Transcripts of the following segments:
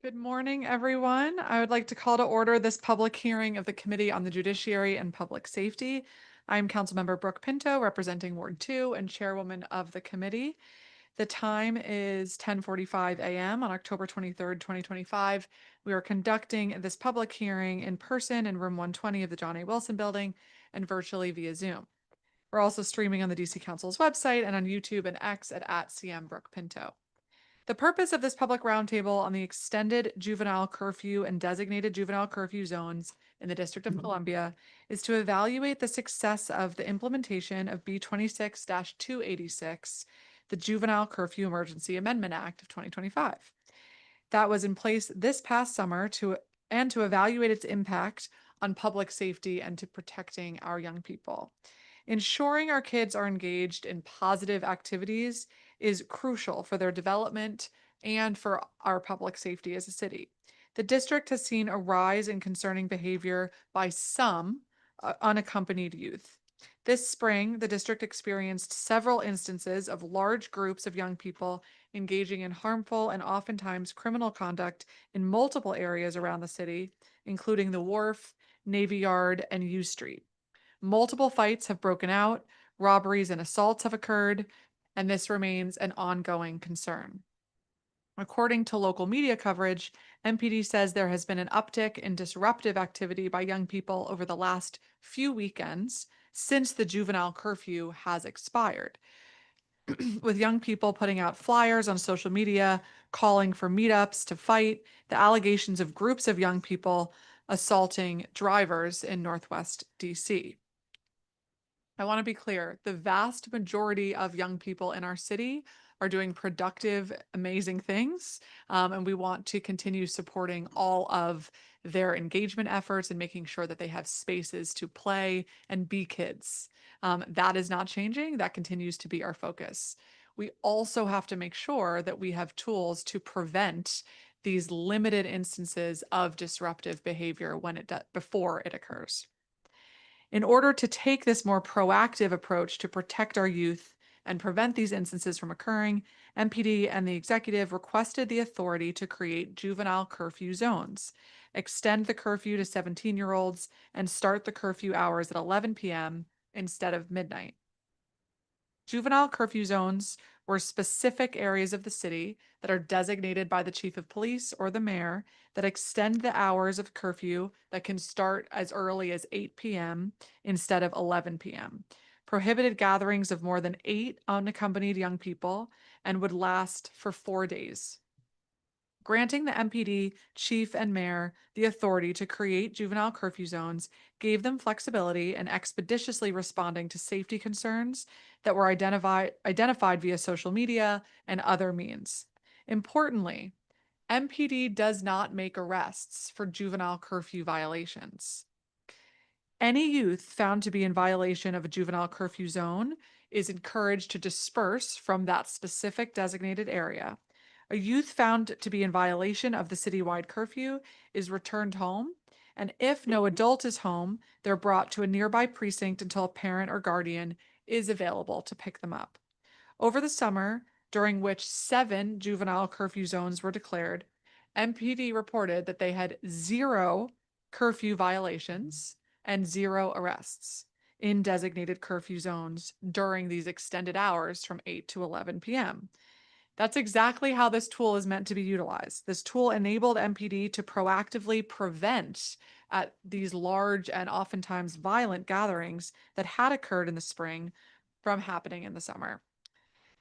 Good morning, everyone. I would like to call to order this public hearing of the Committee on the Judiciary and Public Safety. I'm Councilmember Brooke Pinto, representing Ward 2 and Chairwoman of the committee. The time is 10:45 a.m. on October 23rd, 2025. We are conducting this public hearing in person in room 120 of the John A. Wilson Building and virtually via Zoom. We're also streaming on the DC Council's website and on YouTube and X at CM Brooke Pinto. The purpose of this public roundtable on the extended juvenile curfew and designated juvenile curfew zones in the District of Columbia is to evaluate the success of the implementation of B 26-286, the Juvenile Curfew Emergency Amendment Act of 2025. That was in place this past summer to evaluate its impact on public safety and to protecting our young people. Ensuring our kids are engaged in positive activities is crucial for their development and for our public safety as a city. The district has seen a rise in concerning behavior by some unaccompanied youth. This spring, the district experienced several instances of large groups of young people engaging in harmful and oftentimes criminal conduct in multiple areas around the city, including the Wharf, Navy Yard, and U Street. Multiple fights have broken out, robberies and assaults have occurred, and this remains an ongoing concern. According to local media coverage, MPD says there has been an uptick in disruptive activity by young people over the last few weekends since the juvenile curfew has expired, with young people putting out flyers on social media, calling for meetups to fight, the allegations of groups of young people assaulting drivers in Northwest DC. I want to be clear, the vast majority of young people in our city are doing productive, amazing things. And we want to continue supporting all of their engagement efforts and making sure that they have spaces to play and be kids. That is not changing. That continues to be our focus. We also have to make sure that we have tools to prevent these limited instances of disruptive behavior before it occurs. In order to take this more proactive approach to protect our youth and prevent these instances from occurring, MPD and the executive requested the authority to create juvenile curfew zones, extend the curfew to 17-year-olds, and start the curfew hours at 11 p.m. instead of midnight. Juvenile curfew zones were specific areas of the city that are designated by the chief of police or the mayor that extend the hours of curfew that can start as early as 8 p.m. instead of 11 p.m. Prohibited gatherings of more than 8 unaccompanied young people and would last for 4 days. Granting the MPD chief and mayor the authority to create juvenile curfew zones gave them flexibility in expeditiously responding to safety concerns that were identified via social media and other means. Importantly, MPD does not make arrests for juvenile curfew violations. Any youth found to be in violation of a juvenile curfew zone is encouraged to disperse from that specific designated area. A youth found to be in violation of the citywide curfew is returned home, and if no adult is home, they're brought to a nearby precinct until a parent or guardian is available to pick them up. Over the summer, during which 7 juvenile curfew zones were declared, MPD reported that they had 0 curfew violations and 0 arrests in designated curfew zones during these extended hours from 8 to 11 p.m. That's exactly how this tool is meant to be utilized. This tool enabled MPD to proactively prevent at these large and oftentimes violent gatherings that had occurred in the spring from happening in the summer.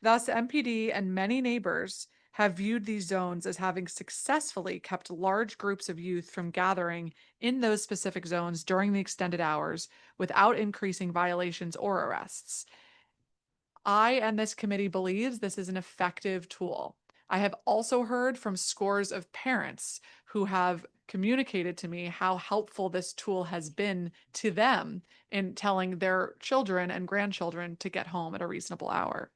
Thus, MPD and many neighbors have viewed these zones as having successfully kept large groups of youth from gathering in those specific zones during the extended hours without increasing violations or arrests. I and this committee believes this is an effective tool. I have also heard from scores of parents who have communicated to me how helpful this tool has been to them in telling their children and grandchildren to get home at a reasonable hour.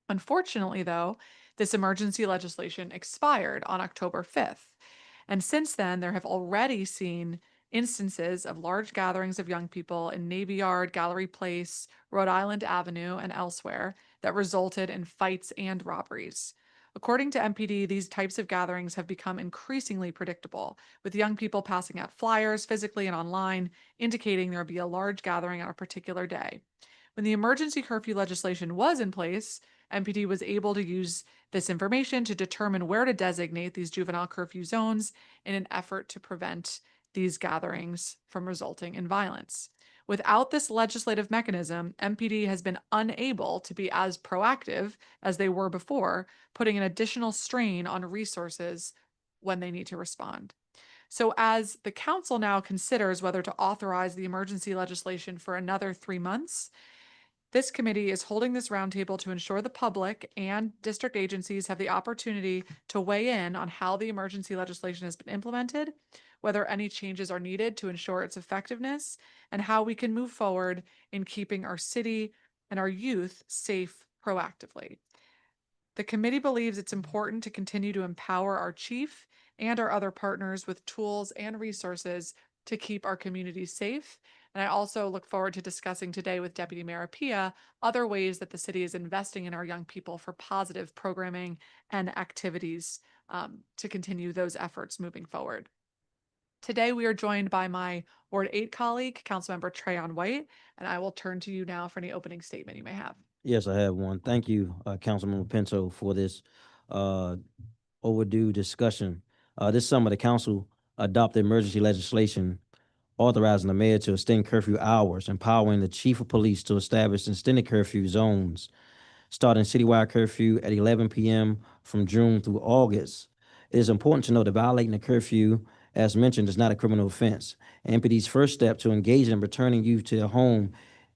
Unfortunately, though, this emergency legislation expired on October 5th. And since then, there have already seen instances of large gatherings of young people in Navy Yard, Gallery Place, Rhode Island Avenue, and elsewhere that resulted in fights and robberies. According to MPD, these types of gatherings have become increasingly predictable, with young people passing out flyers physically and online, indicating there will be a large gathering on a particular day. When the emergency curfew legislation was in place, MPD was able to use this information to determine where to designate these juvenile curfew zones in an effort to prevent these gatherings from resulting in violence. Without this legislative mechanism, MPD has been unable to be as proactive as they were before, putting an additional strain on resources when they need to respond. So, as the council now considers whether to authorize the emergency legislation for another 3 months, this committee is holding this roundtable to ensure the public and district agencies have the opportunity to weigh in on how the emergency legislation has been implemented, whether any changes are needed to ensure its effectiveness, and how we can move forward in keeping our city and our youth safe proactively. The committee believes it's important to continue to empower our chief and our other partners with tools and resources to keep our communities safe. And I also look forward to discussing today with Deputy Mayor Pia other ways that the city is investing in our young people for positive programming and activities to continue those efforts moving forward. Today, we are joined by my Ward 8 colleague, Councilmember Trayon White, and I will turn to you now for any opening statement you may have. Yes, I have one. Thank you, Councilmember Pinto, for this uh, overdue discussion. This summer, the council adopted emergency legislation authorizing the mayor to extend curfew hours, empowering the chief of police to establish extended curfew zones, starting citywide curfew at 11 p.m. from June through August. It is important to note that violating the curfew, as mentioned, is not a criminal offense. MPD's first step to engage in returning youth to their home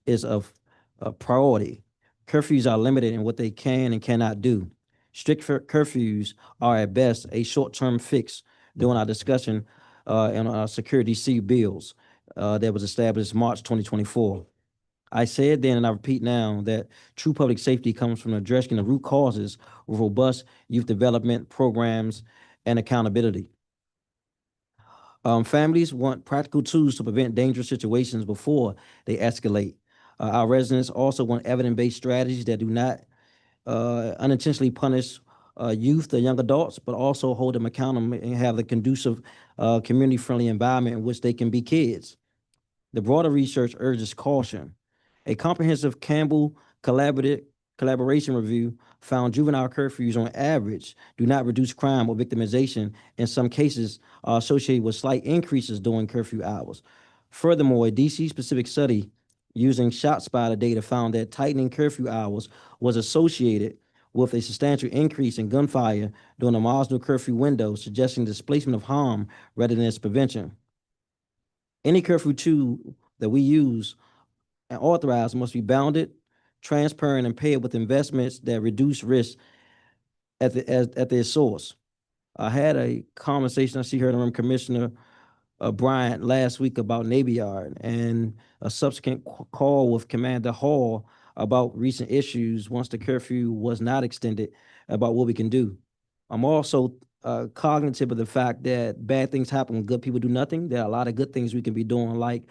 is of a priority. Curfews are limited in what they can and cannot do. Strict curfews are at best a short-term fix. During our discussion on our Security C bills that was established March 2024. I said then, and I repeat now, that true public safety comes from addressing the root causes with robust youth development programs and accountability. Families want practical tools to prevent dangerous situations before they escalate. Our residents also want evidence-based strategies that do not unintentionally punish youth or young adults, but also hold them accountable and have the conducive, community-friendly environment in which they can be kids. The broader research urges caution. A comprehensive Campbell collaboration review found juvenile curfews on average do not reduce crime or victimization. In some cases, are associated with slight increases during curfew hours. Furthermore, a DC specific study using ShotSpotter data found that tightening curfew hours was associated with a substantial increase in gunfire during the marginal curfew window, suggesting displacement of harm rather than its prevention. Any curfew tool that we use and authorize must be bounded, transparent, and paired with investments that reduce risk at their source. I had a conversation, I see her in the room, Commissioner Bryant last week about Navy Yard and a subsequent call with Commander Hall about recent issues once the curfew was not extended about what we can do. I'm also cognitive of the fact that bad things happen when good people do nothing. There are a lot of good things we can be doing, like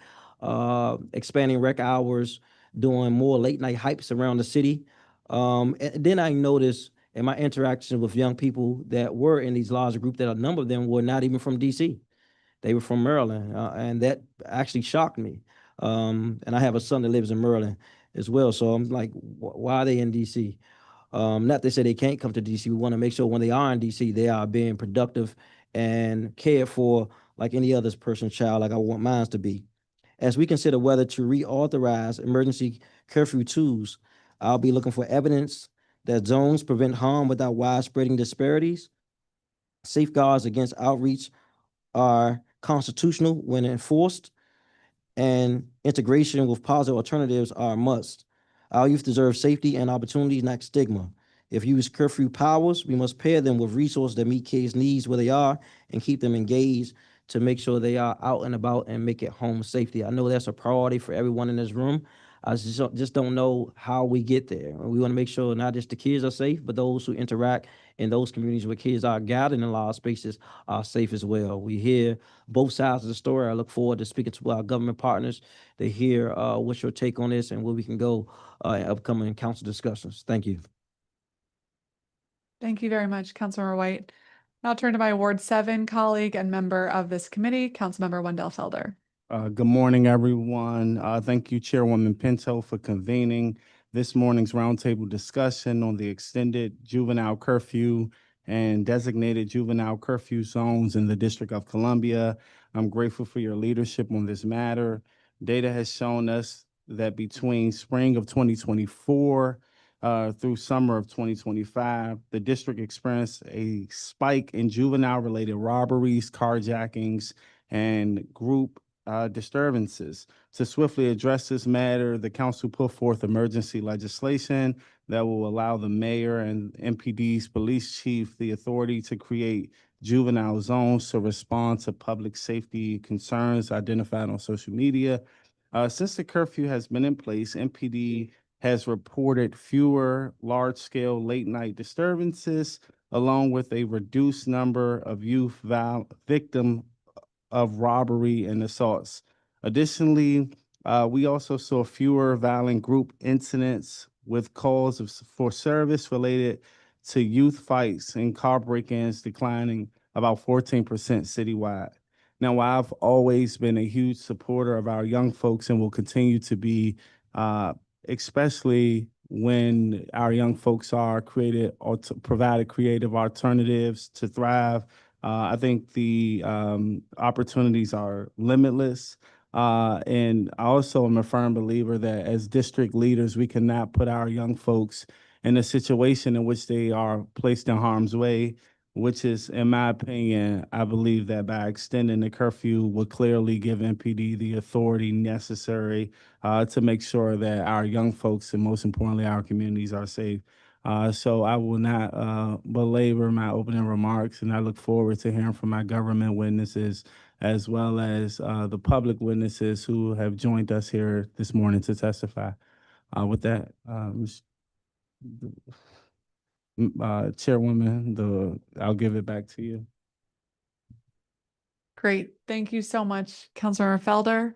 expanding rec hours, doing more late night hypes around the city. And then I noticed in my interaction with young people that were in these larger groups that a number of them were not even from DC. They were from Maryland, and that actually shocked me. And I have a son that lives in Maryland as well, so I'm like, why are they in DC? Not to say they can't come to DC. We want to make sure when they are in DC, they are being productive and cared for like any other person's child, like I want mine to be. As we consider whether to reauthorize emergency curfew tools, I'll be looking for evidence that zones prevent harm without widespreading disparities, safeguards against outreach are constitutional when enforced, and integration with positive alternatives are a must. Our youth deserve safety and opportunities, not stigma. If you use curfew powers, we must pair them with resources that meet kids' needs where they are and keep them engaged to make sure they are out and about and make it home safety. I know that's a priority for everyone in this room. I just don't know how we get there. We want to make sure not just the kids are safe, but those who interact in those communities where kids are gathered in large spaces are safe as well. We hear both sides of the story. I look forward to speaking to our government partners to hear what's your take on this and where we can go in upcoming council discussions. Thank you. Thank you very much, Councilmember White. Now turn to my Ward 7 colleague and member of this committee, Councilmember Wendell Felder. Good morning, everyone. Thank you, Chairwoman Pinto, for convening this morning's roundtable discussion on the extended juvenile curfew and designated juvenile curfew zones in the District of Columbia. I'm grateful for your leadership on this matter. Data has shown us that between spring of 2024 through summer of 2025, the district experienced a spike in juvenile-related robberies, carjackings, and group disturbances. To swiftly address this matter, the council put forth emergency legislation that will allow the mayor and MPD's police chief the authority to create juvenile zones to respond to public safety concerns identified on social media. Since the curfew has been in place, MPD has reported fewer large-scale late-night disturbances, along with a reduced number of youth victim of robbery and assaults. Additionally, we also saw fewer violent group incidents with calls for service related to youth fights and car break-ins declining about 14% citywide. Now, while I've always been a huge supporter of our young folks and will continue to be, especially when our young folks are created or provided creative alternatives to thrive, I think the opportunities are limitless. And I also am a firm believer that as district leaders, we cannot put our young folks in a situation in which they are placed in harm's way, which is, in my opinion, I believe that by extending the curfew would clearly give MPD the authority necessary to make sure that our young folks and most importantly, our communities are safe. So I will not belabor my opening remarks, and I look forward to hearing from my government witnesses as well as the public witnesses who have joined us here this morning to testify. With that, Chairwoman, I'll give it back to you. Great. Thank you so much, Councilmember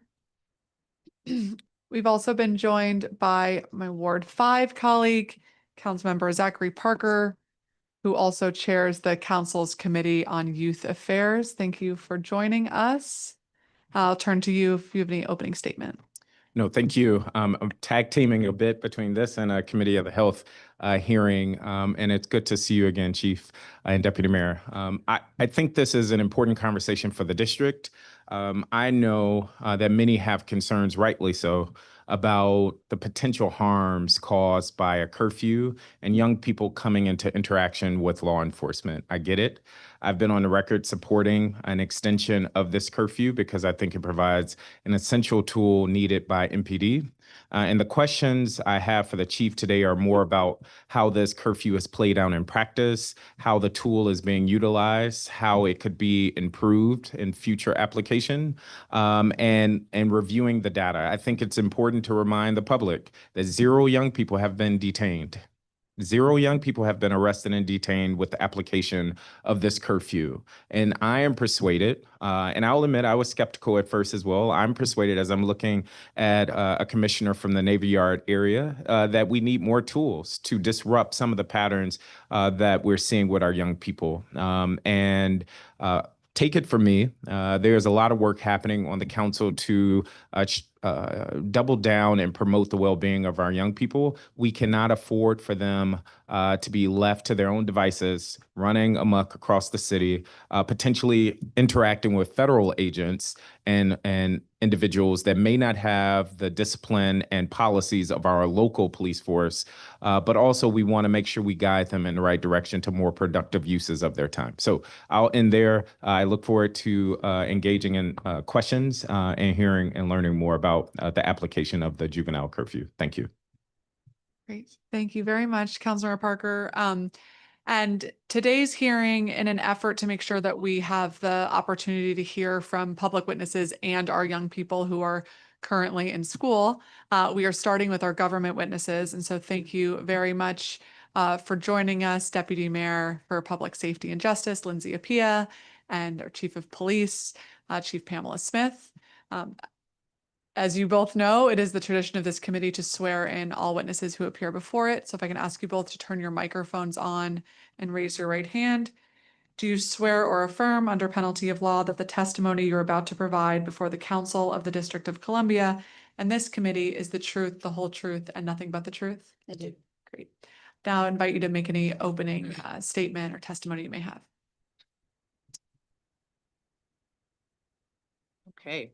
Felder. We've also been joined by my Ward 5 colleague, Councilmember Zachary Parker, who also chairs the council's Committee on Youth Affairs. Thank you for joining us. I'll turn to you if you have any opening statement. No, thank you. I'm tag teaming a bit between this and a Committee of the Health hearing, and it's good to see you again, Chief and Deputy Mayor. I think this is an important conversation for the district. I know that many have concerns, rightly so, about the potential harms caused by a curfew and young people coming into interaction with law enforcement. I get it. I've been on the record supporting an extension of this curfew because I think it provides an essential tool needed by MPD. And the questions I have for the chief today are more about how this curfew is played out in practice, how the tool is being utilized, how it could be improved in future application, and reviewing the data. I think it's important to remind the public that 0 young people have been detained. 0 young people have been arrested and detained with the application of this curfew. And I am persuaded, and I'll admit I was skeptical at first as well. I'm persuaded as I'm looking at a commissioner from the Navy Yard area that we need more tools to disrupt some of the patterns that we're seeing with our young people. Take it from me, there's a lot of work happening on the council to double down and promote the well-being of our young people. We cannot afford for them to be left to their own devices, running amok across the city, potentially interacting with federal agents and individuals that may not have the discipline and policies of our local police force, but also we want to make sure we guide them in the right direction to more productive uses of their time. So I'll end there. I look forward to engaging in questions and hearing and learning more about the application of the juvenile curfew. Thank you. Great. Thank you very much, Councilmember Parker. And today's hearing, in an effort to make sure that we have the opportunity to hear from public witnesses and our young people who are currently in school, we are starting with our government witnesses. And so thank you very much for joining us, Deputy Mayor for Public Safety and Justice, Lindsay Appiah, and our Chief of Police, Chief Pamela Smith. As you both know, it is the tradition of this committee to swear in all witnesses who appear before it. So if I can ask you both to turn your microphones on and raise your right hand. Do you swear or affirm under penalty of law that the testimony you're about to provide before the Council of the District of Columbia and this committee is the truth, the whole truth, and nothing but the truth? I do. Great. Now I invite you to make any opening statement or testimony you may have. Okay.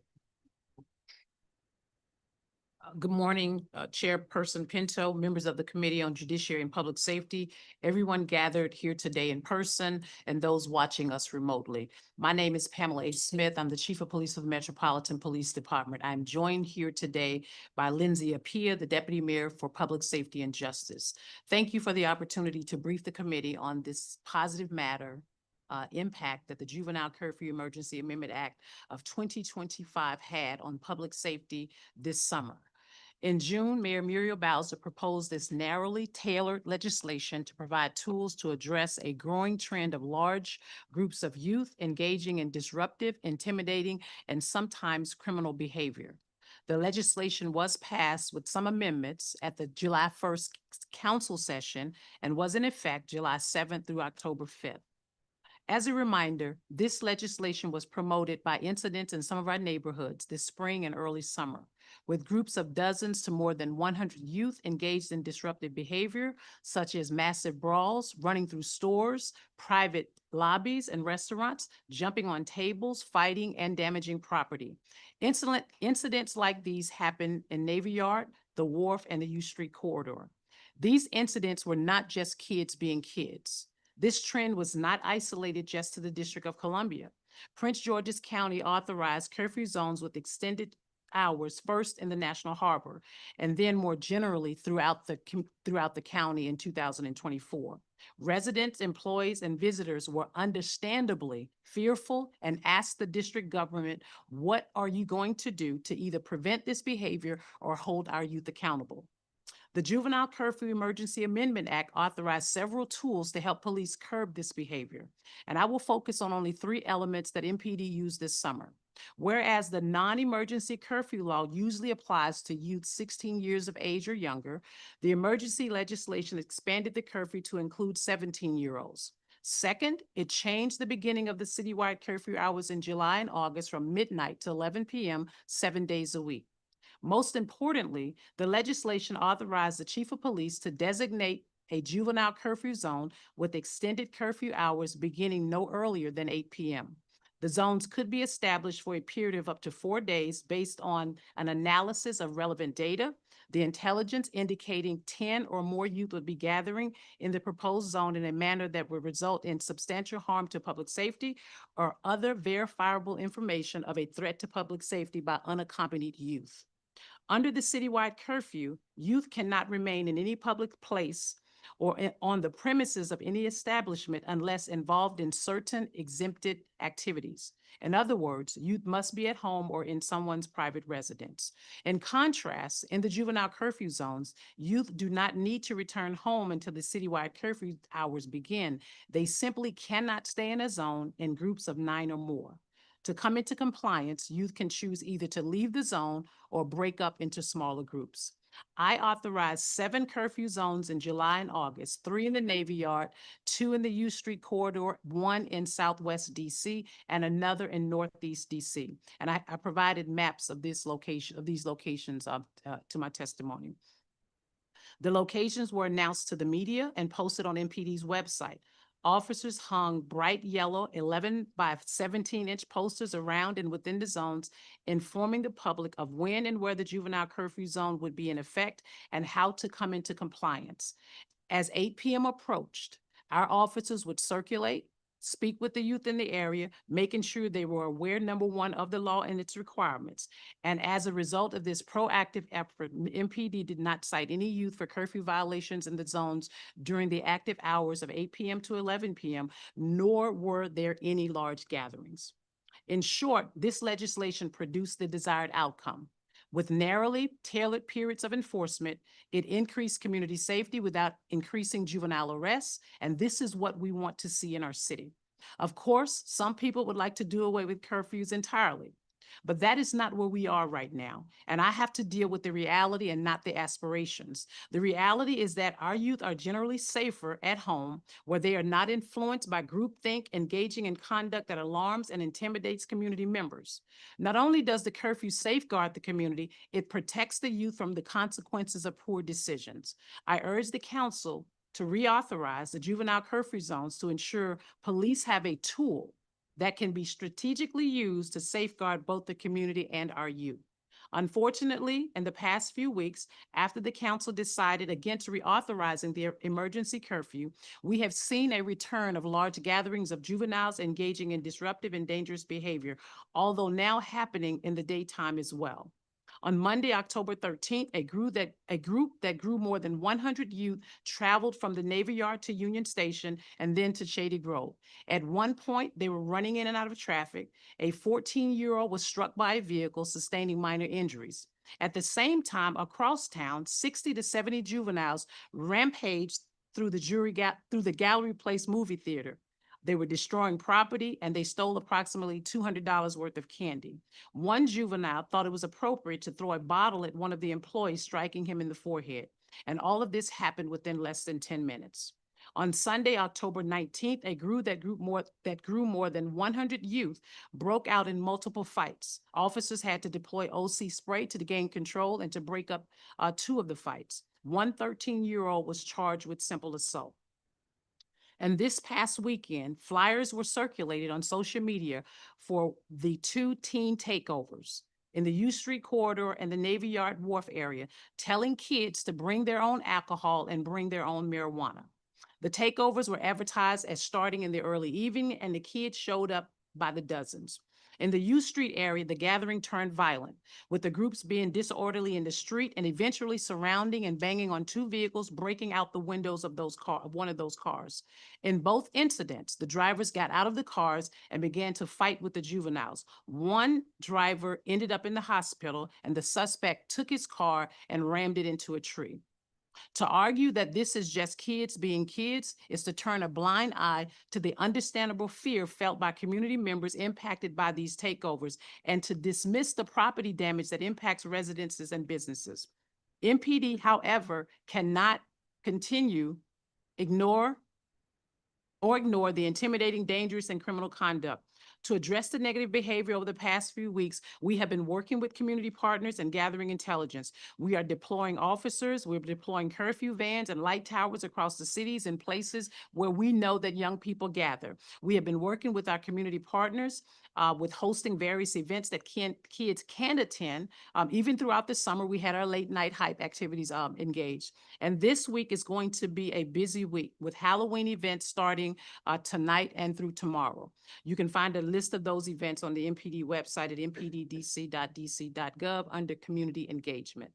Good morning, Chairperson Pinto, members of the Committee on Judiciary and Public Safety, everyone gathered here today in person, and those watching us remotely. My name is Pamela A. Smith. I'm the Chief of Police of the Metropolitan Police Department. I'm joined here today by Lindsay Appiah, the Deputy Mayor for Public Safety and Justice. Thank you for the opportunity to brief the committee on this positive matter impact that the Juvenile Curfew Emergency Amendment Act of 2025 had on public safety this summer. In June, Mayor Muriel Bowser proposed this narrowly tailored legislation to provide tools to address a growing trend of large groups of youth engaging in disruptive, intimidating, and sometimes criminal behavior. The legislation was passed with some amendments at the July 1st council session and was in effect July 7th through October 5th. As a reminder, this legislation was promoted by incidents in some of our neighborhoods this spring and early summer, with groups of dozens to more than 100 youth engaged in disruptive behavior, such as massive brawls, running through stores, private lobbies and restaurants, jumping on tables, fighting, and damaging property. Incidents like these happen in Navy Yard, the Wharf, and the U Street corridor. These incidents were not just kids being kids. This trend was not isolated just to the District of Columbia. Prince George's County authorized curfew zones with extended hours, first in the National Harbor, and then more generally throughout the county in 2024. Residents, employees, and visitors were understandably fearful and asked the district government, what are you going to do to either prevent this behavior or hold our youth accountable? The Juvenile Curfew Emergency Amendment Act authorized several tools to help police curb this behavior, and I will focus on only 3 elements that MPD used this summer. Whereas the non-emergency curfew law usually applies to youth 16 years of age or younger, the emergency legislation expanded the curfew to include 17-year-olds. Second, it changed the beginning of the citywide curfew hours in July and August from midnight to 11 p.m. 7 days a week. Most importantly, the legislation authorized the chief of police to designate a juvenile curfew zone with extended curfew hours beginning no earlier than 8 p.m. The zones could be established for a period of up to 4 days based on an analysis of relevant data, the intelligence indicating 10 or more youth would be gathering in the proposed zone in a manner that would result in substantial harm to public safety or other verifiable information of a threat to public safety by unaccompanied youth. Under the citywide curfew, youth cannot remain in any public place or on the premises of any establishment unless involved in certain exempted activities. In other words, youth must be at home or in someone's private residence. In contrast, in the juvenile curfew zones, youth do not need to return home until the citywide curfew hours begin. They simply cannot stay in a zone in groups of 9 or more. To come into compliance, youth can choose either to leave the zone or break up into smaller groups. I authorized 7 curfew zones in July and August, 3 in the Navy Yard, 2 in the U Street corridor, 1 in Southwest DC, and another in Northeast DC. And I provided maps of these locations to my testimony. The locations were announced to the media and posted on MPD's website. Officers hung bright yellow 11 by 17-inch posters around and within the zones, informing the public of when and where the juvenile curfew zone would be in effect and how to come into compliance. As 8 p.m. approached, our officers would circulate, speak with the youth in the area, making sure they were aware, number one, of the law and its requirements. And as a result of this proactive effort, MPD did not cite any youth for curfew violations in the zones during the active hours of 8 p.m. to 11 p.m., nor were there any large gatherings. In short, this legislation produced the desired outcome. With narrowly tailored periods of enforcement, it increased community safety without increasing juvenile arrests, and this is what we want to see in our city. Of course, some people would like to do away with curfews entirely. But that is not where we are right now. And I have to deal with the reality and not the aspirations. The reality is that our youth are generally safer at home, where they are not influenced by groupthink, engaging in conduct that alarms and intimidates community members. Not only does the curfew safeguard the community, it protects the youth from the consequences of poor decisions. I urge the council to reauthorize the juvenile curfew zones to ensure police have a tool that can be strategically used to safeguard both the community and our youth. Unfortunately, in the past few weeks, after the council decided against reauthorizing the emergency curfew, we have seen a return of large gatherings of juveniles engaging in disruptive and dangerous behavior, although now happening in the daytime as well. On Monday, October 13th, a group that grew more than 100 youth traveled from the Navy Yard to Union Station and then to Shady Grove. At one point, they were running in and out of traffic. A 14-year-old was struck by a vehicle, sustaining minor injuries. At the same time, across town, 60 to 70 juveniles rampaged through the Gallery Place movie theater. They were destroying property and they stole approximately $200 worth of candy. One juvenile thought it was appropriate to throw a bottle at one of the employees, striking him in the forehead. And all of this happened within less than 10 minutes. On Sunday, October 19th, a group that grew more than 100 youth broke out in multiple fights. Officers had to deploy OC spray to gain control and to break up two of the fights. One 13-year-old was charged with simple assault. And this past weekend, flyers were circulated on social media for the 2 teen takeovers in the U Street corridor and the Navy Yard Wharf area, telling kids to bring their own alcohol and bring their own marijuana. The takeovers were advertised as starting in the early evening, and the kids showed up by the dozens. In the U Street area, the gathering turned violent, with the groups being disorderly in the street and eventually surrounding and banging on 2 vehicles, breaking out the windows of one of those cars. In both incidents, the drivers got out of the cars and began to fight with the juveniles. One driver ended up in the hospital, and the suspect took his car and rammed it into a tree. To argue that this is just kids being kids is to turn a blind eye to the understandable fear felt by community members impacted by these takeovers and to dismiss the property damage that impacts residences and businesses. MPD, however, cannot continue ignore the intimidating, dangerous, and criminal conduct. To address the negative behavior over the past few weeks, we have been working with community partners and gathering intelligence. We are deploying officers, we're deploying curfew vans and light towers across the cities and places where we know that young people gather. We have been working with our community partners with hosting various events that kids can attend. Even throughout the summer, we had our late night hype activities engaged. And this week is going to be a busy week with Halloween events starting tonight and through tomorrow. You can find a list of those events on the MPD website at mpddc.dc.gov under community engagement.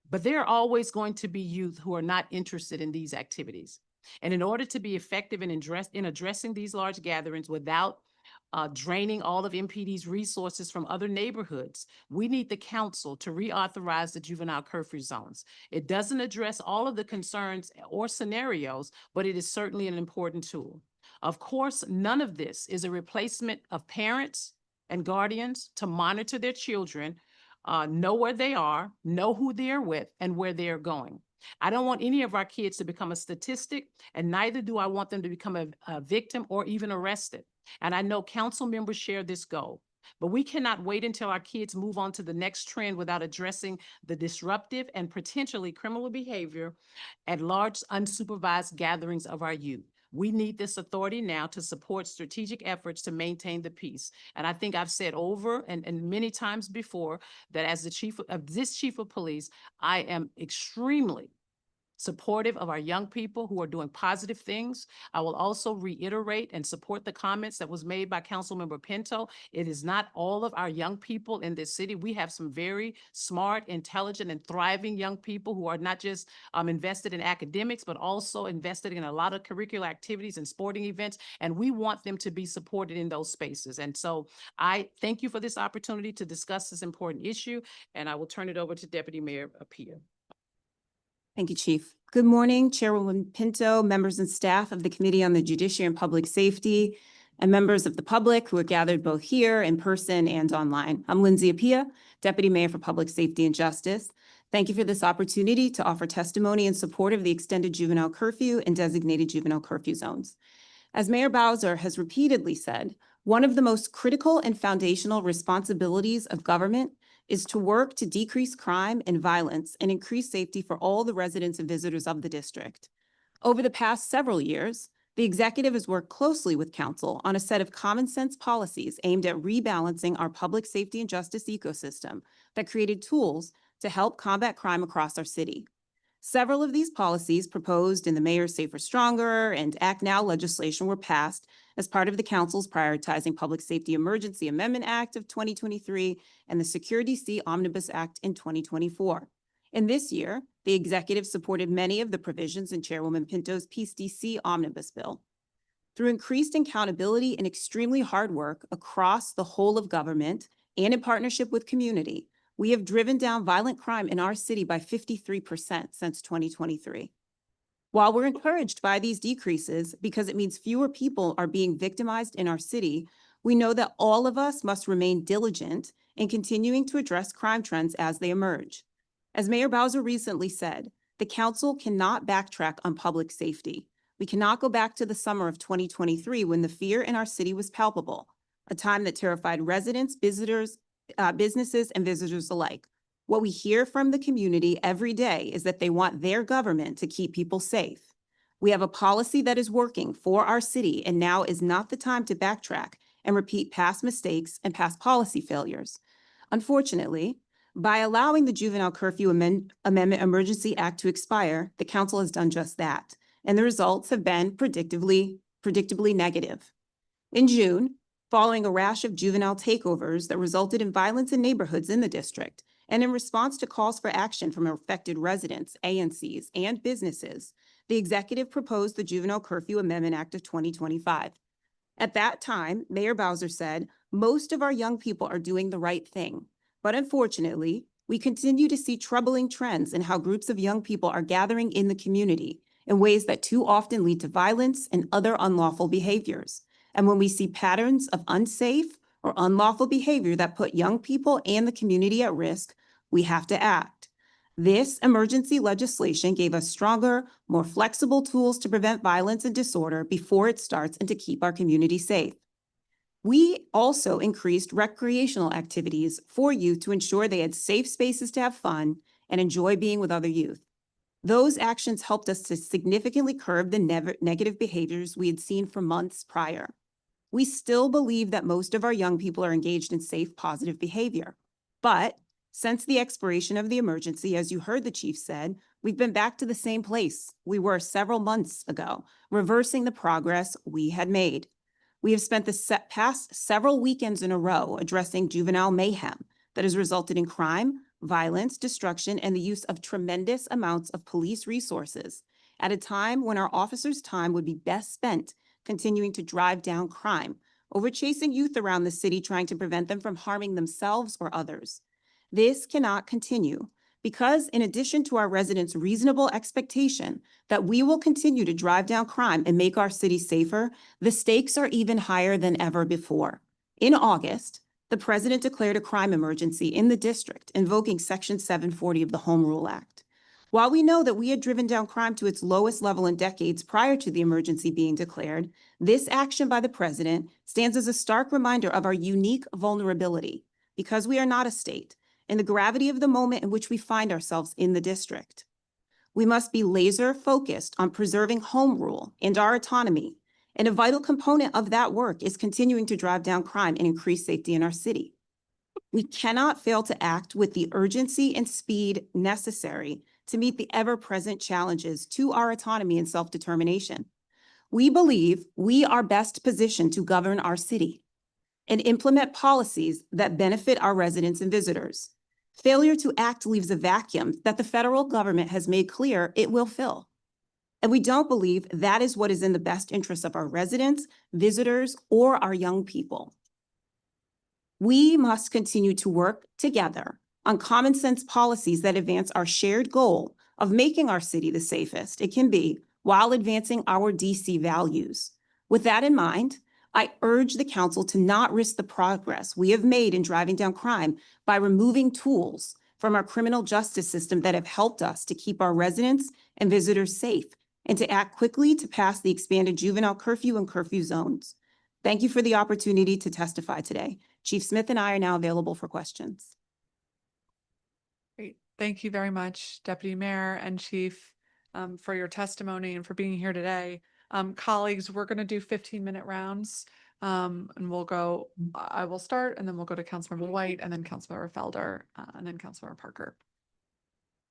But there are always going to be youth who are not interested in these activities. And in order to be effective in addressing these large gatherings without draining all of MPD's resources from other neighborhoods, we need the council to reauthorize the juvenile curfew zones. It doesn't address all of the concerns or scenarios, but it is certainly an important tool. Of course, none of this is a replacement of parents and guardians to monitor their children, know where they are, know who they are with, and where they are going. I don't want any of our kids to become a statistic, and neither do I want them to become a victim or even arrested. And I know council members share this goal. But we cannot wait until our kids move on to the next trend without addressing the disruptive and potentially criminal behavior at large unsupervised gatherings of our youth. We need this authority now to support strategic efforts to maintain the peace. And I think I've said over and many times before that as the chief of police, I am extremely supportive of our young people who are doing positive things. I will also reiterate and support the comments that was made by Councilmember Pinto. It is not all of our young people in this city. We have some very smart, intelligent, and thriving young people who are not just invested in academics, but also invested in a lot of curricular activities and sporting events, and we want them to be supported in those spaces. And so I thank you for this opportunity to discuss this important issue, and I will turn it over to Deputy Mayor Appiah. Thank you, Chief. Good morning, Chairwoman Pinto, members and staff of the Committee on the Judiciary and Public Safety. and members of the public who are gathered both here in person and online. I'm Lindsay Appiah, Deputy Mayor for Public Safety and Justice. Thank you for this opportunity to offer testimony in support of the extended juvenile curfew and designated juvenile curfew zones. As Mayor Bowser has repeatedly said, one of the most critical and foundational responsibilities of government is to work to decrease crime and violence and increase safety for all the residents and visitors of the district. Over the past several years, the executive has worked closely with council on a set of common sense policies aimed at rebalancing our public safety and justice ecosystem that created tools to help combat crime across our city. Several of these policies proposed in the Mayor's Safer Stronger and Act Now legislation were passed as part of the council's prioritizing Public Safety Emergency Amendment Act of 2023 and the Secure DC Omnibus Act in 2024. In this year, the executive supported many of the provisions in Chairwoman Pinto's Peace DC Omnibus Bill. Through increased accountability and extremely hard work across the whole of government and in partnership with community, we have driven down violent crime in our city by 53% since 2023. While we're encouraged by these decreases because it means fewer people are being victimized in our city, we know that all of us must remain diligent in continuing to address crime trends as they emerge. As Mayor Bowser recently said, the council cannot backtrack on public safety. We cannot go back to the summer of 2023 when the fear in our city was palpable, a time that terrified residents, businesses, and visitors alike. What we hear from the community every day is that they want their government to keep people safe. We have a policy that is working for our city, and now is not the time to backtrack and repeat past mistakes and past policy failures. Unfortunately, by allowing the Juvenile Curfew Amendment Emergency Act to expire, the council has done just that, and the results have been predictably negative. In June, following a rash of juvenile takeovers that resulted in violence in neighborhoods in the district, and in response to calls for action from affected residents, ANCs, and businesses, the executive proposed the Juvenile Curfew Amendment Act of 2025. At that time, Mayor Bowser said, most of our young people are doing the right thing. But unfortunately, we continue to see troubling trends in how groups of young people are gathering in the community in ways that too often lead to violence and other unlawful behaviors. And when we see patterns of unsafe or unlawful behavior that put young people and the community at risk, we have to act. This emergency legislation gave us stronger, more flexible tools to prevent violence and disorder before it starts and to keep our community safe. We also increased recreational activities for youth to ensure they had safe spaces to have fun and enjoy being with other youth. Those actions helped us to significantly curb the negative behaviors we had seen for months prior. We still believe that most of our young people are engaged in safe, positive behavior. But since the expiration of the emergency, as you heard the chief said, we've been back to the same place we were several months ago, reversing the progress we had made. We have spent the past several weekends in a row addressing juvenile mayhem that has resulted in crime, violence, destruction, and the use of tremendous amounts of police resources at a time when our officers' time would be best spent continuing to drive down crime, over chasing youth around the city trying to prevent them from harming themselves or others. This cannot continue because in addition to our residents' reasonable expectation that we will continue to drive down crime and make our city safer, the stakes are even higher than ever before. In August, the president declared a crime emergency in the district, invoking Section 740 of the Home Rule Act. While we know that we had driven down crime to its lowest level in decades prior to the emergency being declared, this action by the president stands as a stark reminder of our unique vulnerability because we are not a state and the gravity of the moment in which we find ourselves in the district. We must be laser focused on preserving home rule and our autonomy, and a vital component of that work is continuing to drive down crime and increase safety in our city. We cannot fail to act with the urgency and speed necessary to meet the ever-present challenges to our autonomy and self-determination. We believe we are best positioned to govern our city and implement policies that benefit our residents and visitors. Failure to act leaves a vacuum that the federal government has made clear it will fill. And we don't believe that is what is in the best interest of our residents, visitors, or our young people. We must continue to work together on common sense policies that advance our shared goal of making our city the safest it can be while advancing our DC values. With that in mind, I urge the council to not risk the progress we have made in driving down crime by removing tools from our criminal justice system that have helped us to keep our residents and visitors safe, and to act quickly to pass the expanded juvenile curfew and curfew zones. Thank you for the opportunity to testify today. Chief Smith and I are now available for questions. Great. Thank you very much, Deputy Mayor and Chief, for your testimony and for being here today. Colleagues, we're going to do 15-minute rounds, and we'll go, I will start, and then we'll go to Councilmember White, and then Councilmember Felder, and then Councilmember Parker.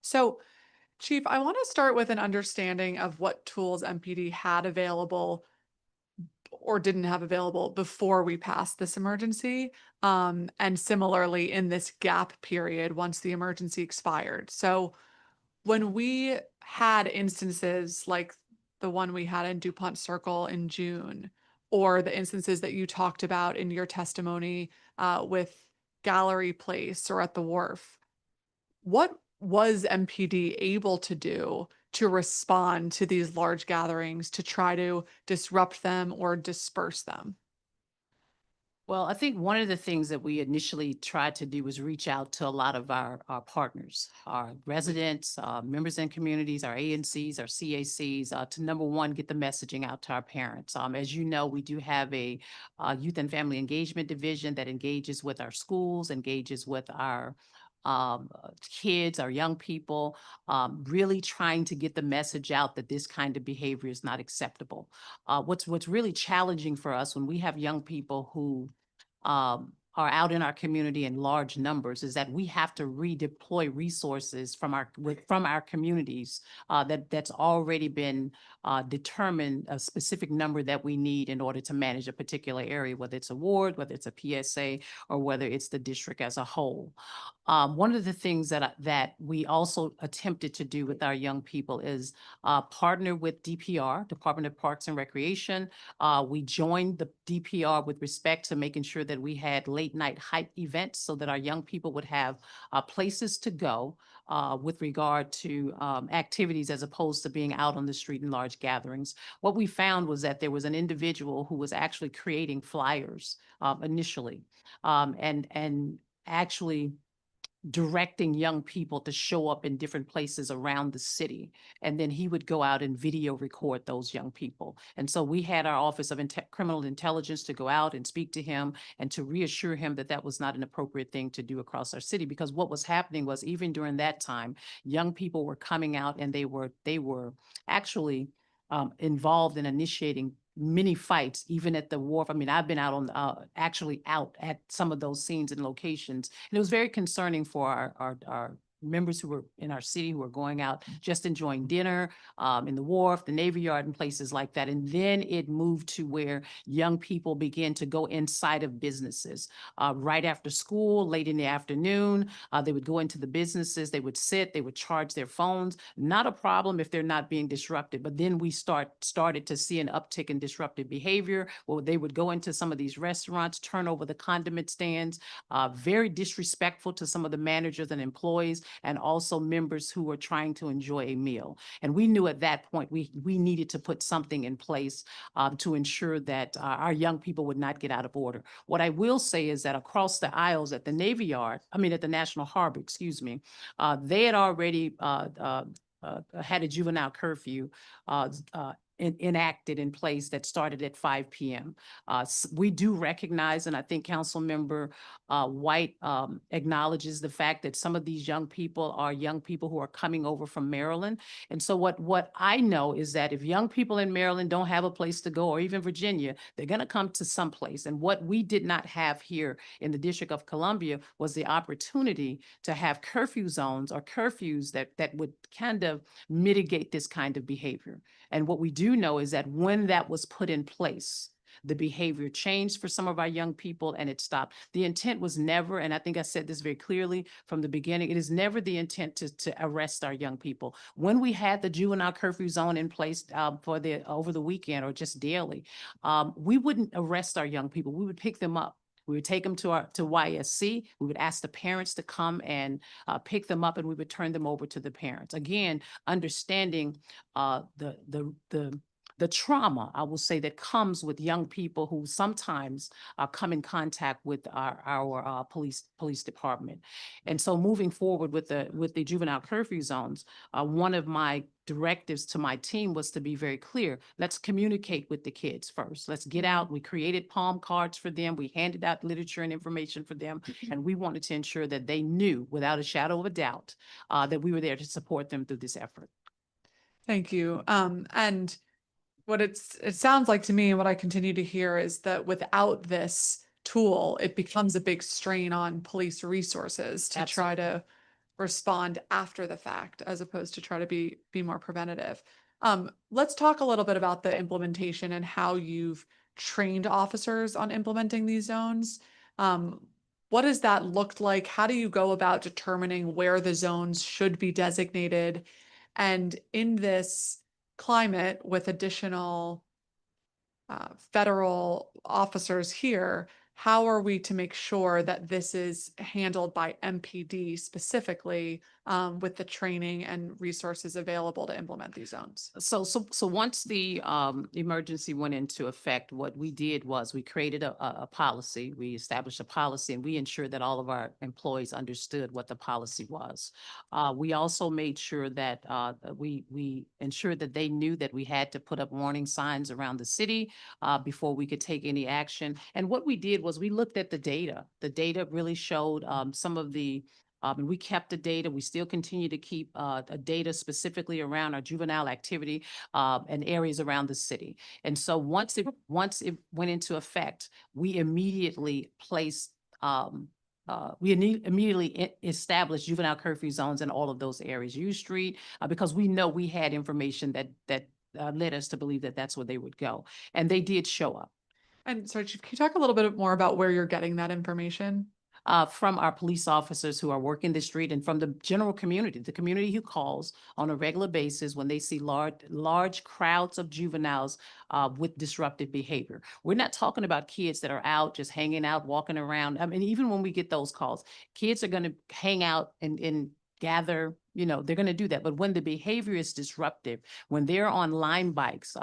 So, Chief, I want to start with an understanding of what tools MPD had available or didn't have available before we passed this emergency, and similarly in this gap period once the emergency expired. So when we had instances like the one we had in DuPont Circle in June, or the instances that you talked about in your testimony with Gallery Place or at the Wharf, what was MPD able to do to respond to these large gatherings to try to disrupt them or disperse them? Well, I think one of the things that we initially tried to do was reach out to a lot of our partners, our residents, members in communities, our ANCs, our CACs, to number one, get the messaging out to our parents. As you know, we do have a youth and family engagement division that engages with our schools, engages with our kids, our young people, really trying to get the message out that this kind of behavior is not acceptable. What's really challenging for us when we have young people who are out in our community in large numbers is that we have to redeploy resources from our communities that's already been determined, a specific number that we need in order to manage a particular area, whether it's a ward, whether it's a PSA, or whether it's the district as a whole. One of the things that we also attempted to do with our young people is partner with DPR, Department of Parks and Recreation. We joined the DPR with respect to making sure that we had late night hype events so that our young people would have places to go with regard to activities as opposed to being out on the street in large gatherings. What we found was that there was an individual who was actually creating flyers initially, and actually directing young people to show up in different places around the city. And then he would go out and video record those young people. And so we had our Office of Criminal Intelligence to go out and speak to him and to reassure him that that was not an appropriate thing to do across our city. Because what was happening was, even during that time, young people were coming out and they were actually involved in initiating many fights, even at the wharf. I mean, I've been out on, actually out at some of those scenes and locations. And it was very concerning for our members who were in our city who were going out, just enjoying dinner in the wharf, the Navy Yard, and places like that. And then it moved to where young people began to go inside of businesses right after school, late in the afternoon. They would go into the businesses, they would sit, they would charge their phones. Not a problem if they're not being disrupted. But then we started to see an uptick in disruptive behavior. Well, they would go into some of these restaurants, turn over the condiment stands, very disrespectful to some of the managers and employees, and also members who were trying to enjoy a meal. And we knew at that point we needed to put something in place to ensure that our young people would not get out of order. What I will say is that across the aisles at the Navy Yard, at the National Harbor, excuse me, they had already had a juvenile curfew enacted in place that started at 5 p.m. We do recognize, and I think Councilmember White acknowledges the fact that some of these young people are young people who are coming over from Maryland. And so what I know is that if young people in Maryland don't have a place to go, or even Virginia, they're going to come to some place. And what we did not have here in the District of Columbia was the opportunity to have curfew zones or curfews that would kind of mitigate this kind of behavior. And what we do know is that when that was put in place, the behavior changed for some of our young people and it stopped. The intent was never, and I think I said this very clearly from the beginning, it is never the intent to arrest our young people. When we had the juvenile curfew zone in place over the weekend or just daily, we wouldn't arrest our young people. We would pick them up. We would take them to YSC. We would ask the parents to come and pick them up, and we would turn them over to the parents. Again, understanding the the trauma, I will say, that comes with young people who sometimes come in contact with our police department. And so moving forward with the juvenile curfew zones, one of my directives to my team was to be very clear. Let's communicate with the kids first. Let's get out. We created palm cards for them. We handed out literature and information for them. And we wanted to ensure that they knew without a shadow of a doubt that we were there to support them through this effort. Thank you. And what it sounds like to me and what I continue to hear is that without this tool, it becomes a big strain on police resources to try to respond after the fact as opposed to try to be more preventative. Let's talk a little bit about the implementation and how you've trained officers on implementing these zones. What does that look like? How do you go about determining where the zones should be designated? And in this climate with additional federal officers here, how are we to make sure that this is handled by MPD specifically with the training and resources available to implement these zones? So once the emergency went into effect, what we did was we created a policy. We established a policy, and we ensured that all of our employees understood what the policy was. We also made sure that we ensured that they knew that we had to put up warning signs around the city before we could take any action. And what we did was we looked at the data. The data really showed some of the and we kept the data. We still continue to keep data specifically around our juvenile activity and areas around the city. And so once it went into effect, we immediately placed immediately established juvenile curfew zones in all of those areas, U Street, because we know we had information that led us to believe that that's where they would go, and they did show up. And sorry, Chief, can you talk a little bit more about where you're getting that information? From our police officers who are working the street, and from the general community, the community who calls on a regular basis when they see large crowds of juveniles with disruptive behavior. We're not talking about kids that are out just hanging out, walking around. I mean, even when we get those calls, kids are going to hang out and gather, they're going to do that. But when the behavior is disruptive, when they're on line bikes,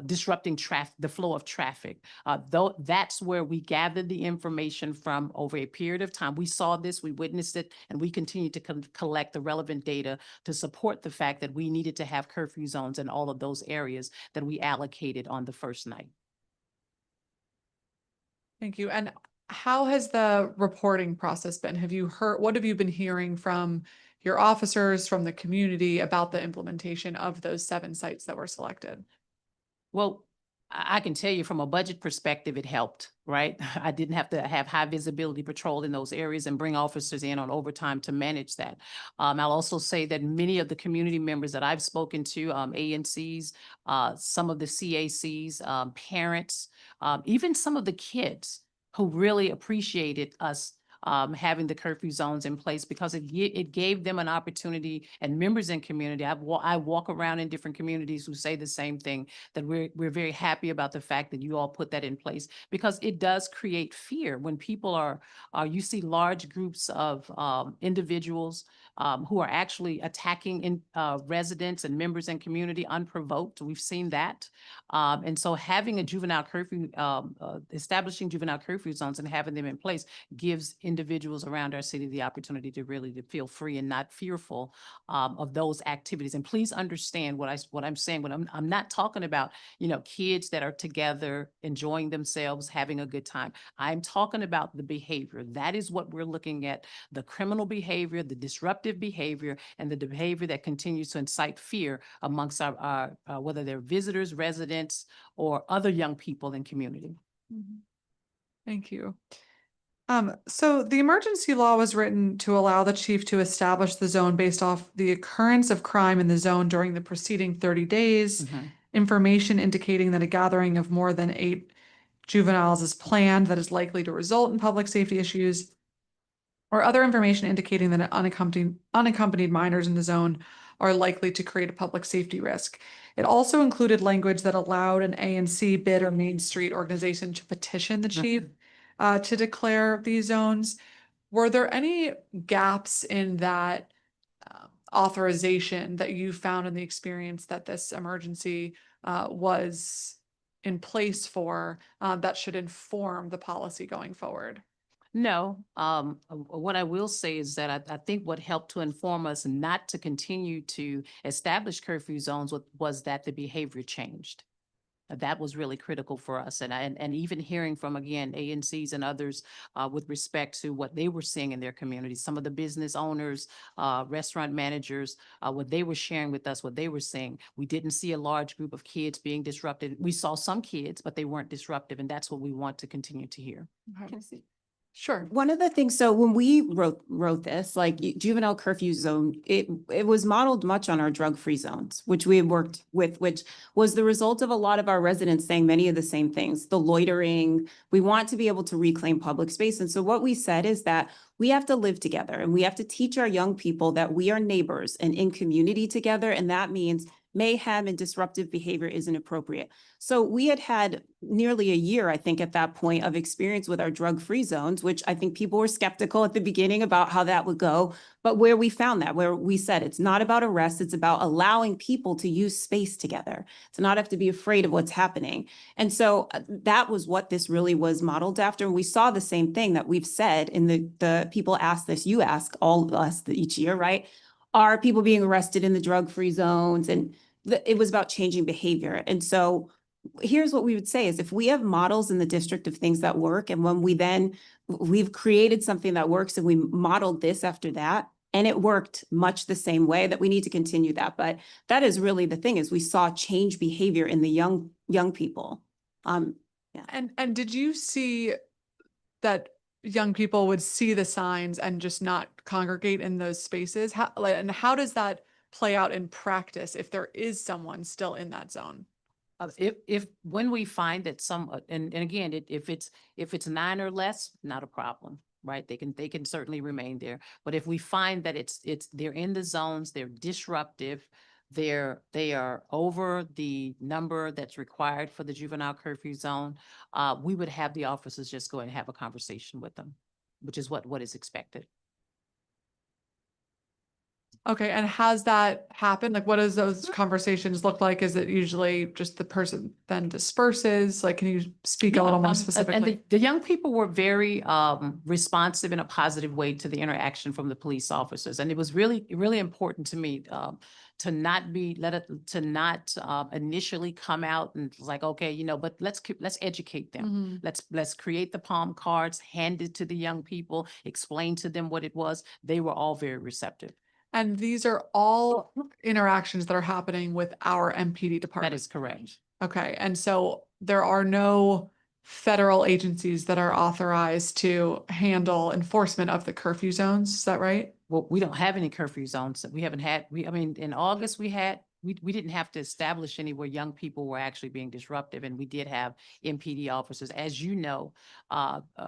disrupting the flow of traffic. Though that's where we gathered the information from over a period of time. We saw this, we witnessed it, and we continue to collect the relevant data to support the fact that we needed to have curfew zones in all of those areas that we allocated on the first night. Thank you. And how has the reporting process been? What have you been hearing from your officers, from the community about the implementation of those 7 sites that were selected? Well, I can tell you from a budget perspective, it helped, right? I didn't have to have high visibility patrol in those areas and bring officers in on overtime to manage that. I'll also say that many of the community members that I've spoken to, ANCs, some of the CACs, parents, even some of the kids who really appreciated us having the curfew zones in place, because it gave them an opportunity, and members in community. I walk around in different communities who say the same thing, that we're very happy about the fact that you all put that in place, because it does create fear when people you see large groups of individuals who are actually attacking residents and members in community unprovoked. We've seen that. And so having a juvenile curfew, establishing juvenile curfew zones and having them in place gives individuals around our city the opportunity to really feel free and not fearful of those activities. And please understand what I'm saying. When I'm not talking about, kids that are together, enjoying themselves, having a good time. I'm talking about the behavior. That is what we're looking at: the criminal behavior, the disruptive behavior, and the behavior that continues to incite fear amongst our whether they're visitors, residents, or other young people in community. Mm-hmm. Thank you. So the emergency law was written to allow the chief to establish the zone based off the occurrence of crime in the zone during the preceding 30 days, information indicating that a gathering of more than 8 juveniles is planned that is likely to result in public safety issues, or other information indicating that unaccompanied minors in the zone are likely to create a public safety risk. It also included language that allowed an ANC, BID, or Main Street organization to petition the chief to declare these zones. Were there any gaps in that authorization that you found in the experience that this emergency was in place for that should inform the policy going forward? No, what I will say is that I think what helped to inform us not to continue to establish curfew zones was that the behavior changed. That was really critical for us. And even hearing from, again, ANCs and others with respect to what they were seeing in their communities, some of the business owners, restaurant managers, what they were sharing with us, what they were seeing. We didn't see a large group of kids being disrupted. We saw some kids, but they weren't disruptive. And that's what we want to continue to hear. Okay. Can I see? Sure. One of the things, so when we wrote this, like juvenile curfew zone, it was modeled much on our drug-free zones, which we had worked with, which was the result of a lot of our residents saying many of the same things, the loitering. We want to be able to reclaim public space. And so what we said is that we have to live together and we have to teach our young people that we are neighbors and in community together. And that means mayhem and disruptive behavior isn't appropriate. So we had nearly a year, I think, at that point of experience with our drug-free zones, which I think people were skeptical at the beginning about how that would go. But where we found that, where we said it's not about arrest, it's about allowing people to use space together, to not have to be afraid of what's happening. And so that was what this really was modeled after. And we saw the same thing that we've said in the people ask this, you ask all of us each year, right? Are people being arrested in the drug-free zones? And it was about changing behavior. And so here's what we would say is if we have models in the district of things that work, and when we've created something that works and we modeled this after that, and it worked much the same way, that we need to continue that. But that is really the thing, is we saw change behavior in the young people. Yeah. And did you see that young people would see the signs and just not congregate in those spaces? And how does that play out in practice if there is someone still in that zone? If when we find that and again, if it's 9 or less, not a problem, right? They can certainly remain there. But if we find that they're in the zones, they're disruptive, they are over the number that's required for the juvenile curfew zone, we would have the officers just go and have a conversation with them, which is what is expected. Okay, and has that happened? Like, what does those conversations look like? Is it usually just the person then disperses? Like, can you speak a little more And specifically? the young people were very responsive in a positive way to the interaction from the police officers. And it was really, really important to me to not initially come out and like, okay, but let's educate them. Mhm. Let's create the palm cards, hand it to the young people, explain to them what it was. They were all very receptive. And these are all interactions that are happening with our MPD department. That is correct. Okay, and so there are no federal agencies that are authorized to handle enforcement of the curfew zones, is that right? Well, we don't have any curfew zones. We haven't had, in August we didn't have to establish any where young people were actually being disruptive, and we did have MPD officers, as you know,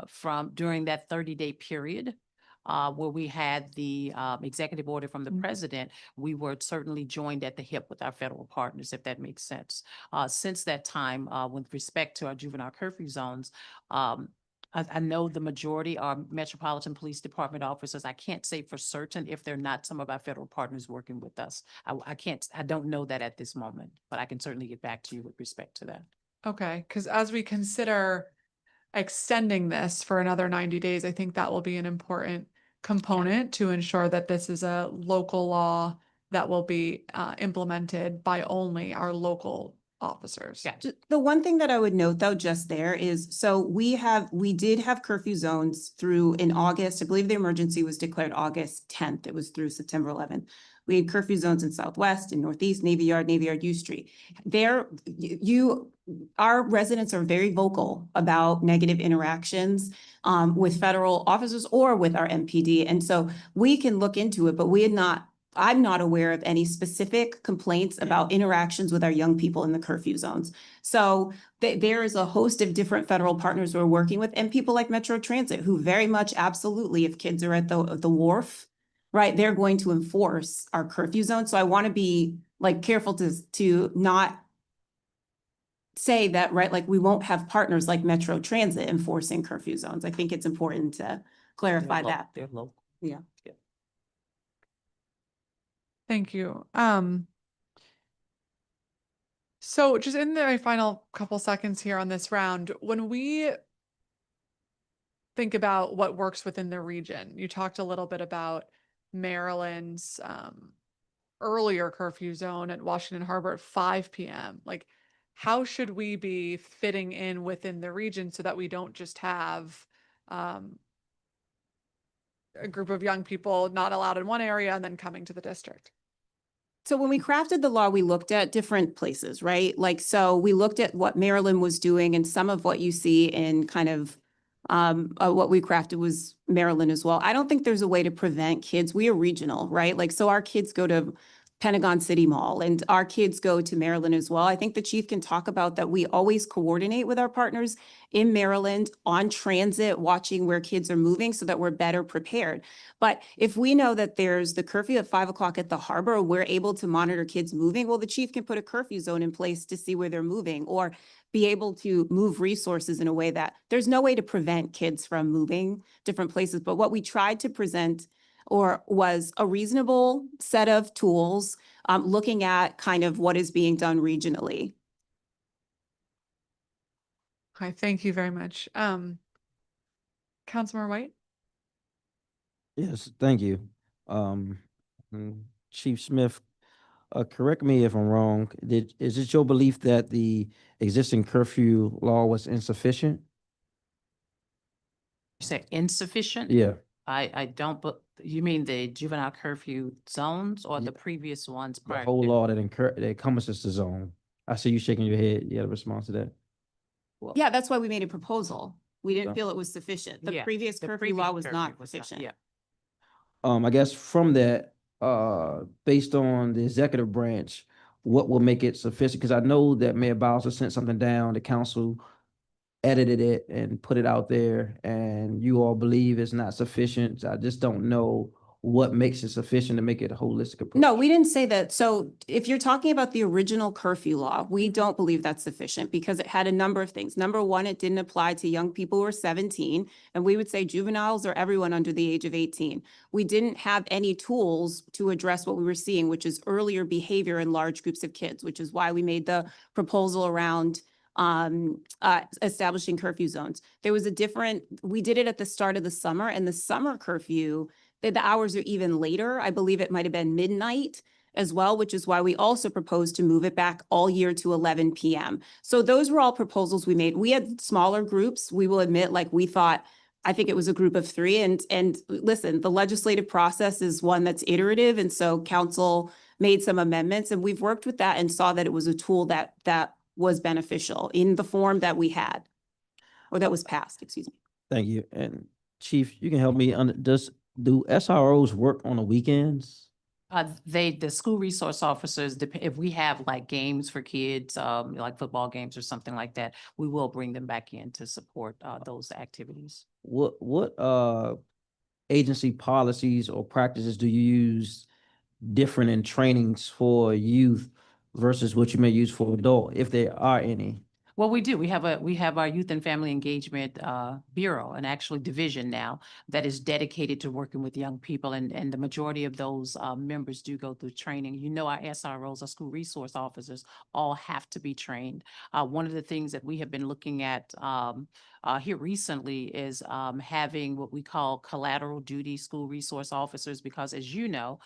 from during that 30-day period. Where we had the executive order from the president, we were certainly joined at the hip with our federal partners, if that makes sense. Since that time, with respect to our juvenile curfew zones, I know the majority are Metropolitan Police Department officers. I can't say for certain if they're not some of our federal partners working with us. I don't know that at this moment, but I can certainly get back to you with respect to that. Okay, because as we consider extending this for another 90 days, I think that will be an important component to ensure that this is a local law that will be implemented by only our local officers. Yeah. The one thing that I would note though, just there is, so we did have curfew zones through in August. I believe the emergency was declared August 10th. It was through September 11th. We had curfew zones in Southwest, in Northeast, Navy Yard, U Street. Our residents are very vocal about negative interactions with federal officers or with our MPD. And so we can look into it, but I'm not aware of any specific complaints about interactions with our young people in the curfew zones. So there is a host of different federal partners we're working with, and people like Metro Transit who very much absolutely, if kids are at the wharf, right, they're going to enforce our curfew zone. So I want to be like careful to not say that, right, like we won't have partners like Metro Transit enforcing curfew zones. I think it's important to clarify that. They're local. Yeah. Thank you. So just in the final couple seconds here on this round, when we think about what works within the region, you talked a little bit about Maryland's earlier curfew zone at Washington Harbor at 5 p.m. Like, how should we be fitting in within the region so that we don't just have a group of young people not allowed in one area and then coming to the district? So when we crafted the law, we looked at different places, right? Like, so we looked at what Maryland was doing, and some of what you see in kind of what we crafted was Maryland as well. I don't think there's a way to prevent kids. We are regional, right? Like, so our kids go to Pentagon City Mall and our kids go to Maryland as well. I think the chief can talk about that. We always coordinate with our partners in Maryland on transit, watching where kids are moving so that we're better prepared. But if we know that there's the curfew at 5 o'clock at the harbor, we're able to monitor kids moving. Well, the chief can put a curfew zone in place to see where they're moving, or be able to move resources in a way that there's no way to prevent kids from moving different places. But what we tried to present was a reasonable set of tools, looking at kind of what is being done regionally. Hi, thank you very much. Councilmember White? Yes, thank you. Chief Smith, correct me if I'm wrong. Is it your belief that the existing curfew law was insufficient? You say insufficient? Yeah, I don't, but you mean the juvenile curfew zones or Ye- the previous ones the prior whole to? law that encompasses the zone. I see you shaking your head. You had a response to that? Well, Yeah, that's why we made a proposal. We didn't Okay. feel it was sufficient. The yeah, previous the curfew previous law was not curfew was sufficient. Yeah. I guess from that, based on the executive branch, what will make it sufficient? Because I know that Mayor Bowser sent something down, the council edited it and put it out there, and you all believe it's not sufficient. I just don't know what makes it sufficient to make it a holistic approach. No, we didn't say that. So if you're talking about the original curfew law, we don't believe that's sufficient because it had a number of things. Number one, it didn't apply to young people who are 17, and we would say juveniles or everyone under the age of 18. We didn't have any tools to address what we were seeing, which is earlier behavior in large groups of kids, which is why we made the proposal around establishing curfew zones. There was we did it at the start of the summer, and the summer curfew, the hours are even later. I believe it might have been midnight as well, which is why we also proposed to move it back all year to 11 p.m. So those were all proposals we made. We had smaller groups. We will admit, like, we thought, I think it was a group of three. And listen, the legislative process is one that's iterative. And so council made some amendments, and we've worked with that and saw that it was a tool that was beneficial in the form that we had, or that was passed, excuse me. Thank you. And Chief, you can help me do SROs work on the weekends? The school resource officers, if we have like games for kids, like football games or something like that, we will bring them back in to support, those activities. What agency policies or practices do you use different in trainings for youth versus what you may use for adult, if there are any? Well, we do. We have our Youth and Family Engagement Bureau, and actually division now, that is dedicated to working with young people, and the majority of those members do go through training. You know, our SROs, our school resource officers, all have to be trained. One of the things that we have been looking at here recently is having what we call collateral duty school resource officers, because as you know,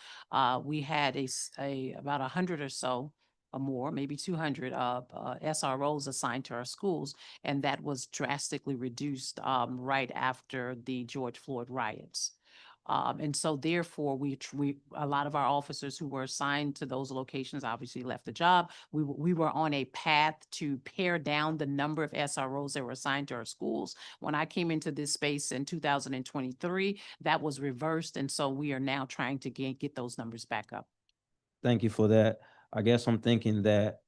we had about 100 or so, or more, maybe 200 SROs assigned to our schools, and that was drastically reduced right after the George Floyd riots. And so therefore, a lot of our officers who were assigned to those locations obviously left the job. We were on a path to pare down the number of SROs that were assigned to our schools. When I came into this space in 2023, that was reversed, and so we are now trying to get those numbers back up. Thank you for that. I guess I'm thinking that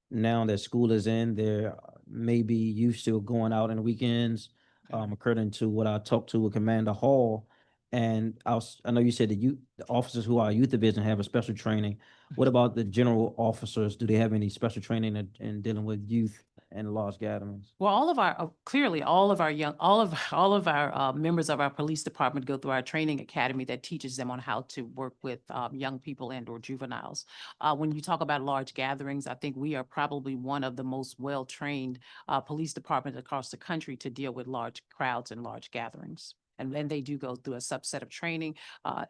now that school is in, there may be youth still going out on the weekends. According to what I talked to with Commander Hall, and I know you said the officers who are youth division have a special training. What about the general officers? Do they have any special training in dealing with youth and large gatherings? Well, clearly, all of our members of our police department go through our training academy that teaches them on how to work with young people and or juveniles. When you talk about large gatherings, I think we are probably one of the most well-trained police departments across the country to deal with large crowds and large gatherings. And then they do go through a subset of training.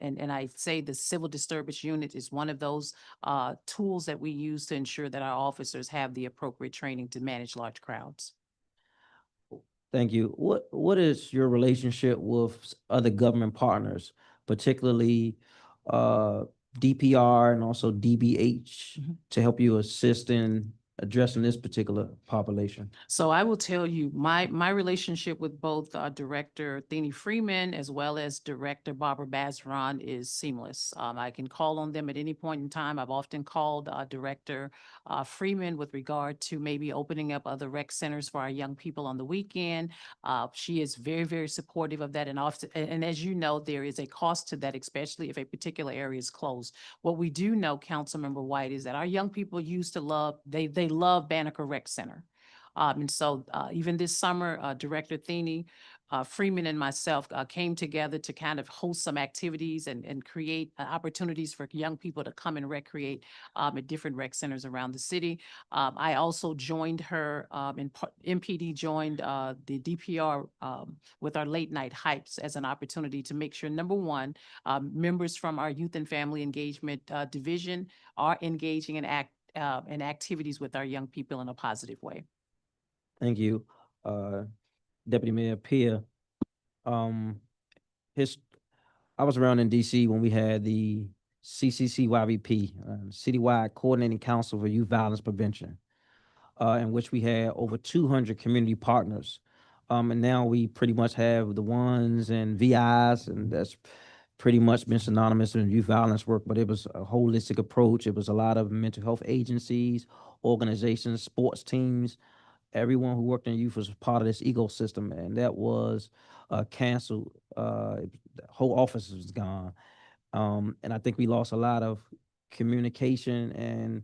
And I say the civil disturbance unit is one of those tools that we use to ensure that our officers have the appropriate training to manage large crowds. Thank you. What is your relationship with other government partners, particularly DPR and also DBH, to help you assist in addressing this particular population? So I will tell you, my relationship with both Director Theny Freeman as well as Director Barbara Bazran is seamless. I can call on them at any point in time. I've often called Director Freeman with regard to maybe opening up other rec centers for our young people on the weekend. She is very, very supportive of that. And often, and as you know, there is a cost to that, especially if a particular area is closed. What we do know, Councilmember White, is that our young people used to love, they love Banneker Rec Center. And so even this summer, Director Theny Freeman and myself came together to kind of host some activities and create opportunities for young people to come and recreate at different rec centers around the city. I also joined her, MPD joined the DPR with our late night hypes as an opportunity to make sure, number one, members from our youth and family engagement division are engaging in activities with our young people in a positive way. Thank you. Deputy Mayor Pia, I was around in DC when we had the CCCYVP, Citywide Coordinating Council for Youth Violence Prevention, in which we had over 200 community partners. And now we pretty much have the ones and VIs, and that's pretty much been synonymous with youth violence work, but it was a holistic approach. It was a lot of mental health agencies, organizations, sports teams. Everyone who worked in youth was part of this ecosystem, and that was canceled. The whole office was gone. And I think we lost a lot of communication and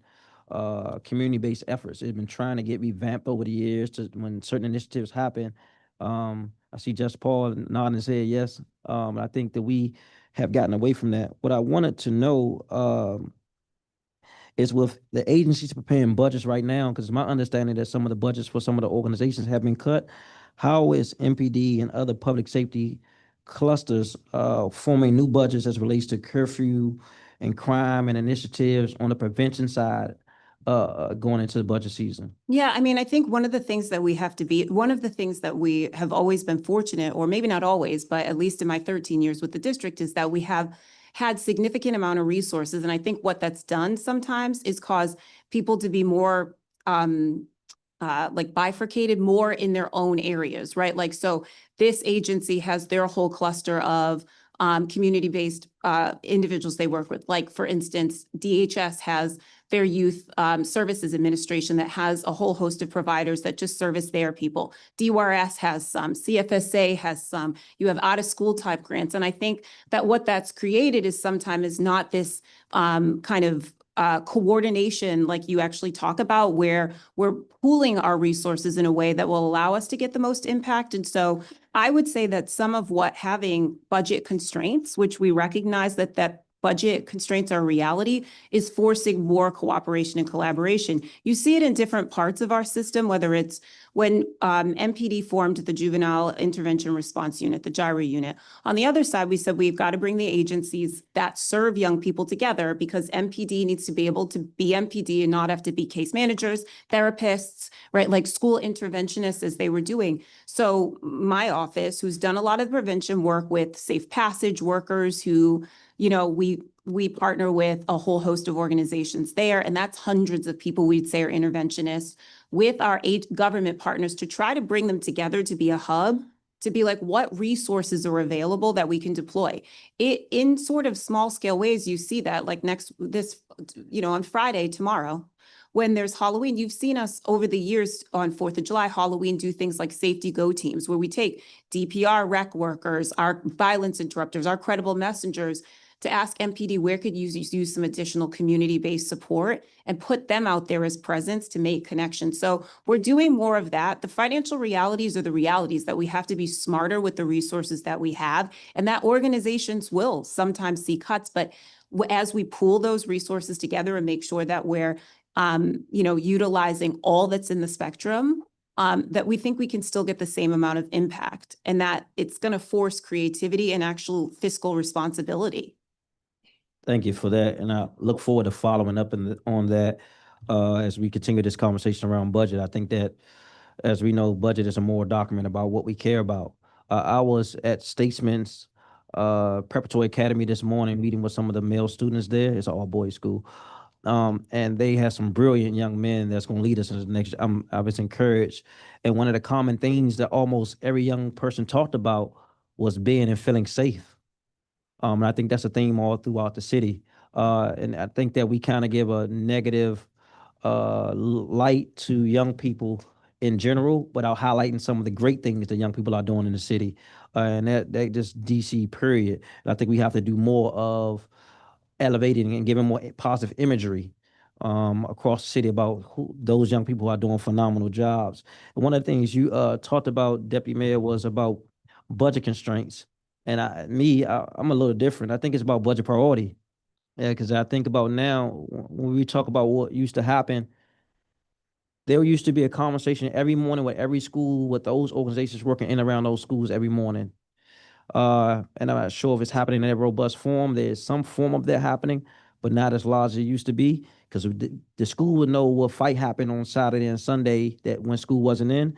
community-based efforts. It's been trying to get revamped over the years to when certain initiatives happen. I see Just Paul nodding his head yes. I think that we have gotten away from that. What I wanted to know is with the agencies preparing budgets right now, because my understanding that some of the budgets for some of the organizations have been cut, how is MPD and other public safety clusters forming new budgets as relates to curfew and crime and initiatives on the prevention side going into the budget season? Yeah, I mean, I think one of the things that we have always been fortunate, or maybe not always, but at least in my 13 years with the district, is that we have had significant amount of resources. And I think what that's done sometimes is cause people to be more like bifurcated more in their own areas, right? Like, so this agency has their whole cluster of community-based individuals they work with. Like, for instance, DHS has their youth services administration that has a whole host of providers that just service their people. DYRS has some, CFSA has some, you have out-of-school type grants. And I think that what that's created is sometimes not this kind of coordination like you actually talk about, where we're pooling our resources in a way that will allow us to get the most impact. And so I would say that some of what having budget constraints, which we recognize that budget constraints are a reality, is forcing more cooperation and collaboration. You see it in different parts of our system, whether it's when MPD formed the Juvenile Intervention Response Unit, the JIRA unit. On the other side, we said we've got to bring the agencies that serve young people together, because MPD needs to be able to be MPD and not have to be case managers, therapists, right? Like school interventionists as they were doing. So my office, who's done a lot of prevention work with safe passage workers who, you know, we partner with a whole host of organizations there, and that's hundreds of people we'd say are interventionists, with our government partners to try to bring them together to be a hub, to be like, what resources are available that we can deploy. It in sort of small scale ways. You see that like on Friday, tomorrow, when there's Halloween, you've seen us over the years on 4th of July, Halloween, do things like safety go teams, where we take DPR rec workers, our violence interrupters, our credible messengers, to ask MPD where could you use some additional community-based support and put them out there as presence to make connections. So we're doing more of that. The financial realities are the realities that we have to be smarter with the resources that we have, and that organizations will sometimes see cuts, but as we pool those resources together and make sure that we're utilizing all that's in the spectrum, that we think we can still get the same amount of impact, and that it's going to force creativity and actual fiscal responsibility. Thank you for that, and I look forward to following up on that as we continue this conversation around budget. I think that, as we know, budget is a moral document about what we care about. I was at Statesman's Preparatory Academy this morning, meeting with some of the male students there. It's an all-boys school. And they have some brilliant young men that's going to lead us into the next. I was encouraged, and one of the common things that almost every young person talked about was being and feeling safe. And I think that's a theme all throughout the city. And I think that we kind of give a negative light to young people in general, without highlighting some of the great things that young people are doing in the city. And that just DC period. And I think we have to do more of elevating and giving more positive imagery across the city about those young people who are doing phenomenal jobs. And one of the things you talked about, Deputy Mayor, was about budget constraints. And I'm a little different. I think it's about budget priority. Yeah, because I think about now, when we talk about what used to happen, there used to be a conversation every morning with every school, with those organizations working in and around those schools every morning. And I'm not sure if it's happening in a robust form. There's some form of that happening, but not as large as it used to be, because the school would know what fight happened on Saturday and Sunday that when school wasn't in.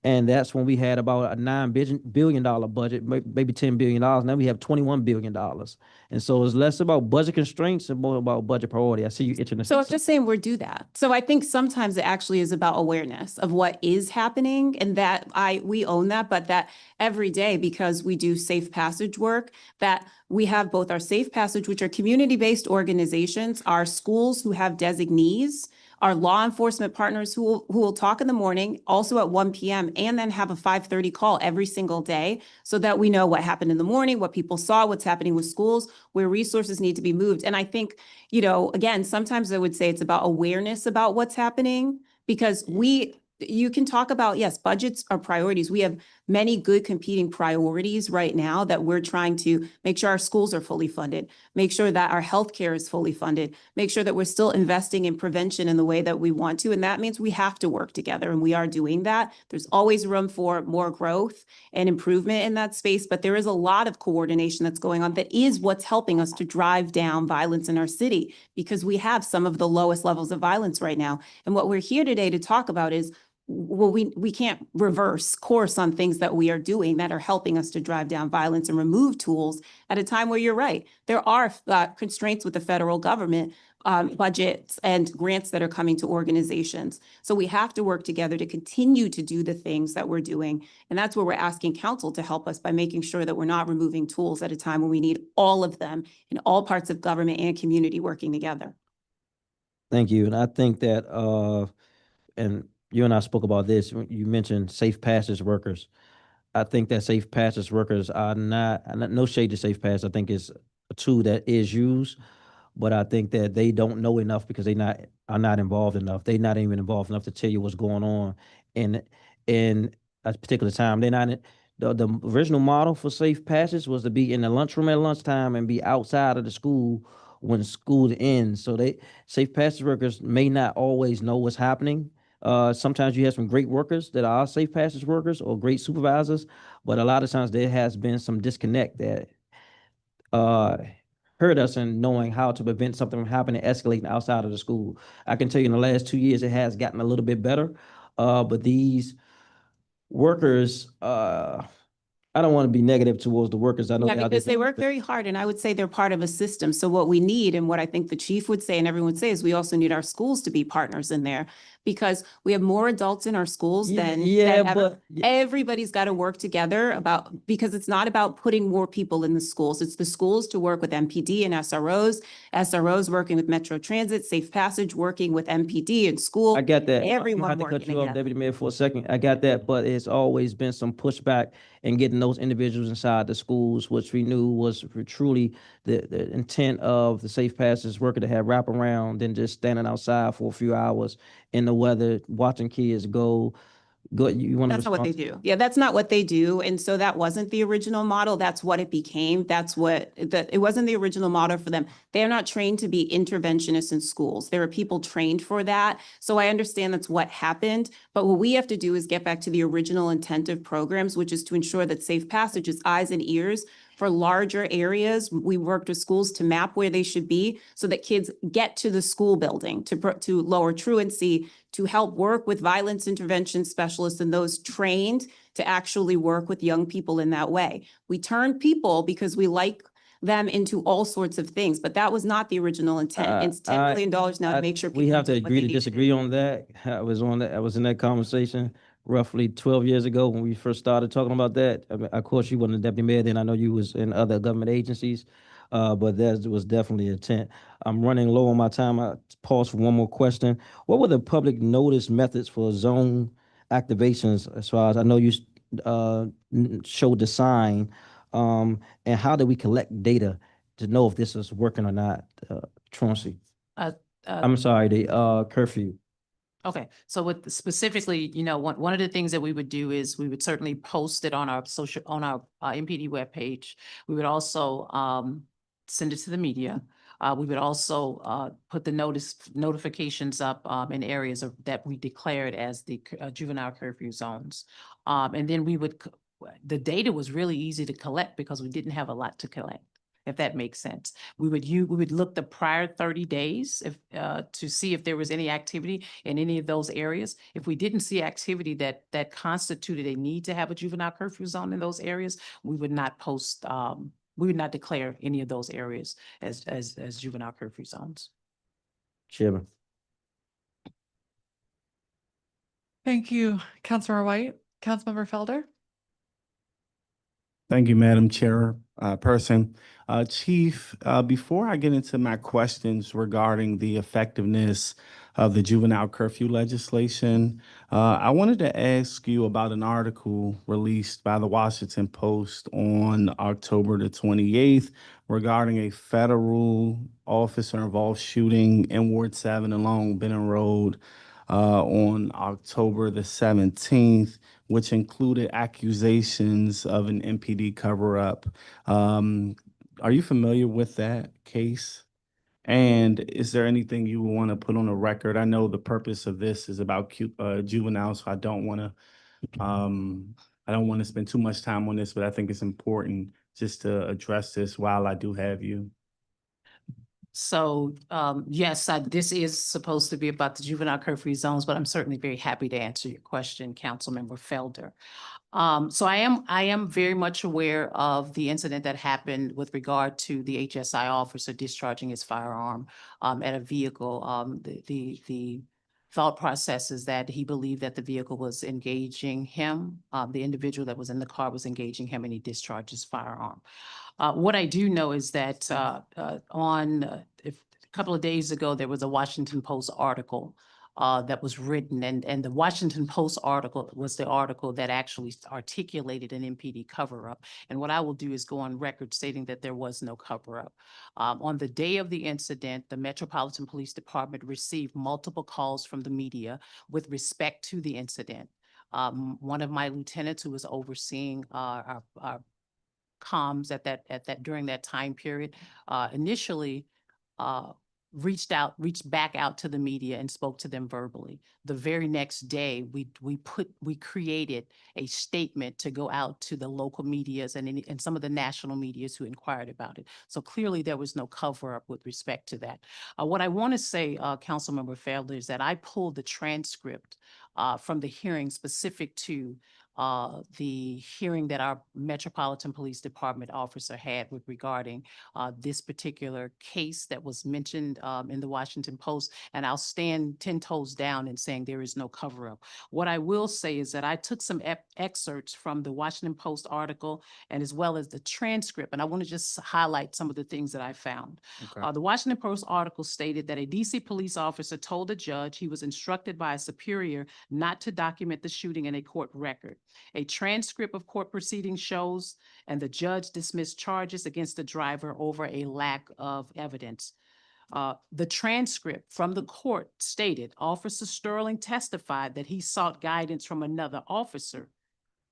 And that's when we had about a $9 billion budget, maybe $10 billion. Now we have $21 billion. And so it's less about budget constraints and more about budget priority. I see you itching to So say I'm just saying we're do that. So I think sometimes it actually is about awareness of what is happening, and that we own that, but that every day, because we do safe passage work, that we have both our safe passage, which are community-based organizations, our schools who have designees, our law enforcement partners who will talk in the morning, also at 1 p.m., and then have a 5:30 call every single day, so that we know what happened in the morning, what people saw, what's happening with schools, where resources need to be moved. And I think, again, sometimes I would say it's about awareness about what's happening, because you can talk about, yes, budgets are priorities. We have many good competing priorities right now that we're trying to make sure our schools are fully funded, make sure that our healthcare is fully funded, make sure that we're still investing in prevention in the way that we want to. And that means we have to work together, and we are doing that. There's always room for more growth and improvement in that space, but there is a lot of coordination that's going on that is what's helping us to drive down violence in our city, because we have some of the lowest levels of violence right now. And what we're here today to talk about is, well, we can't reverse course on things that we are doing that are helping us to drive down violence and remove tools at a time where, you're right, there are constraints with the federal government, budgets and grants that are coming to organizations. So we have to work together to continue to do the things that we're doing. And that's where we're asking council to help us by making sure that we're not removing tools at a time when we need all of them in all parts of government and community working together. thank you. And I think that, and you and I spoke about this, you mentioned safe passage workers. I think that safe passage workers are no shade to safe pass. I think it's a tool that is used, but I think that they don't know enough because are not involved enough. They're not even involved enough to tell you what's going on in a particular time. They're not the original model for safe passage was to be in the lunchroom at lunchtime and be outside of the school when school ends. So safe passage workers may not always know what's happening. Sometimes you have some great workers that are safe passage workers or great supervisors, but a lot of times there has been some disconnect that hurt us in knowing how to prevent something from happening, escalating outside of the school. I can tell you in the last 2 years, it has gotten a little bit better. But these workers, I don't want to be negative towards the workers. I know Yeah, they're out because there they work very hard, and I would say they're part of a system. So what we need, and what I think the chief would say and everyone would say, is we also need our schools to be partners in there. because we have more adults in our schools than Yeah, ever. but Everybody's got to work together because it's not about putting more people in the schools. It's the schools to work with MPD and SROs working with Metro Transit, Safe Passage working with MPD and school. I got that. I'm gonna Everyone have to working cut you off, together. Deputy Mayor, for a second. I got that, but it's always been some pushback in getting those individuals inside the schools, which we knew was truly the intent of the Safe Passage worker to have wraparound than just standing outside for a few hours in the weather, watching kids go. You want to That's not what respond? they do. Yeah, that's not what they do. And so that wasn't the original model. That's what it became. It wasn't the original model for them. They're not trained to be interventionists in schools. There are people trained for that. So I understand that's what happened. But what we have to do is get back to the original intent of programs, which is to ensure that Safe Passage is eyes and ears for larger areas. We worked with schools to map where they should be so that kids get to the school building to lower truancy, to help work with violence intervention specialists and those trained to actually work with young people in that way. We turn people because we like them into all sorts of things, but that was not the original intent. It's $10 million now to make sure We people have to do what agree they to need do. disagree on that. I was in that conversation roughly 12 years ago when we first started talking about that. I mean, of course, you wasn't a deputy mayor then. I know you was in other government agencies, but that was definitely intent. I'm running low on my time. I pause for one more question. What were the public notice methods for zone activations? As far as I know, you showed the sign, and how do we collect data to know if this is working or not? Truancy. Uh, I'm sorry, the curfew. Okay, so with specifically, one of the things that we would do is we would certainly post it on our MPD webpage. We would also send it to the media. We would also put the notifications up in areas that we declared as the juvenile curfew zones. And then the data was really easy to collect because we didn't have a lot to collect, if that makes sense. We would look the prior 30 days to see if there was any activity in any of those areas. If we didn't see activity that constituted a need to have a juvenile curfew zone in those areas, we would not we would not declare any of those areas as juvenile curfew zones. Chairman. Thank you, Councilmember White. Councilmember Felder? Thank you, Madam Chairperson. Chief, before I get into my questions regarding the effectiveness of the juvenile curfew legislation, I wanted to ask you about an article released by the Washington Post on October the 28th regarding a federal officer-involved shooting in Ward 7 along Benton Road on October the 17th, which included accusations of an MPD cover-up. Are you familiar with that case? And is there anything you want to put on the record? I know the purpose of this is about juveniles, so I don't want to spend too much time on this, but I think it's important just to address this while I do have you. So yes, this is supposed to be about the juvenile curfew zones, but I'm certainly very happy to answer your question, Councilmember Felder. So I am very much aware of the incident that happened with regard to the HSI officer discharging his firearm at a vehicle. The thought process is that he believed that the vehicle was engaging him. The individual that was in the car was engaging him, and he discharged his firearm. What I do know is that a couple of days ago, there was a Washington Post article that was written, and the Washington Post article was the article that actually articulated an MPD cover-up. And what I will do is go on record stating that there was no cover-up. On the day of the incident, the Metropolitan Police Department received multiple calls from the media with respect to the incident. One of my lieutenants who was overseeing our comms during that time period, initially reached back out to the media and spoke to them verbally. The very next day, we created a statement to go out to the local medias and some of the national medias who inquired about it. So clearly there was no cover up with respect to that. What I want to say, Councilmember Felder, is that I pulled the transcript from the hearing specific to the hearing that our Metropolitan Police Department officer had with regarding this particular case that was mentioned in the Washington Post. And I'll stand 10 toes down in saying there is no cover-up. What I will say is that I took some excerpts from the Washington Post article and as well as the transcript, and I want to just highlight some of the things that I found. Okay. The Washington Post article stated that a DC police officer told a judge he was instructed by a superior not to document the shooting in a court record. A transcript of court proceedings shows, and the judge dismissed charges against the driver over a lack of evidence. The transcript from the court stated Officer Sterling testified that he sought guidance from another officer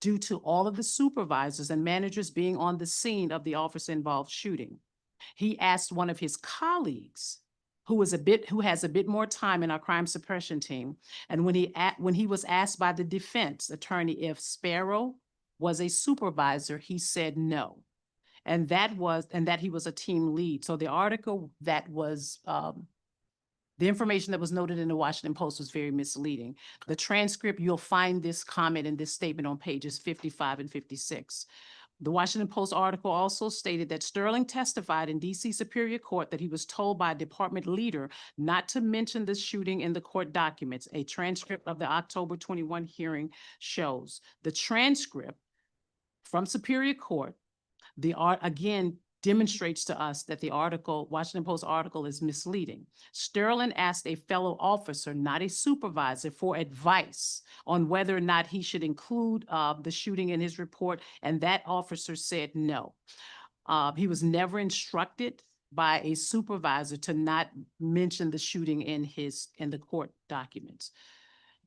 due to all of the supervisors and managers being on the scene of the officer-involved shooting. He asked one of his colleagues who has a bit more time in our crime suppression team. And when he was asked by the defense attorney if Sparrow was a supervisor, he said no. And that he was a team lead. So the article that was, the information that was noted in the Washington Post was very misleading. The transcript, you'll find this comment and this statement on pages 55 and 56. The Washington Post article also stated that Sterling testified in DC Superior Court that he was told by a department leader not to mention the shooting in the court documents. A transcript of the October 21 hearing shows. The transcript from Superior Court, again, demonstrates to us that the article, Washington Post article, is misleading. Sterling asked a fellow officer, not a supervisor, for advice on whether or not he should include the shooting in his report, and that officer said no. He was never instructed by a supervisor to not mention the shooting in the court documents.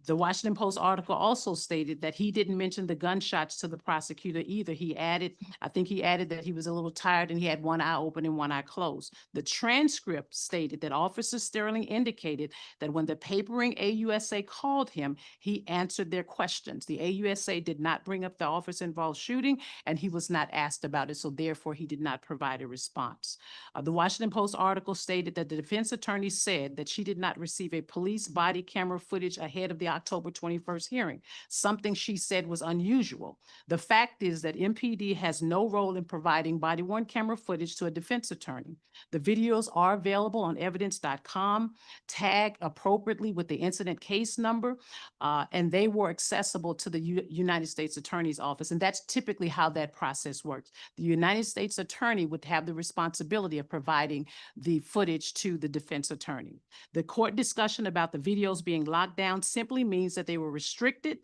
The Washington Post article also stated that he didn't mention the gunshots to the prosecutor either. I think he added that he was a little tired and he had one eye open and one eye closed. The transcript stated that Officer Sterling indicated that when the papering AUSA called him, he answered their questions. The AUSA did not bring up the officer-involved shooting, and he was not asked about it, so therefore he did not provide a response. The Washington Post article stated that the defense attorney said that she did not receive a police body camera footage ahead of the October 21st hearing, something she said was unusual. The fact is that MPD has no role in providing body-worn camera footage to a defense attorney. The videos are available on evidence.com, tagged appropriately with the incident case number, and they were accessible to the United States Attorney's Office, and that's typically how that process works. The United States Attorney would have the responsibility of providing the footage to the defense attorney. The court discussion about the videos being locked down simply means that they were restricted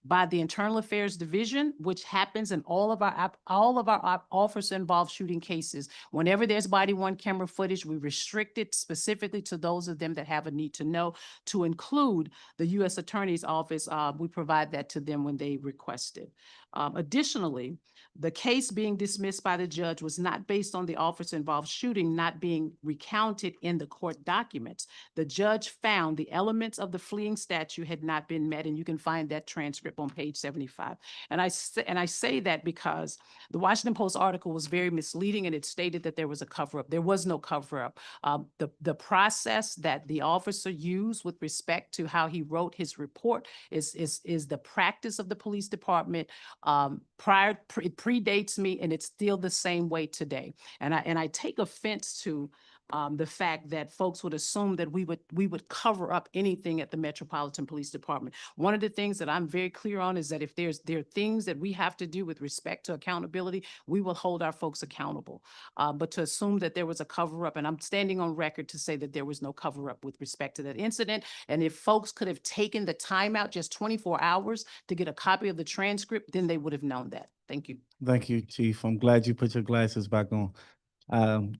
by the Internal Affairs Division, which happens in all of our officer-involved shooting cases. Whenever there's body-worn camera footage, we restrict it specifically to those of them that have a need to know, to include the U.S. Attorney's Office. We provide that to them when they request it. Additionally, the case being dismissed by the judge was not based on the officer-involved shooting not being recounted in the court documents. The judge found the elements of the fleeing statute had not been met, and you can find that transcript on page 75. And I say that because the Washington Post article was very misleading, and it stated that there was a cover-up. There was no cover-up. The process that the officer used with respect to how he wrote his report is the practice of the police department. It predates me, and it's still the same way today. And I take offense to the fact that folks would assume that we would cover up anything at the Metropolitan Police Department. One of the things that I'm very clear on is that if there are things that we have to do with respect to accountability, we will hold our folks accountable. But to assume that there was a cover up, and I'm standing on record to say that there was no cover up with respect to that incident. And if folks could have taken the time out, just 24 hours, to get a copy of the transcript, then they would have known that. Thank you. Thank you, Chief. I'm glad you put your glasses back on. And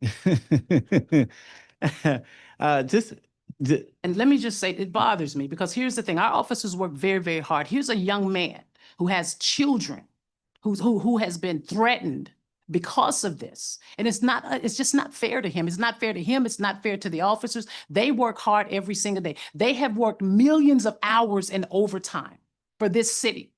let me just say, it bothers me because here's the thing. Our officers work very, very hard. Here's a young man who has children, who has been threatened because of this. And it's just not fair to him. It's not fair to him. It's not fair to the officers. They work hard every single day. They have worked millions of hours in overtime for this city.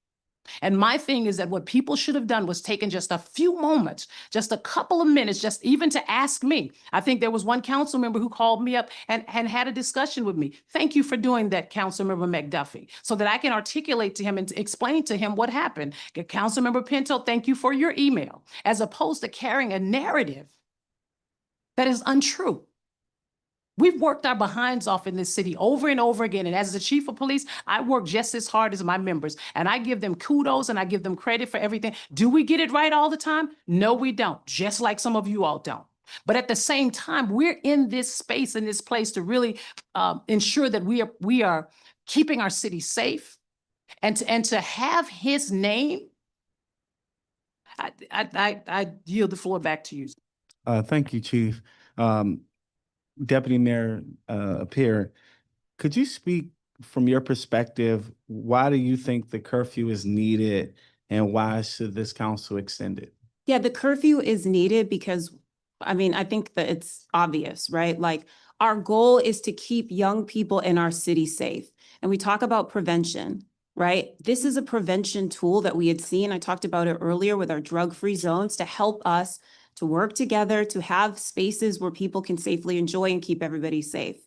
And my thing is that what people should have done was taken just a few moments, just a couple of minutes, just even to ask me. I think there was one council member who called me up and had a discussion with me. Thank you for doing that, Councilmember McDuffie, so that I can articulate to him and explain to him what happened. Councilmember Pinto, thank you for your email, as opposed to carrying a narrative that is untrue. We've worked our behinds off in this city over and over again. And as the chief of police, I work just as hard as my members. And I give them kudos and I give them credit for everything. Do we get it right all the time? No, we don't. Just like some of you all don't. But at the same time, we're in this space, in this place to really ensure that we are keeping our city safe, and to have his name. I yield the floor back to you. Thank you, Chief. Deputy Mayor Appiah, could you speak from your perspective? Why do you think the curfew is needed, and why should this council extend it? Yeah, the curfew is needed because, I mean, I think that it's obvious, right? Like, our goal is to keep young people in our city safe. And we talk about prevention, right? This is a prevention tool that we had seen. I talked about it earlier with our drug-free zones to help us to work together, to have spaces where people can safely enjoy and keep everybody safe.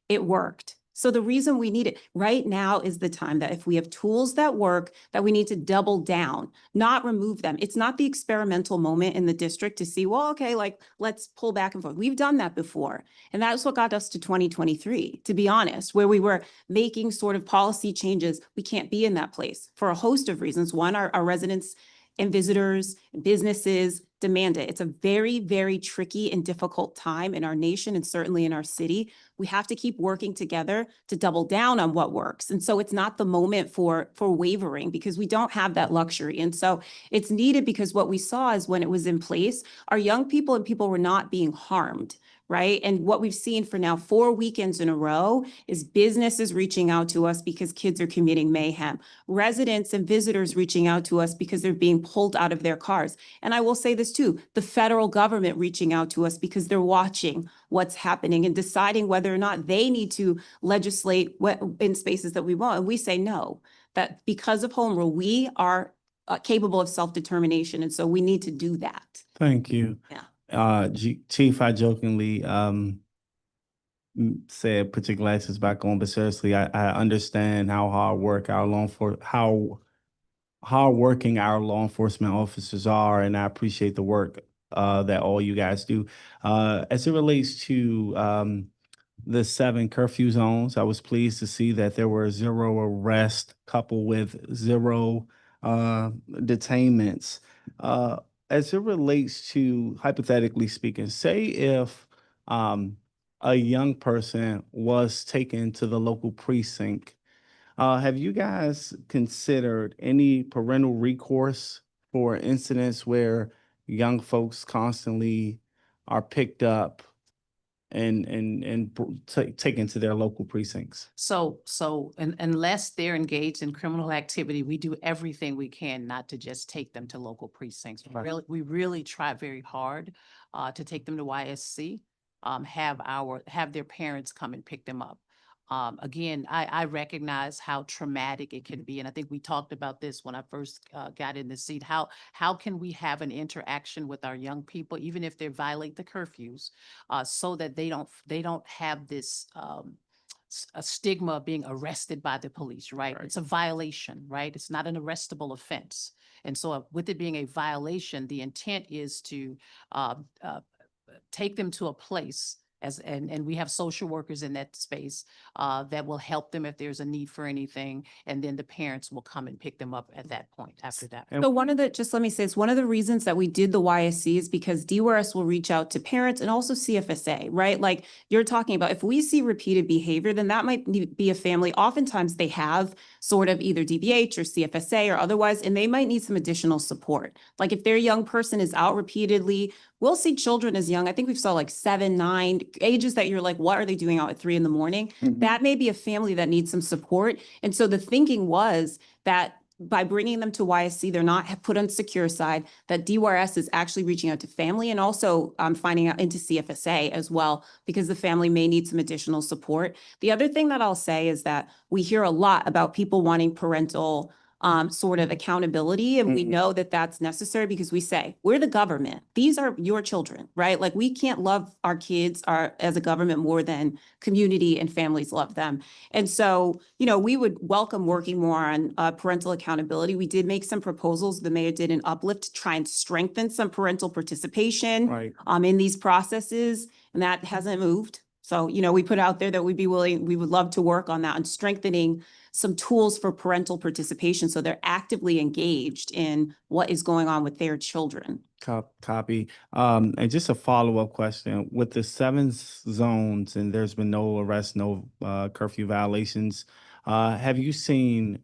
It worked. So the reason we need it right now is the time that if we have tools that work, that we need to double down, not remove them. It's not the experimental moment in the district to see, well, okay, like, let's pull back and forth. We've done that before. And that's what got us to 2023, to be honest, where we were making sort of policy changes. We can't be in that place for a host of reasons. One, our residents and visitors and businesses demand it. It's a very, very tricky and difficult time in our nation and certainly in our city. We have to keep working together to double down on what works. And so it's not the moment for wavering, because we don't have that luxury. And so it's needed because what we saw is when it was in place, our young people and people were not being harmed. Right. And what we've seen for now 4 weekends in a row is businesses reaching out to us because kids are committing mayhem. Residents and visitors reaching out to us because they're being pulled out of their cars. And I will say this too, the federal government reaching out to us because they're watching what's happening and deciding whether or not they need to legislate in spaces that we want. And we say no, that because of home rule, we are capable of self-determination. And so we need to do that. Thank you. Yeah. Chief, I jokingly said put your glasses back on, but seriously, I understand how hardworking our law enforcement officers are, and I appreciate the work that all you guys do. As it relates to the 7 curfew zones, I was pleased to see that there were 0 arrests coupled with 0 detainments. As it relates to, hypothetically speaking, say if a young person was taken to the local precinct, have you guys considered any parental recourse for incidents where young folks constantly are picked up and taken to their local precincts? So unless they're engaged in criminal activity, we do everything we can not to just take them to local precincts. Right. We really try very hard to take them to YSC, have their parents come and pick them up. Again, I recognize how traumatic it can be. And I think we talked about this when I first got in the seat. How can we have an interaction with our young people, even if they violate the curfews, so that they don't have this a stigma of being arrested by the police, right? It's a violation, right? It's not an arrestable offense. And so with it being a violation, the intent is to take them to a place and we have social workers in that space that will help them if there's a need for anything. And then the parents will come and pick them up at that point after that. So just let me say, it's one of the reasons that we did the YSC is because DWRS will reach out to parents and also CFSA, right? Like you're talking about, if we see repeated behavior, then that might be a family. Oftentimes they have sort of either DBH or CFSA or otherwise, and they might need some additional support. Like if their young person is out repeatedly, we'll see children as young. I think we've saw like 7, 9 ages that you're like, what are they doing out at 3 a.m? Mhm. That may be a family that needs some support. And so the thinking was that by bringing them to YSC, they're not put on secure side, that DWRS is actually reaching out to family and also finding out into CFSA as well, because the family may need some additional support. The other thing that I'll say is that we hear a lot about people wanting parental sort of accountability. And we know that that's necessary because we say, we're the government. These are your children, right? Like we can't love our kids as a government more than community and families love them. And so, we would welcome working more on parental accountability. We did make some proposals. The mayor did an uplift to try and strengthen some parental participation Right. in these processes, and that hasn't moved. So, we put out there that we would love to work on that and strengthening some tools for parental participation so they're actively engaged in what is going on with their children. Copy. And just a follow-up question. With the 7 zones and there's been no arrests, no curfew violations, have you seen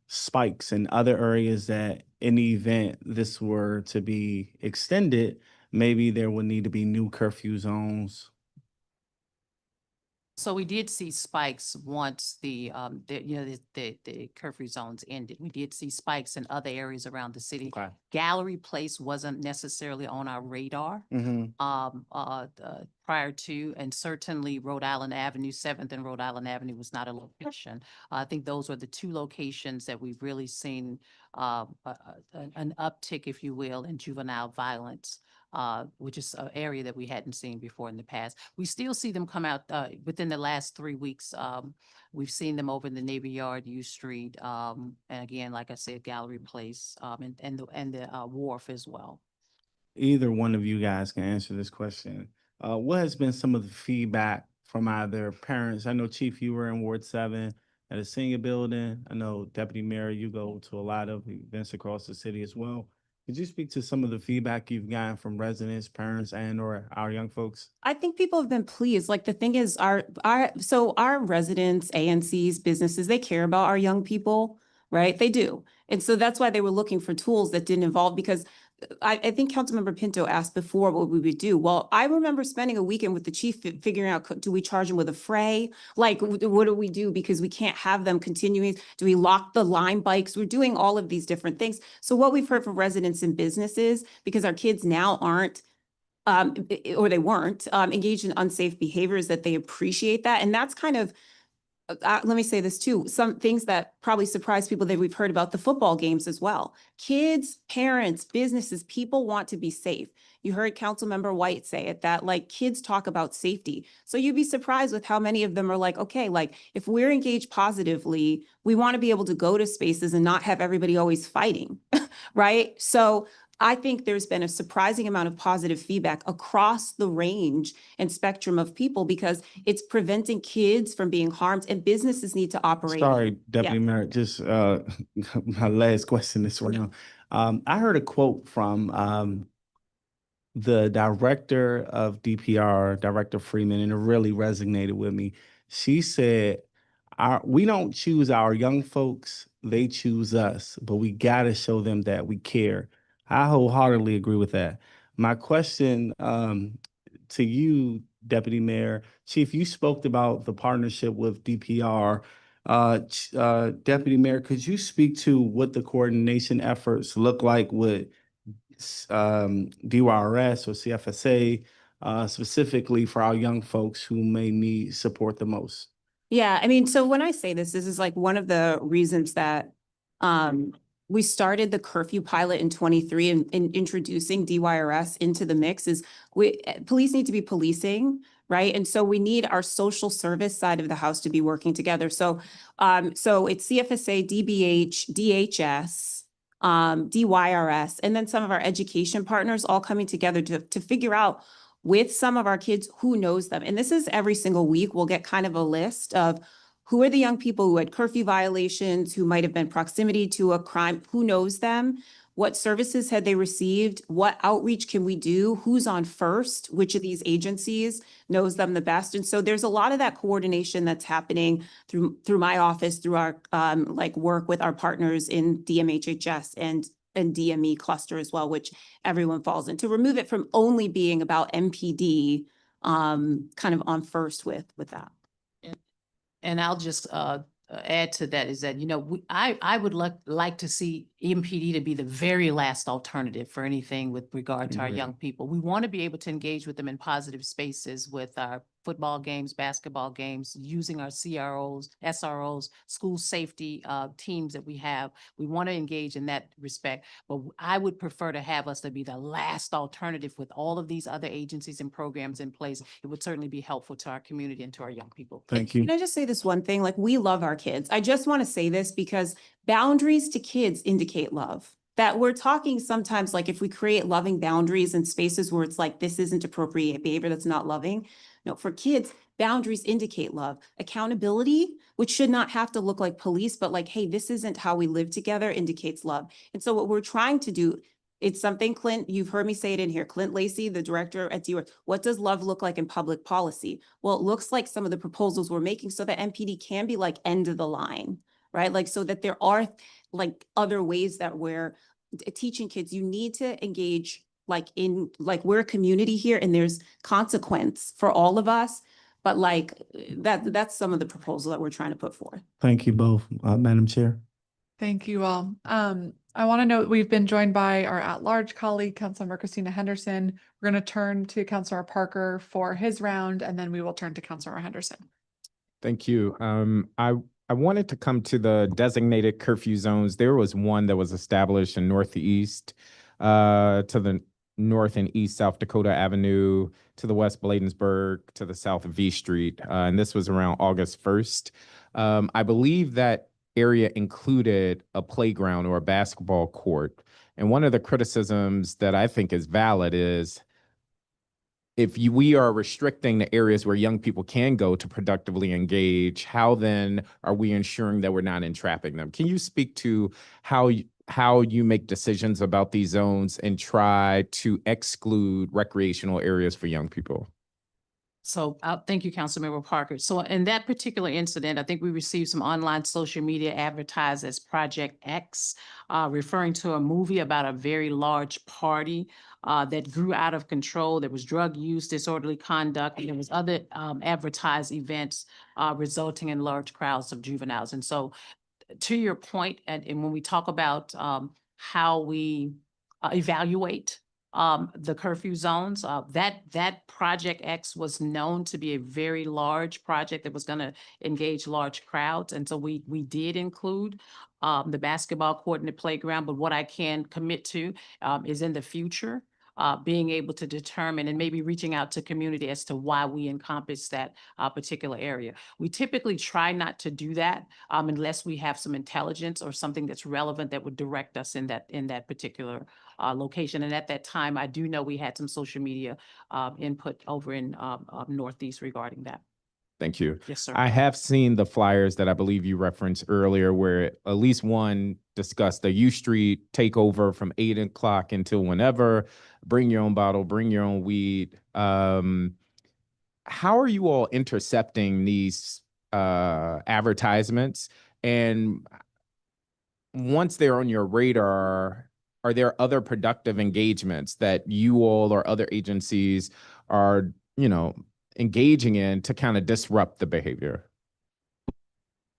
spikes in other areas that in the event this were to be extended, maybe there would need to be new curfew zones? So we did see spikes once the curfew zones ended. We did see spikes in other areas around the city. Okay. Gallery Place wasn't necessarily on our radar prior to, and certainly Rhode Island Avenue, 7th and Rhode Island Avenue was not a location. I think those were the 2 locations that we've really seen an uptick, if you will, in juvenile violence. Which is an area that we hadn't seen before in the past. We still see them come out within the last 3 weeks. We've seen them over in the Navy Yard, U Street, and again, like I said, Gallery Place, and the Wharf as well. Either one of you guys can answer this question. What has been some of the feedback from either parents? I know, Chief, you were in Ward 7 at a senior building. I know, Deputy Mayor, you go to a lot of events across the city as well. Could you speak to some of the feedback you've gotten from residents, parents, and or our young folks? I think people have been pleased. Like the thing is, our residents, ANCs, businesses, they care about our young people, right? They do. And so that's why they were looking for tools that didn't involve, because I think Councilmember Pinto asked before what we would do. Well, I remember spending a weekend with the chief figuring out, do we charge them with a fray? Like, what do we do? Because we can't have them continuing. Do we lock the Lime bikes? We're doing all of these different things. So what we've heard from residents and businesses, because our kids now aren't or they weren't engaged in unsafe behaviors, that they appreciate that. And that's kind of, let me say this too, some things that probably surprise people that we've heard about the football games as well. Kids, parents, businesses, people want to be safe. You heard Councilmember White say it, that like kids talk about safety. So you'd be surprised with how many of them are like, okay, like if we're engaged positively, we want to be able to go to spaces and not have everybody always fighting, right? So I think there's been a surprising amount of positive feedback across the range and spectrum of people because it's preventing kids from being harmed, and businesses need to operate. Sorry, Deputy Mayor, just my last question this round. I heard a quote from the director of DPR, Director Freeman, and it really resonated with me. She said, we don't choose our young folks, they choose us, but we gotta show them that we care. I wholeheartedly agree with that. My question to you, Deputy Mayor, Chief, you spoke about the partnership with DPR. Deputy Mayor, could you speak to what the coordination efforts look like with DYRS or CFSA, specifically for our young folks who may need support the most? Yeah, I mean, so when I say this is like one of the reasons that we started the curfew pilot in 23 and introducing DYRS into the mix is police need to be policing, right? And so we need our social service side of the house to be working together. So it's CFSA, DBH, DHS, DYRS, and then some of our education partners all coming together to figure out with some of our kids who knows them. And this is every single week, we'll get kind of a list of who are the young people who had curfew violations, who might have been proximity to a crime, who knows them, what services had they received, what outreach can we do, who's on first, which of these agencies knows them the best. And so there's a lot of that coordination that's happening through my office, through our work with our partners in DMHHS and DME cluster as well, which everyone falls in, to remove it from only being about MPD kind of on first with that. And I'll just add to that is that, I would like to see MPD to be the very last alternative for anything with regard to our young people. We want to be able to engage with them in positive spaces with our football games, basketball games, using our CROs, SROs, school safety teams that we have. We want to engage in that respect, but I would prefer to have us to be the last alternative with all of these other agencies and programs in place. It would certainly be helpful to our community and to our young people. Thank you. Can I just say this one thing? Like, we love our kids. I just want to say this because boundaries to kids indicate love. That we're talking sometimes, like, if we create loving boundaries in spaces where it's like, this isn't appropriate behavior, that's not loving. No, for kids, boundaries indicate love. Accountability, which should not have to look like police, but like, hey, this isn't how we live together, indicates love. And so what we're trying to do, it's something, Clint, you've heard me say it in here. Clint Lacey, the director at DOR, what does love look like in public policy? Well, it looks like some of the proposals we're making so that MPD can be like end of the line, right? Like, so that there are like other ways that we're teaching kids, you need to engage like in, like, we're a community here and there's consequence for all of us. But like, that's some of the proposal that we're trying to put forth. Thank you both, Madam Chair. Thank you all. I want to note we've been joined by our at-large colleague, Councilmember Christina Henderson. We're going to turn to Councilmember Parker for his round, and then we will turn to Councilmember Henderson. Thank you. I wanted to come to the designated curfew zones. There was one that was established in Northeast, to the north and east South Dakota Avenue, to the west Bladensburg, to the south V Street, and this was around August 1st. I believe that area included a playground or a basketball court. And one of the criticisms that I think is valid is if we are restricting the areas where young people can go to productively engage, how then are we ensuring that we're not entrapping them? Can you speak to how you make decisions about these zones and try to exclude recreational areas for young people? So thank you, Councilmember Parker. So in that particular incident, I think we received some online social media advertised as Project X, referring to a movie about a very large party that grew out of control. There was drug use, disorderly conduct, and there was other advertised events resulting in large crowds of juveniles. And so to your point, and when we talk about how we evaluate the curfew zones, that Project X was known to be a very large project that was going to engage large crowds. And so we did include the basketball court and the playground, but what I can commit to is in the future, being able to determine and maybe reaching out to community as to why we encompass that particular area. We typically try not to do that unless we have some intelligence or something that's relevant that would direct us in that particular location. And at that time, I do know we had some social media input over in Northeast regarding that. Thank you. Yes, sir. I have seen the flyers that I believe you referenced earlier where at least one discussed the U Street takeover from 8 o'clock until whenever, bring your own bottle, bring your own weed. How are you all intercepting these advertisements? And once they're on your radar, are there other productive engagements that you all or other agencies are, engaging in to kind of disrupt the behavior?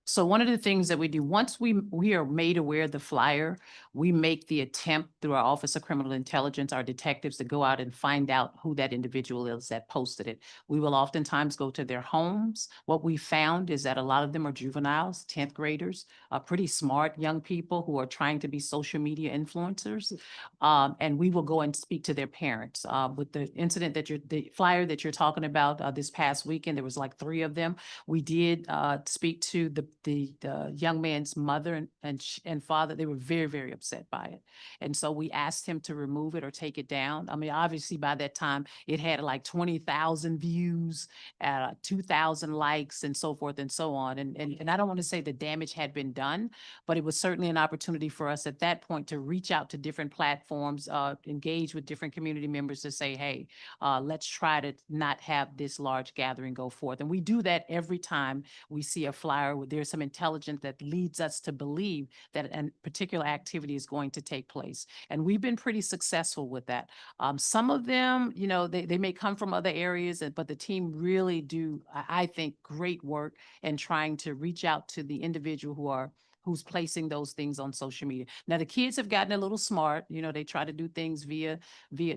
So one of the things that we do, once we are made aware of the flyer, we make the attempt through our Office of Criminal Intelligence, our detectives, to go out and find out who that individual is that posted it. We will oftentimes go to their homes. What we found is that a lot of them are juveniles, 10th graders, pretty smart young people who are trying to be social media influencers. And we will go and speak to their parents. With the incident the flyer that you're talking about this past weekend, there was like 3 of them. We did speak to the young man's mother and father. They were very, very upset by it. And so we asked him to remove it or take it down. I mean, obviously by that time it had like 20,000 views, 2,000 likes and so forth and so on. And I don't want to say the damage had been done, but it was certainly an opportunity for us at that point to reach out to different platforms, engage with different community members to say, hey, let's try to not have this large gathering go forth. And we do that every time we see a flyer where there's some intelligence that leads us to believe that a particular activity is going to take place. And we've been pretty successful with that. Some of them, they may come from other areas, but the team really do, I think, great work in trying to reach out to the individual who are who's placing those things on social media. Now, the kids have gotten a little smart, they try to do things via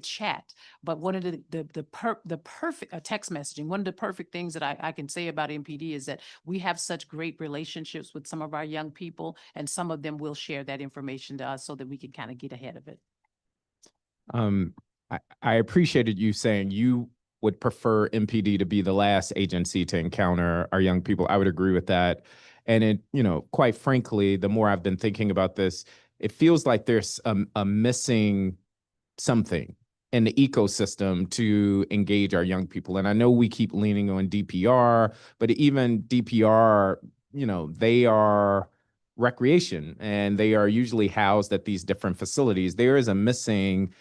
chat. But one of the perfect text messaging, one of the perfect things that I can say about MPD is that we have such great relationships with some of our young people, and some of them will share that information to us so that we can kind of get ahead of it. I appreciated you saying you would prefer MPD to be the last agency to encounter our young people. I would agree with that. And quite frankly, the more I've been thinking about this, it feels like there's a missing something in the ecosystem to engage our young people. And I know we keep leaning on DPR, but even DPR, they are recreation and they are usually housed at these different facilities. There is a missing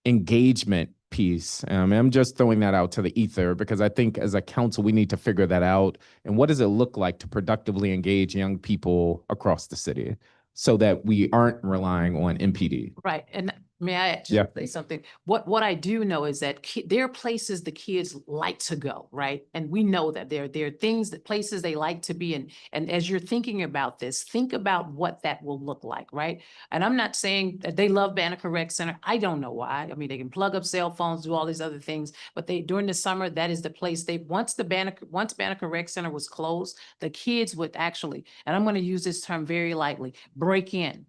engagement piece. I'm just throwing that out to the ether because I think as a council, we need to figure that out. And what does it look like to productively engage young people across the city so that we aren't relying on MPD? Right. And may I just Yeah. say something? What I do know is that there are places the kids like to go, right? And we know that there are things, that places they like to be in. And as you're thinking about this, think about what that will look like, right? And I'm not saying that they love Banneker Rec Center. I don't know why. I mean, they can plug up cell phones, do all these other things, but during the summer, that is the place once Banneker Rec Center was closed, the kids would actually, and I'm going to use this term very lightly, break in.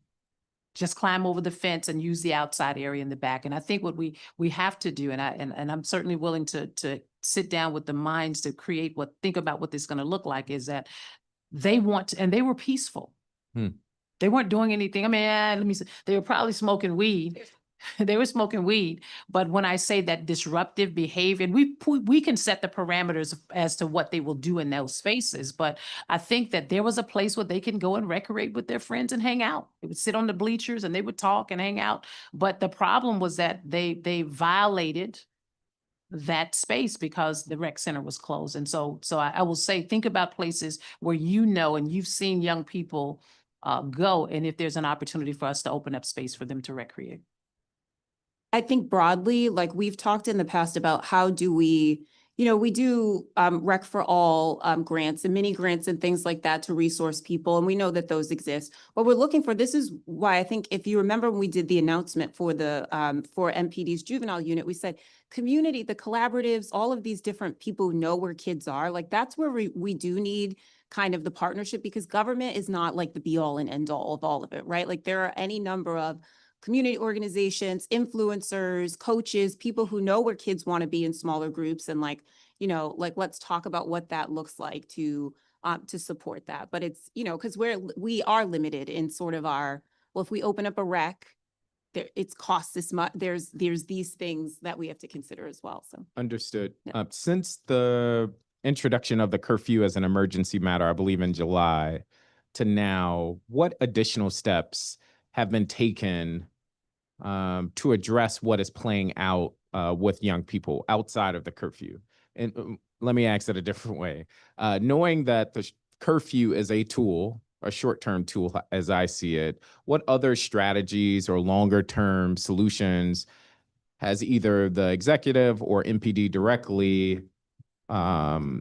Just climb over the fence and use the outside area in the back. And I think what we have to do, and I'm certainly willing to sit down with the minds to think about what this is going to look like, is that they want to, and they were peaceful. They weren't doing anything. I mean, let me say, they were probably smoking weed. They were smoking weed. But when I say that disruptive behavior, and we can set the parameters as to what they will do in those spaces. But I think that there was a place where they can go and recreate with their friends and hang out. They would sit on the bleachers and they would talk and hang out. But the problem was that they violated that space because the rec center was closed. And so I will say, think about places where and you've seen young people go, and if there's an opportunity for us to open up space for them to recreate. I think broadly, like we've talked in the past about how do we do Rec for All grants and mini grants and things like that to resource people. And we know that those exist. What we're looking for, this is why I think if you remember when we did the announcement for for MPD's juvenile unit, we said community, the collaboratives, all of these different people who know where kids are, like that's where we do need kind of the partnership, because government is not like the be all and end all of all of it, right? Like there are any number of community organizations, influencers, coaches, people who know where kids want to be in smaller groups, and let's talk about what that looks like to support that. But it's, because we are limited in sort of if we open up a rec, it's costs this much. There's these things that we have to consider as well. So Understood. Yeah. Since the introduction of the curfew as an emergency matter, I believe in July, to now, what additional steps have been taken to address what is playing out with young people outside of the curfew? And let me ask it a different way. Knowing that the curfew is a tool, a short-term tool as I see it, what other strategies or longer-term solutions has either the executive or MPD directly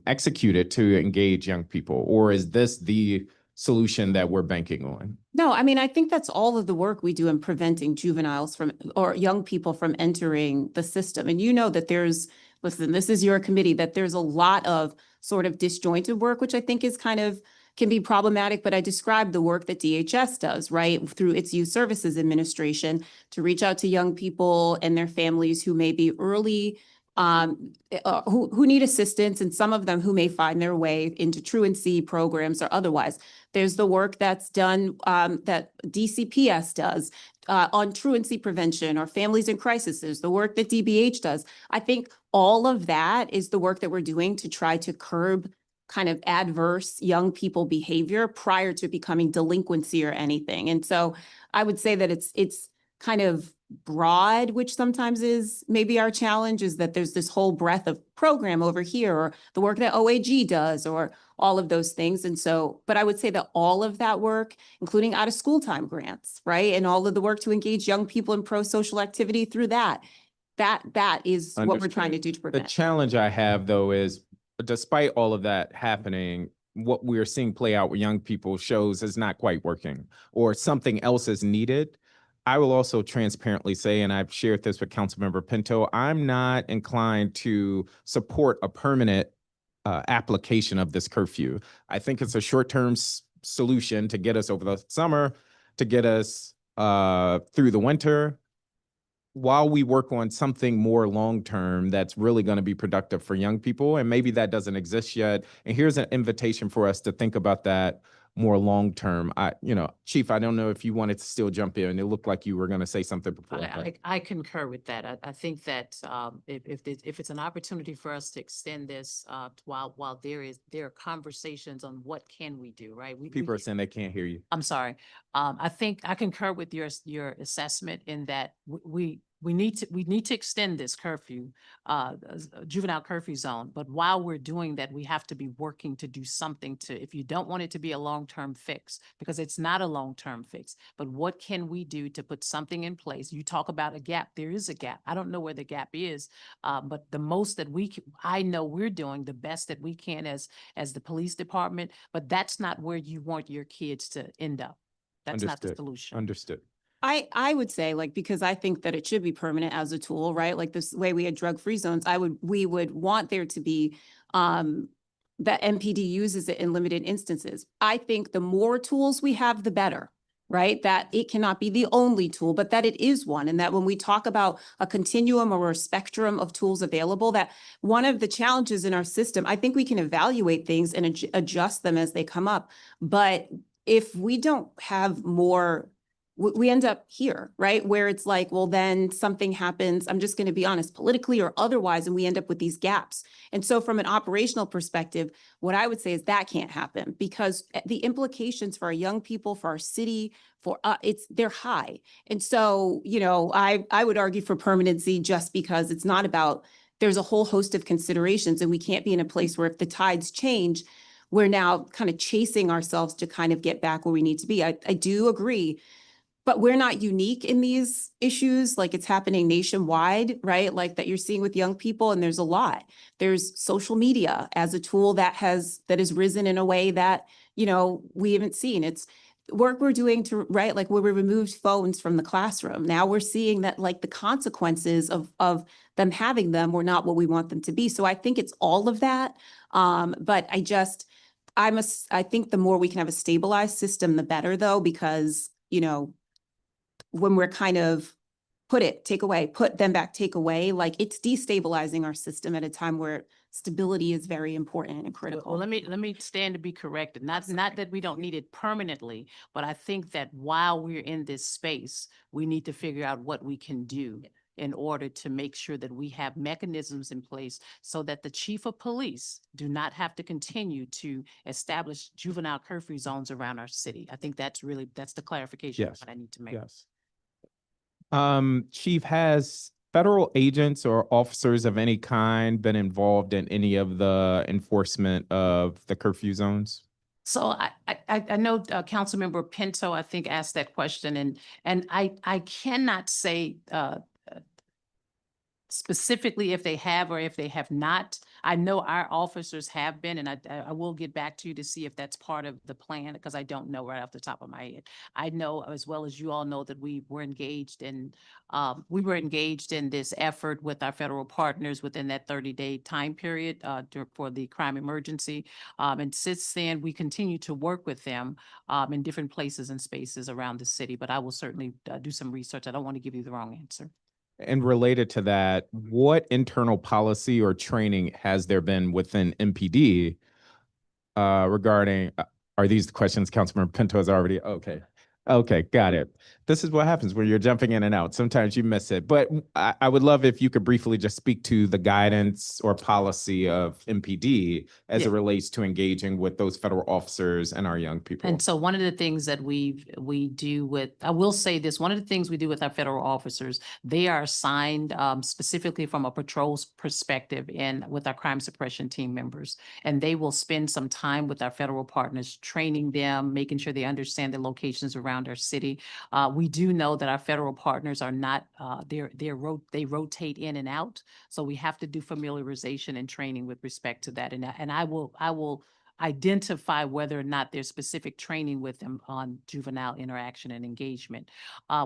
executed to engage young people? Or is this the solution that we're banking on? no, I mean, I think that's all of the work we do in preventing juveniles or young people from entering the system. And that listen, this is your committee, that there's a lot of sort of disjointed work, which I think is can be problematic, but I described the work that DHS does, right, through its Youth Services Administration to reach out to young people and their families who may be early, who need assistance, and some of them who may find their way into truancy programs or otherwise. There's the work that's done, that DCPS does on truancy prevention or families in crisis. There's the work that DBH does. I think all of that is the work that we're doing to try to curb kind of adverse young people behavior prior to becoming delinquency or anything. And so I would say that it's kind of broad, which sometimes is maybe our challenge, is that there's this whole breadth of program over here, or the work that OAG does, or all of those things. And so, but I would say that all of that work, including out of school time grants, right? And all of the work to engage young people in pro-social activity through that is what we're trying to do to The prevent. challenge I have, though, is despite all of that happening, what we're seeing play out with young people shows is not quite working or something else is needed. I will also transparently say, and I've shared this with Councilmember Pinto, I'm not inclined to support a permanent application of this curfew. I think it's a short-term solution to get us over the summer, to get us through the winter, while we work on something more long-term that's really going to be productive for young people. And maybe that doesn't exist yet. And here's an invitation for us to think about that more long-term. Chief, I don't know if you wanted to still jump in. It looked like you were going to say something before. I concur with that. I think that if it's an opportunity for us to extend this while there are conversations on what can we do, right? People are saying they can't hear you. I'm sorry. I think I concur with your assessment in that we need to extend this curfew, juvenile curfew zone. But while we're doing that, we have to be working to do something if you don't want it to be a long-term fix, because it's not a long-term fix, but what can we do to put something in place? You talk about a gap. There is a gap. I don't know where the gap is, but the most that I know we're doing the best that we can as the police department, but that's not where you want your kids to end up. That's not the Understood. solution. Understood. I would say, like, because I think that it should be permanent as a tool, right? Like this way we had drug-free zones, we would want there to be, that MPD uses it in limited instances. I think the more tools we have, the better, right? That it cannot be the only tool, but that it is one. And that when we talk about a continuum or a spectrum of tools available, that one of the challenges in our system, I think we can evaluate things and adjust them as they come up. But if we don't have more, we end up here, right? Where it's like, well, then something happens, I'm just going to be honest, politically or otherwise, and we end up with these gaps. And so from an operational perspective, what I would say is that can't happen, because the implications for our young people, for our city, for they're high. And so, I would argue for permanency, just because it's not about, there's a whole host of considerations, and we can't be in a place where if the tides change, we're now kind of chasing ourselves to kind of get back where we need to be. I do agree. But we're not unique in these issues. Like, it's happening nationwide, right? Like that you're seeing with young people, and there's a lot. There's social media as a tool that has risen in a way that, we haven't seen. It's work we're doing to, right? Like, where we removed phones from the classroom. Now we're seeing that, like, the consequences of them having them were not what we want them to be. So I think it's all of that. But I think the more we can have a stabilized system, the better, though, because, when we're kind of take away, put them back, take away, like, it's destabilizing our system at a time where stability is very important and critical. Well, let me stand to be corrected. Not that we don't need it permanently, but I think that while we're in this space, we need to figure out what we can do in order to make sure that we have mechanisms in place so that the chief of police do not have to continue to establish juvenile curfew zones around our city. I think that's the clarification Yes. that I need to make. Yes. Chief, has federal agents or officers of any kind been involved in any of the enforcement of the curfew zones? So I know Councilmember Pinto, I think, asked that question, and I cannot say specifically if they have or if they have not. I know our officers have been, and I will get back to you to see if that's part of the plan, because I don't know right off the top of my head. I know, as well as you all know, that we were engaged in this effort with our federal partners within that 30-day time period for the crime emergency. And since then, we continue to work with them in different places and spaces around the city, but I will certainly do some research. I don't want to give you the wrong answer. And related to that, what internal policy or training has there been within MPD regarding, are these the questions Councilmember Pinto has already, okay. Okay, got it. This is what happens when you're jumping in and out. Sometimes you miss it. But I would love if you could briefly just speak to the guidance or policy of MPD as it relates to engaging with those federal officers and our young people. And so one of the things that we do with, I will say this, one of the things we do with our federal officers, they are assigned specifically from a patrol's perspective and with our crime suppression team members. And they will spend some time with our federal partners, training them, making sure they understand the locations around our city. We do know that our federal partners are not, they rotate in and out. So we have to do familiarization and training with respect to that. And I will identify whether or not there's specific training with them on juvenile interaction and engagement.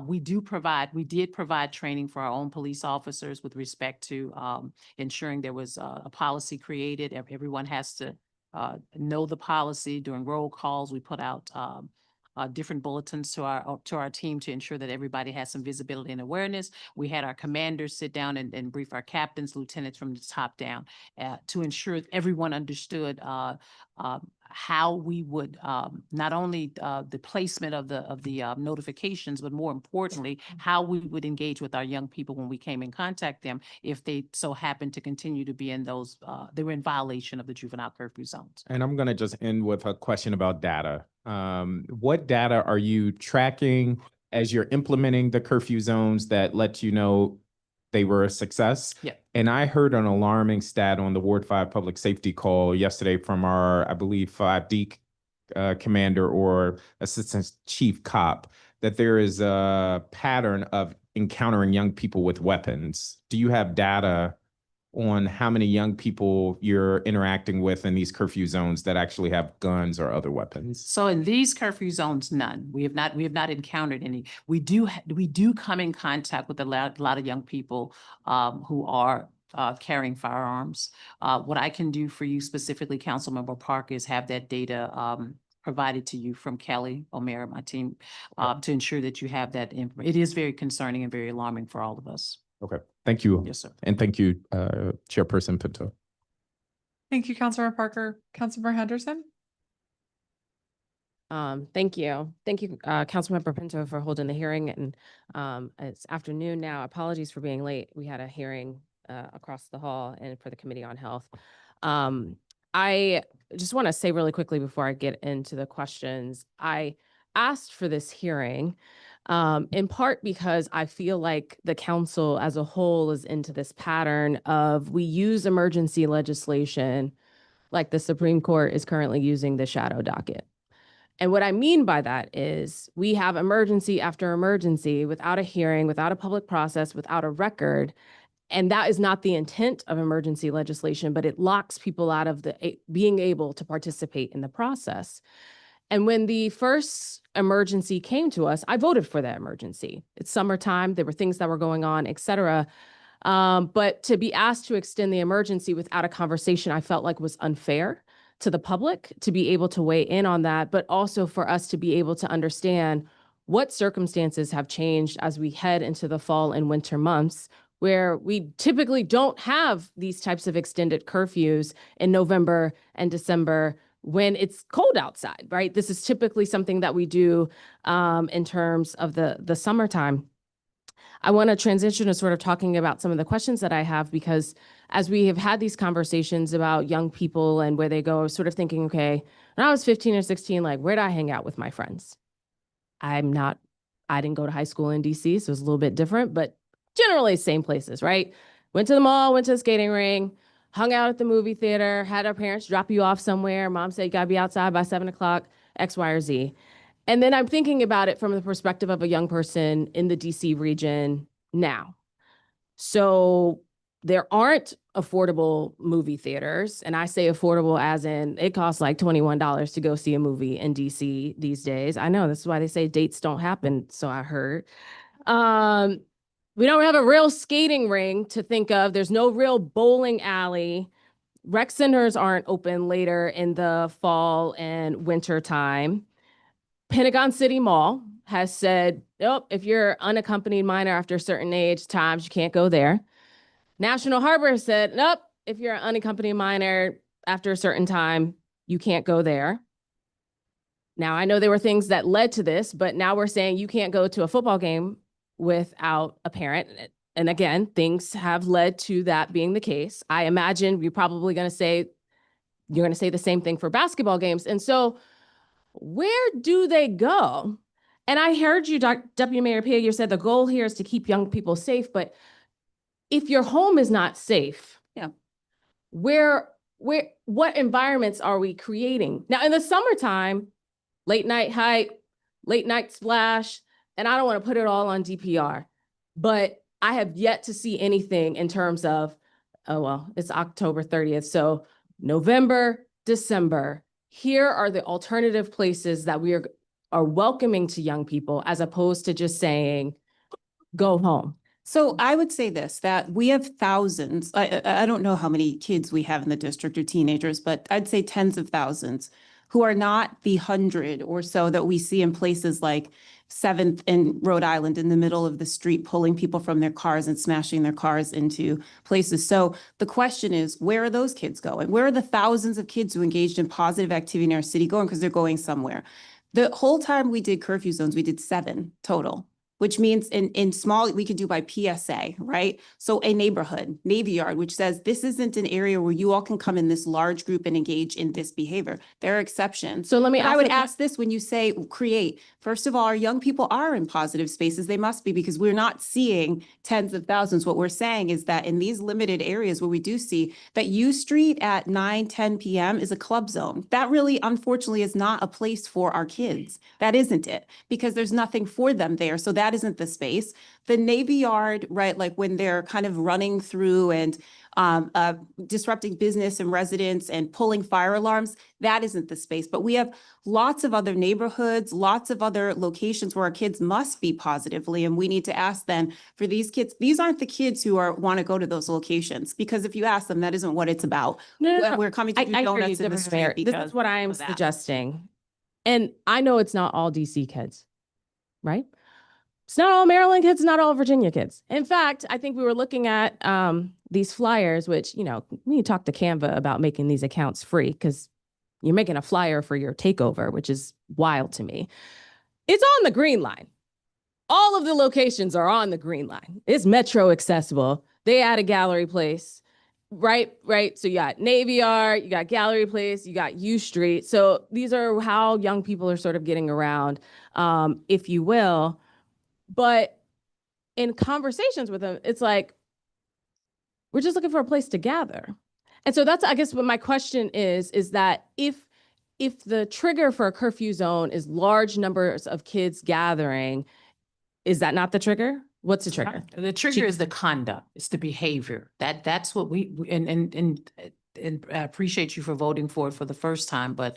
We did provide training for our own police officers with respect to ensuring there was a policy created. Everyone has to know the policy. During roll calls, we put out different bulletins to our team to ensure that everybody has some visibility and awareness. We had our commanders sit down and brief our captains, lieutenants from the top down to ensure everyone understood how we would not only the placement of the notifications, but more importantly, how we would engage with our young people when we came in contact them if they so happen to continue to be in those they were in violation of the juvenile curfew zones. And I'm going to just end with a question about data. What data are you tracking as you're implementing the curfew zones that let you know they were a success? Yeah. And I heard an alarming stat on the Ward 5 public safety call yesterday from our, I believe, 5D commander or assistant chief cop, that there is a pattern of encountering young people with weapons. Do you have data on how many young people you're interacting with in these curfew zones that actually have guns or other weapons? So in these curfew zones, none. We have not encountered any. We do come in contact with a lot of young people who are carrying firearms. What I can do for you specifically, Councilmember Parker, is have that data provided to you from Kelly O'Meara, my team, to ensure that you have that. It is very concerning and very alarming for all of us. Okay, thank you. Yes, sir. And thank you, Chairperson Pinto. Thank you, Councilmember Parker. Councilmember Henderson? Thank you. Thank you, Councilmember Pinto, for holding the hearing. And it's afternoon now. Apologies for being late. We had a hearing across the hall and for the Committee on Health. I just want to say really quickly before I get into the questions, I asked for this hearing in part because I feel like the council as a whole is into this pattern of we use emergency legislation like the Supreme Court is currently using the shadow docket. And what I mean by that is we have emergency after emergency without a hearing, without a public process, without a record. And that is not the intent of emergency legislation, but it locks people out of being able to participate in the process. And when the first emergency came to us, I voted for that emergency. It's summertime, there were things that were going on, et cetera. But to be asked to extend the emergency without a conversation, I felt like was unfair to the public to be able to weigh in on that, but also for us to be able to understand what circumstances have changed as we head into the fall and winter months, where we typically don't have these types of extended curfews in November and December when it's cold outside, right? This is typically something that we do in terms of the summertime. I want to transition to sort of talking about some of the questions that I have, because as we have had these conversations about young people and where they go, I was sort of thinking, okay, when I was 15 or 16, like, where did I hang out with my friends? I didn't go to high school in DC, so it's a little bit different, but generally same places, right? Went to the mall, went to the skating ring, hung out at the movie theater, had our parents drop you off somewhere. Mom said, you gotta be outside by 7 o'clock, X, Y, or Z. And then I'm thinking about it from the perspective of a young person in the DC region now. So there aren't affordable movie theaters. And I say affordable as in it costs like $21 to go see a movie in DC these days. I know, this is why they say dates don't happen, so I heard. We don't have a real skating ring to think of. There's no real bowling alley. Rec centers aren't open later in the fall and winter time. Pentagon City Mall has said, nope, if you're unaccompanied minor after a certain age, times you can't go there. National Harbor has said, nope, if you're an unaccompanied minor after a certain time, you can't go there. Now, I know there were things that led to this, but now we're saying you can't go to a football game without a parent. And again, things have led to that being the case. I imagine you're probably going to say, you're going to say the same thing for basketball games. And so where do they go? And I heard you, Deputy Mayor Pia, you said the goal here is to keep young people safe, but if your home is not safe, Yeah. what environments are we creating? Now, in the summertime, late night hike, late night splash, and I don't want to put it all on DPR, but I have yet to see anything in terms of, oh, well, it's October 30th. So November, December, here are the alternative places that we are welcoming to young people as opposed to just saying, go home. So I would say this, that we have thousands, I don't know how many kids we have in the district or teenagers, but I'd say tens of thousands who are not the 100 or so that we see in places like 7th in Rhode Island in the middle of the street, pulling people from their cars and smashing their cars into places. So the question is, where are those kids going? Where are the thousands of kids who engaged in positive activity in our city going? Because they're going somewhere. The whole time we did curfew zones, we did 7 total, which means in small, we could do by PSA, right? So a neighborhood, Navy Yard, which says this isn't an area where you all can come in this large group and engage in this behavior. There are exceptions. So let me But I ask would you- ask this when you say create. First of all, our young people are in positive spaces. They must be, because we're not seeing tens of thousands. What we're saying is that in these limited areas where we do see that U Street at 9, 10 p.m. is a club zone. That really, unfortunately, is not a place for our kids. That isn't it, because there's nothing for them there. So that isn't the space. The Navy Yard, right, like when they're kind of running through and disrupting business and residents and pulling fire alarms, that isn't the space. But we have lots of other neighborhoods, lots of other locations where our kids must be positively. And we need to ask then for these kids, these aren't the kids who want to go to those locations, because if you ask them, that isn't what it's about. No. We're coming to do I hear you, donuts in the Deputy street Mayor. This because is what I'm of that. suggesting. And I know it's not all DC kids, right? It's not all Maryland kids, not all Virginia kids. In fact, I think we were looking at these flyers, which, we need to talk to Canva about making these accounts free, because you're making a flyer for your takeover, which is wild to me. It's on the Green Line. All of the locations are on the Green Line. It's metro accessible. They add a Gallery Place, right? So you got Navy Yard, you got Gallery Place, you got U Street. So these are how young people are sort of getting around, if you will. But in conversations with them, it's like, we're just looking for a place to gather. And so that's, I guess, what my question is that if the trigger for a curfew zone is large numbers of kids gathering, is that not the trigger? What's the trigger? The trigger is the conduct, it's the behavior. That's what and I appreciate you for voting for it for the first time, but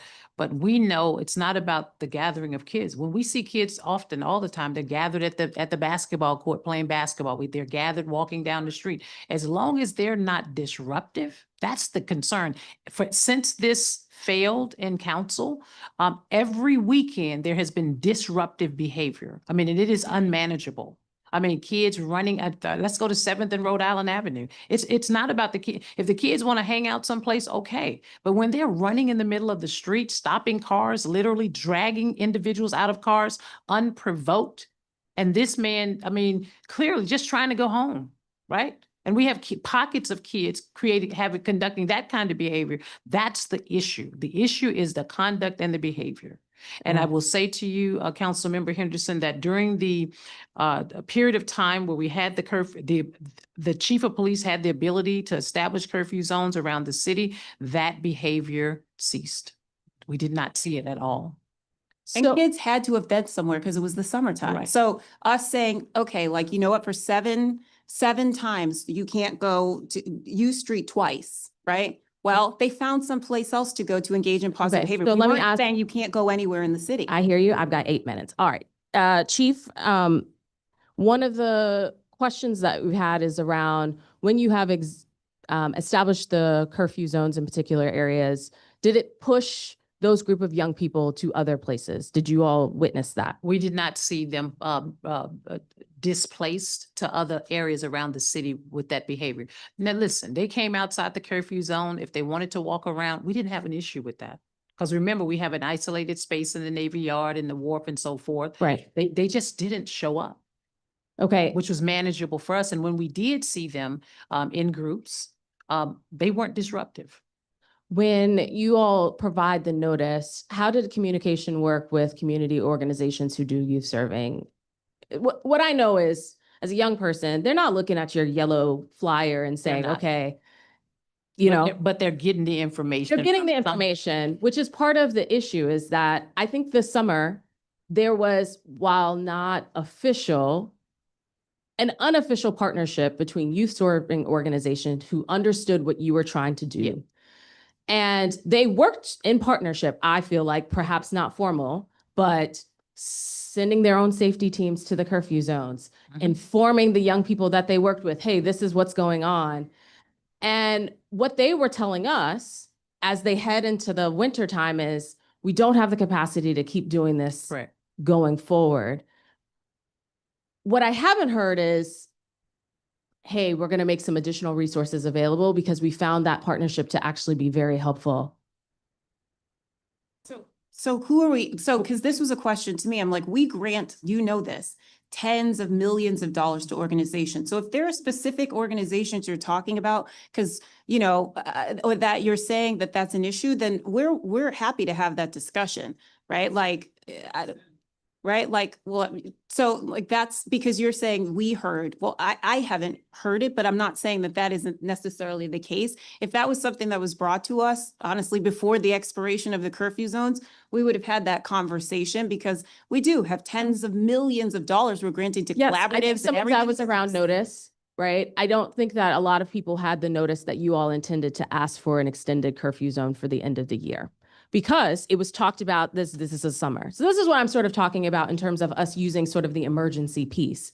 we know it's not about the gathering of kids. When we see kids often, all the time, they're gathered at the basketball court playing basketball. They're gathered walking down the street. As long as they're not disruptive, that's the concern. Since this failed in council, every weekend there has been disruptive behavior. I mean, and it is unmanageable. I mean, kids running at, let's go to 7th and Rhode Island Avenue. It's not about the kid. If the kids want to hang out someplace, okay. But when they're running in the middle of the street, stopping cars, literally dragging individuals out of cars unprovoked. And this man, I mean, clearly just trying to go home, right? And we have pockets of kids conducting that kind of behavior. That's the issue. The issue is the conduct and the behavior. And I will say to you, Councilmember Henderson, that during the period of time where we had the curfew, the chief of police had the ability to establish curfew zones around the city, that behavior ceased. We did not see it at all. And So, kids had to have been somewhere because it was the summertime. Right. So us saying, okay, like, you know what, for seven times, you can't go to U Street twice, right? Well, they found someplace else to go to engage in positive Okay, behavior. so We let me weren't ask- saying you can't go anywhere in the city. I hear you. I've got 8 minutes. All right. Chief, one of the questions that we've had is around when you have established the curfew zones in particular areas, did it push those group of young people to other places? Did you all witness that? We did not see them displaced to other areas around the city with that behavior. Now, listen, they came outside the curfew zone. If they wanted to walk around, we didn't have an issue with that. Because remember, we have an isolated space in the Navy Yard and the wharf and so forth. Right. They just didn't show up, Okay. which was manageable for us. And when we did see them in groups, they weren't disruptive. When you all provide the notice, how did communication work with community organizations who do youth serving? What I know is, as a young person, they're not looking at your yellow flyer and saying, not. okay, But they're getting the information. they're getting the from some- information, which is part of the issue, is that I think this summer there was, while not official, an unofficial partnership between youth serving organizations who understood what you were trying to do. Yeah. And they worked in partnership, I feel like, perhaps not formal, but sending their own safety teams to the curfew zones, informing the young people that they worked with, hey, this is what's going on. And what they were telling us as they head into the winter time is, we don't have the capacity to keep doing this going forward. What I haven't heard is, hey, we're going to make some additional resources available because we found that partnership to actually be very helpful. So who are we? So, because this was a question to me, I'm like, we grant, you know this, tens of millions of dollars to organizations. So if there are specific organizations you're talking about, because, you know, or that you're saying that that's an issue, then we're happy to have that discussion, right? Like, right? Like, well, so like that's because you're saying we heard. Well, I haven't heard it, but I'm not saying that that isn't necessarily the case. If that was something that was brought to us, honestly, before the expiration of the curfew zones, we would have had that conversation because we do have tens of millions of dollars we're granting to Yes, I think collaboratives some and of that everything. was around notice, right? I don't think that a lot of people had the notice that you all intended to ask for an extended curfew zone for the end of the year, because it was talked about this is a summer. So this is what I'm sort of talking about in terms of us using sort of the emergency piece.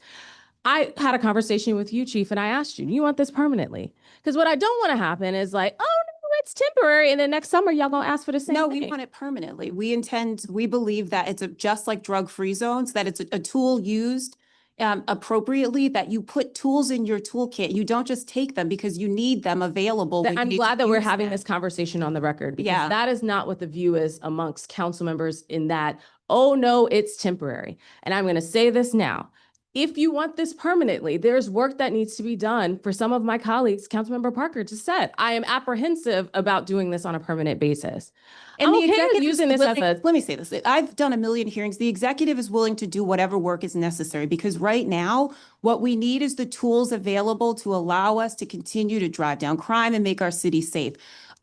I had a conversation with you, Chief, and I asked you, do you want this permanently? Because what I don't want to happen is like, oh, no, it's temporary. And then next summer, y'all gonna ask for the same No, thing. we want it permanently. We believe that it's just like drug-free zones, that it's a tool used appropriately, that you put tools in your toolkit. You don't just take them because you need them available. when you I'm need glad to that we're use having them. this conversation on the record, because Yeah. that is not what the view is amongst council members, in that, oh no, it's temporary. And I'm going to say this now. If you want this permanently, there's work that needs to be done. For some of my colleagues, Councilmember Parker just said, I am apprehensive about doing this on a permanent basis. And I'm the okay with executive is using this as willing- a, Let me say this. I've done a million hearings. The executive is willing to do whatever work is necessary because right now, what we need is the tools available to allow us to continue to drive down crime and make our city safe.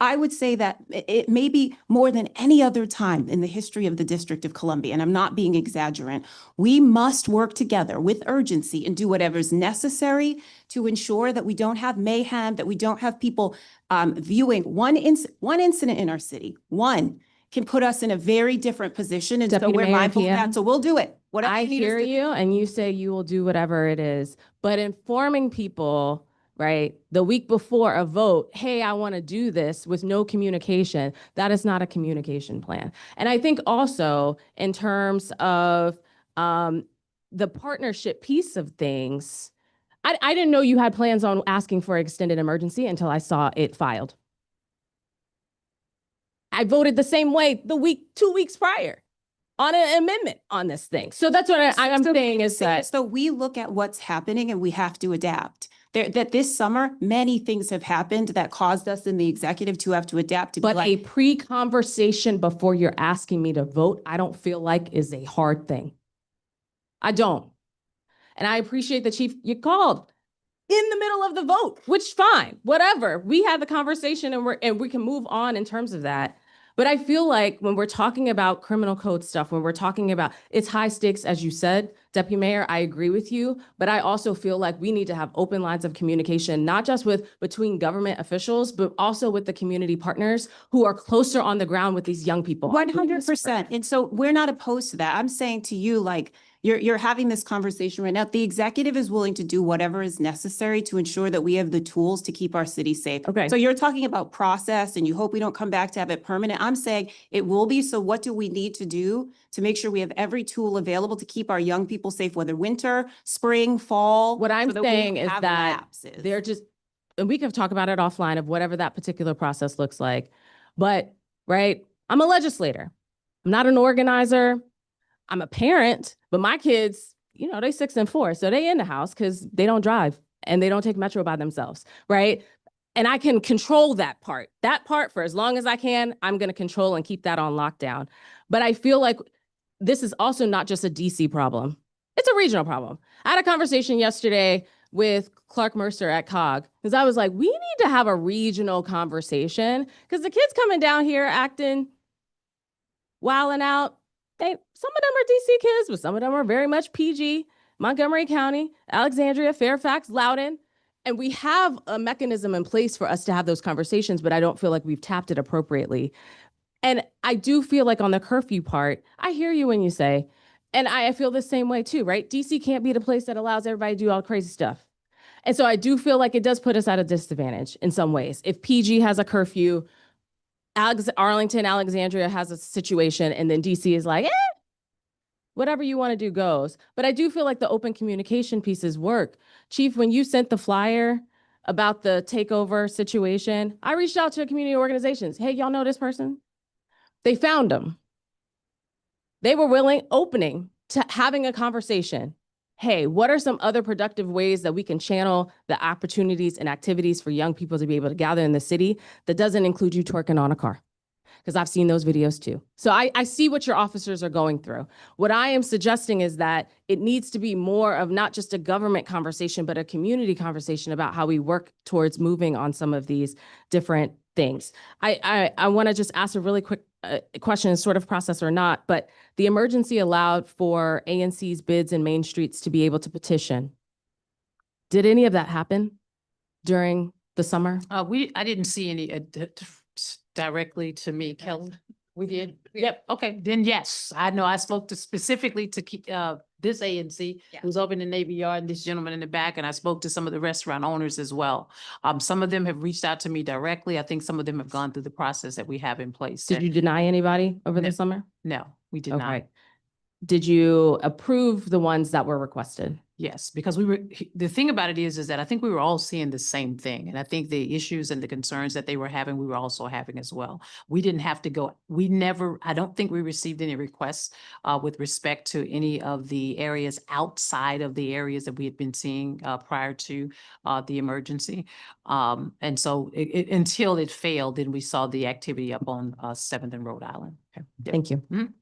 I would say that it may be more than any other time in the history of the District of Columbia, and I'm not being exaggerant. We must work together with urgency and do whatever is necessary to ensure that we don't have mayhem, that we don't have people viewing one incident in our city. One can put us in a very different position, and so Deputy we're Mayor mindful of Pia, that. So we'll do it. Whatever I you need us hear to do. you, and you say you will do whatever it is, but informing people, right, the week before a vote, hey, I want to do this, with no communication, that is not a communication plan. And I think also in terms of the partnership piece of things, I didn't know you had plans on asking for extended emergency until I saw it filed. I voted the same way 2 weeks prior on an amendment on this thing. So that's what I'm saying is that. So we look at what's happening and we have to adapt. That this summer, many things have happened that caused us in the executive to have to adapt to be But like, a pre-conversation before you're asking me to vote, I don't feel like is a hard thing. I don't. And I appreciate the chief, you called in the middle of the vote, which fine, whatever. We had the conversation and we can move on in terms of that. But I feel like when we're talking about criminal code stuff, when we're talking about, it's high stakes, as you said, Deputy Mayor, I agree with you, but I also feel like we need to have open lines of communication, not just between government officials, but also with the community partners who are closer on the ground with these young people. 100%. And so we're not opposed to that. I'm saying to you, like, you're having this conversation right now. The executive is willing to do whatever is necessary to ensure that we have the tools to keep our city safe. Okay. So you're talking about process and you hope we don't come back to have it permanent. I'm saying it will be. So what do we need to do to make sure we have every tool available to keep our young people safe, whether winter, spring, fall? What I'm so that we don't saying is have that lapses? they're just, and we can talk about it offline of whatever that particular process looks like. But, right, I'm a legislator. I'm not an organizer. I'm a parent, but my kids, you know, they 6 and 4. So they in the house because they don't drive and they don't take Metro by themselves, right? And I can control that part. That part, for as long as I can, I'm going to control and keep that on lockdown. But I feel like this is also not just a DC problem. It's a regional problem. I had a conversation yesterday with Clark Mercer at COG, because I was like, we need to have a regional conversation because the kids coming down here acting wilding out. Some of them are DC kids, but some of them are very much PG. Montgomery County, Alexandria, Fairfax, Loudoun. And we have a mechanism in place for us to have those conversations, but I don't feel like we've tapped it appropriately. And I do feel like on the curfew part, I hear you when you say, and I feel the same way too, right? DC can't be the place that allows everybody to do all crazy stuff. And so I do feel like it does put us at a disadvantage in some ways. If PG has a curfew, Arlington, Alexandria has a situation, and then DC is like, whatever you want to do goes. But I do feel like the open communication pieces work. Chief, when you sent the flyer about the takeover situation, I reached out to community organizations. Hey, y'all know this person? They found them. They were opening to having a conversation. Hey, what are some other productive ways that we can channel the opportunities and activities for young people to be able to gather in the city that doesn't include you twerking on a car? Because I've seen those videos too. So I see what your officers are going through. What I am suggesting is that it needs to be more of not just a government conversation, but a community conversation about how we work towards moving on some of these different things. I want to just ask a really quick question, sort of process or not, but the emergency allowed for ANC's bids and Main Streets to be able to petition. Did any of that happen during the summer? I didn't see any directly to me, Kelly. We did? Yep, okay, then yes, I know I spoke to specifically to this ANC who's over in the Navy Yard and this gentleman in the back, and I spoke to some of the restaurant owners as well. Some of them have reached out to me directly. I think some of them have gone through the process that we have in place. Did you deny anybody over No. the summer? No, we did not. Okay. Did you approve the ones that were requested? Yes, because the thing about it is that I think we were all seeing the same thing. And I think the issues and the concerns that they were having, we were also having as well. We didn't have to go, I don't think we received any requests with respect to any of the areas outside of the areas that we had been seeing prior to the emergency. And so until it failed, then we saw the activity up on 7th and Rhode Island. Okay. Thank you. Mhm.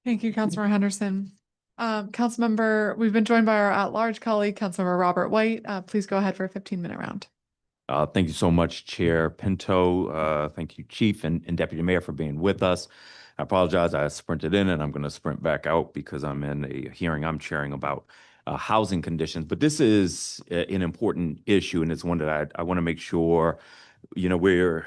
Thank you, Councilmember Henderson. Councilmember, we've been joined by our at-large colleague, Councilmember Robert White. Please go ahead for a 15-minute round. Thank you so much, Chair Pinto. Thank you, Chief and Deputy Mayor, for being with us. I apologize, I sprinted in and I'm going to sprint back out because I'm in a hearing I'm chairing about housing conditions. But this is an important issue, and it's one that I want to make sure, you know, we're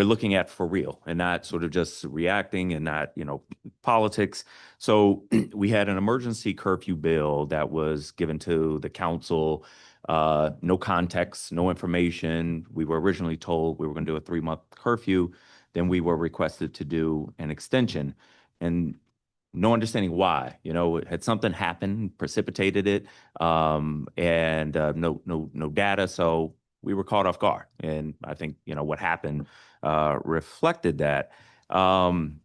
looking at for real and not sort of just reacting and not, you know, politics. So we had an emergency curfew bill that was given to the council, no context, no information. We were originally told we were going to do a 3-month curfew. Then we were requested to do an extension, and no understanding why. You know, had something happened, precipitated it, and no data. So we were caught off guard. And I think, you know, what happened reflected that. And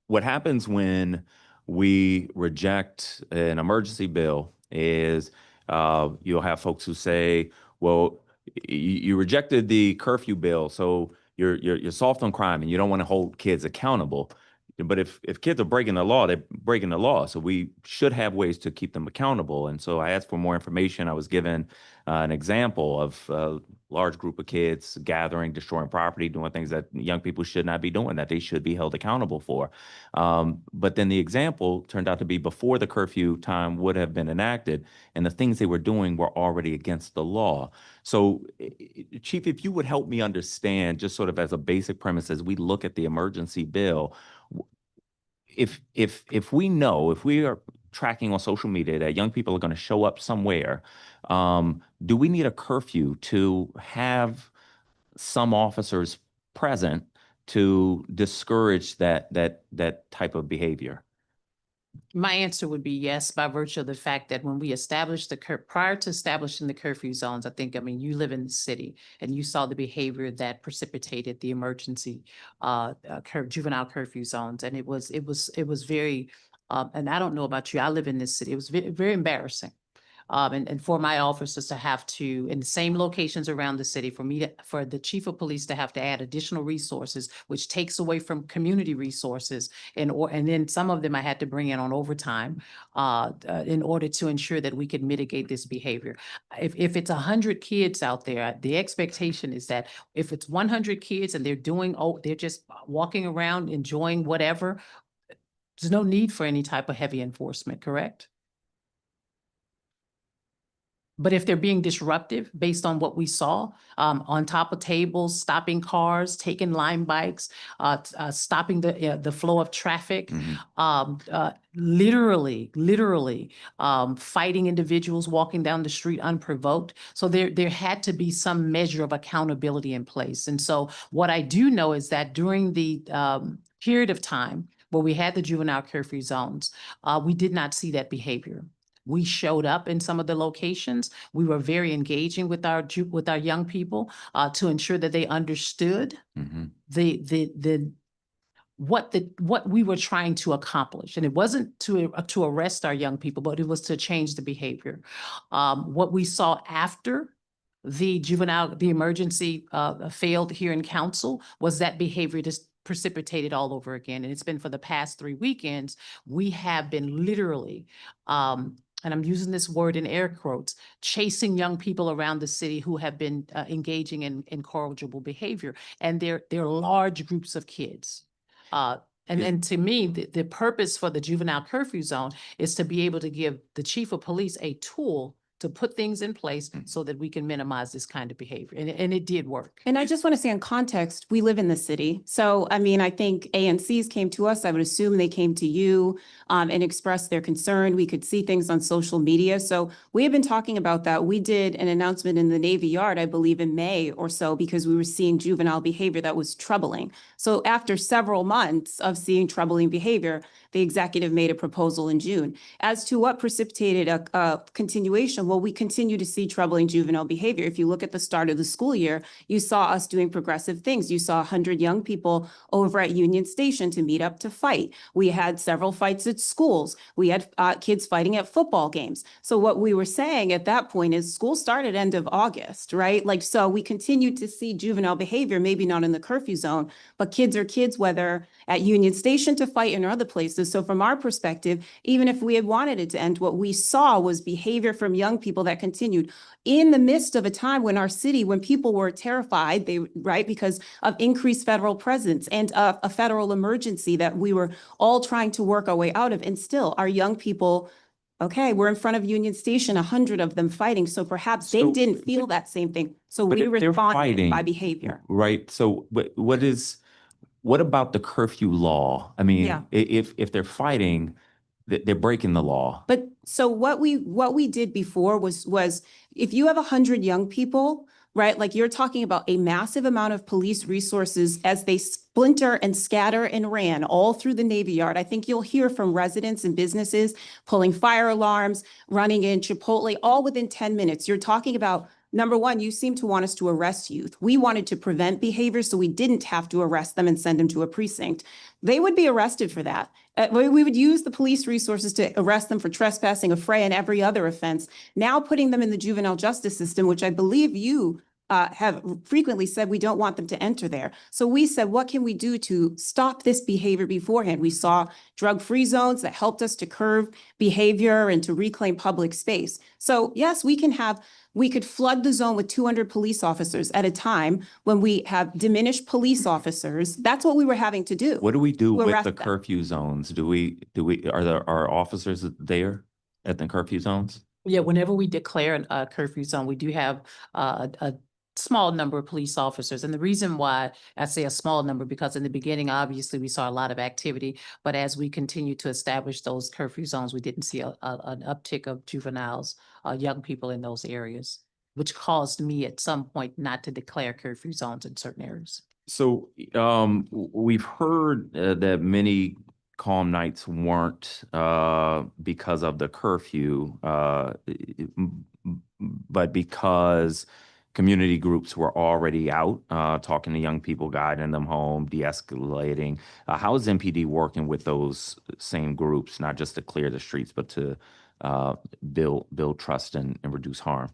what happens when we reject an emergency bill is you'll have folks who say, well, you rejected the curfew bill, so you're soft on crime and you don't want to hold kids accountable. But if kids are breaking the law, they're breaking the law. So we should have ways to keep them accountable. And so I asked for more information. I was given an example of a large group of kids gathering, destroying property, doing things that young people should not be doing, that they should be held accountable for. But then the example turned out to be before the curfew time would have been enacted, and the things they were doing were already against the law. So, Chief, if you would help me understand, just sort of as a basic premise, as we look at the emergency bill, if we know, if we are tracking on social media that young people are going to show up somewhere, do we need a curfew to have some officers present to discourage that type of behavior? My answer would be yes, by virtue of the fact that when we established prior to establishing the curfew zones, I mean, you live in the city and you saw the behavior that precipitated the emergency juvenile curfew zones. And it was very, and I don't know about you, I live in this city. It was very, very embarrassing. And for my officers to have to, in the same locations around the city, for the chief of police to have to add additional resources, which takes away from community resources, and then some of them I had to bring in on overtime in order to ensure that we could mitigate this behavior. If it's 100 kids out there, the expectation is that if it's 100 kids and they're just walking around enjoying whatever, there's no need for any type of heavy enforcement, correct? But if they're being disruptive based on what we saw, on top of tables, stopping cars, taking line bikes, stopping the flow of traffic, literally, fighting individuals walking down the street unprovoked. So there had to be some measure of accountability in place. And so what I do know is that during the period of time where we had the juvenile curfew zones, we did not see that behavior. We showed up in some of the locations. We were very engaging with our young people to ensure that they understood what we were trying to accomplish. And it wasn't to arrest our young people, but it was to change the behavior. What we saw after the emergency failed here in council was that behavior just precipitated all over again. And it's been for the past 3 weekends, we have been literally, and I'm using this word in air quotes, chasing young people around the city who have been engaging in incorrigible behavior. And they're large groups of kids. And to me, the purpose for the juvenile curfew zone is to be able to give the chief of police a tool to put things in place so that we can minimize this kind of behavior. And it did work. And I just want to say in context, we live in the city. So, I mean, I think ANCs came to us. I would assume they came to you and expressed their concern. We could see things on social media. So we have been talking about that. We did an announcement in the Navy Yard, I believe in May or so, because we were seeing juvenile behavior that was troubling. So after several months of seeing troubling behavior, the executive made a proposal in June. As to what precipitated a continuation, well, we continue to see troubling juvenile behavior. If you look at the start of the school year, you saw us doing progressive things. You saw 100 young people over at Union Station to meet up to fight. We had several fights at schools. We had kids fighting at football games. So what we were saying at that point is school started end of August, right? Like, so we continued to see juvenile behavior, maybe not in the curfew zone, but kids are kids, whether at Union Station to fight in other places. So from our perspective, even if we had wanted it to end, what we saw was behavior from young people that continued in the midst of a time when our city, when people were terrified, right, because of increased federal presence and a federal emergency that we were all trying to work our way out of. And still, our young people, okay, we're in front of Union Station, 100 of them fighting. So perhaps they So- didn't feel that same thing. So But we if they're responded by fighting, behavior. Right, so what about the curfew law? I mean, Yeah. if they're fighting, they're breaking the law. But so what we did before was if you have 100 young people, right, like you're talking about a massive amount of police resources as they splinter and scatter and ran all through the Navy Yard. I think you'll hear from residents and businesses pulling fire alarms, running in Chipotle, all within 10 minutes. You're talking about, number one, you seem to want us to arrest youth. We wanted to prevent behavior, so we didn't have to arrest them and send them to a precinct. They would be arrested for that. We would use the police resources to arrest them for trespassing, affray, and every other offense. Now putting them in the juvenile justice system, which I believe you have frequently said we don't want them to enter there. So we said, what can we do to stop this behavior beforehand? We saw drug-free zones that helped us to curb behavior and to reclaim public space. So yes, we could flood the zone with 200 police officers at a time when we have diminished police officers. That's what we were having to do. What do we do To with arrest the them. curfew zones? Are officers there at the curfew zones? Yeah, whenever we declare a curfew zone, we do have a small number of police officers. And the reason why I say a small number, because in the beginning, obviously, we saw a lot of activity. But as we continue to establish those curfew zones, we didn't see an uptick of juveniles, young people in those areas, which caused me at some point not to declare curfew zones in certain areas. So we've heard that many calm nights weren't because of the curfew, but because community groups were already out talking to young people, guiding them home, de-escalating. How is MPD working with those same groups, not just to clear the streets, but to build trust and reduce harm?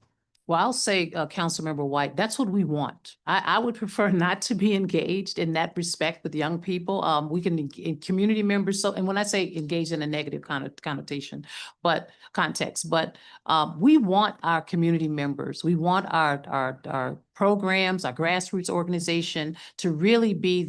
Well, I'll say, Councilmember White, that's what we want. I would prefer not to be engaged in that respect with young people. We can, in community members, so, and when I say engage in a negative connotation, but context, but we want our community members, we want our programs, our grassroots organization to really be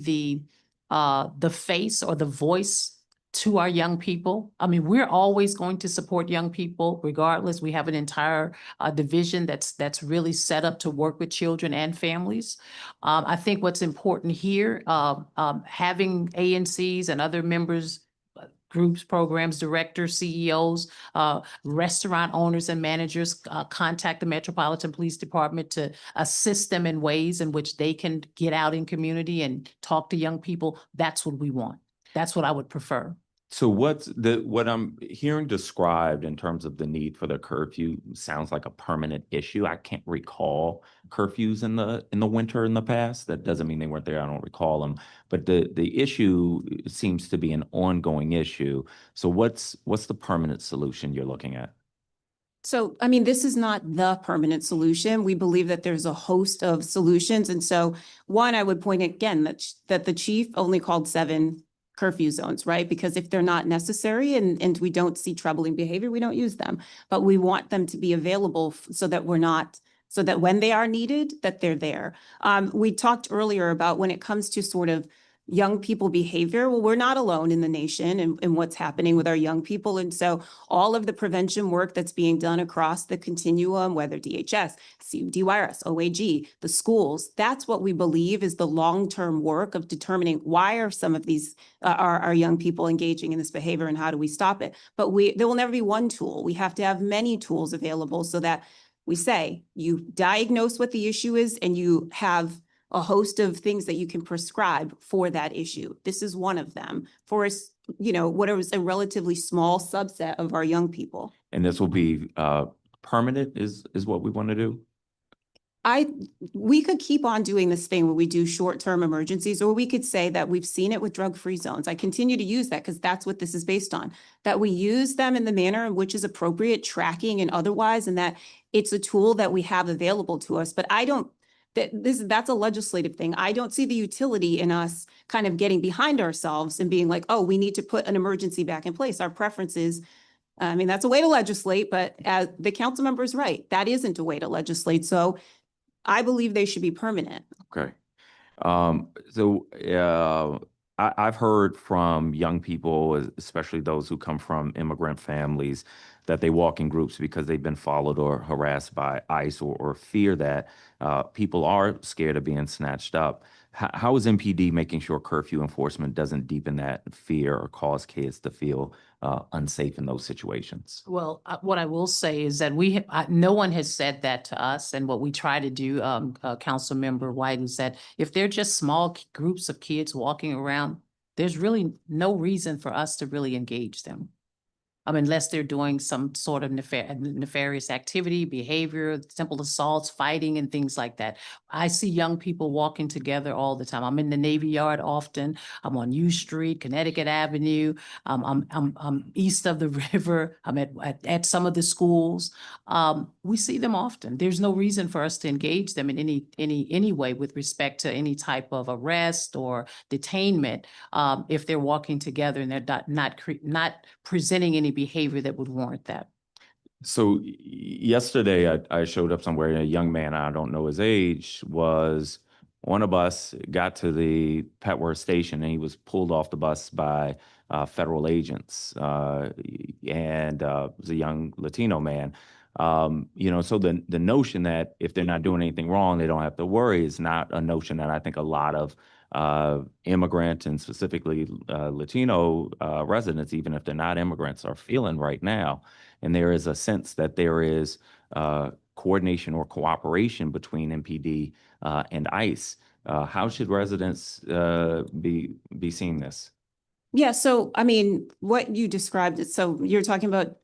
the face or the voice to our young people. I mean, we're always going to support young people regardless. We have an entire division that's really set up to work with children and families. I think what's important here, having ANCs and other members, groups, programs, directors, CEOs, restaurant owners and managers contact the Metropolitan Police Department to assist them in ways in which they can get out in community and talk to young people. That's what we want. That's what I would prefer. So what I'm hearing described in terms of the need for the curfew sounds like a permanent issue. I can't recall curfews in the winter in the past. That doesn't mean they weren't there. I don't recall them. But the issue seems to be an ongoing issue. So what's the permanent solution you're looking at? So, I mean, this is not the permanent solution. We believe that there's a host of solutions. And so one, I would point again that the chief only called 7 curfew zones, right? Because if they're not necessary and we don't see troubling behavior, we don't use them. But we want them to be available so that so that when they are needed, that they're there. We talked earlier about when it comes to sort of young people behavior. Well, we're not alone in the nation and what's happening with our young people. And so all of the prevention work that's being done across the continuum, whether DHS, DYRS, OAG, the schools, that's what we believe is the long-term work of determining why are some of these, our young people engaging in this behavior and how do we stop it? But there will never be one tool. We have to have many tools available so that we say you diagnose what the issue is and you have a host of things that you can prescribe for that issue. This is one of them for us, what is a relatively small subset of our young people. And this will be permanent is what we want to do? We could keep on doing this thing where we do short-term emergencies, or we could say that we've seen it with drug-free zones. I continue to use that because that's what this is based on, that we use them in the manner in which is appropriate, tracking and otherwise, and that it's a tool that we have available to us. But that's a legislative thing. I don't see the utility in us kind of getting behind ourselves and being like, oh, we need to put an emergency back in place. Our preference is, I mean, that's a way to legislate, but as the council member is right, that isn't a way to legislate. So I believe they should be permanent. Okay. I've heard from young people, especially those who come from immigrant families, that they walk in groups because they've been followed or harassed by ICE or fear that people are scared of being snatched up. How is MPD making sure curfew enforcement doesn't deepen that fear or cause kids to feel unsafe in those situations? Well, what I will say is that no one has said that to us. And what we try to do, Council Member White, is that if they're just small groups of kids walking around, there's really no reason for us to really engage them. Unless they're doing some sort of nefarious activity, behavior, simple assaults, fighting, and things like that. I see young people walking together all the time. I'm in the Navy Yard often. I'm on U Street, Connecticut Avenue. I'm east of the river. I'm at some of the schools. We see them often. There's no reason for us to engage them in any way with respect to any type of arrest or detainment if they're walking together and they're not presenting any behavior that would warrant that. So yesterday I showed up somewhere and a young man, I don't know his age, was on a bus, got to the Petworth station, and he was pulled off the bus by federal agents. And was a young Latino man. So the notion that if they're not doing anything wrong, they don't have to worry is not a notion that I think a lot of immigrant and specifically Latino residents, even if they're not immigrants, are feeling right now. And there is a sense that there is coordination or cooperation between MPD and ICE. How should residents be seeing this? Yeah, so I mean, what you described, so you're talking about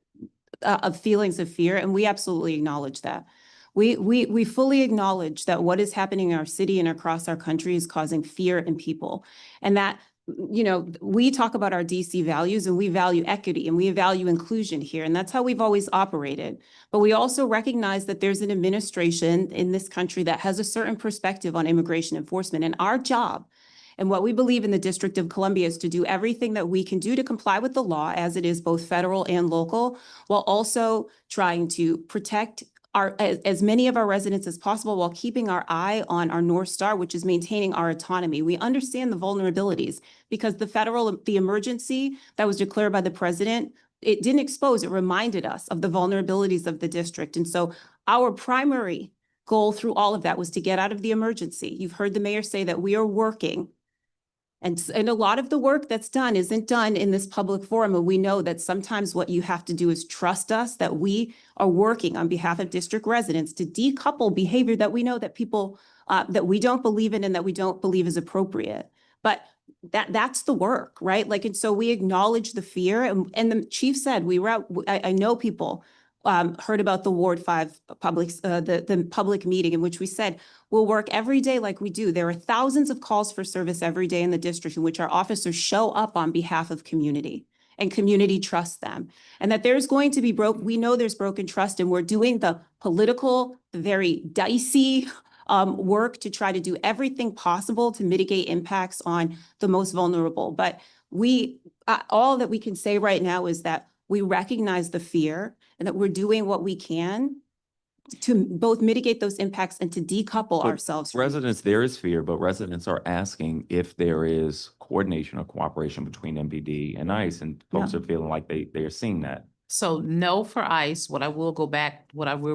feelings of fear, and we absolutely acknowledge that. We fully acknowledge that what is happening in our city and across our country is causing fear in people. And that, we talk about our DC values and we value equity and we value inclusion here. And that's how we've always operated. But we also recognize that there's an administration in this country that has a certain perspective on immigration enforcement. And our job and what we believe in the District of Columbia is to do everything that we can do to comply with the law as it is both federal and local, while also trying to protect as many of our residents as possible while keeping our eye on our North Star, which is maintaining our autonomy. We understand the vulnerabilities because the emergency that was declared by the president, it didn't expose, it reminded us of the vulnerabilities of the district. And so our primary goal through all of that was to get out of the emergency. You've heard the mayor say that we are working. And a lot of the work that's done isn't done in this public forum. And we know that sometimes what you have to do is trust us that we are working on behalf of district residents to decouple behavior that we know that people, that we don't believe in and that we don't believe is appropriate. But that's the work, right? Like, and so we acknowledge the fear, and the chief said, we were out, I know people heard about the Ward 5 the public meeting in which we said, we'll work every day like we do. There are thousands of calls for service every day in the district in which our officers show up on behalf of community, and community trusts them. And that there's going to be we know there's broken trust, and we're doing the political, very dicey work to try to do everything possible to mitigate impacts on the most vulnerable. But all that we can say right now is that we recognize the fear and that we're doing what we can to both mitigate those impacts and to decouple So ourselves. Residents, there is fear, but residents are asking if there is coordination or cooperation between MPD and ICE, and folks are feeling like they are seeing that. So no for ICE. What I will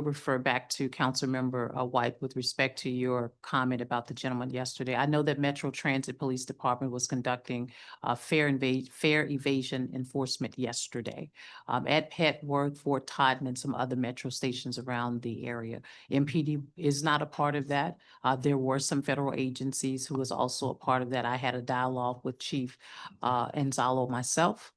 refer back to Councilmember White with respect to your comment about the gentleman yesterday. I know that Metro Transit Police Department was conducting fare evasion enforcement yesterday at Petworth, Fort Totten, and some other metro stations around the area. MPD is not a part of that. There were some federal agencies who was also a part of that. I had a dialogue with Chief Enzalo myself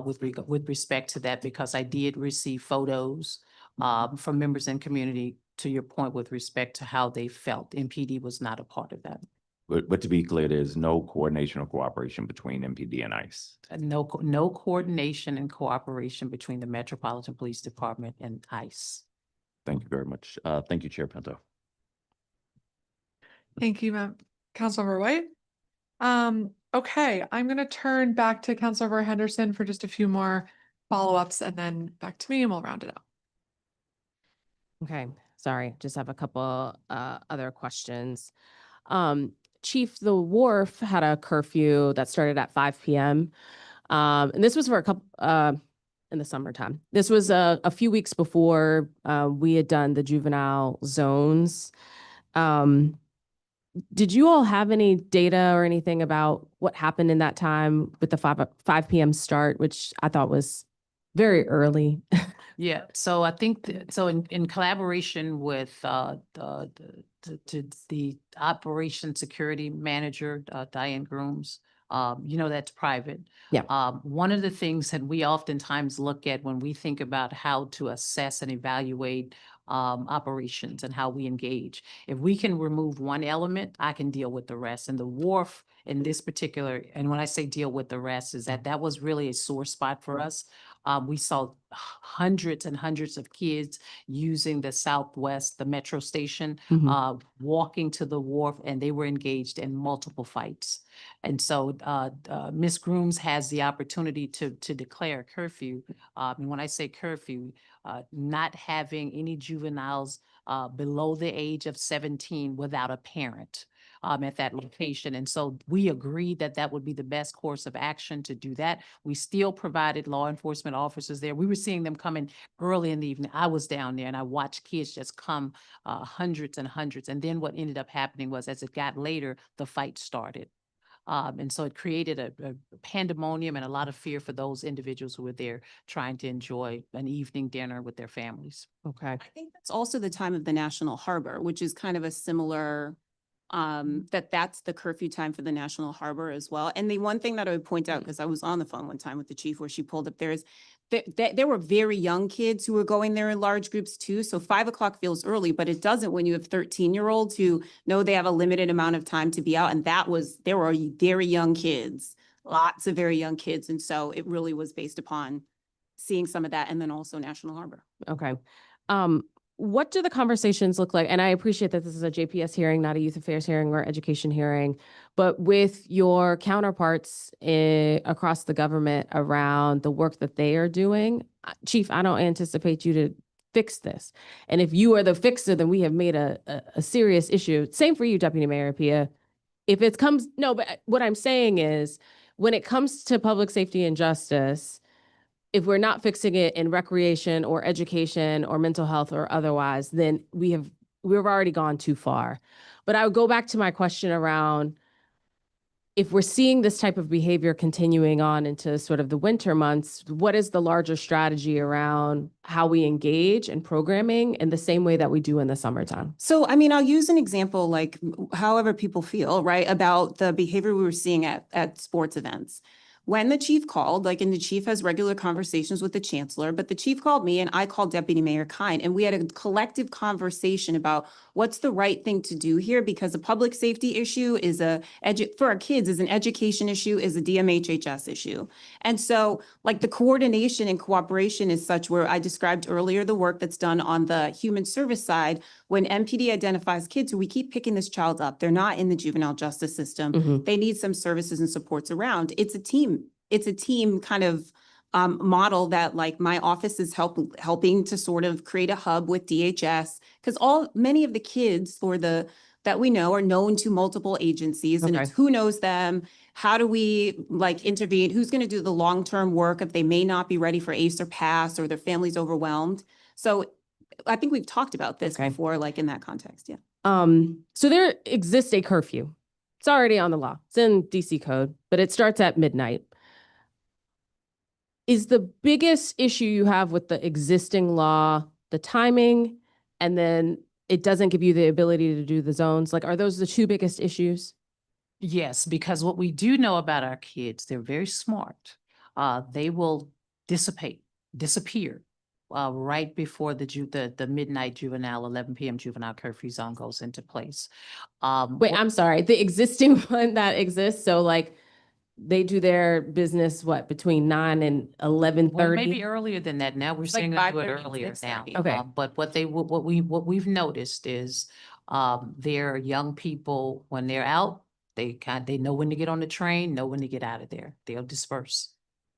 with respect to that, because I did receive photos from members in community, to your point, with respect to how they felt. MPD was not a part of that. But to be clear, there's no coordination or cooperation between MPD and ICE. No coordination and cooperation between the Metropolitan Police Department and ICE. Thank you very much. Thank you, Chair Pinto. Thank you, Councilmember White. Okay, I'm going to turn back to Councilmember Henderson for just a few more follow-ups, and then back to me, and we'll round it up. Okay, sorry, just have a couple other questions. Chief, the wharf had a curfew that started at 5 p.m. And this was for a couple in the summertime. This was a few weeks before we had done the juvenile zones. Did you all have any data or anything about what happened in that time with the 5 p.m. start, which I thought was very early? Yeah, so I think, in collaboration with the operation security manager, Diane Grooms, that's private. Yeah. One of the things that we oftentimes look at when we think about how to assess and evaluate operations and how we engage. If we can remove one element, I can deal with the rest. And the wharf in this particular, and when I say deal with the rest, is that was really a sore spot for us. We saw hundreds and hundreds of kids using the Southwest, the metro station, walking to the wharf, and they were engaged in multiple fights. And so Ms. Grooms has the opportunity to declare curfew. And when I say curfew, not having any juveniles below the age of 17 without a parent at that location. And so we agreed that that would be the best course of action to do that. We still provided law enforcement officers there. We were seeing them coming early in the evening. I was down there and I watched kids just come hundreds and hundreds. And then what ended up happening was, as it got later, the fight started. And so it created a pandemonium and a lot of fear for those individuals who were there trying to enjoy an evening dinner with their families. Okay. I think that's also the time of the National Harbor, which is kind of a similar, that's the curfew time for the National Harbor as well. And the one thing that I would point out, because I was on the phone one time with the chief where she pulled up, there were very young kids who were going there in large groups too. So 5 o'clock feels early, but it doesn't when you have 13-year-olds who know they have a limited amount of time to be out. And there were very young kids, lots of very young kids. And so it really was based upon seeing some of that, and then also National Harbor. Okay. What do the conversations look like? And I appreciate that this is a JPS hearing, not a youth affairs hearing or education hearing, but with your counterparts across the government around the work that they are doing. Chief, I don't anticipate you to fix this. And if you are the fixer, then we have made a serious issue. Same for you, Deputy Mayor Pia. If it comes, no, but what I'm saying is when it comes to public safety and justice, if we're not fixing it in recreation or education or mental health or otherwise, then we've already gone too far. But I would go back to my question around if we're seeing this type of behavior continuing on into sort of the winter months, what is the larger strategy around how we engage in programming in the same way that we do in the summertime? So, I mean, I'll use an example, like however people feel, right, about the behavior we were seeing at sports events. When the chief called, like, and the chief has regular conversations with the chancellor, but the chief called me and I called Deputy Mayor Kine, and we had a collective conversation about what's the right thing to do here, because a public safety issue is for our kids is an education issue, is a DMHHS issue. And so, like, the coordination and cooperation is such where I described earlier the work that's done on the human service side. When MPD identifies kids who we keep picking this child up, they're not in the juvenile justice system. Mhm. They need some services and supports around. It's a team. It's a team kind of model that, like, my office is helping to sort of create a hub with DHS, because many of the kids that we know are known to multiple agencies, and it's Okay. who knows them. How do we, like, intervene? Who's going to do the long-term work if they may not be ready for ACE or PASS or their family's overwhelmed? So I think we've talked about this Okay. before, like in that context. Yeah. So there exists a curfew. It's already on the law. It's in DC code, but it starts at midnight. Is the biggest issue you have with the existing law the timing, and then it doesn't give you the ability to do the zones? Like, are those the two biggest issues? Yes, because what we do know about our kids, they're very smart. They will disappear right before the midnight juvenile, 11 p.m. juvenile curfew zone goes into place. Wait, I'm sorry. The existing one that exists. So like they do their business, what, between 9 and 11:30? Well, maybe earlier than that. Now we're It's like seeing them do it 5:30 and earlier now. 6:30. Okay. But what we've noticed is their young people, when they're out, they know when to get on the train, know when to get out of there. They'll disperse.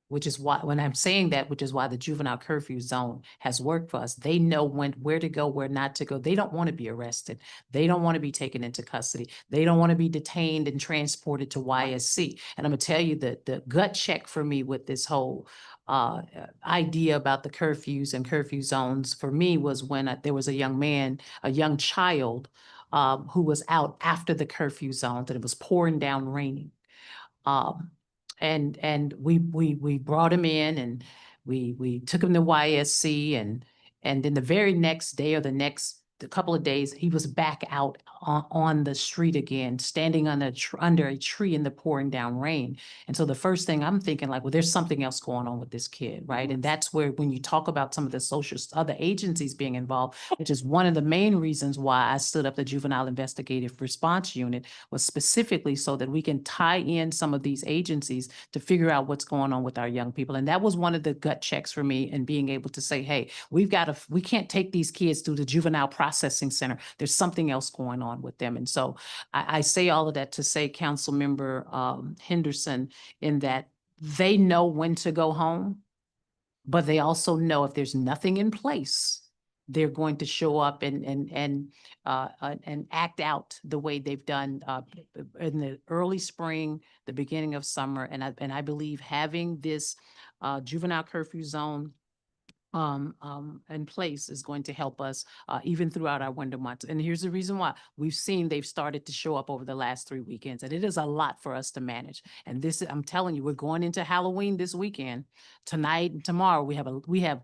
Which is why, when I'm saying that, which is why the juvenile curfew zone has worked for us. They know where to go, where not to go. They don't want to be arrested. They don't want to be taken into custody. They don't want to be detained and transported to YSC. And I'm gonna tell you that the gut check for me with this whole idea about the curfews and curfew zones for me was when there was a young child who was out after the curfew zones, and it was pouring down raining. Um, and we brought him in, and we took him to YSC, and then the very next day or the couple of days, he was back out on the street again, standing under a tree in the pouring down rain. And so the first thing I'm thinking, like, well, there's something else going on with this kid, right? And that's where, when you talk about some of the other agencies being involved, which is one of the main reasons why I stood up the Juvenile Investigative Response Unit, was specifically so that we can tie in some of these agencies to figure out what's going on with our young people. And that was one of the gut checks for me, in being able to say, hey, we can't take these kids to the juvenile processing center. There's something else going on with them. And so I say all of that to say, Councilmember Henderson, in that they know when to go home, but they also know if there's nothing in place, they're going to show up and act out the way they've done in the early spring, the beginning of summer. And I believe having this juvenile curfew zone in place is going to help us even throughout our winter months. And here's the reason why. We've seen they've started to show up over the last 3 weekends, and it is a lot for us to manage. And this, I'm telling you, we're going into Halloween this weekend. Tonight and tomorrow, we have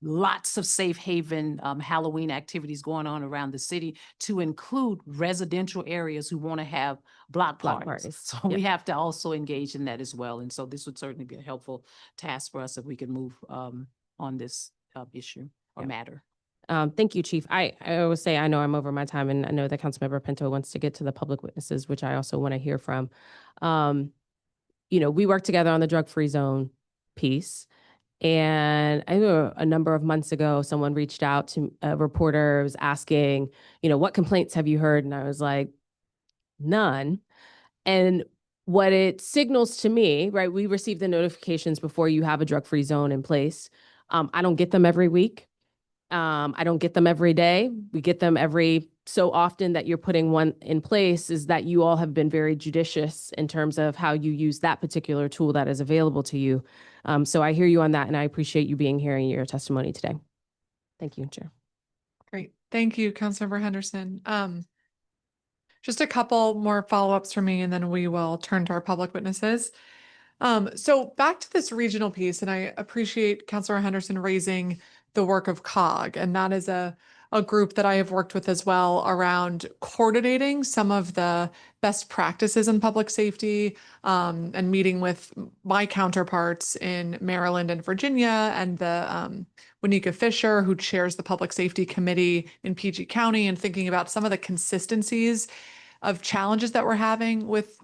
lots of safe haven Halloween activities going on around the city, to include residential areas who want to have block Block parties. parties. So Yep. we have to also engage in that as well. And so this would certainly be a helpful task for us if we could move on this issue or Yeah. matter. Thank you, Chief. I always say, I know I'm over my time, and I know that Councilmember Pinto wants to get to the public witnesses, which I also want to hear from. We worked together on the drug-free zone piece. And I know a number of months ago, someone reached out to a reporter, was asking, what complaints have you heard? And I was like, none. And what it signals to me, right? We receive the notifications before you have a drug-free zone in place. I don't get them every week. I don't get them every day. We get them every so often that you're putting one in place, is that you all have been very judicious in terms of how you use that particular tool that is available to you. So I hear you on that, and I appreciate you being here and your testimony today. Thank you, Chair. Great. Thank you, Councilmember Henderson. Just a couple more follow-ups from me, and then we will turn to our public witnesses. So back to this regional piece, and I appreciate Councilor Henderson raising the work of COG, and that is a group that I have worked with as well around coordinating some of the best practices in public safety, and meeting with my counterparts in Maryland and Virginia, and the Wanika Fisher, who chairs the Public Safety Committee in PG County, and thinking about some of the consistencies of challenges that we're having with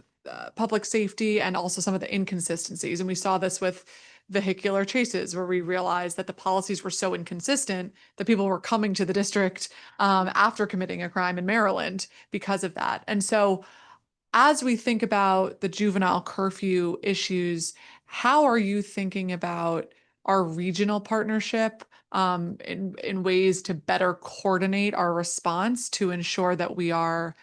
public safety, and also some of the inconsistencies. And we saw this with vehicular chases, where we realized that the policies were so inconsistent that people were coming to the district after committing a crime in Maryland because of that. And so as we think about the juvenile curfew issues, how are you thinking about our regional partnership in ways to better coordinate our response to ensure that we are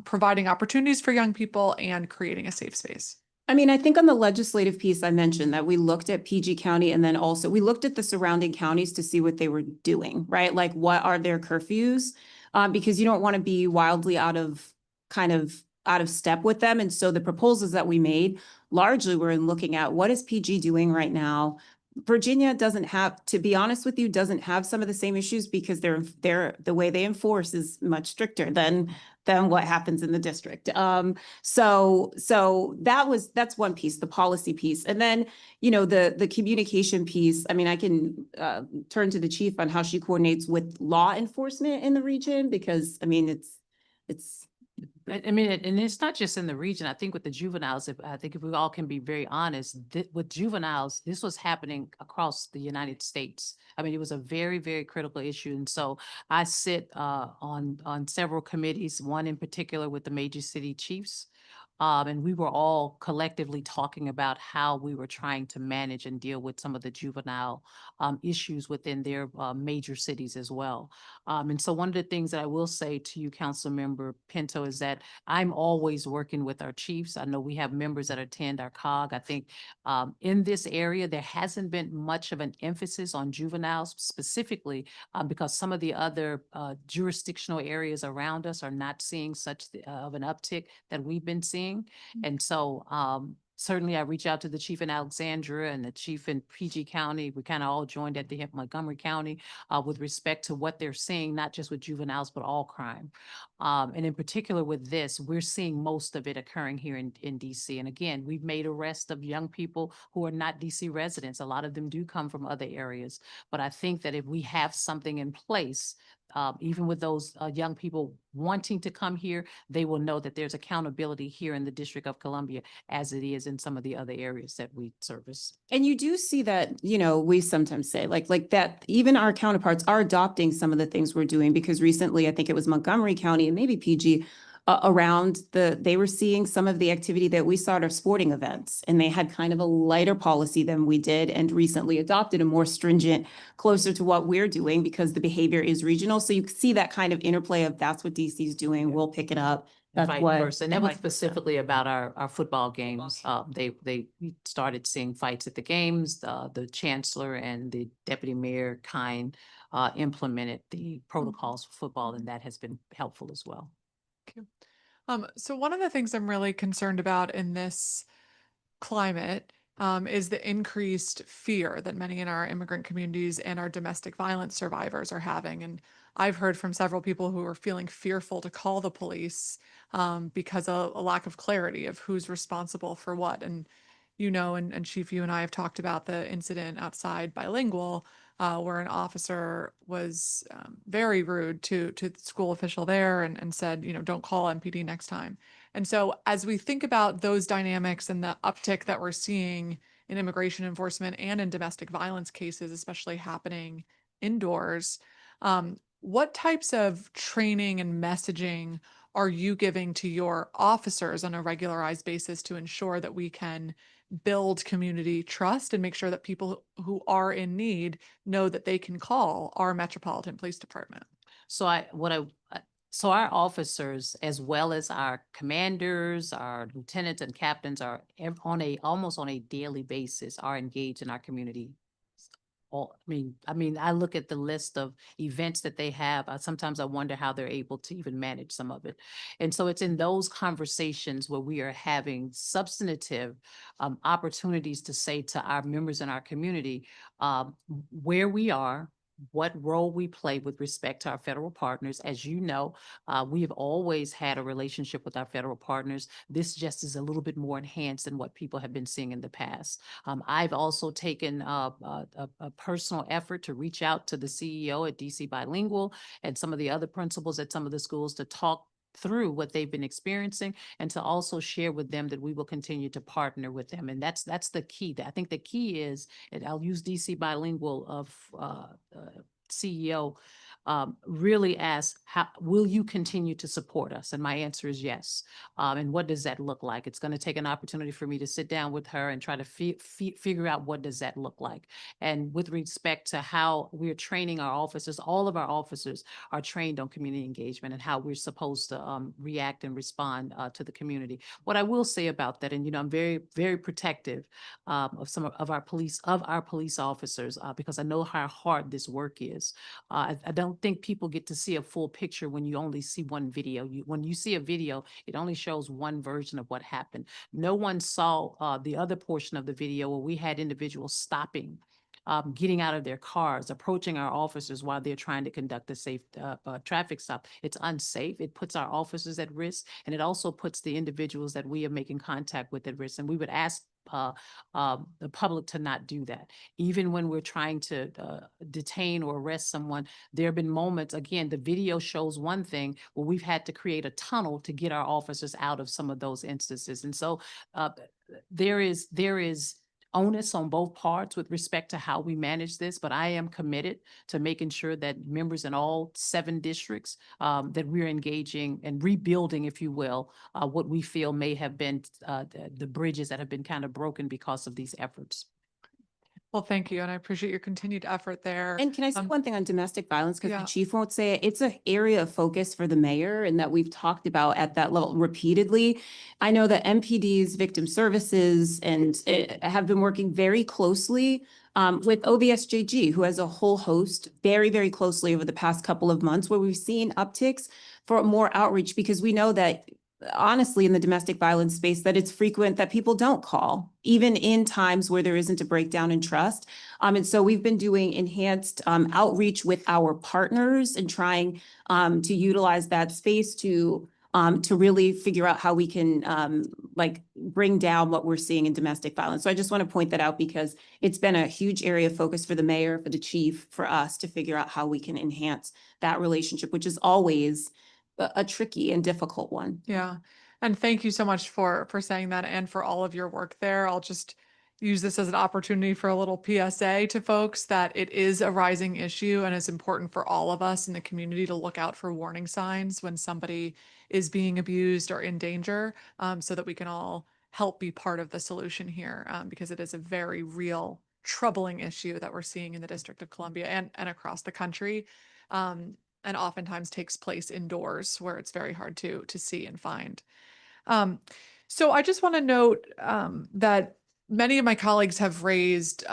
providing opportunities for young people and creating a safe space? I mean, I think on the legislative piece, I mentioned that we looked at PG County, and then also we looked at the surrounding counties to see what they were doing, right? Like, what are their curfews? Because you don't want to be wildly out of step with them. And so the proposals that we made largely were in looking at what is PG doing right now. Virginia doesn't have, to be honest with you, doesn't have some of the same issues because the way they enforce is much stricter than what happens in the district. So that's one piece, the policy piece. And then, the communication piece. I mean, I can turn to the chief on how she coordinates with law enforcement in the region, because I mean, it's I mean, and it's not just in the region. I think with the juveniles, if we all can be very honest, with juveniles, this was happening across the United States. I mean, it was a very, very critical issue. And so I sit on several committees, one in particular with the major city chiefs. And we were all collectively talking about how we were trying to manage and deal with some of the juvenile issues within their major cities as well. And so one of the things that I will say to you, Councilmember Pinto, is that I'm always working with our chiefs. I know we have members that attend our COG. I think in this area, there hasn't been much of an emphasis on juveniles specifically because some of the other jurisdictional areas around us are not seeing such of an uptick that we've been seeing. And so certainly I reach out to the chief in Alexandria and the chief in PG County. We kind of all joined at the Montgomery County with respect to what they're seeing, not just with juveniles, but all crime. And in particular with this, we're seeing most of it occurring here in DC. And again, we've made arrests of young people who are not DC residents. A lot of them do come from other areas. But I think that if we have something in place, even with those young people wanting to come here, they will know that there's accountability here in the District of Columbia as it is in some of the other areas that we service. And you do see that, we sometimes say like that, even our counterparts are adopting some of the things we're doing, because recently, I think it was Montgomery County and maybe PG, they were seeing some of the activity that we saw at our sporting events, and they had kind of a lighter policy than we did, and recently adopted a more stringent, closer to what we're doing, because the behavior is regional. So you see that kind of interplay of that's what DC is doing, we'll pick it up. That's Vice what. versa. And that was specifically about our football games. We started seeing fights at the games. The chancellor and the deputy mayor implemented the protocols for football, and that has been helpful as well. So one of the things I'm really concerned about in this climate is the increased fear that many in our immigrant communities and our domestic violence survivors are having. And I've heard from several people who are feeling fearful to call the police because of a lack of clarity of who's responsible for what. And and Chief, you and I have talked about the incident outside Bilingual, where an officer was very rude to the school official there, and said, don't call MPD next time. And so as we think about those dynamics and the uptick that we're seeing in immigration enforcement and in domestic violence cases, especially happening indoors, what types of training and messaging are you giving to your officers on a regularized basis to ensure that we can build community trust and make sure that people who are in need know that they can call our Metropolitan Police Department. So so our officers, as well as our commanders, our lieutenants and captains are almost on a daily basis are engaged in our community. I look at the list of events that they have. Sometimes I wonder how they're able to even manage some of it. And so it's in those conversations where we are having substantive opportunities to say to our members in our community where we are, what role we play with respect to our federal partners. As you know, we have always had a relationship with our federal partners. This just is a little bit more enhanced than what people have been seeing in the past. I've also taken a personal effort to reach out to the CEO at DC Bilingual and some of the other principals at some of the schools to talk through what they've been experiencing and to also share with them that we will continue to partner with them. And that's the key. I think the key is, and I'll use DC Bilingual of CEO, really ask, how will you continue to support us? And my answer is yes. And what does that look like? It's going to take an opportunity for me to sit down with her and try to figure out what does that look like. And with respect to how we're training our officers, all of our officers are trained on community engagement and how we're supposed to react and respond to the community. What I will say about that, and I'm very, very protective of some of our police officers because I know how hard this work is. I don't think people get to see a full picture when you only see one video. When you see a video, it only shows one version of what happened. No one saw the other portion of the video where we had individuals stopping, getting out of their cars, approaching our officers while they're trying to conduct a safe traffic stop. It's unsafe. It puts our officers at risk, and it also puts the individuals that we are making contact with at risk. And we would ask the public to not do that. Even when we're trying to detain or arrest someone, there have been moments, again, the video shows one thing, where we've had to create a tunnel to get our officers out of some of those instances. And so there is onus on both parts with respect to how we manage this, but I am committed to making sure that members in all 7 districts, that we're engaging and rebuilding, if you will, what we feel may have been the bridges that have been kind of broken because of these efforts. Well, thank you. And I appreciate your continued effort there. And can I say one thing on domestic violence? Because yeah. the chief won't say it. It's an area of focus for the mayor and that we've talked about at that level repeatedly. I know that MPD's victim services and have been working very closely with OVSJG, who has a whole host very, very closely over the past couple of months where we've seen upticks for more outreach, because we know that honestly, in the domestic violence space, that it's frequent that people don't call, even in times where there isn't a breakdown in trust. And so we've been doing enhanced outreach with our partners and trying to utilize that space to really figure out how we can bring down what we're seeing in domestic violence. So I just want to point that out because it's been a huge area of focus for the mayor, for the chief, for us to figure out how we can enhance that relationship, which is always a tricky and difficult one. Yeah. And thank you so much for saying that and for all of your work there. I'll just use this as an opportunity for a little PSA to folks that it is a rising issue and it's important for all of us in the community to look out for warning signs when somebody is being abused or in danger, so that we can all help be part of the solution here, because it is a very real, troubling issue that we're seeing in the District of Columbia and across the country. And oftentimes takes place indoors where it's very hard to see and find. So I just want to note that many of my colleagues have raised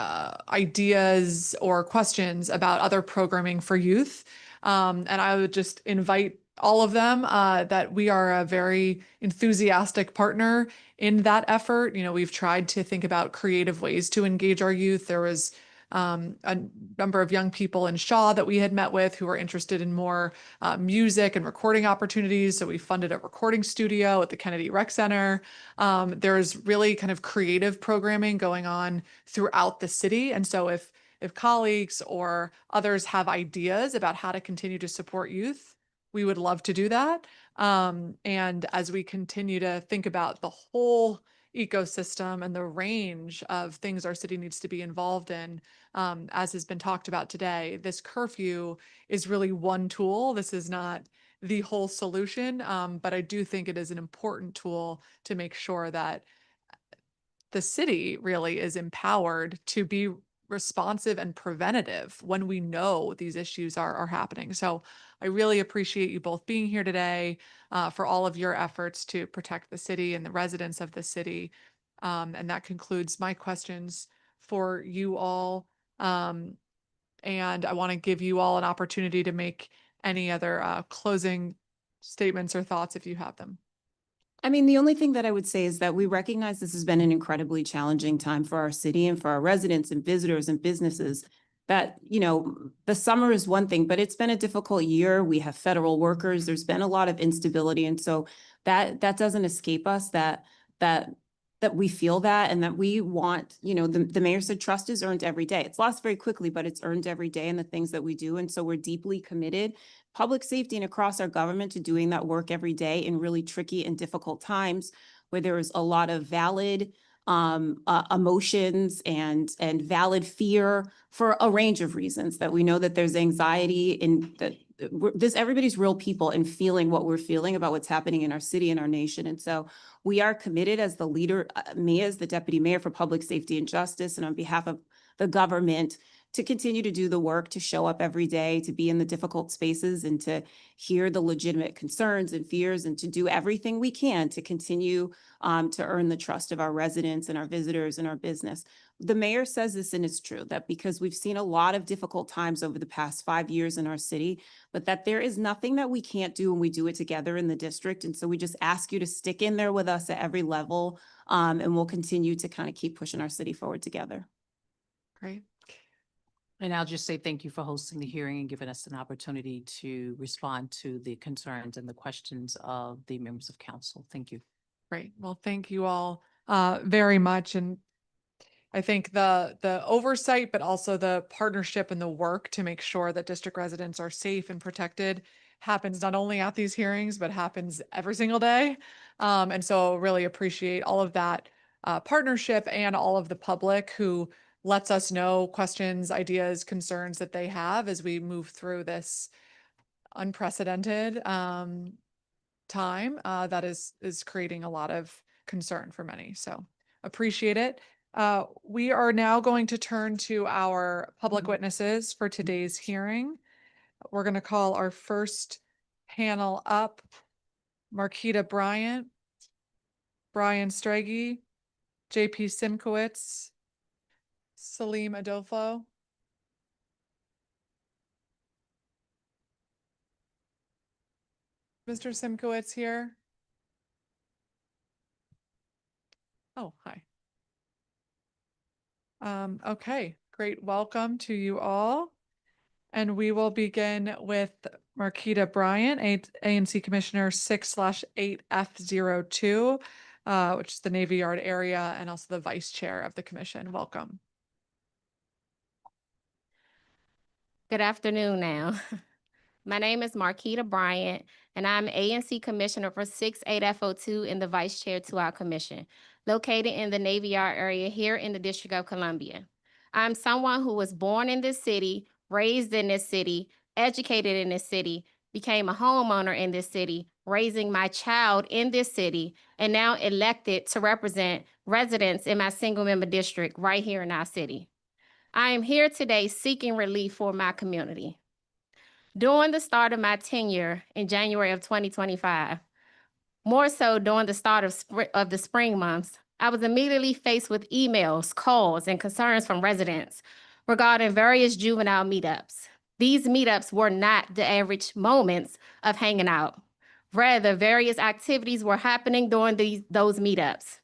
ideas or questions about other programming for youth. And I would just invite all of them that we are a very enthusiastic partner in that effort. We've tried to think about creative ways to engage our youth. There was a number of young people in Shaw that we had met with who were interested in more music and recording opportunities. So we funded a recording studio at the Kennedy Rec Center. There's really kind of creative programming going on throughout the city. And so if colleagues or others have ideas about how to continue to support youth, we would love to do that. And as we continue to think about the whole ecosystem and the range of things our city needs to be involved in, as has been talked about today, this curfew is really one tool. This is not the whole solution, but I do think it is an important tool to make sure that the city really is empowered to be responsive and preventative when we know these issues are happening. So I really appreciate you both being here today, for all of your efforts to protect the city and the residents of the city. And that concludes my questions for you all. And I want to give you all an opportunity to make any other closing statements or thoughts if you have them. I mean, the only thing that I would say is that we recognize this has been an incredibly challenging time for our city and for our residents and visitors and businesses. That, you know, the summer is one thing, but it's been a difficult year. We have federal workers. There's been a lot of instability. And so that doesn't escape us, that we feel that, and that we want, you know, the mayor said trust is earned every day. It's lost very quickly, but it's earned every day in the things that we do. And so we're deeply committed, public safety and across our government, to doing that work every day in really tricky and difficult times where there is a lot of valid emotions and valid fear for a range of reasons, that we know that there's anxiety in that everybody's real people and feeling what we're feeling about what's happening in our city and our nation. And so we are committed as the leader, me as the deputy mayor for public safety and justice, and on behalf of the government, to continue to do the work, to show up every day, to be in the difficult spaces and to hear the legitimate concerns and fears, and to do everything we can to continue to earn the trust of our residents and our visitors and our business. The mayor says this, and it's true, that because we've seen a lot of difficult times over the past 5 years in our city, but that there is nothing that we can't do when we do it together in the district. And so we just ask you to stick in there with us at every level, and we'll continue to kind of keep pushing our city forward together. Great. And I'll just say thank you for hosting the hearing and giving us an opportunity to respond to the concerns and the questions of the members of council. Thank you. Great. Well, thank you all very much. And I think the oversight, but also the partnership and the work to make sure that district residents are safe and protected happens not only at these hearings, but happens every single day. And so really appreciate all of that partnership and all of the public who lets us know questions, ideas, concerns that they have as we move through this unprecedented time that is creating a lot of concern for many. So appreciate it. We are now going to turn to our public witnesses for today's hearing. We're going to call our first panel up: Marquita Bryant, Brian Strege, JP Simkowitz, Salim Adolfo. Mr. Simkowitz here. Oh, hi. Okay, great. Welcome to you all. And we will begin with Marquita Bryant, ANC Commissioner 6/8F02, which is the Navy Yard area, and also the Vice Chair of the Commission. Welcome. Good afternoon now. My name is Marquita Bryant, and I'm ANC Commissioner for 6/8F02 and the Vice Chair to our Commission, located in the Navy Yard area here in the District of Columbia. I'm someone who was born in this city, raised in this city, educated in this city, became a homeowner in this city, raising my child in this city, and now elected to represent residents in my single-member district right here in our city. I am here today seeking relief for my community. During the start of my tenure in January of 2025, more so during the start of the spring months, I was immediately faced with emails, calls, and concerns from residents regarding various juvenile meetups. These meetups were not the average moments of hanging out. Rather, various activities were happening during those meetups.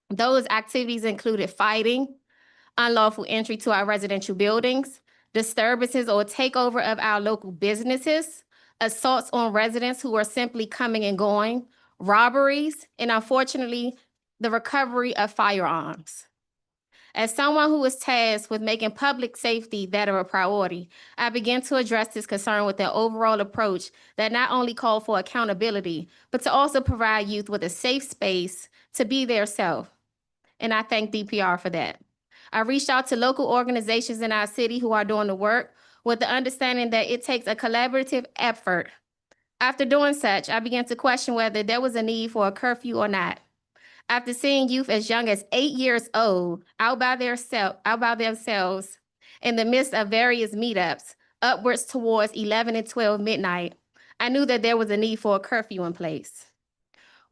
Those activities included fighting, unlawful entry to our residential buildings, disturbances or takeover of our local businesses, assaults on residents who are simply coming and going, robberies, and unfortunately, the recovery of firearms. As someone who is tasked with making public safety that of a priority, I began to address this concern with an overall approach that not only called for accountability, but to also provide youth with a safe space to be their self. And I thank DPR for that. I reached out to local organizations in our city who are doing the work with the understanding that it takes a collaborative effort. After doing such, I began to question whether there was a need for a curfew or not. After seeing youth as young as 8 years old out by themselves in the midst of various meetups, upwards towards 11 and 12 midnight, I knew that there was a need for a curfew in place.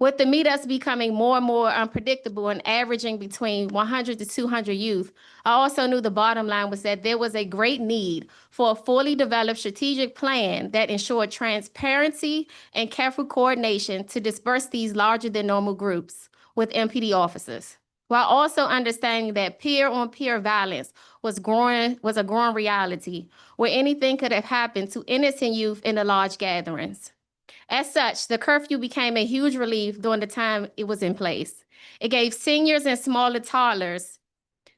With the meetups becoming more and more unpredictable and averaging between 100 to 200 youth, I also knew the bottom line was that there was a great need for a fully developed strategic plan that ensured transparency and careful coordination to disperse these larger than normal groups with MPD officers, while also understanding that peer-on-peer violence was a growing reality where anything could have happened to innocent youth in the large gatherings. As such, the curfew became a huge relief during the time it was in place. It gave seniors and smaller toddlers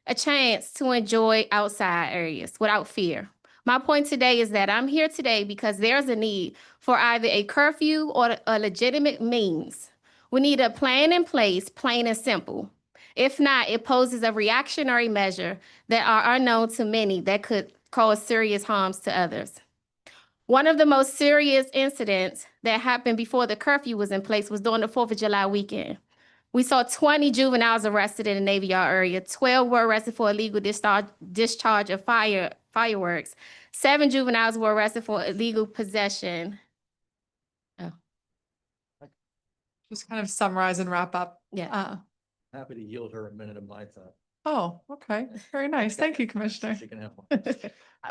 a chance to enjoy outside areas without fear. My point today is that I'm here today because there's a need for either a curfew or a legitimate means. We need a plan in place, plain and simple. If not, it poses a reactionary measure that are unknown to many that could cause serious harms to others. One of the most serious incidents that happened before the curfew was in place was during the 4th of July weekend. We saw 20 juveniles arrested in the Navy Yard area. 12 were arrested for illegal discharge of fireworks. 7 juveniles were arrested for illegal possession. Just kind of summarize and wrap up. Yeah. Happy to yield her a minute of my time. Oh, okay. Very nice. Thank you, Commissioner. She can have one.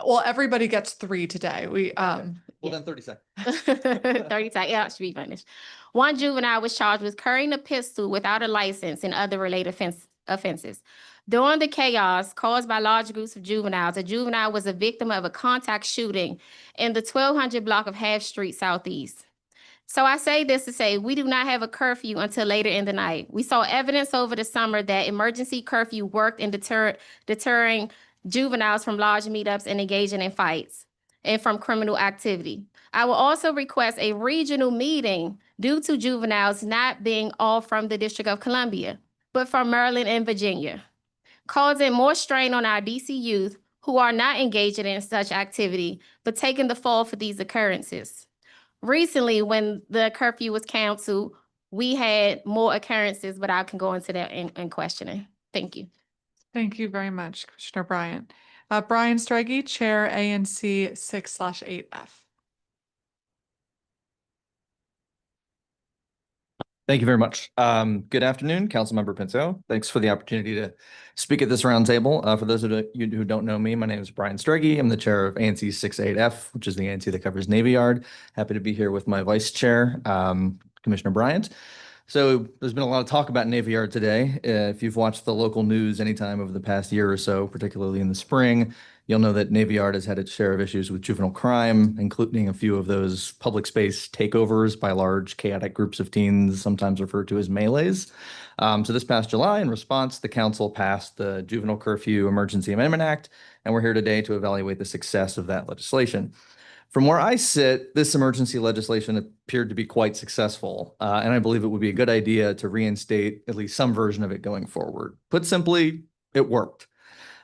Well, everybody gets 3 today. Well, then 30 seconds. 30 seconds, yeah, it should be finished. One juvenile was charged with carrying a pistol without a license and other related offenses. During the chaos caused by large groups of juveniles, a juvenile was a victim of a contact shooting in the 1200 block of Half Street Southeast. So I say this to say we do not have a curfew until later in the night. We saw evidence over the summer that emergency curfew worked in deterring juveniles from large meetups and engaging in fights and from criminal activity. I will also request a regional meeting due to juveniles not being all from the District of Columbia, but from Maryland and Virginia, causing more strain on our DC youth who are not engaging in such activity, but taking the fall for these occurrences. Recently, when the curfew was canceled, we had more occurrences, but I can go into that in questioning. Thank you. Thank you very much, Commissioner Bryant. Brian Strege, Chair ANC 6/8F. Thank you very much. Good afternoon, Councilmember Pinto. Thanks for the opportunity to speak at this roundtable. For those of you who don't know me, my name is Brian Strege. I'm the chair of ANC 6/8F, which is the ANC that covers Navy Yard. Happy to be here with my vice chair, Commissioner Bryant. So there's been a lot of talk about Navy Yard today. If you've watched the local news anytime over the past year or so, particularly in the spring, you'll know that Navy Yard has had its share of issues with juvenile crime, including a few of those public space takeovers by large chaotic groups of teens, sometimes referred to as melees. So this past July, in response, the council passed the Juvenile Curfew Emergency Amendment Act, and we're here today to evaluate the success of that legislation. From where I sit, this emergency legislation appeared to be quite successful, and I believe it would be a good idea to reinstate at least some version of it going forward. Put simply, it worked.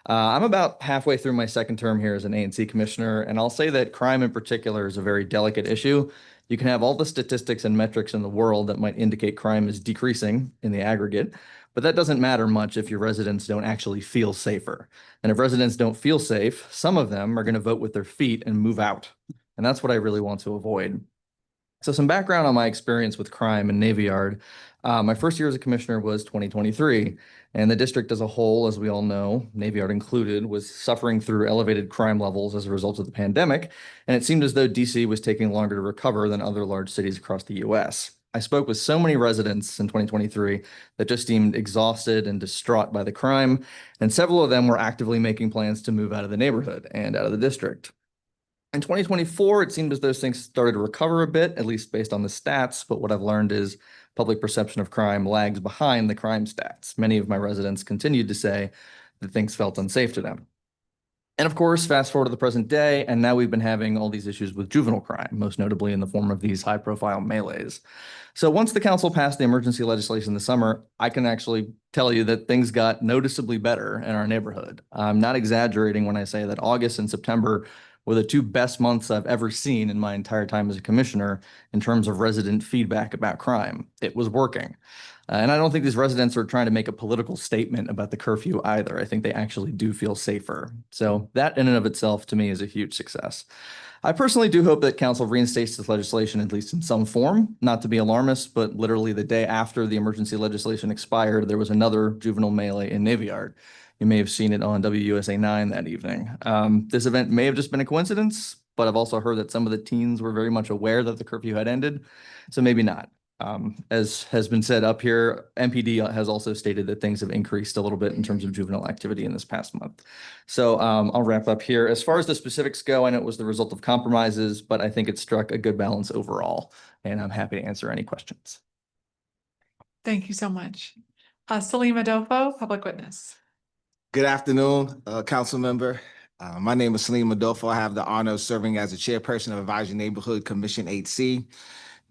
I'm about halfway through my second term here as an ANC commissioner, and I'll say that crime in particular is a very delicate issue. You can have all the statistics and metrics in the world that might indicate crime is decreasing in the aggregate, but that doesn't matter much if your residents don't actually feel safer. And if residents don't feel safe, some of them are going to vote with their feet and move out. And that's what I really want to avoid. So some background on my experience with crime in Navy Yard. My first year as a commissioner was 2023, and the district as a whole, as we all know, Navy Yard included, was suffering through elevated crime levels as a result of the pandemic, and it seemed as though DC was taking longer to recover than other large cities across the US. I spoke with so many residents in 2023 that just seemed exhausted and distraught by the crime, and several of them were actively making plans to move out of the neighborhood and out of the district. In 2024, it seemed as though things started to recover a bit, at least based on the stats, but what I've learned is public perception of crime lags behind the crime stats. Many of my residents continued to say that things felt unsafe to them. And of course, fast forward to the present day, and now we've been having all these issues with juvenile crime, most notably in the form of these high-profile melees. So once the council passed the emergency legislation this summer, I can actually tell you that things got noticeably better in our neighborhood. I'm not exaggerating when I say that August and September were the 2 best months I've ever seen in my entire time as a commissioner in terms of resident feedback about crime. It was working. And I don't think these residents are trying to make a political statement about the curfew either. I think they actually do feel safer. So that in and of itself to me is a huge success. I personally do hope that council reinstates this legislation, at least in some form, not to be alarmist, but literally the day after the emergency legislation expired, there was another juvenile melee in Navy Yard. You may have seen it on WUSA 9 that evening. This event may have just been a coincidence, but I've also heard that some of the teens were very much aware that the curfew had ended, so maybe not. As has been said up here, MPD has also stated that things have increased a little bit in terms of juvenile activity in this past month. So I'll wrap up here. As far as the specifics go, I know it was the result of compromises, but I think it struck a good balance overall, and I'm happy to answer any questions. Thank you so much. Salim Adolfo, public witness. Good afternoon, council member. My name is Salim Adolfo. I have the honor of serving as the chairperson of Advisory Neighborhood Commission 8C,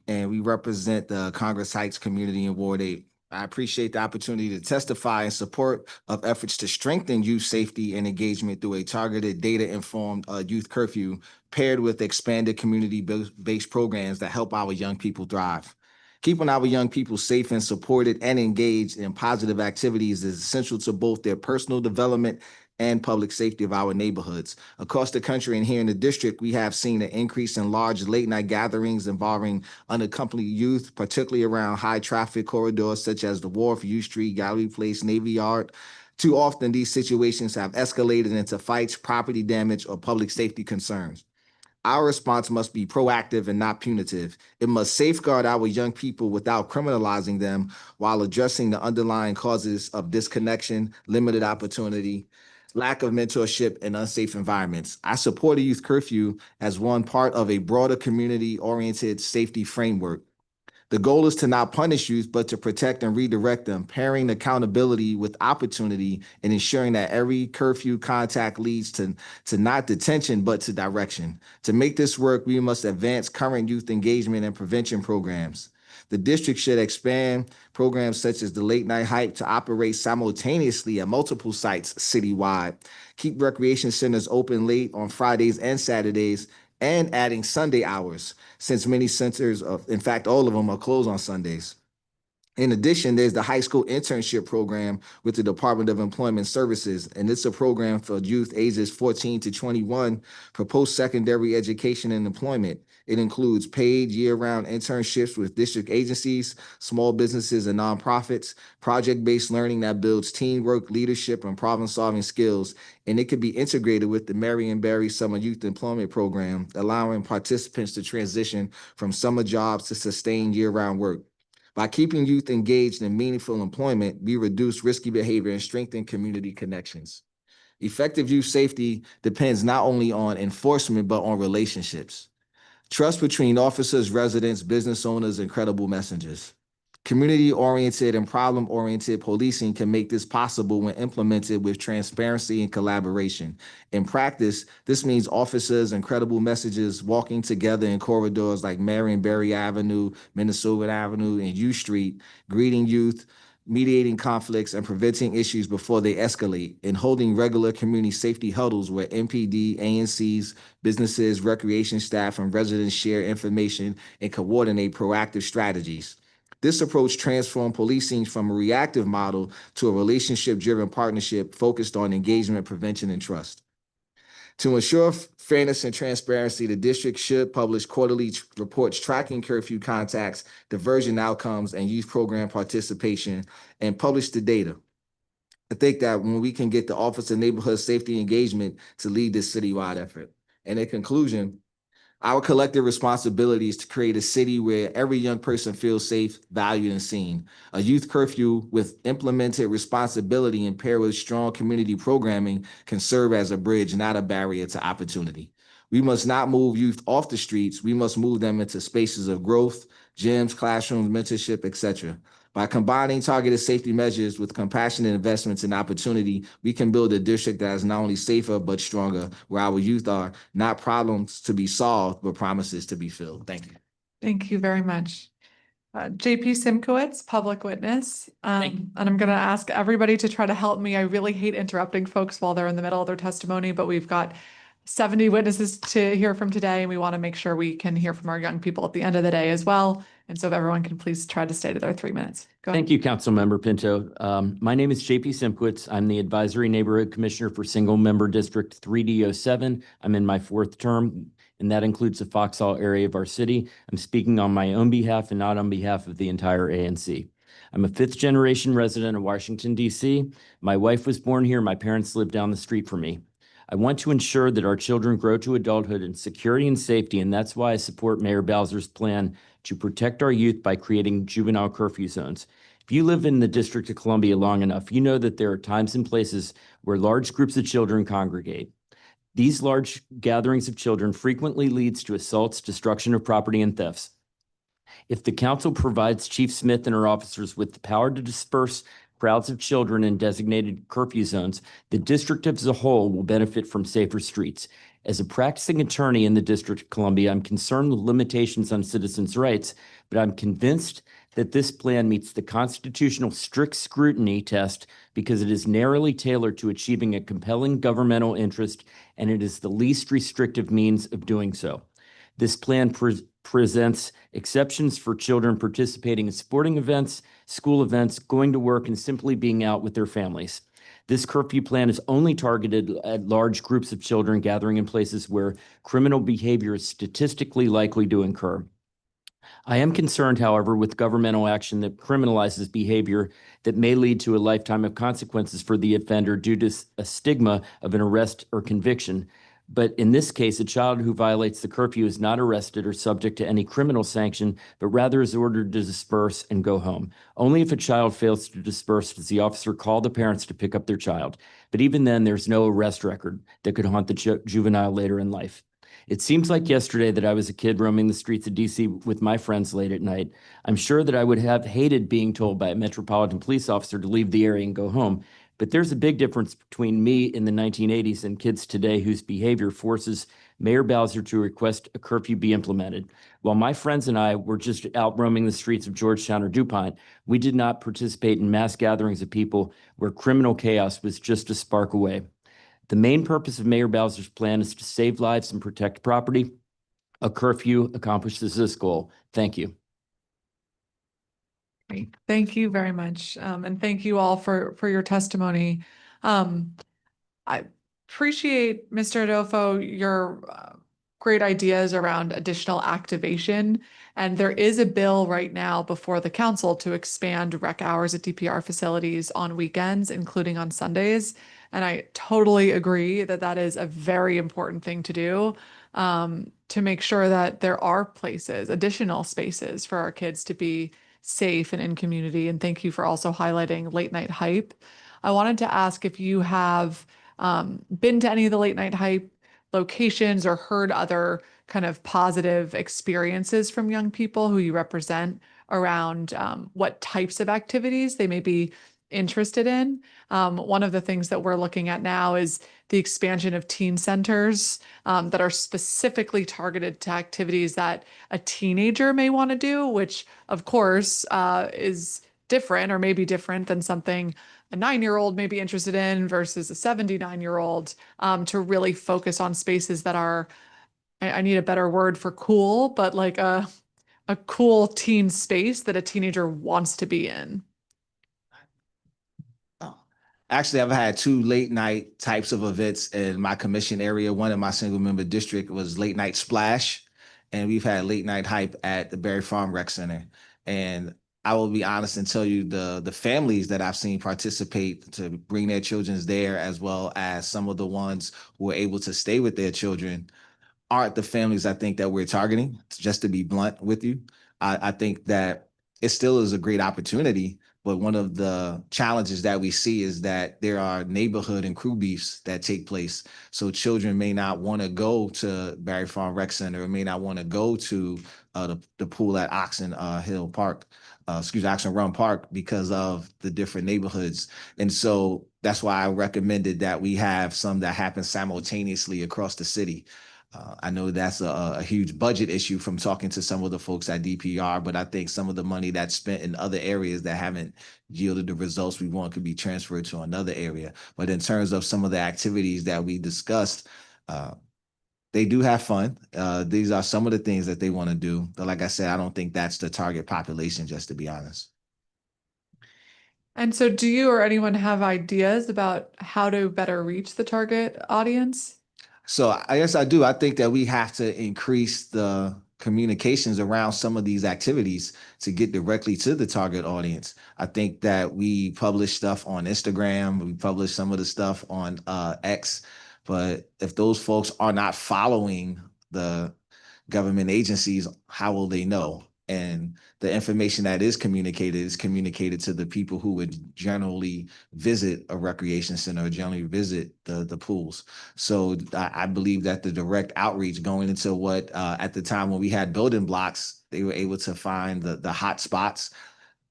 and we represent the Congress Heights community in Ward 8. I appreciate the opportunity to testify in support of efforts to strengthen youth safety and engagement through a targeted data-informed youth curfew paired with expanded community-based programs that help our young people thrive. Keeping our young people safe and supported and engaged in positive activities is essential to both their personal development and public safety of our neighborhoods. Across the country and here in the district, we have seen an increase in large late-night gatherings involving unaccompanied youth, particularly around high-traffic corridors such as the Wharf, U Street, Gallery Place, Navy Yard. Too often, these situations have escalated into fights, property damage, or public safety concerns. Our response must be proactive and not punitive. It must safeguard our young people without criminalizing them while addressing the underlying causes of disconnection, limited opportunity, lack of mentorship, and unsafe environments. I support a youth curfew as one part of a broader community-oriented safety framework. The goal is to not punish youth, but to protect and redirect them, pairing accountability with opportunity and ensuring that every curfew contact leads to not detention, but to direction. To make this work, we must advance current youth engagement and prevention programs. The district should expand programs such as the Late Night Hike to operate simultaneously at multiple sites citywide, keep recreation centers open late on Fridays and Saturdays, and adding Sunday hours, since many centers, in fact, all of them are closed on Sundays. In addition, there's the high school internship program with the Department of Employment Services, and it's a program for youth ages 14 to 21 for post-secondary education and employment. It includes paid year-round internships with district agencies, small businesses, and nonprofits, project-based learning that builds teamwork, leadership, and problem-solving skills, and it can be integrated with the Marion Barry Summer Youth Employment Program, allowing participants to transition from summer jobs to sustained year-round work. By keeping youth engaged in meaningful employment, we reduce risky behavior and strengthen community connections. Effective youth safety depends not only on enforcement, but on relationships. Trust between officers, residents, business owners, and credible messengers. Community-oriented and problem-oriented policing can make this possible when implemented with transparency and collaboration. In practice, this means officers and credible messages walking together in corridors like Marion Barry Avenue, Minnesota Avenue, and U Street, greeting youth, mediating conflicts, and preventing issues before they escalate, and holding regular community safety huddles where MPD, ANCs, businesses, recreation staff, and residents share information and coordinate proactive strategies. This approach transformed policing from a reactive model to a relationship-driven partnership focused on engagement, prevention, and trust. To ensure fairness and transparency, the district should publish quarterly reports tracking curfew contacts, diversion outcomes, and youth program participation, and publish the data. I think that when we can get the Office of Neighborhood Safety Engagement to lead this citywide effort. And in conclusion, our collective responsibility is to create a city where every young person feels safe, valued, and seen. A youth curfew with implemented responsibility and paired with strong community programming can serve as a bridge, not a barrier to opportunity. We must not move youth off the streets. We must move them into spaces of growth, gyms, classrooms, mentorship, etc. By combining targeted safety measures with compassionate investments and opportunity, we can build a district that is not only safer, but stronger, where our youth are not problems to be solved, but promises to be filled. Thank you. Thank you very much. JP Simkowitz, public witness. And I'm going to ask everybody to try to help me. I really hate interrupting folks while they're in the middle of their testimony, but we've got 70 witnesses to hear from today, and we want to make sure we can hear from our young people at the end of the day as well. And so if everyone can please try to stay to their 3 minutes. Go ahead. Thank you, Councilmember Pinto. My name is JP Simkowitz. I'm the Advisory Neighborhood Commissioner for Single Member District 3D07. I'm in my 4th term, and that includes the Foxhall area of our city. I'm speaking on my own behalf and not on behalf of the entire ANC. I'm a 5th-generation resident of Washington, D.C. My wife was born here. My parents live down the street from me. I want to ensure that our children grow to adulthood in security and safety, and that's why I support Mayor Bowser's plan to protect our youth by creating juvenile curfew zones. If you live in the District of Columbia long enough, you know that there are times and places where large groups of children congregate. These large gatherings of children frequently leads to assaults, destruction of property, and thefts. If the council provides Chief Smith and her officers with the power to disperse crowds of children in designated curfew zones, the district as a whole will benefit from safer streets. As a practicing attorney in the District of Columbia, I'm concerned with limitations on citizens' rights, but I'm convinced that this plan meets the constitutional strict scrutiny test because it is narrowly tailored to achieving a compelling governmental interest, and it is the least restrictive means of doing so. This plan presents exceptions for children participating in sporting events, school events, going to work, and simply being out with their families. This curfew plan is only targeted at large groups of children gathering in places where criminal behavior is statistically likely to occur. I am concerned, however, with governmental action that criminalizes behavior that may lead to a lifetime of consequences for the offender due to a stigma of an arrest or conviction. But in this case, a child who violates the curfew is not arrested or subject to any criminal sanction, but rather is ordered to disperse and go home. Only if a child fails to disperse does the officer call the parents to pick up their child. But even then, there's no arrest record that could haunt the juvenile later in life. It seems like yesterday that I was a kid roaming the streets of DC with my friends late at night. I'm sure that I would have hated being told by a Metropolitan Police officer to leave the area and go home. But there's a big difference between me in the 1980s and kids today whose behavior forces Mayor Bowser to request a curfew be implemented. While my friends and I were just out roaming the streets of Georgetown or DuPont, we did not participate in mass gatherings of people where criminal chaos was just a spark away. The main purpose of Mayor Bowser's plan is to save lives and protect property. A curfew accomplishes this goal. Thank you. Great. Thank you very much. And thank you all for your testimony. I appreciate, Mr. Adolfo, your great ideas around additional activation. And there is a bill right now before the council to expand rec hours at DPR facilities on weekends, including on Sundays. And I totally agree that that is a very important thing to do, to make sure that there are places, additional spaces for our kids to be safe and in community. And thank you for also highlighting late night hype. I wanted to ask if you have been to any of the late night hype locations or heard other kind of positive experiences from young people who you represent around what types of activities they may be interested in. One of the things that we're looking at now is the expansion of teen centers that are specifically targeted to activities that a teenager may want to do, which of course is different or maybe different than something a 9-year-old may be interested in versus a 79-year-old, to really focus on spaces that are, I need a better word for cool, but like a cool teen space that a teenager wants to be in. Actually, I've had 2 late night types of events in my commission area. One in my single member district was late night splash, and we've had late night hype at the Berry Farm Rec Center. And I will be honest and tell you the families that I've seen participate to bring their children there, as well as some of the ones who were able to stay with their children, aren't the families I think that we're targeting, just to be blunt with you. I think that it still is a great opportunity, but one of the challenges that we see is that there are neighborhood and crew beefs that take place. So children may not want to go to Berry Farm Rec Center, or may not want to go to the pool at Oxen Hill Park, Oxen Run Park, because of the different neighborhoods. And so that's why I recommended that we have some that happen simultaneously across the city. I know that's a huge budget issue from talking to some of the folks at DPR, but I think some of the money that's spent in other areas that haven't yielded the results we want could be transferred to another area. But in terms of some of the activities that we discussed, they do have fun. These are some of the things that they want to do. But like I said, I don't think that's the target population, just to be honest. And so do you or anyone have ideas about how to better reach the target audience? So I guess I do. I think that we have to increase the communications around some of these activities to get directly to the target audience. I think that we publish stuff on Instagram, we publish some of the stuff on X, but if those folks are not following the government agencies, how will they know? And the information that is communicated to the people who would generally visit a recreation center or generally visit the pools. So I believe that the direct outreach going into what at the time when we had building blocks, they were able to find the hot spots,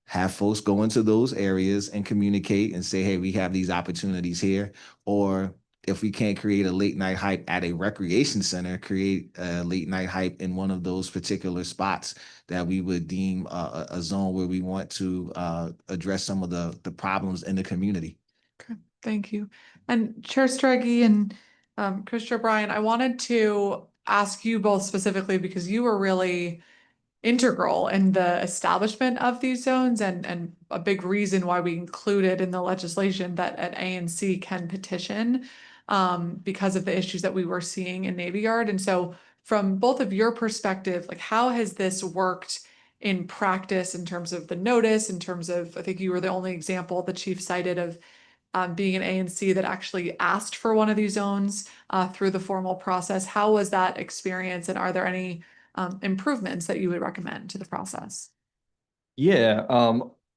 have folks go into those areas and communicate and say, hey, we have these opportunities here. Or if we can't create a late night hype at a recreation center, create a late night hype in one of those particular spots that we would deem a zone where we want to address some of the problems in the community. Okay, thank you. And Chair Struggy and Commissioner Bryan, I wanted to ask you both specifically because you were really integral in the establishment of these zones and a big reason why we included in the legislation that an ANC can petition because of the issues that we were seeing in Navy Yard. And so from both of your perspective, like how has this worked in practice in terms of the notice, in terms of, I think you were the only example the chief cited of being an ANC that actually asked for one of these zones through the formal process. How was that experience, and are there any improvements that you would recommend to the process? Yeah,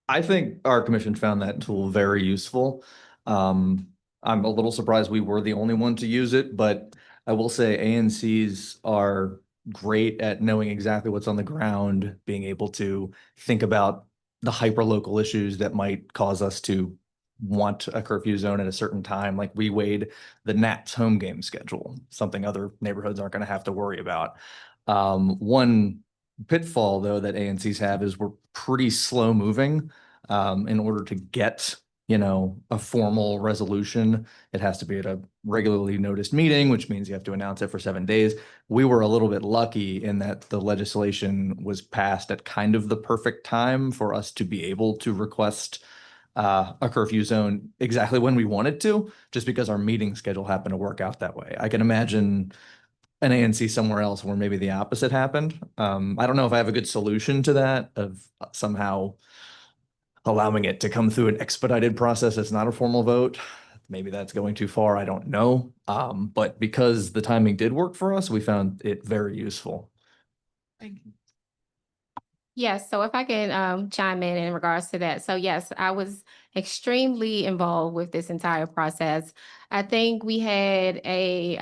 I think our commission found that tool very useful. I'm a little surprised we were the only one to use it, but I will say ANCs are great at knowing exactly what's on the ground, being able to think about the hyper-local issues that might cause us to want a curfew zone at a certain time. Like we weighed the Nats home game schedule, something other neighborhoods aren't going to have to worry about. One pitfall though that ANCs have is we're pretty slow moving. In order to get, a formal resolution, it has to be at a regularly noticed meeting, which means you have to announce it for 7 days. We were a little bit lucky in that the legislation was passed at kind of the perfect time for us to be able to request a curfew zone exactly when we wanted to, just because our meeting schedule happened to work out that way. I can imagine an ANC somewhere else where maybe the opposite happened. I don't know if I have a good solution to that of somehow allowing it to come through an expedited process. It's not a formal vote. Maybe that's going too far. I don't know. But because the timing did work for us, we found it very useful. Thank you. Yes, so if I can chime in regards to that. So yes, I was extremely involved with this entire process. I think we had a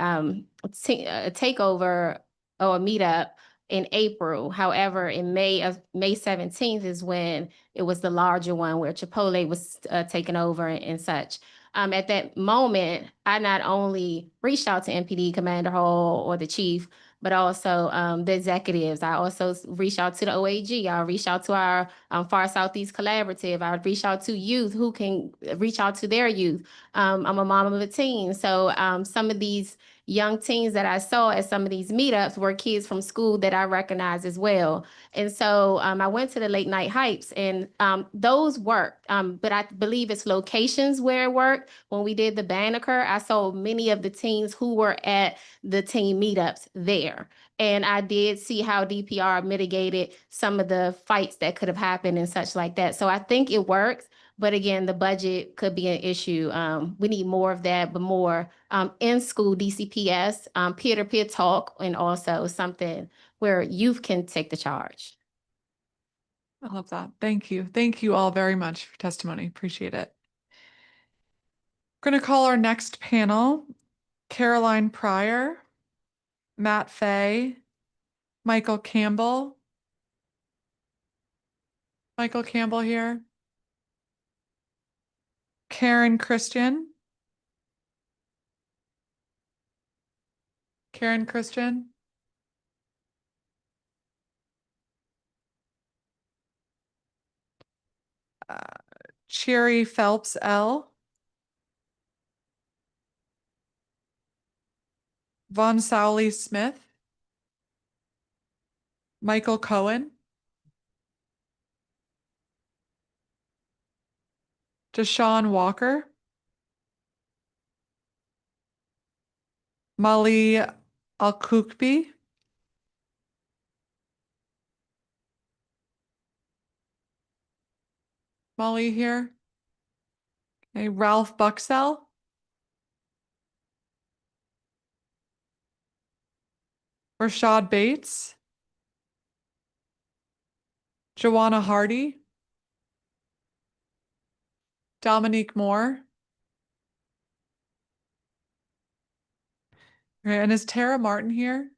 takeover or a meetup in April. However, in May 17th is when it was the larger one where Chipotle was taken over and such. At that moment, I not only reached out to MPD Commander Hall or the chief, but also the executives. I also reached out to the OAG. I reached out to our Far Southeast Collaborative. I would reach out to youth who can reach out to their youth. I'm a mom of a teen. So some of these young teens that I saw at some of these meetups were kids from school that I recognize as well. And so I went to the late night hypes and those worked. But I believe it's locations where it worked. When we did the Banneker, I saw many of the teens who were at the teen meetups there. And I did see how DPR mitigated some of the fights that could have happened and such like that. So I think it works. But again, the budget could be an issue. We need more of that, but more in-school DCPS, peer-to-peer talk, and also something where youth can take the charge. I love that. Thank you. Thank you all very much for testimony. Appreciate it. We're going to call our next panel, Caroline Pryor, Matt Fay, Michael Campbell. Michael Campbell here. Karen Christian. Karen Christian. Cherry Phelps L. Von Sowley Smith, Michael Cohen, Deshaun Walker, Molly Alkukbi, Molly here. Okay, Ralph Buxell, Rashad Bates, Joanna Hardy, Dominique Moore. Okay, and is Tara Martin here?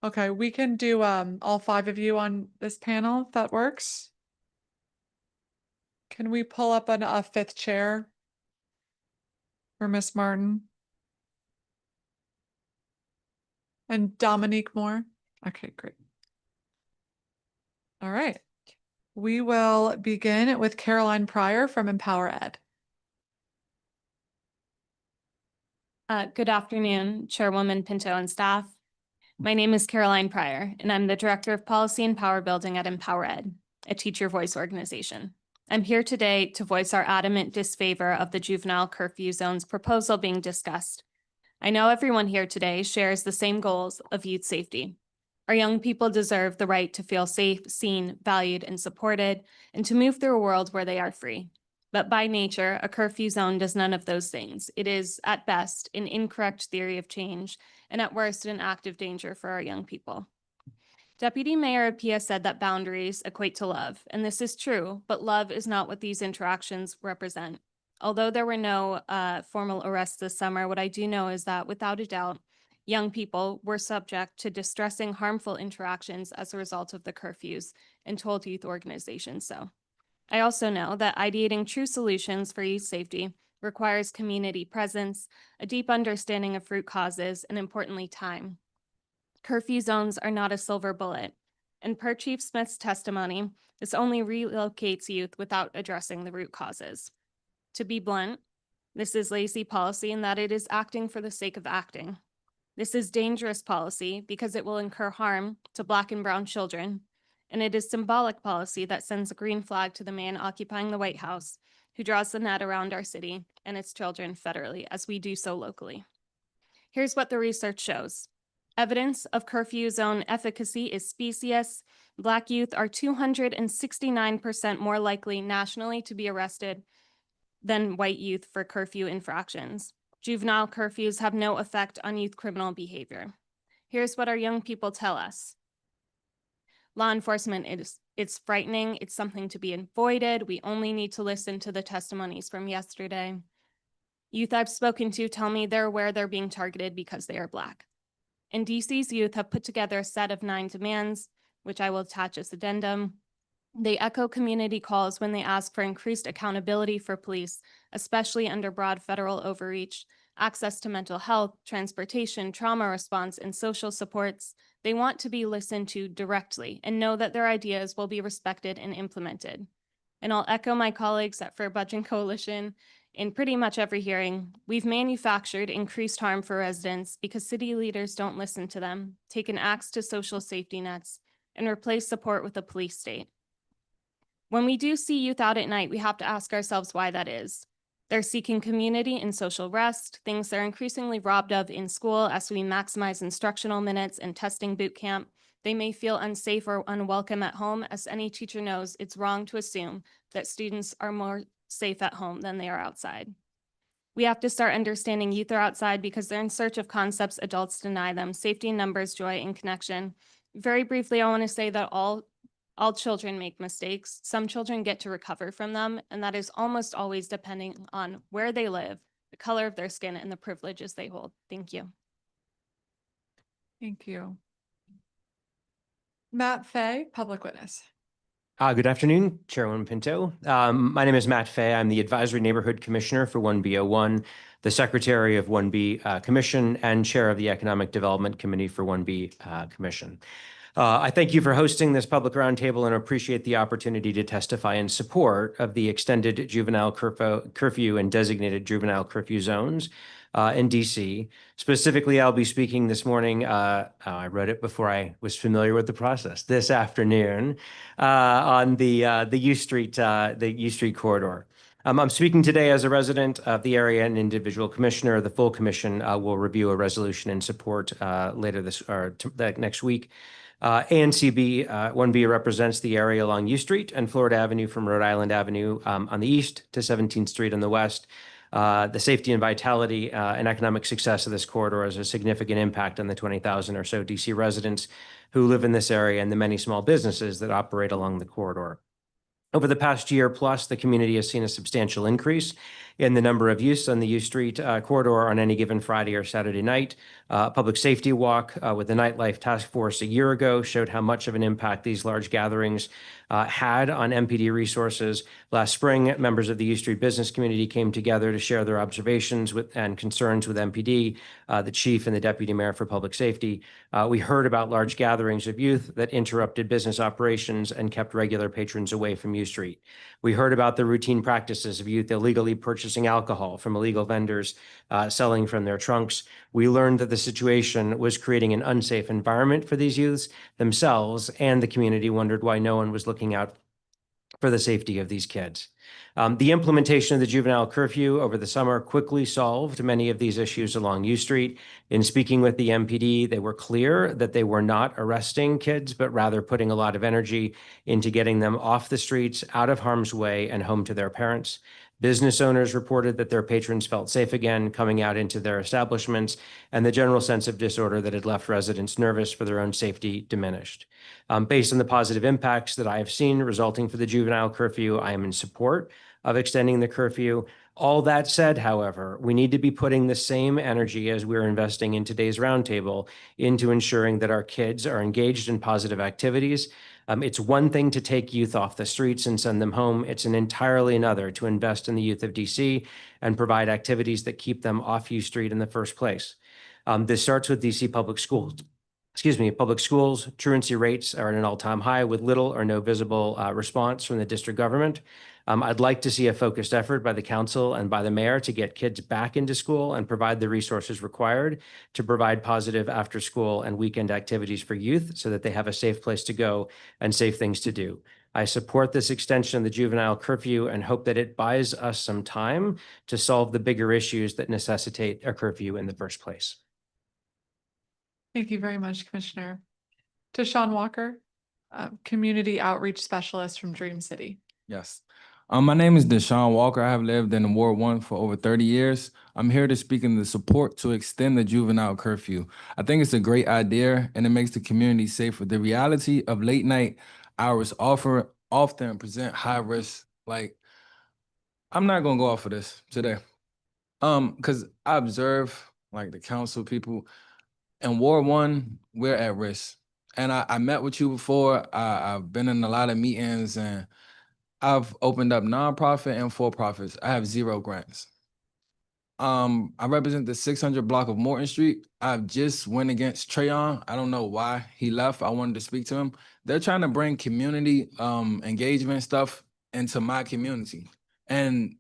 Okay, we can do all 5 of you on this panel if that works. Can we pull up a 5th chair for Miss Martin? And Dominique Moore? Okay, great. All right. We will begin with Caroline Pryor from Empower Ed. Good afternoon, Chairwoman Pinto and staff. My name is Caroline Pryor, and I'm the Director of Policy and Power Building at Empower Ed, a teacher voice organization. I'm here today to voice our adamant disfavor of the juvenile curfew zones proposal being discussed. I know everyone here today shares the same goals of youth safety. Our young people deserve the right to feel safe, seen, valued, and supported, and to move through a world where they are free. But by nature, a curfew zone does none of those things. It is, at best, an incorrect theory of change, and at worst, an act of danger for our young people. Deputy Mayor Appiah said that boundaries equate to love, and this is true, but love is not what these interactions represent. Although there were no formal arrests this summer, what I do know is that without a doubt, young people were subject to distressing, harmful interactions as a result of the curfews and told youth organizations so. I also know that ideating true solutions for youth safety requires community presence, a deep understanding of root causes, and importantly, time. Curfew zones are not a silver bullet, and per Chief Smith's testimony, this only relocates youth without addressing the root causes. To be blunt, this is lazy policy in that it is acting for the sake of acting. This is dangerous policy because it will incur harm to Black and brown children, and it is symbolic policy that sends a green flag to the man occupying the White House, who draws the net around our city and its children federally, as we do so locally. Here's what the research shows. Evidence of curfew zone efficacy is specious. Black youth are 269% more likely nationally to be arrested than white youth for curfew infractions. Juvenile curfews have no effect on youth criminal behavior. Here's what our young people tell us. Law enforcement it's frightening. It's something to be avoided. We only need to listen to the testimonies from yesterday. Youth I've spoken to tell me they're aware they're being targeted because they are Black. And DC's youth have put together a set of 9 demands, which I will attach as addendum. They echo community calls when they ask for increased accountability for police, especially under broad federal overreach, access to mental health, transportation, trauma response, and social supports. They want to be listened to directly and know that their ideas will be respected and implemented. And I'll echo my colleagues at Fair Budgeting Coalition. In pretty much every hearing, we've manufactured increased harm for residents because city leaders don't listen to them, take an axe to social safety nets, and replace support with a police state. When we do see youth out at night, we have to ask ourselves why that is. They're seeking community and social rest, things they're increasingly robbed of in school as we maximize instructional minutes and testing boot camp. They may feel unsafe or unwelcome at home. As any teacher knows, it's wrong to assume that students are more safe at home than they are outside. We have to start understanding youth are outside because they're in search of concepts adults deny them, safety in numbers, joy, and connection. Very briefly, I want to say that all children make mistakes. Some children get to recover from them, and that is almost always depending on where they live, the color of their skin, and the privileges they hold. Thank you. Thank you. Matt Fay, public witness. Good afternoon, Chairwoman Pinto. My name is Matt Fay. I'm the Advisory Neighborhood Commissioner for 1B01, the Secretary of 1B Commission, and Chair of the Economic Development Committee for 1B Commission. I thank you for hosting this public roundtable and appreciate the opportunity to testify in support of the extended juvenile curfew and designated juvenile curfew zones in DC. Specifically, I'll be speaking this morning. I wrote it before I was familiar with the process. This afternoon, on the U Street corridor. I'm speaking today as a resident of the area and individual commissioner. The full commission will review a resolution in support later this or next week. ANCB 1B represents the area along U Street and Florida Avenue from Rhode Island Avenue on the east to 17th Street on the west. The safety and vitality and economic success of this corridor has a significant impact on the 20,000 or so DC residents who live in this area and the many small businesses that operate along the corridor. Over the past year plus, the community has seen a substantial increase in the number of use on the U Street corridor on any given Friday or Saturday night. Public safety walk with the Nightlife Task Force a year ago showed how much of an impact these large gatherings had on MPD resources. Last spring, members of the U Street business community came together to share their observations and concerns with MPD, the chief and the deputy mayor for public safety. We heard about large gatherings of youth that interrupted business operations and kept regular patrons away from U Street. We heard about the routine practices of youth illegally purchasing alcohol from illegal vendors, selling from their trunks. We learned that the situation was creating an unsafe environment for these youths themselves, and the community wondered why no one was looking out for the safety of these kids. The implementation of the juvenile curfew over the summer quickly solved many of these issues along U Street. In speaking with the MPD, they were clear that they were not arresting kids, but rather putting a lot of energy into getting them off the streets, out of harm's way, and home to their parents. Business owners reported that their patrons felt safe again coming out into their establishments, and the general sense of disorder that had left residents nervous for their own safety diminished. Based on the positive impacts that I have seen resulting for the juvenile curfew, I am in support of extending the curfew. All that said, however, we need to be putting the same energy as we're investing in today's roundtable into ensuring that our kids are engaged in positive activities. It's one thing to take youth off the streets and send them home. It's an entirely another to invest in the youth of DC and provide activities that keep them off U Street in the first place. This starts with DC public schools. Public schools truancy rates are at an all-time high with little or no visible response from the district government. I'd like to see a focused effort by the council and by the mayor to get kids back into school and provide the resources required to provide positive after-school and weekend activities for youth so that they have a safe place to go and safe things to do. I support this extension of the juvenile curfew and hope that it buys us some time to solve the bigger issues that necessitate a curfew in the first place. Thank you very much, Commissioner. To Sean Walker, Community Outreach Specialist from Dream City. Yes. My name is Deshaun Walker. I have lived in Ward 1 for over 30 years. I'm here to speak in the support to extend the juvenile curfew. I think it's a great idea and it makes the community safer. The reality of late night hours often present high risk. Like, I'm not gonna go off of this today. Because I observe like the council people in Ward 1, we're at risk. And I met with you before. I've been in a lot of meetings and I've opened up nonprofit and for-profits. I have 0 grants. I represent the 600 block of Morton Street. I've just went against Trayon. I don't know why he left. I wanted to speak to him. They're trying to bring community engagement stuff into my community. And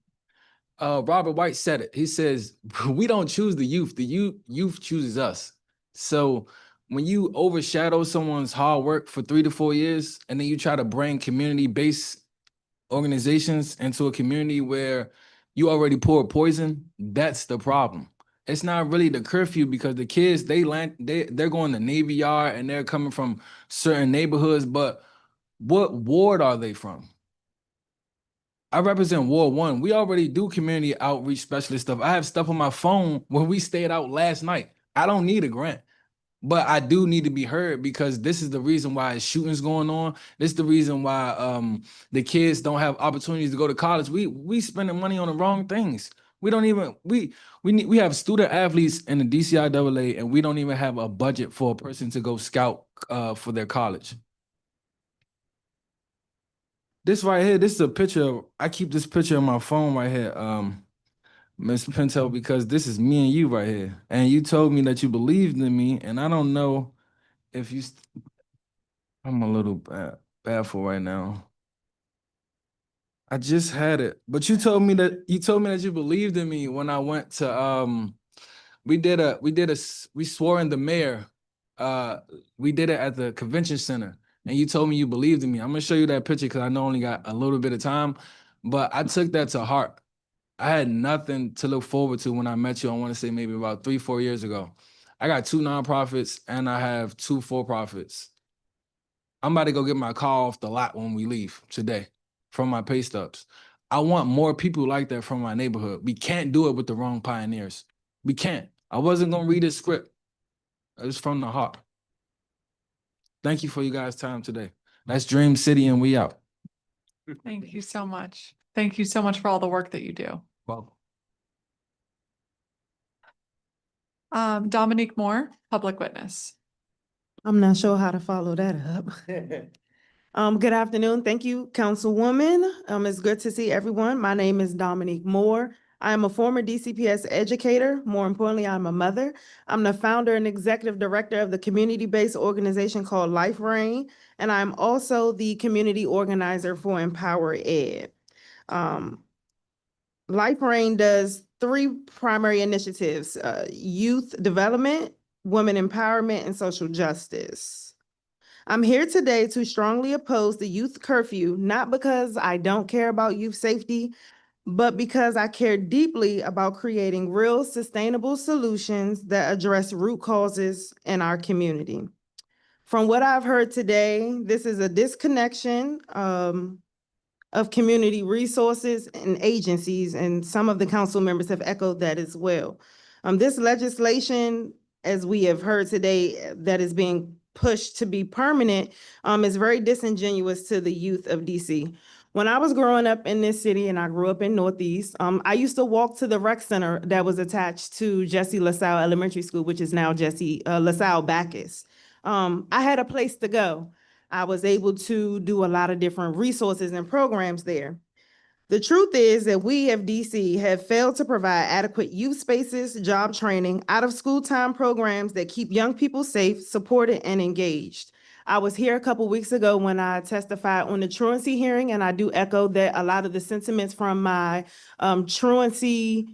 Robert White said it. He says, we don't choose the youth. The youth chooses us. So when you overshadow someone's hard work for 3 to 4 years, and then you try to bring community-based organizations into a community where you already poured poison, that's the problem. It's not really the curfew because the kids, they're going to Navy Yard and they're coming from certain neighborhoods, but what ward are they from? I represent Ward 1. We already do community outreach specialist stuff. I have stuff on my phone where we stayed out last night. I don't need a grant. But I do need to be heard because this is the reason why shootings going on. This is the reason why the kids don't have opportunities to go to college. We spending money on the wrong things. We don't even we have student athletes in the DCIAA and we don't even have a budget for a person to go scout for their college. This right here, this is a picture. I keep this picture on my phone right here. Ms. Pinto, because this is me and you right here. And you told me that you believed in me, and I don't know if you... I'm a little bad for right now. I just had it. But you told me that you believed in me when I went to we swore in the mayor. We did it at the convention center, and you told me you believed in me. I'm gonna show you that picture because I know I only got a little bit of time, but I took that to heart. I had nothing to look forward to when I met you. I want to say maybe about 3-4 years ago. I got 2 nonprofits and I have 2 for-profits. I'm about to go get my car off the lot when we leave today from my pay stubs. I want more people like that from my neighborhood. We can't do it with the wrong pioneers. We can't. I wasn't gonna read a script. It's from the heart. Thank you for you guys' time today. That's Dream City and we out. Thank you so much. Thank you so much for all the work that you do. Welcome. Dominique Moore, public witness. I'm not sure how to follow that up. Good afternoon. Thank you, Councilwoman. It's good to see everyone. My name is Dominique Moore. I am a former DCPS educator. More importantly, I'm a mother. I'm the founder and executive director of the community-based organization called Life Rain, and I'm also the community organizer for Empower Ed. Life Rain does 3 primary initiatives: youth development, women empowerment, and social justice. I'm here today to strongly oppose the youth curfew, not because I don't care about youth safety, but because I care deeply about creating real sustainable solutions that address root causes in our community. From what I've heard today, this is a disconnection of community resources and agencies, and some of the council members have echoed that as well. This legislation, as we have heard today, that is being pushed to be permanent, is very disingenuous to the youth of DC. When I was growing up in this city, and I grew up in Northeast, I used to walk to the rec center that was attached to Jesse LaSalle Elementary School, which is now Jesse LaSalle Bacchus. I had a place to go. I was able to do a lot of different resources and programs there. The truth is that we at DC have failed to provide adequate youth spaces, job training, out-of-school time programs that keep young people safe, supported, and engaged. I was here a couple weeks ago when I testified on the truancy hearing, and I do echo that a lot of the sentiments from my truancy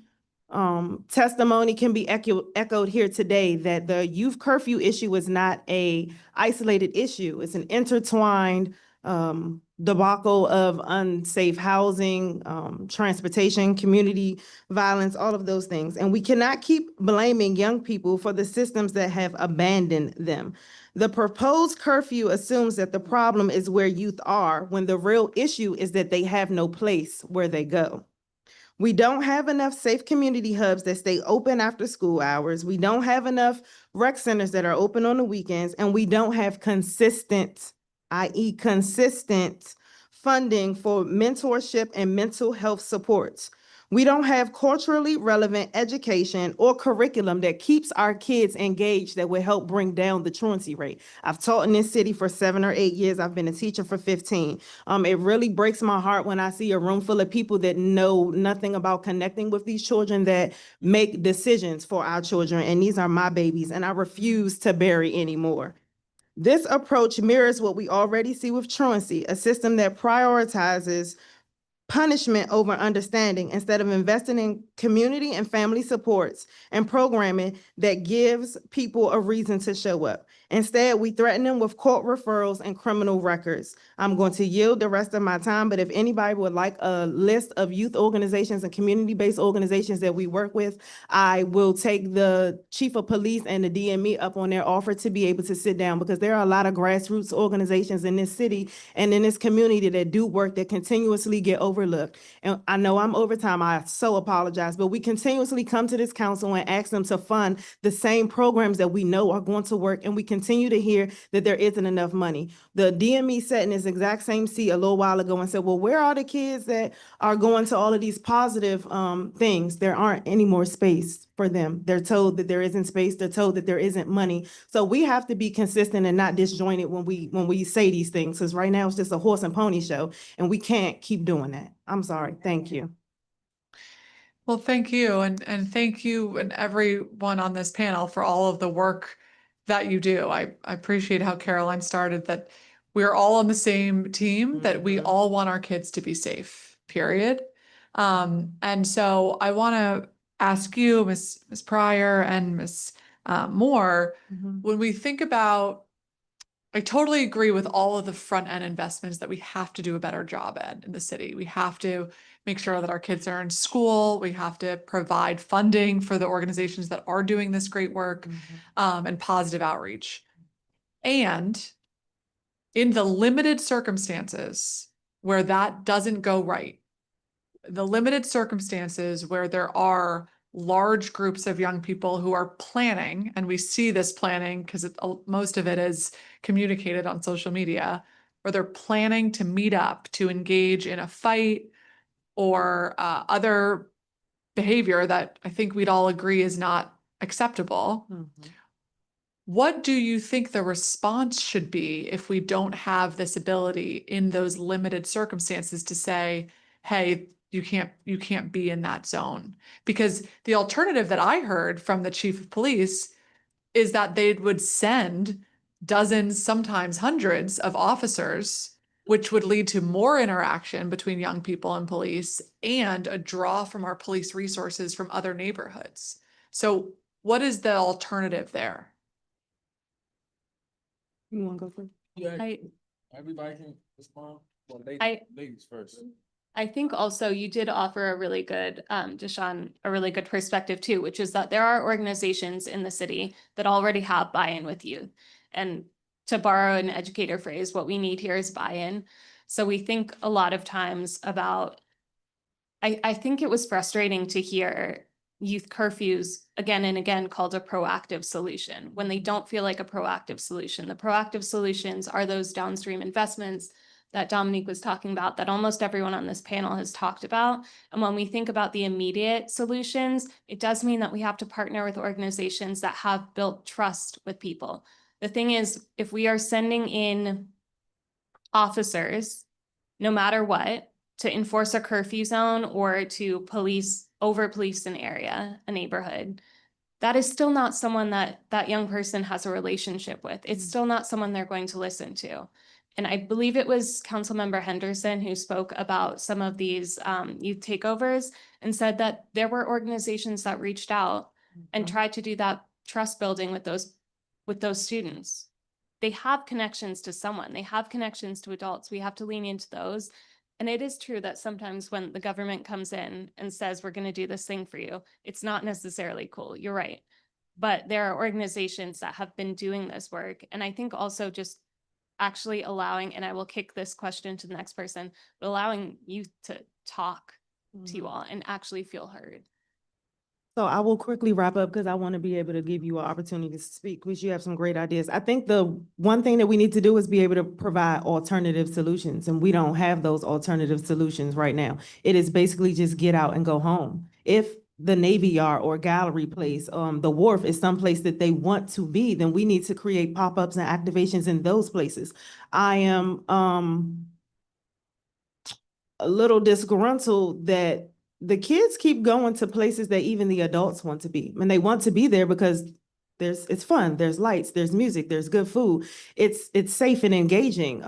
testimony can be echoed here today, that the youth curfew issue is not a isolated issue. It's an intertwined debacle of unsafe housing, transportation, community violence, all of those things. And we cannot keep blaming young people for the systems that have abandoned them. The proposed curfew assumes that the problem is where youth are, when the real issue is that they have no place where they go. We don't have enough safe community hubs that stay open after school hours. We don't have enough rec centers that are open on the weekends, and we don't have consistent, i.e. consistent funding for mentorship and mental health supports. We don't have culturally relevant education or curriculum that keeps our kids engaged that will help bring down the truancy rate. I've taught in this city for 7 or 8 years. I've been a teacher for 15. It really breaks my heart when I see a room full of people that know nothing about connecting with these children, that make decisions for our children. And these are my babies, and I refuse to bury anymore. This approach mirrors what we already see with truancy, a system that prioritizes punishment over understanding instead of investing in community and family supports and programming that gives people a reason to show up. Instead, we threaten them with court referrals and criminal records. I'm going to yield the rest of my time, but if anybody would like a list of youth organizations and community-based organizations that we work with, I will take the chief of police and the DME up on their offer to be able to sit down, because there are a lot of grassroots organizations in this city and in this community that do work that continuously get overlooked. And I know I'm over time, I so apologize, but we continuously come to this council and ask them to fund the same programs that we know are going to work, and we continue to hear that there isn't enough money. The DME sat in this exact same seat a little while ago and said, well, where are the kids that are going to all of these positive things? There aren't any more space for them. They're told that there isn't space. They're told that there isn't money. So we have to be consistent and not disjointed when we say these things, because right now it's just a horse and pony show, and we can't keep doing that. I'm sorry. Thank you. Well, thank you. And thank you and everyone on this panel for all of the work that you do. I appreciate how Caroline started, that we're all on the same team, that we all want our kids to be safe, period. And so I want to ask you, Ms. Pryor and Ms. Moore, when we think about, I totally agree with all of the front end investments that we have to do a better job at in the city. We have to make sure that our kids are in school. We have to provide funding for the organizations that are doing this great work, and positive outreach. And in the limited circumstances where that doesn't go right, the limited circumstances where there are large groups of young people who are planning, and we see this planning because most of it is communicated on social media, where they're planning to meet up to engage in a fight or other behavior that I think we'd all agree is not acceptable. What do you think the response should be if we don't have this ability in those limited circumstances to say, hey, you can't be in that zone? Because the alternative that I heard from the chief of police is that they would send dozens, sometimes hundreds of officers, which would lead to more interaction between young people and police and a draw from our police resources from other neighborhoods. So what is the alternative there? You want to go first? Everybody can respond. Well, ladies first. I think also you did offer a really good, Deshaun, a really good perspective too, which is that there are organizations in the city that already have buy-in with youth. And to borrow an educator phrase, what we need here is buy-in. So we think a lot of times about, I think it was frustrating to hear youth curfews again and again called a proactive solution when they don't feel like a proactive solution. The proactive solutions are those downstream investments that Dominique was talking about, that almost everyone on this panel has talked about. And when we think about the immediate solutions, it does mean that we have to partner with organizations that have built trust with people. The thing is, if we are sending in officers, no matter what, to enforce a curfew zone or to over police an area, a neighborhood, that is still not someone that that young person has a relationship with. It's still not someone they're going to listen to. And I believe it was Councilmember Henderson who spoke about some of these youth takeovers and said that there were organizations that reached out and tried to do that trust building with those students. They have connections to someone. They have connections to adults. We have to lean into those. And it is true that sometimes when the government comes in and says, we're going to do this thing for you, it's not necessarily cool. You're right. But there are organizations that have been doing this work. And I think also just actually allowing, and I will kick this question to the next person, but allowing youth to talk to you all and actually feel heard. So I will quickly wrap up because I want to be able to give you an opportunity to speak, because you have some great ideas. I think the one thing that we need to do is be able to provide alternative solutions, and we don't have those alternative solutions right now. It is basically just get out and go home. If the Navy Yard or Gallery Place, the Wharf is someplace that they want to be, then we need to create pop-ups and activations in those places. I am a little disgruntled that the kids keep going to places that even the adults want to be. And they want to be there because it's fun, there's lights, there's music, there's good food. It's safe and engaging.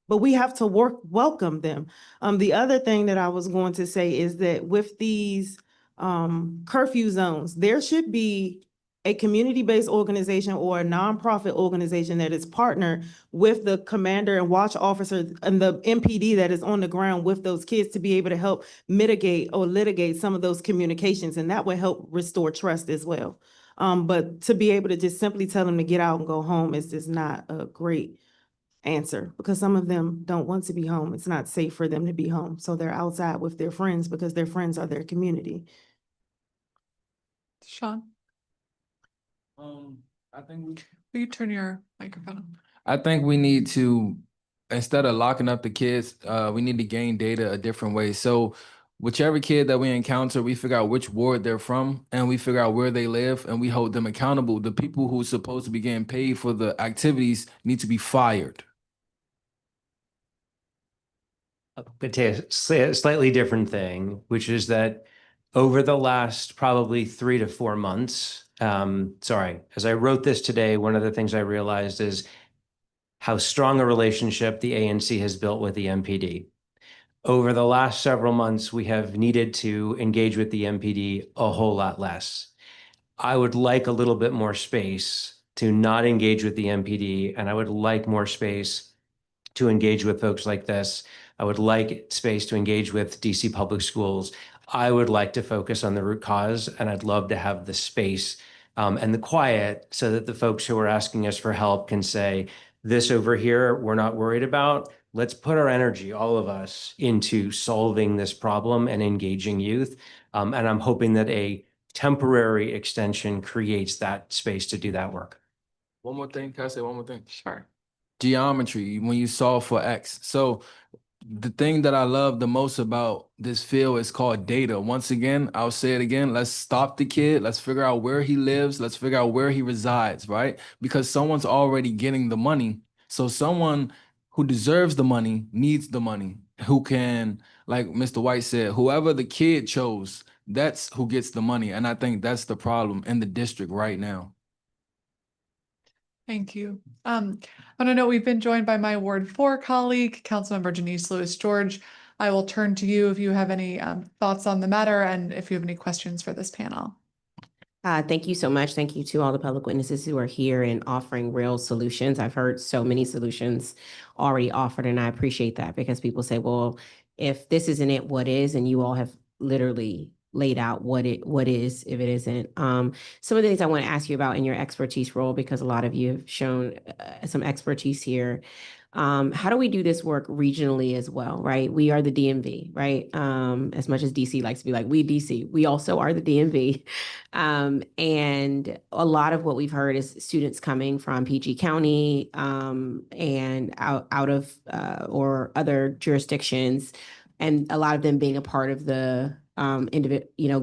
But we have to welcome them. The other thing that I was going to say is that with these curfew zones, there should be a community-based organization or a nonprofit organization that is partnered with the commander and watch officer and the MPD that is on the ground with those kids to be able to help mitigate or litigate some of those communications, and that would help restore trust as well. But to be able to just simply tell them to get out and go home is just not a great answer, because some of them don't want to be home. It's not safe for them to be home. So they're outside with their friends because their friends are their community. Sean, I think will you turn your microphone on? I think we need to, instead of locking up the kids, we need to gain data a different way. So whichever kid that we encounter, we figure out which ward they're from and we figure out where they live and we hold them accountable. The people who are supposed to be getting paid for the activities need to be fired. But to say a slightly different thing, which is that over the last probably 3 to 4 months, as I wrote this today, one of the things I realized is how strong a relationship the ANC has built with the MPD. over the last several months, we have needed to engage with the MPD a whole lot less. I would like a little bit more space to not engage with the MPD, and I would like more space to engage with folks like this. I would like space to engage with DC Public Schools. I would like to focus on the root cause, and I'd love to have the space and the quiet so that the folks who are asking us for help can say, this over here, we're not worried about. Let's put our energy, all of us, into solving this problem and engaging youth. And I'm hoping that a temporary extension creates that space to do that work. One more thing. Can I say one more thing? Sure. Geometry, when you solve for X. So the thing that I love the most about this field is called data. Once again, I'll say it again. Let's stop the kid. Let's figure out where he lives. Let's figure out where he resides, right? Because someone's already getting the money. So someone who deserves the money needs the money, who can, like Mr. White said, whoever the kid chose, that's who gets the money. And I think that's the problem in the district right now. Thank you. On a note, we've been joined by my Ward 4 colleague, Councilmember Janice Lewis-George. I will turn to you if you have any thoughts on the matter and if you have any questions for this panel. Thank you so much. Thank you to all the public witnesses who are here and offering real solutions. I've heard so many solutions already offered, and I appreciate that because people say, well, if this isn't it, what is? And you all have literally laid out what is if it isn't. Some of the things I want to ask you about in your expertise role, because a lot of you have shown some expertise here. How do we do this work regionally as well, right? We are the DMV, right? As much as DC likes to be like, we DC, we also are the DMV. And a lot of what we've heard is students coming from PG County and out of or other jurisdictions, and a lot of them being a part of the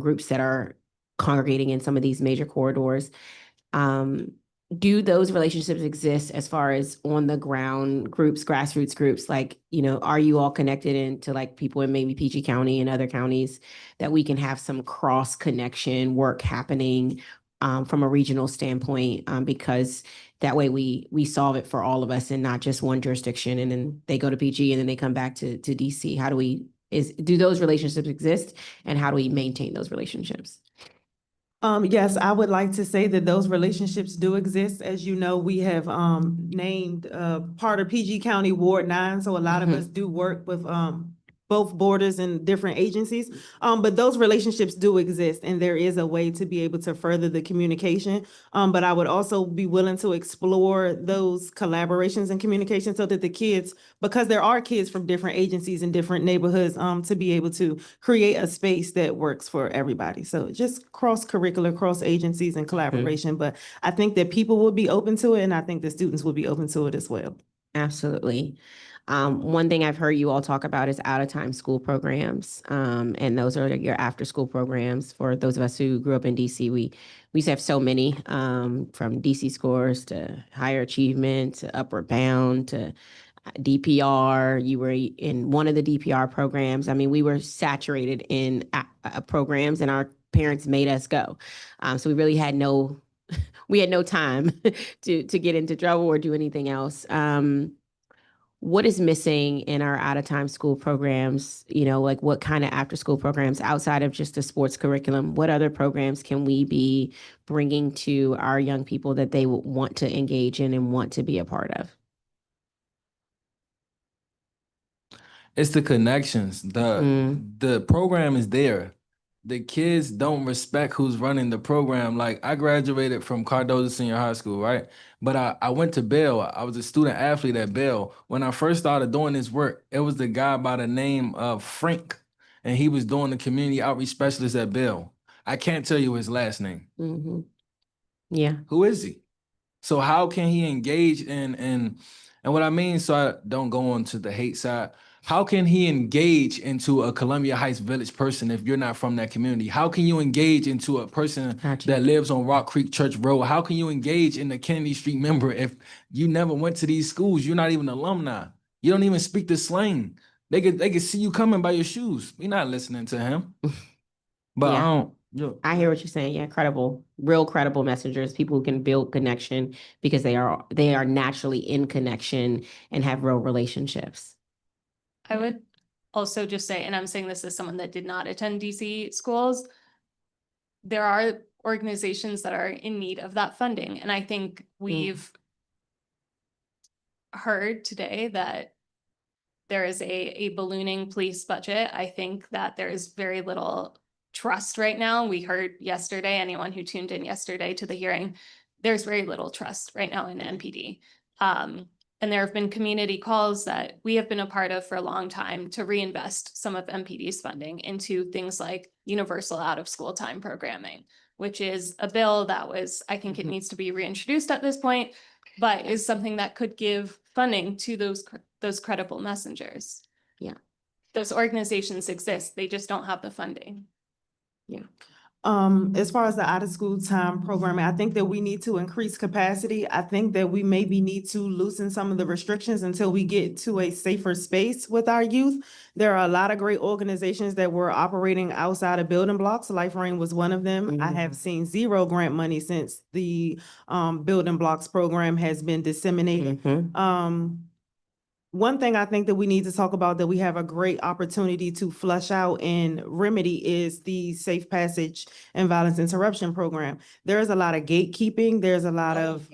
groups that are congregating in some of these major corridors. Do those relationships exist as far as on the ground groups, grassroots groups? Like, are you all connected into like people in maybe PG County and other counties that we can have some cross connection work happening from a regional standpoint? Because that way we solve it for all of us and not just one jurisdiction, and then they go to PG and then they come back to DC. How do do those relationships exist, and how do we maintain those relationships? Yes, I would like to say that those relationships do exist. As you know, we have named part of PG County Ward 9, so a lot of us do work with both borders and different agencies. But those relationships do exist, and there is a way to be able to further the communication. But I would also be willing to explore those collaborations and communication so that the kids, because there are kids from different agencies and different neighborhoods, to be able to create a space that works for everybody. So just cross-curricular, cross-agencies and collaboration. But I think that people will be open to it, and I think the students will be open to it as well. Absolutely. One thing I've heard you all talk about is out-of-time school programs. And those are your after-school programs. For those of us who grew up in DC, we used to have so many, from DC scores to higher achievement to upward bound to DPR. You were in one of the DPR programs. I mean, we were saturated in programs, and our parents made us go. So we really had no time to get into trouble or do anything else. What is missing in our out-of-time school programs? Like what kind of after-school programs outside of just the sports curriculum? What other programs can we be bringing to our young people that they want to engage in and want to be a part of? It's the connections. The program is there. The kids don't respect who's running the program. Like, I graduated from Cardozo Senior High School, right? But I went to Bell. I was a student athlete at Bell. When I first started doing this work, it was the guy by the name of Frank, and he was doing the community outreach specialist at Bell. I can't tell you his last name. Mm-hmm. Yeah. Who is he? So how can he engage in and what I mean, so I don't go on to the hate side, how can he engage into a Columbia Heights Village person if you're not from that community? How can you engage into a person that lives on Rock Creek Church Road? How can you engage in the Kennedy Street member if you never went to these schools? You're not even alumni. You don't even speak the slang. They could see you coming by your shoes. We're not listening to him. But Yeah. Yeah. I hear what you're saying. Yeah, real credible messengers, people who can build connection because they are naturally in connection and have real relationships. I also just say, and I'm saying this as someone that did not attend DC schools, there are organizations that are in need of that funding. And I think we've heard today that there is a ballooning police budget. I think that there is very little trust right now. We heard yesterday, anyone who tuned in yesterday to the hearing, there's very little trust right now in NPD. And there have been community calls that we have been a part of for a long time to reinvest some of MPD's funding into things like universal out of school time programming, which is a bill that was, I think it needs to be reintroduced at this point, but is something that could give funding to those credible messengers. Yeah. Those organizations exist, they just don't have the funding. Yeah. As far as the out of school time programming, I think that we need to increase capacity. I think that we maybe need to loosen some of the restrictions until we get to a safer space with our youth. There are a lot of great organizations that were operating outside of building blocks. Life Rain was one of them. I have seen zero grant money since the building blocks program has been disseminated. One thing I think that we need to talk about that we have a great opportunity to flush out and remedy is the Safe Passage and Violence Interruption Program. There is a lot of gatekeeping. There's a lot of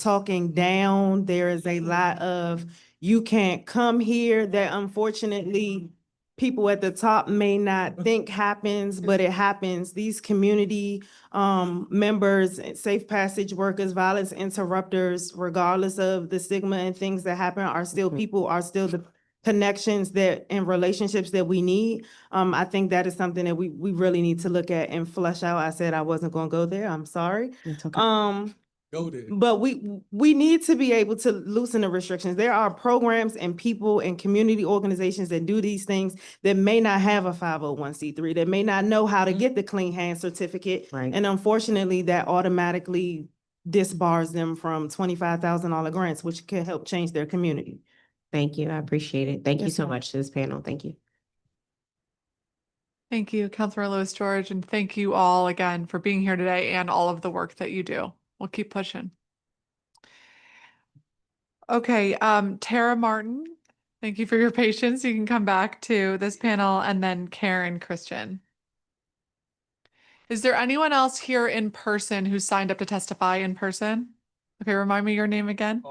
talking down. There is a lot of you can't come here that unfortunately people at the top may not think happens, but it happens. These community members, safe passage workers, violence interrupters, regardless of the stigma and things that happen, are still people, are still the connections that and relationships that we need. I think that is something that we really need to look at and flesh out. I said I wasn't gonna go there. I'm sorry. That's okay. Go there. But we need to be able to loosen the restrictions. There are programs and people and community organizations that do these things that may not have a 501c3, that may not know how to get the clean hand certificate. Right. And unfortunately, that automatically disbars them from $25,000 grants, which can help change their community. Thank you. I appreciate it. Thank you Yes, so ma'am. much to this panel. Thank you. Thank you, Councilor Lewis George, and thank you all again for being here today and all of the work that you do. We'll keep pushing. Okay, Tara Martin, thank you for your patience. You can come back to this panel, and then Karen Christian. Is there anyone else here in person who signed up to testify in person? Okay, remind me your name again.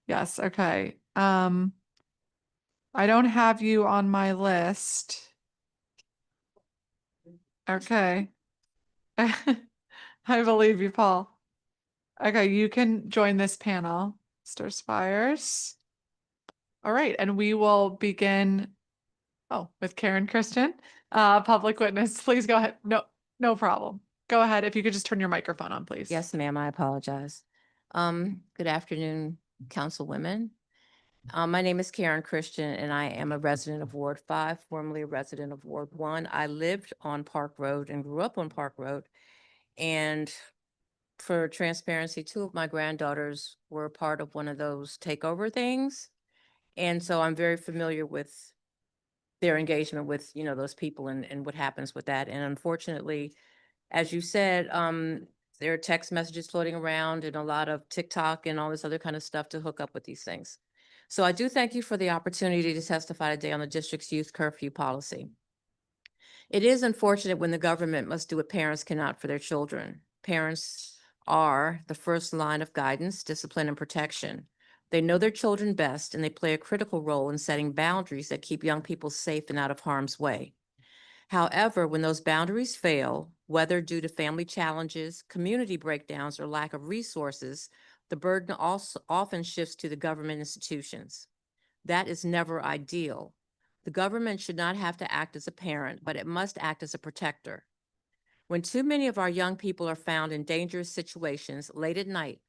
Yes, okay. I don't have you on my list. Okay. I believe you, Paul. Okay, you can join this panel, Mr. Spires. All right, and we will begin, with Karen Christian, public witness. Please go ahead. No problem. Go ahead. If you could just turn your microphone on, please. Yes, ma'am, I apologize. Good afternoon, councilwomen. My name is Karen Christian, and I am a resident of Ward 5, formerly a resident of Ward 1. I lived on Park Road and grew up on Park Road. And for transparency, 2 of my granddaughters were part of one of those takeover things. And so I'm very familiar with their engagement with, those people and what happens with that. And unfortunately, as you said, there are text messages floating around and a lot of TikTok and all this other kind of stuff to hook up with these things. So I do thank you for the opportunity to testify today on the district's youth curfew policy. It is unfortunate when the government must do what parents cannot for their children. Parents are the first line of guidance, discipline, and protection. They know their children best, and they play a critical role in setting boundaries that keep young people safe and out of harm's way. However, when those boundaries fail, whether due to family challenges, community breakdowns, or lack of resources, the burden also often shifts to the government institutions. That is never ideal. The government should not have to act as a parent, but it must act as a protector. When too many of our young people are found in dangerous situations late at night,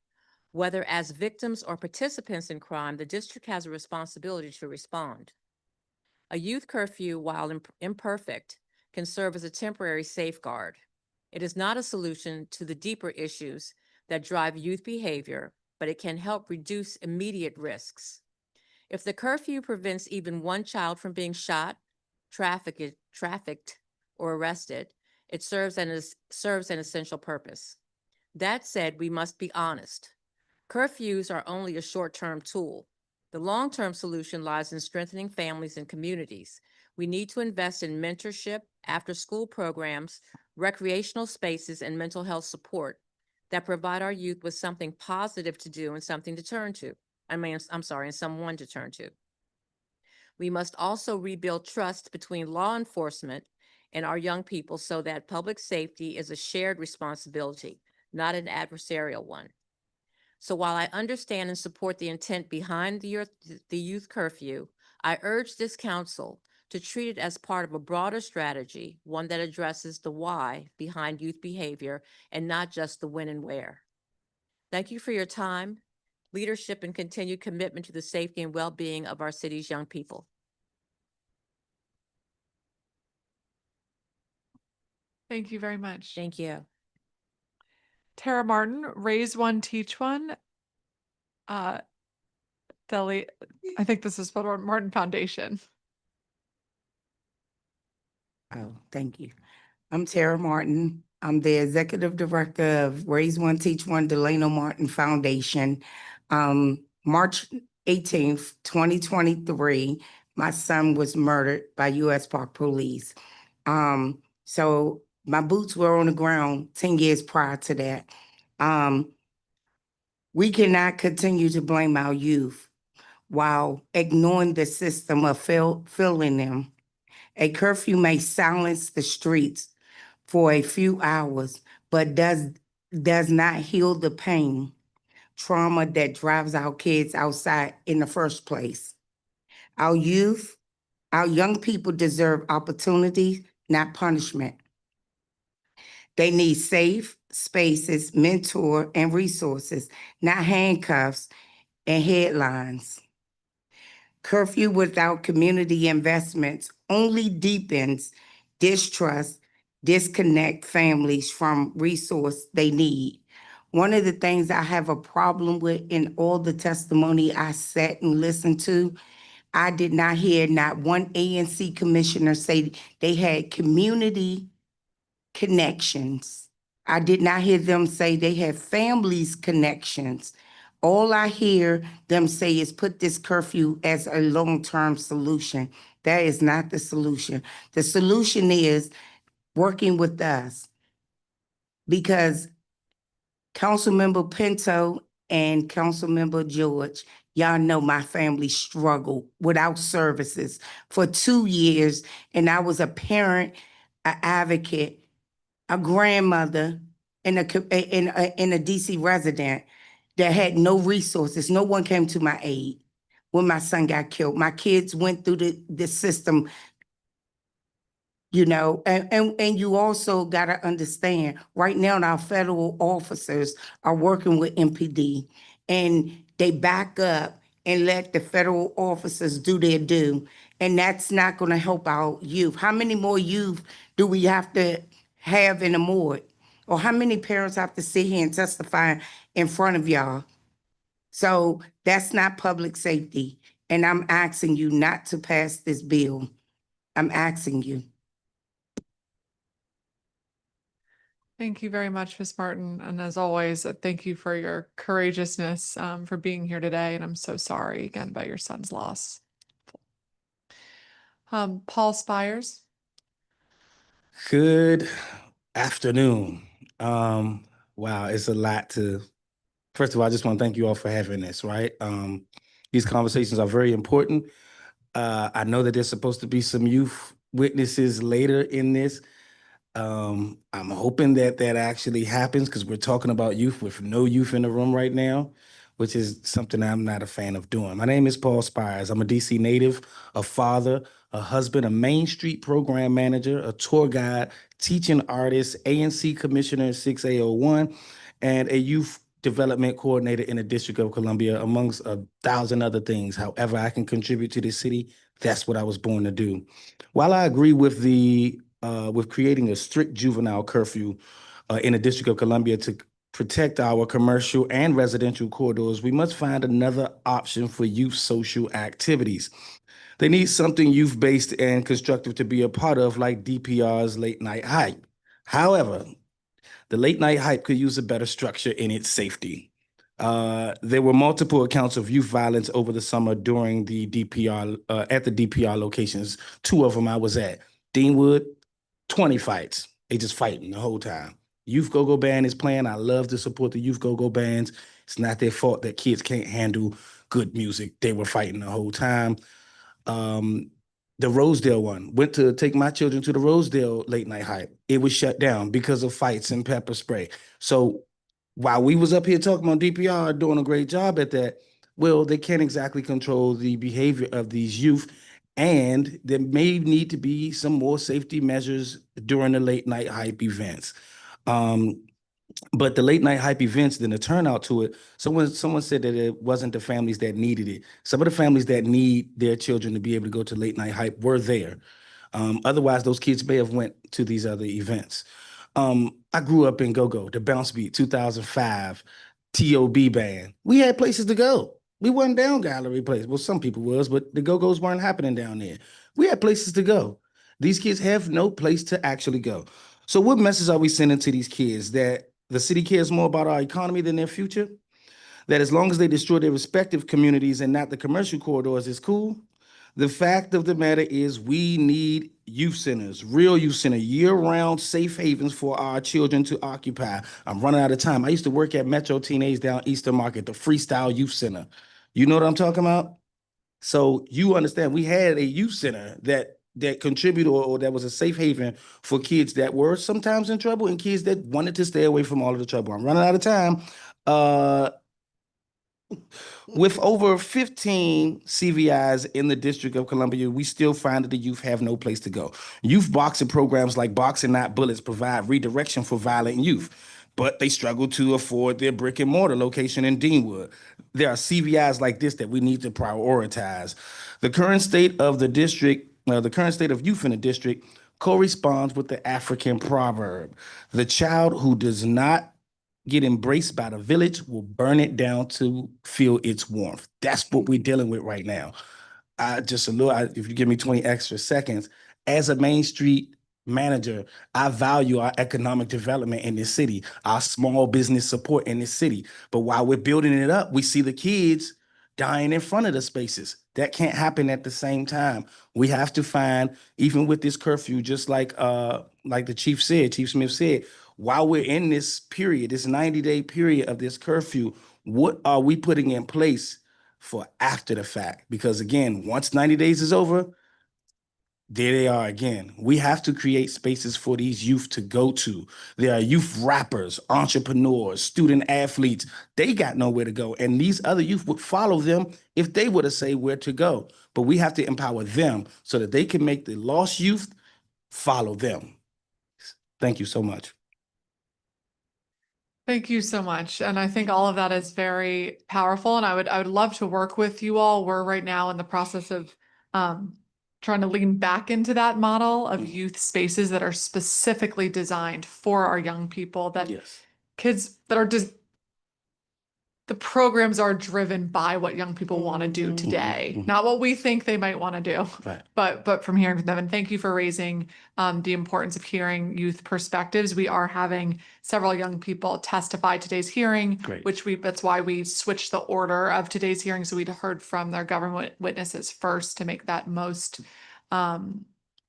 whether as victims or participants in crime, the district has a responsibility to respond. A youth curfew, while imperfect, can serve as a temporary safeguard. It is not a solution to the deeper issues that drive youth behavior, but it can help reduce immediate risks. If the curfew prevents even one child from being shot, trafficked, or arrested, it serves an essential purpose. That said, we must be honest. Curfews are only a short-term tool. The long-term solution lies in strengthening families and communities. We need to invest in mentorship, after-school programs, recreational spaces, and mental health support that provide our youth with something positive to do and something to turn to. And someone to turn to. We must also rebuild trust between law enforcement and our young people so that public safety is a shared responsibility, not an adversarial one. So while I understand and support the intent behind the youth curfew, I urge this council to treat it as part of a broader strategy, one that addresses the why behind youth behavior and not just the when and where. Thank you for your time, leadership, and continued commitment to the safety and well-being of our city's young people. Thank you very much. Thank you. Tara Martin, Raise One, Teach One. Deli, I think this is for Martin Foundation. Oh, thank you. I'm Tara Martin. I'm the Executive Director of Raise One, Teach One Delano Martin Foundation. March 18th, 2023, my son was murdered by U.S. Park Police. So my boots were on the ground 10 years prior to that. We cannot continue to blame our youth while ignoring the system of failing them. A curfew may silence the streets for a few hours, but does not heal the pain, trauma that drives our kids outside in the first place. Our youth, our young people deserve opportunity, not punishment. They need safe spaces, mentor, and resources, not handcuffs and headlines. Curfew without community investments only deepens distrust, disconnect families from resource they need. One of the things I have a problem with in all the testimony I sat and listened to, I did not hear not one ANC commissioner say they had community connections. I did not hear them say they had families connections. All I hear them say is put this curfew as a long-term solution. That is not the solution. The solution is working with us, because Councilmember Pinto and Councilmember George, y'all know my family struggled without services for 2 years, and I was a parent, an advocate, a grandmother, and a DC resident that had no resources. No one came to my aid when my son got killed. My kids went through the system, you know, and you also got to understand, right now our federal officers are working with MPD, and they back up and let the federal officers do their due. And that's not going to help our youth. How many more youth do we have to have in the morgue? Or how many parents have to sit here and testify in front of y'all? So that's not public safety. And I'm asking you not to pass this bill. I'm asking you. Thank you very much, Ms. Martin. And as always, thank you for your courageousness, for being here today. And I'm so sorry again about your son's loss. Paul Spires. Good afternoon. Wow, it's a lot to, first of all, I just want to thank you all for having this, right? These conversations are very important. I know that there's supposed to be some youth witnesses later in this. I'm hoping that that actually happens, because we're talking about youth with no youth in the room right now, which is something I'm not a fan of doing. My name is Paul Spires. I'm a DC native, a father, a husband, a Main Street program manager, a tour guide, teaching artist, ANC commissioner in 6A01, and a youth development coordinator in the District of Columbia, amongst 1,000 other things. However I can contribute to the city, that's what I was born to do. While I agree with with creating a strict juvenile curfew in the District of Columbia to protect our commercial and residential corridors, we must find another option for youth social activities. They need something youth-based and constructive to be a part of, like DPR's late night hype. However, the late night hype could use a better structure in its safety. There were multiple accounts of youth violence over the summer during the DPR, at the DPR locations. 2 of them I was at. Deanwood, 20 fights. They just fighting the whole time. Youth Go-Go Band is playing. I love to support the Youth Go-Go Bands. It's not their fault that kids can't handle good music. They were fighting the whole time. The Rosedale one, went to take my children to the Rosedale late night hype. It was shut down because of fights and pepper spray. So while we was up here talking about DPR doing a great job at that, well, they can't exactly control the behavior of these youth. And there may need to be some more safety measures during the late night hype events. But the late night hype events, then the turnout to it, someone said that it wasn't the families that needed it. Some of the families that need their children to be able to go to late night hype were there. Otherwise, those kids may have went to these other events. I grew up in Go-Go, the Bounce Beat, 2005, T.O.B. band. We had places to go. We wasn't down gallery place. Well, some people was, but the Go-Go's weren't happening down there. We had places to go. These kids have no place to actually go. So what message are we sending to these kids? That the city cares more about our economy than their future? That as long as they destroy their respective communities and not the commercial corridors, it's cool? The fact of the matter is we need youth centers, real youth center, year-round safe havens for our children to occupy. I'm running out of time. I used to work at Metro Teenage down Eastern Market, the Freestyle Youth Center. You know what I'm talking about? So you understand, we had a youth center that contributed or that was a safe haven for kids that were sometimes in trouble and kids that wanted to stay away from all of the trouble. I'm running out of time. With over 15 CVIs in the District of Columbia, we still find that the youth have no place to go. Youth boxing programs like Boxing Not Bullets provide redirection for violent youth, but they struggle to afford their brick and mortar location in Deanwood. There are CVIs like this that we need to prioritize. The current state of the district, the current state of youth in the district corresponds with the African proverb. The child who does not get embraced by the village will burn it down to feel its warmth. That's what we're dealing with right now. If you give me 20 extra seconds, as a Main Street manager, I value our economic development in this city, our small business support in this city. But while we're building it up, we see the kids dying in front of the spaces. That can't happen at the same time. We have to find, even with this curfew, just like the Chief Smith said, while we're in this period, this 90-day period of this curfew, what are we putting in place for after the fact? Because again, once 90 days is over, there they are again. We have to create spaces for these youth to go to. There are youth rappers, entrepreneurs, student athletes. They got nowhere to go. And these other youth would follow them if they were to say where to go. But we have to empower them so that they can make the lost youth follow them. Thank you so much. Thank you so much. And I think all of that is very powerful. And I would love to work with you all. We're right now in the process of trying to lean back into that model of youth spaces that are specifically designed for our young people, that kids that are just, the programs are driven by what young people want to do today, not what we think they might want to do, but from hearing from them. And thank you for raising the importance of hearing youth perspectives. We are having several young people testify today's hearing, that's why we switched the order of today's hearing. So we'd heard from their government witnesses first to make that most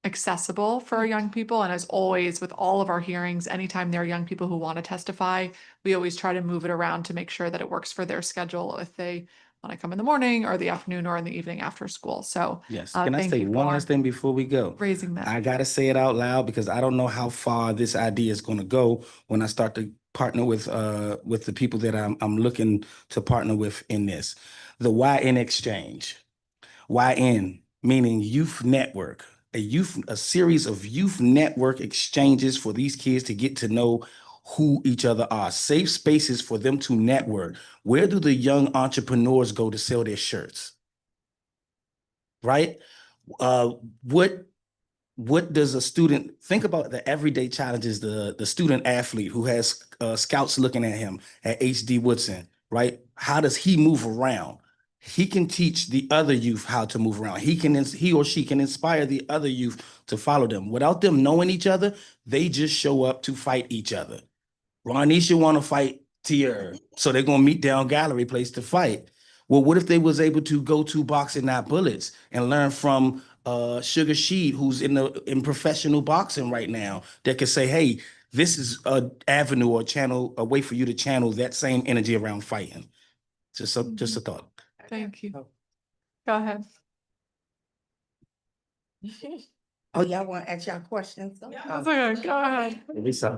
accessible for our young people. And as always, with all of our hearings, anytime there are young people who want to testify, we always try to move it around to make sure that it works for their schedule if they want to come in the morning or the afternoon or in the evening after school. So yes, can I say one last thing before we go? Raising that. I gotta say it out loud because I don't know how far this idea is gonna go when I start to partner with the people that I'm looking to partner with in this. The YN exchange. YN meaning youth network. A series of youth network exchanges for these kids to get to know who each other are. Safe spaces for them to network. Where do the young entrepreneurs go to sell their shirts? Right? What does a student think about? The everyday challenges, the student athlete who has scouts looking at him at HD Woodson, right? How does he move around? He can teach the other youth how to move around. He or she can inspire the other youth to follow them. Without them knowing each other, they just show up to fight each other. Ronisha want to fight tier. So they're gonna meet down Gallery Place to fight. Well, what if they was able to go to Boxing Not Bullets and learn from Sugar Sheet, who's in professional boxing right now, that could say, hey, this is a avenue or channel, a way for you to channel that same energy around fighting. Just a thought. Thank you. Go ahead. Oh, y'all want to ask y'all questions? That's okay. Go ahead.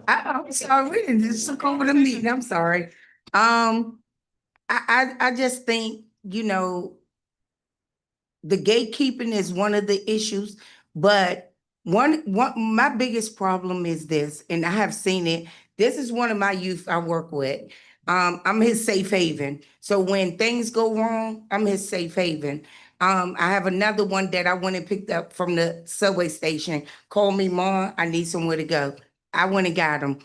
I'm sorry, we didn't just took over the meeting. I'm sorry. I just think, the gatekeeping is one of the issues, but my biggest problem is this, and I have seen it. This is one of my youth I work with. I'm his safe haven. So when things go wrong, I'm his safe haven. I have another one that I went and picked up from the subway station. Called me, Mom, I need somewhere to go. I went and got him.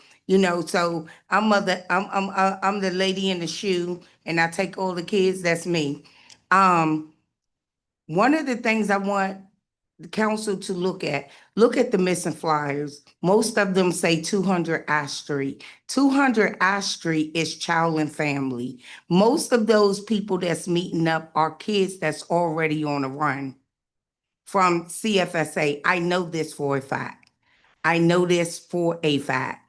So I'm the lady in the shoe, and I take all the kids. That's me. One of the things I want the council to look at the missing flyers. Most of them say 200 Ash Street. 200 Ash Street is child and family. Most of those people that's meeting up are kids that's already on a run from CFSA. I know this for a fact.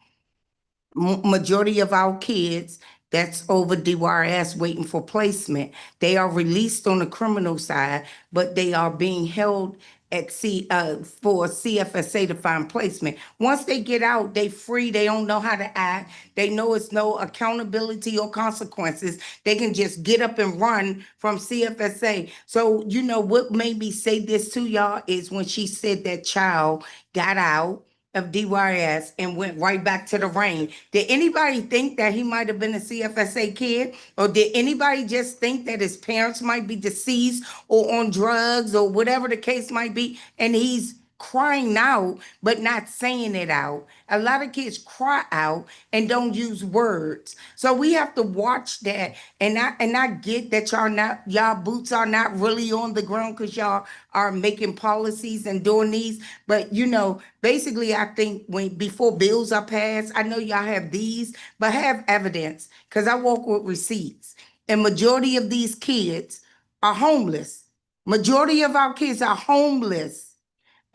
Majority of our kids that's over DYS waiting for placement, they are released on the criminal side, but they are being held at for CFSA to find placement. Once they get out, they free. They don't know how to act. They know it's no accountability or consequences. They can just get up and run from CFSA. So, what made me say this to y'all is when she said that child got out of DYS and went right back to the rain. Did anybody think that he might have been a CFSA kid? Or did anybody just think that his parents might be deceased or on drugs or whatever the case might be? And he's crying out, but not saying it out. A lot of kids cry out and don't use words. So we have to watch that. And I get that y'all boots are not really on the ground because y'all are making policies and doing these. But basically, I think before bills are passed, I know y'all have these, but have evidence. Because I walk with receipts. And majority of these kids are homeless. Majority of our kids are homeless.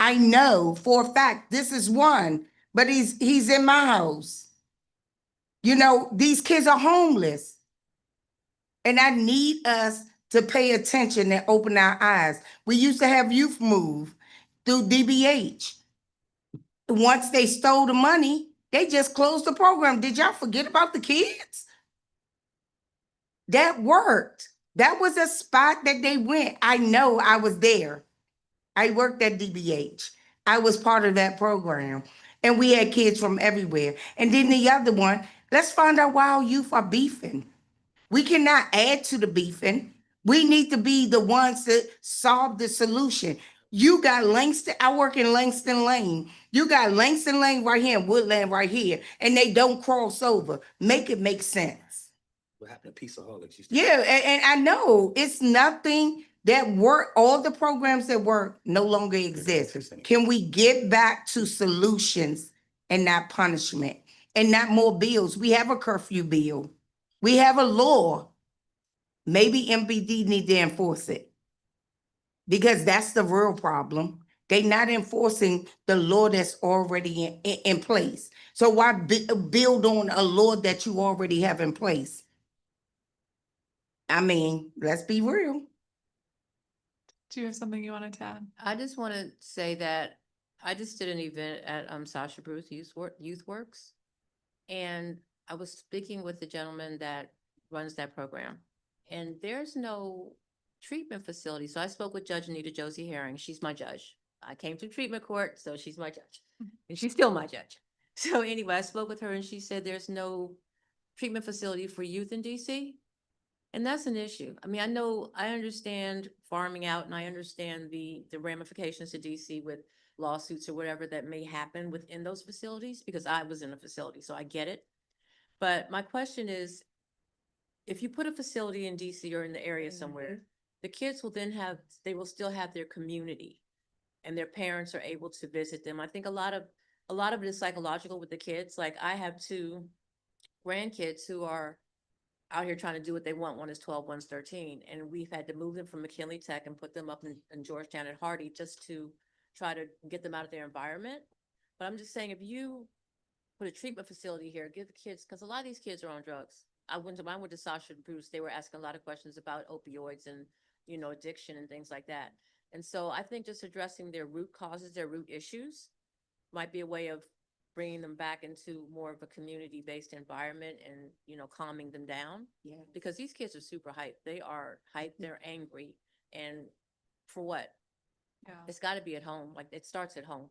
I know for a fact this is one, but he's in my house. These kids are homeless. And I need us to pay attention and open our eyes. We used to have youth move through DBH. Once they stole the money, they just closed the program. Did y'all forget about the kids? That worked. That was a spot that they went. I know, I was there. I worked at DBH. I was part of that program. And we had kids from everywhere. And then the other one, let's find out why our youth are beefing. We cannot add to the beefing. We need to be the ones that solve the solution. You got Langston, I work in Langston Lane. You got Langston Lane right here and Woodland right here, and they don't cross over. Make it make sense. What happened to Peaceaholics? Yeah, and I know it's nothing that work. All the programs that work no longer exist. Can we get back to solutions and not punishment and not more bills? We have a curfew bill. We have a law. Maybe MPD need to enforce it because that's the real problem. They're not enforcing the law that's already in place. So why build on a law that you already have in place? I mean, let's be real. Do you have something you wanted to add? I just want to say that I just did an event at Sasha Bruce Youth Works, and I was speaking with the gentleman that runs that program, and there's no treatment facility. So I spoke with Judge Anita Josie Herring. She's my judge. I came to treatment court, so she's my judge, and she's still my judge. So anyway, I spoke with her, and she said there's no treatment facility for youth in DC. And that's an issue. I mean, I understand farming out, and I understand the ramifications to DC with lawsuits or whatever that may happen within those facilities, because I was in a facility, so I get it. But my question is, if you put a facility in DC or in the area somewhere, the kids will they will still have their community, and their parents are able to visit them. I think a lot of it is psychological with the kids. Like, I have two grandkids who are out here trying to do what they want. One is 12, one's 13. And we've had to move them from McKinley Tech and put them up in Georgetown and Hardy just to try to get them out of their environment. But I'm just saying, if you put a treatment facility here, give the kids, because a lot of these kids are on drugs. When I went to Sasha and Bruce, they were asking a lot of questions about opioids and, addiction and things like that. And so I think just addressing their root causes, their root issues might be a way of bringing them back into more of a community-based environment and, calming them down. Yeah. Because these kids are super hyped. They are hyped, they're angry. And for what? Yeah. It's got to be at home. Like, it starts at home.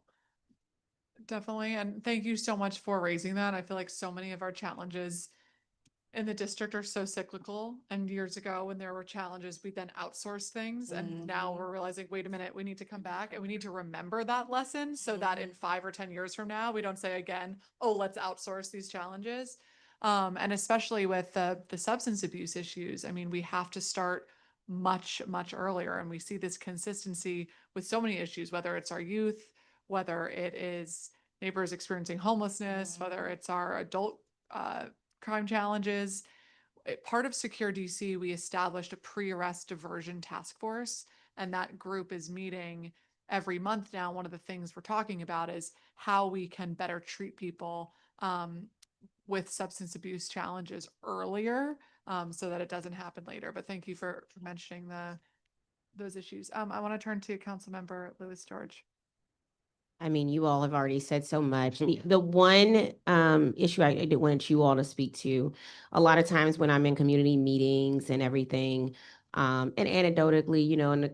Definitely. And thank you so much for raising that. I feel like so many of our challenges in the district are so cyclical. And years ago, when there were challenges, we then outsourced things. And now we're realizing, wait a minute, we need to come back and we need to remember that lesson so that in 5 or 10 years from now, we don't say again, oh, let's outsource these challenges. And especially with the substance abuse issues, I mean, we have to start much, much earlier. And we see this consistency with so many issues, whether it's our youth, whether it is neighbors experiencing homelessness, whether it's our adult crime challenges. Part of Secure DC, we established a pre-arrest diversion task force, and that group is meeting every month now. One of the things we're talking about is how we can better treat people with substance abuse challenges earlier, so that it doesn't happen later. But thank you for mentioning those issues. I want to turn to Councilmember Lewis George. I mean, you all have already said so much. The one issue I did want you all to speak to, a lot of times when I'm in community meetings and everything, and anecdotally,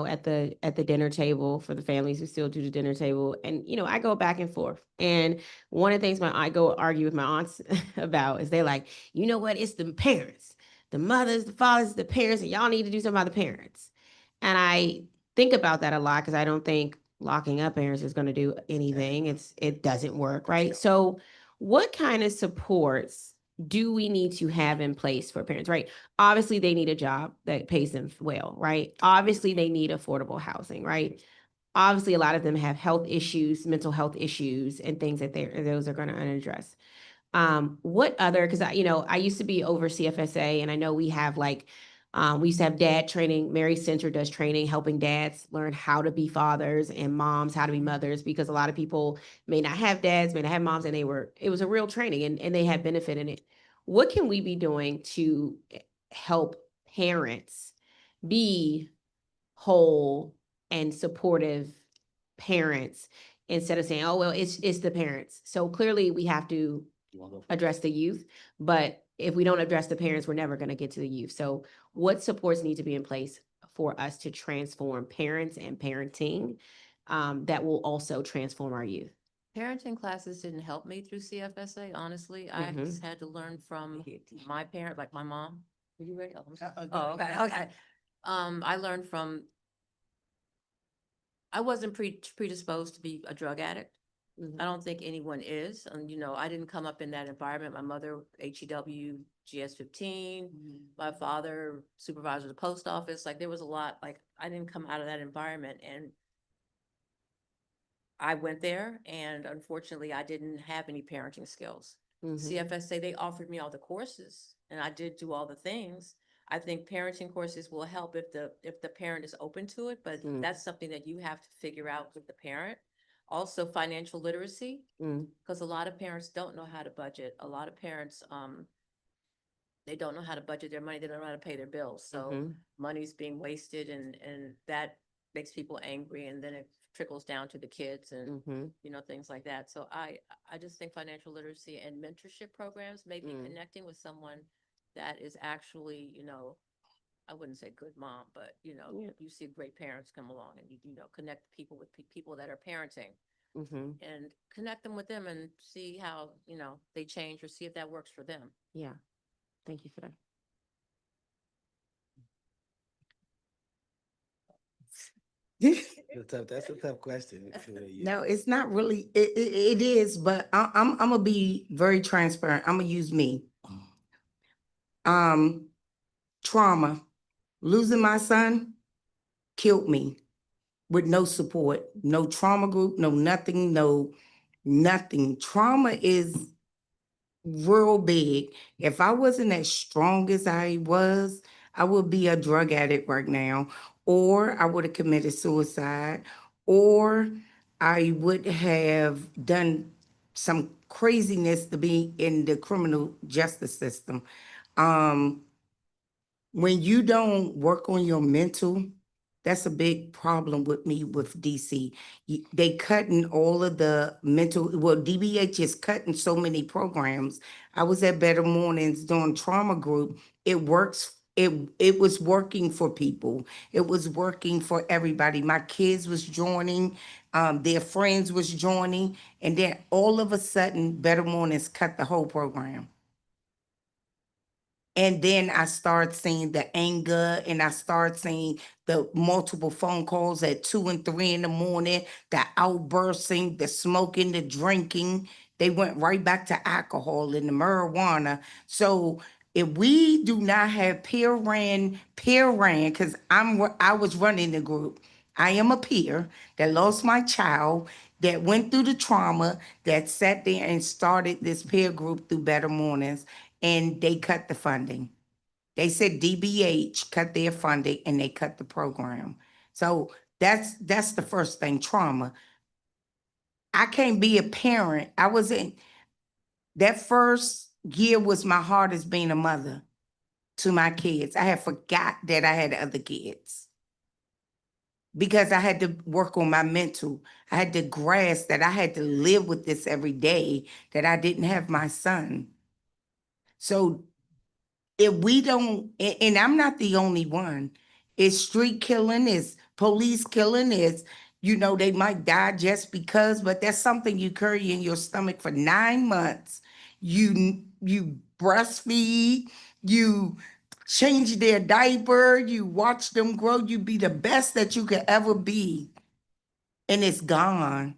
at the dinner table for the families who still do the dinner table, and I go back and forth. And one of the things I go argue with my aunts about is they're like, you know what? It's the parents, the mothers, the fathers, the parents, and y'all need to do something about the parents. And I think about that a lot because I don't think locking up parents is going to do anything. It doesn't work, right? So what kind of supports do we need to have in place for parents, right? Obviously, they need a job that pays them well, right? Obviously, they need affordable housing, right? Obviously, a lot of them have health issues, mental health issues, and things that those are going to unaddress. What other, because I used to be over CFSA, and I know we have we used to have dad training. Mary Center does training, helping dads learn how to be fathers and moms, how to be mothers, because a lot of people may not have dads, may not have moms, and it was a real training and they had benefit in it. What can we be doing to help parents be whole and supportive parents instead of saying, oh, well, it's the parents. So clearly we have to address the youth, but if we don't address the parents, we're never going to get to the youth. So what supports need to be in place for us to transform parents and parenting that will also transform our youth? Parenting classes didn't help me through CFSA, honestly. I just had to learn from my parent, like my mom. Are you ready? Oh, okay. I learned from, I wasn't predisposed to be a drug addict. I don't think anyone is. And, I didn't come up in that environment. My mother, HEW, GS-15, my father, supervisor of the post office. Like, there was a lot, I didn't come out of that environment. And I went there, and unfortunately, I didn't have any parenting skills. CFSA, they offered me all the courses, and I did do all the things. I think parenting courses will help if the parent is open to it, but that's something that you have to figure out with the parent. Also, financial literacy, because a lot of parents don't know how to budget. A lot of parents, they don't know how to budget their money. They don't know how to pay their bills. So money's being wasted, and that makes people angry, and then it trickles down to the kids and things like that. So I just think financial literacy and mentorship programs, maybe connecting with someone that is actually, I wouldn't say good mom, but you see great parents come along, and you connect people with people that are parenting, and connect them with them and see how they change, or see if that works for them. Yeah, thank you for that. That's a tough question. No, it's not really, it is, but I'm gonna be very transparent. I'm gonna use me. Trauma, losing my son killed me with no support, no trauma group, no nothing, no nothing. Trauma is real big. If I wasn't as strong as I was, I would be a drug addict right now, or I would have committed suicide, or I would have done some craziness to be in the criminal justice system. When you don't work on your mental, that's a big problem with me with DC. They cutting all of the mental, well, DBH is cutting so many programs. I was at Better Mornings doing trauma group. It works. It was working for people. It was working for everybody. My kids was joining, their friends was joining, and then all of a sudden, Better Mornings cut the whole program. And then I start seeing the anger, and I start seeing the multiple phone calls at 2 and 3 in the morning, the outbursting, the smoking, the drinking. They went right back to alcohol and the marijuana. So if we do not have peer ran, because I was running the group. I am a peer that lost my child, that went through the trauma, that sat there and started this peer group through Better Mornings, and they cut the funding. They said DBH cut their funding and they cut the program. So that's the first thing, trauma. I can't be a parent. That first year was my hardest being a mother to my kids. I had forgot that I had other kids because I had to work on my mental. I had to grasp that I had to live with this every day, that I didn't have my son. So if we don't, and I'm not the only one, it's street killing, it's police killing, it's, they might die just because, but that's something you carry in your stomach for 9 months. You breastfeed, you change their diaper, you watch them grow, you be the best that you could ever be, and it's gone.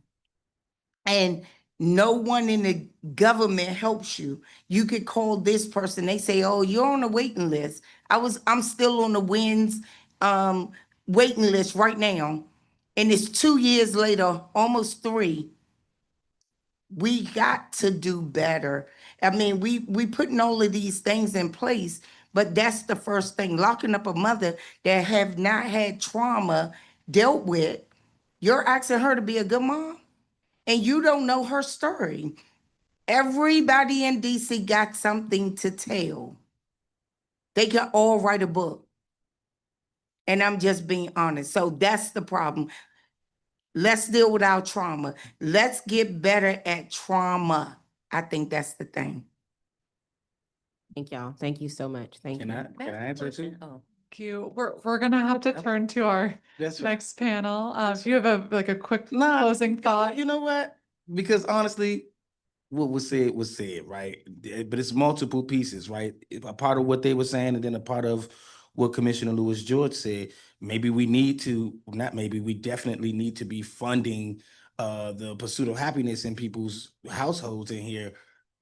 And no one in the government helps you. You could call this person, they say, oh, you're on a waiting list. I'm still on the WINS waiting list right now. And it's 2 years later, almost 3. We got to do better. I mean, we putting all of these things in place, but that's the first thing. Locking up a mother that have not had trauma dealt with, you're asking her to be a good mom? And you don't know her story. Everybody in DC got something to tell. They can all write a book. And I'm just being honest. So that's the problem. Let's deal with our trauma. Let's get better at trauma. I think that's the thing. Thank y'all. Thank you so much. Thank you. Can I answer too? Oh, Thank you. We're gonna have to turn to our That's right. next panel. If you have a quick Nah, closing thought. You know what? Because honestly, what was said, right? But it's multiple pieces, right? A part of what they were saying, and then a part of what Commissioner Lewis George said. Maybe we need to, not maybe, we definitely need to be funding the pursuit of happiness in people's households in here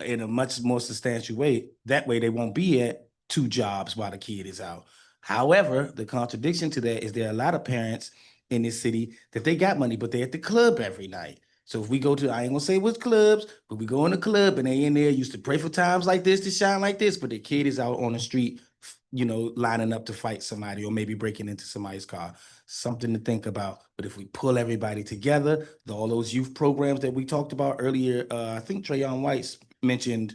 in a much more substantial way. That way they won't be at 2 jobs while the kid is out. However, the contradiction to that is there are a lot of parents in this city that they got money, but they're at the club every night. So if we go to, I ain't gonna say which clubs, but we go in the club and they in there used to pray for times like this to shine like this, but the kid is out on the street, lining up to fight somebody or maybe breaking into somebody's car. Something to think about. But if we pull everybody together, all those youth programs that we talked about earlier, I think Trayon White mentioned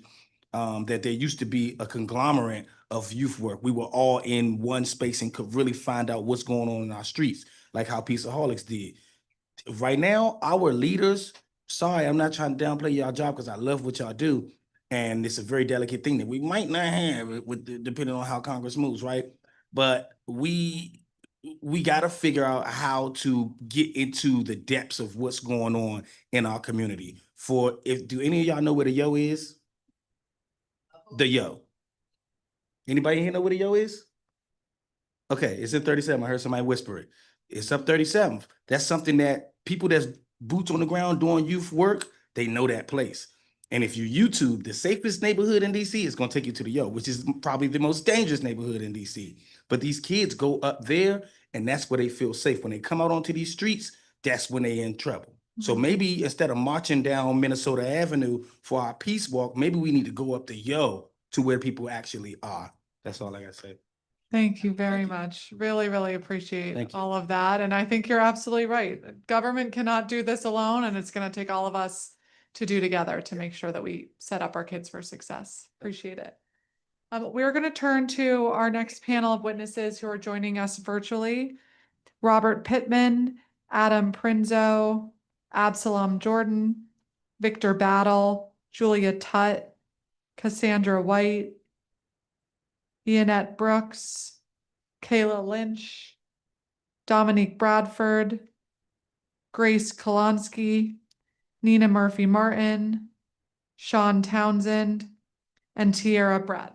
that there used to be a conglomerate of youth work. We were all in one space and could really find out what's going on in our streets, like how Peaceaholics did. Right now, our leaders, sorry, I'm not trying to downplay y'all job because I love what y'all do. And it's a very delicate thing that we might not have depending on how Congress moves, right? But we got to figure out how to get into the depths of what's going on in our community. Do any of y'all know where the Yo is? The Yo. Anybody here know where the Yo is? Okay, it's in 37. I heard somebody whisper it. It's up 37th. That's something that people that's boots on the ground doing youth work, they know that place. And if you YouTube the safest neighborhood in DC, it's gonna take you to the Yo, which is probably the most dangerous neighborhood in DC. But these kids go up there, and that's where they feel safe. When they come out onto these streets, that's when they in trouble. So maybe instead of marching down Minnesota Avenue for our peace walk, maybe we need to go up to where people actually are. That's all I gotta say. Thank you very much. Really, really appreciate Thank you. all of that. And I think you're absolutely right. Government cannot do this alone, and it's going to take all of us to do together to make sure that we set up our kids for success. Appreciate it. We're going to turn to our next panel of witnesses who are joining us virtually. Robert Pittman, Adam Prinzo, Absalom Jordan, Victor Battle, Julia Tutt, Cassandra White, Ianette Brooks, Kayla Lynch, Dominique Bradford, Grace Kolonsky, Nina Murphy Martin, Sean Townsend, and Tierra Brett.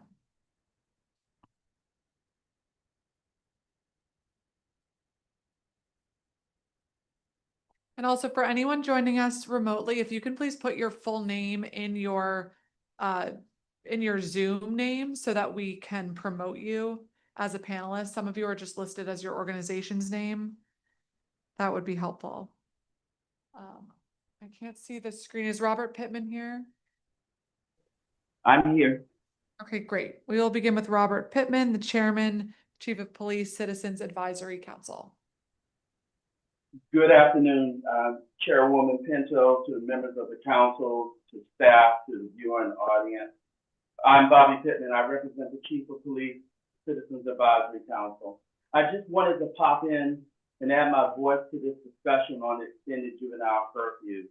And also for anyone joining us remotely, if you can please put your full name in your Zoom name so that we can promote you as a panelist. Some of you are just listed as your organization's name. That would be helpful. I can't see the screen. Is Robert Pittman here? I'm here. Okay, great. We will begin with Robert Pittman, the Chairman, Chief of Police Citizens Advisory Council. Good afternoon, Chairwoman Pinto, to the members of the council, to staff, to the viewing audience. I'm Bobby Pittman. I represent the Chief of Police Citizens Advisory Council. I just wanted to pop in and add my voice to this discussion on the extended juvenile curfew.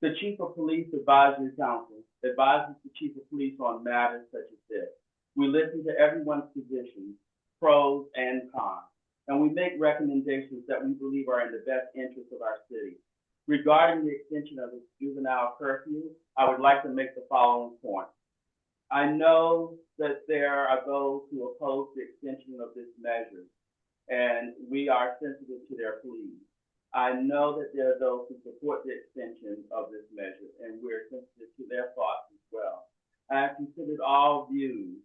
The Chief of Police Advisory Council advises the Chief of Police on matters such as this. We listen to everyone's positions, pros and cons, and we make recommendations that we believe are in the best interest of our city. Regarding the extension of the juvenile curfew, I would like to make the following point. I know that there are those who oppose the extension of this measure, and we are sensitive to their pleas. I know that there are those who support the extension of this measure, and we're sensitive to their thoughts as well. I have considered all views.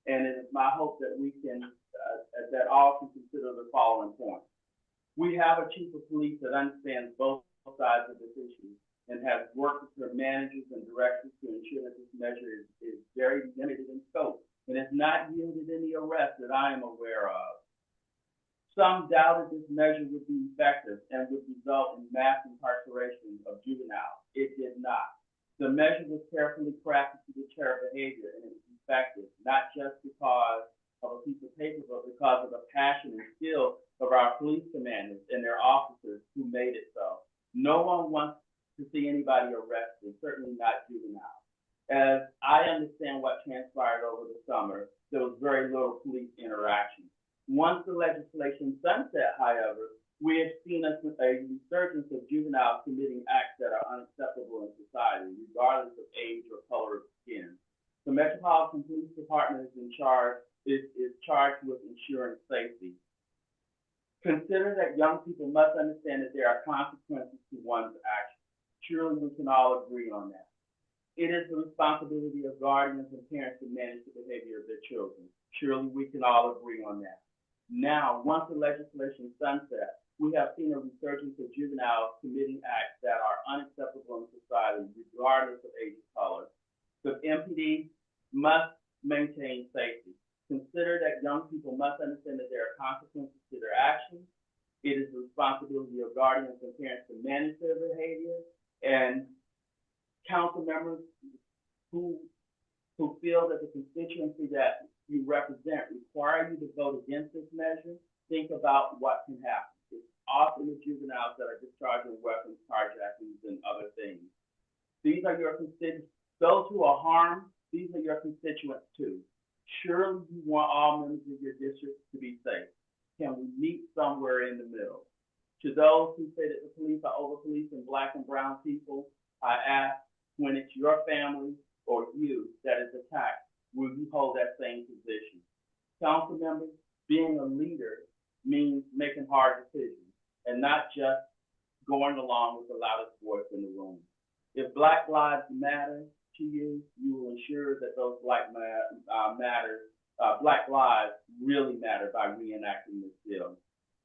And it is my hope that we can, that all can consider the following points. We have a chief of police that understands both sides of this issue and has worked with their managers and directors to ensure that this measure is very limited in scope and has not yielded any arrests that I am aware of. Some doubted this measure would be effective and would result in mass incarceration of juveniles. It did not. The measure was carefully crafted to deter behavior, and it was effective, not just because of a piece of paper, but because of the passion and skill of our police commanders and their officers who made it so. No one wants to see anybody arrested, certainly not juveniles. As I understand what transpired over the summer, there was very little police interaction. Once the legislation sunset, however, we have seen a resurgence of juveniles committing acts that are unacceptable in society, regardless of age or color of skin. The Metropolitan Police Department is charged with ensuring safety. Consider that young people must understand that there are consequences to one's actions. Surely we can all agree on that. It is the responsibility of guardians and parents to manage the behavior of their children. Surely we can all agree on that. Now, once the legislation sunsets, we have seen a resurgence of juveniles committing acts that are unacceptable in society, regardless of age or color. The MPD must maintain safety. Consider that young people must understand that there are consequences to their actions. It is the responsibility of guardians and parents to manage their behavior, and council members who feel that the constituency that you represent require you to vote against this measure, think about what can happen. It's often the juveniles that are discharging weapons, carjackings, and other things. These are your constituents. Those who are harmed, these are your constituents too. Surely you want all members of your district to be safe. Can we meet somewhere in the middle? To those who say that the police are over-policing Black and brown people, I ask, when it's your family or you that is attacked, will you hold that same position? Council members, being a leader means making hard decisions and not just going along with the loudest voice in the room. If Black lives matter to you, you will ensure that those Black lives really matter by reenacting this bill.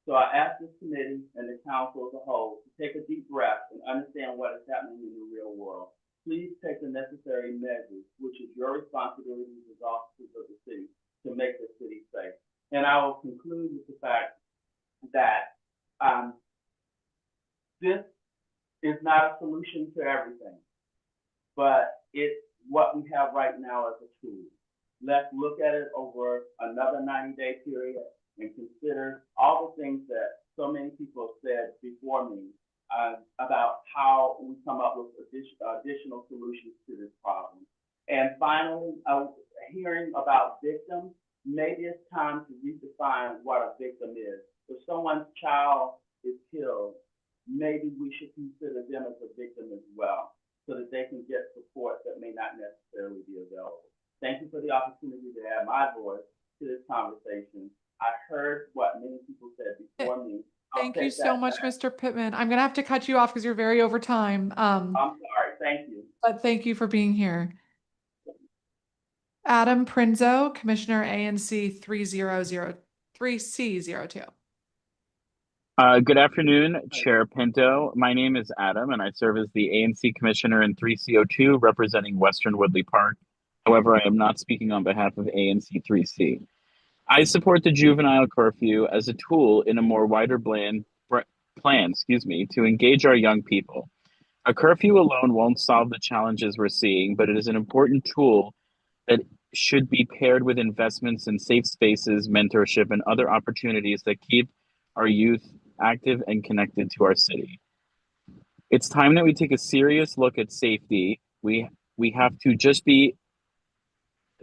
So I ask this committee and the council as a whole to take a deep breath and understand what is happening in the real world. Please take the necessary measures, which is your responsibility as officers of the city, to make the city safe. And I will conclude with the fact that this is not a solution to everything, but it's what we have right now as a tool. Let's look at it over another 90-day period and consider all the things that so many people have said before me about how we come up with additional solutions to this problem. And finally, hearing about victims, maybe it's time to redefine what a victim is. If someone's child is killed, maybe we should consider them as a victim as well, so that they can get support that may not necessarily be available. Thank you for the opportunity to add my voice to this conversation. I heard what many people said before me. Thank you so much, Mr. Pittman. I'm gonna have to cut you off because you're very over time. I'm sorry, thank you. But thank you for being here. Adam Prinzo, Commissioner ANC 3C02. Good afternoon, Chair Pinto. My name is Adam, and I serve as the ANC Commissioner in 3C02, representing Western Woodley Park. However, I am not speaking on behalf of ANC 3C. I support the juvenile curfew as a tool in a more wider plan, to engage our young people. A curfew alone won't solve the challenges we're seeing, but it is an important tool that should be paired with investments in safe spaces, mentorship, and other opportunities that keep our youth active and connected to our city. It's time that we take a serious look at safety. We have to just be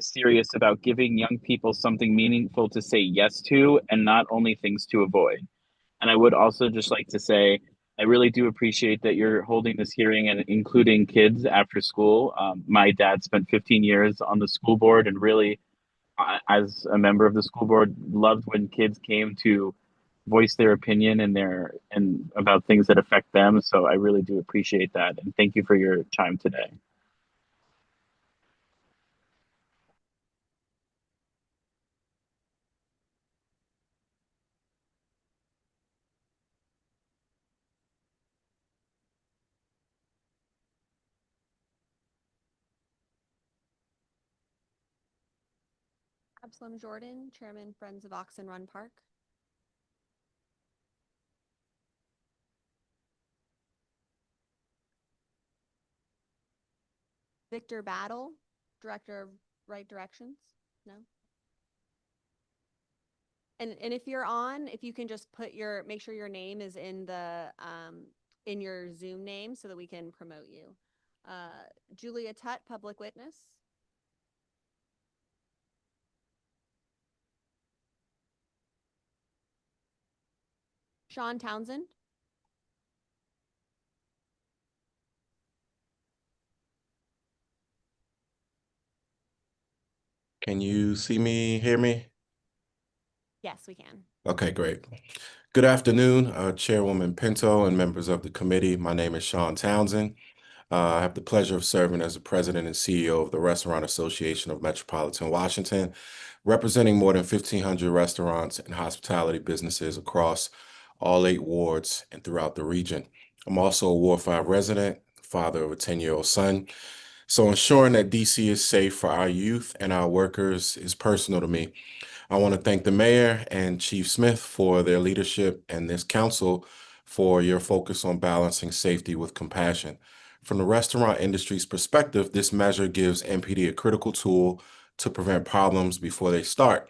serious about giving young people something meaningful to say yes to and not only things to avoid. And I would also just like to say, I really do appreciate that you're holding this hearing and including kids after school. My dad spent 15 years on the school board and really, as a member of the school board, loved when kids came to voice their opinion and about things that affect them. So I really do appreciate that. And thank you for your time today. Absalom Jordan, Chairman, Friends of Oxen Run Park. Victor Battle, Director of Right Directions. No? And if you're on, if you can just make sure your name is in in your Zoom name so that we can promote you. Julia Tutt, Public Witness. Sean Townsend. Can you see me, hear me? Yes, we can. Okay, great. Good afternoon, Chairwoman Pinto and members of the committee. My name is Sean Townsend. I have the pleasure of serving as the president and CEO of the Restaurant Association of Metropolitan Washington, representing more than 1,500 restaurants and hospitality businesses across all 8 wards and throughout the region. I'm also a Ward 5 resident, father of a 10-year-old son. So ensuring that DC is safe for our youth and our workers is personal to me. I want to thank the mayor and Chief Smith for their leadership and this council for your focus on balancing safety with compassion. From the restaurant industry's perspective, this measure gives MPD a critical tool to prevent problems before they start.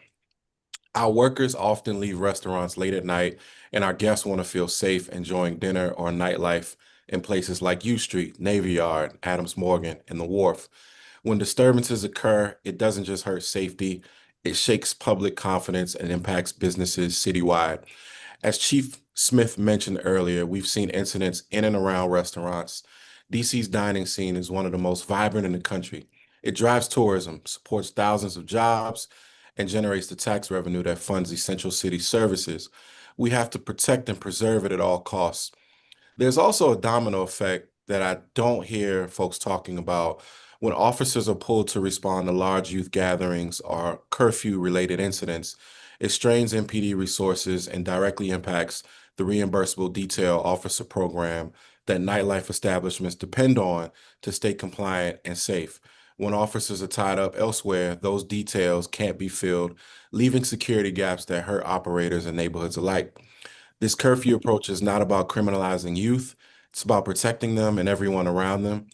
Our workers often leave restaurants late at night, and our guests want to feel safe enjoying dinner or nightlife in places like U Street, Navy Yard, Adams Morgan, and the Wharf. When disturbances occur, it doesn't just hurt safety, it shakes public confidence and impacts businesses citywide. As Chief Smith mentioned earlier, we've seen incidents in and around restaurants. DC's dining scene is one of the most vibrant in the country. It drives tourism, supports thousands of jobs, and generates the tax revenue that funds essential city services. We have to protect and preserve it at all costs. There's also a domino effect that I don't hear folks talking about. When officers are pulled to respond to large youth gatherings or curfew-related incidents, It strains MPD resources and directly impacts the reimbursable detail officer program that nightlife establishments depend on to stay compliant and safe. When officers are tied up elsewhere, those details can't be filled, leaving security gaps that hurt operators and neighborhoods alike. This curfew approach is not about criminalizing youth. It's about protecting them and everyone around them.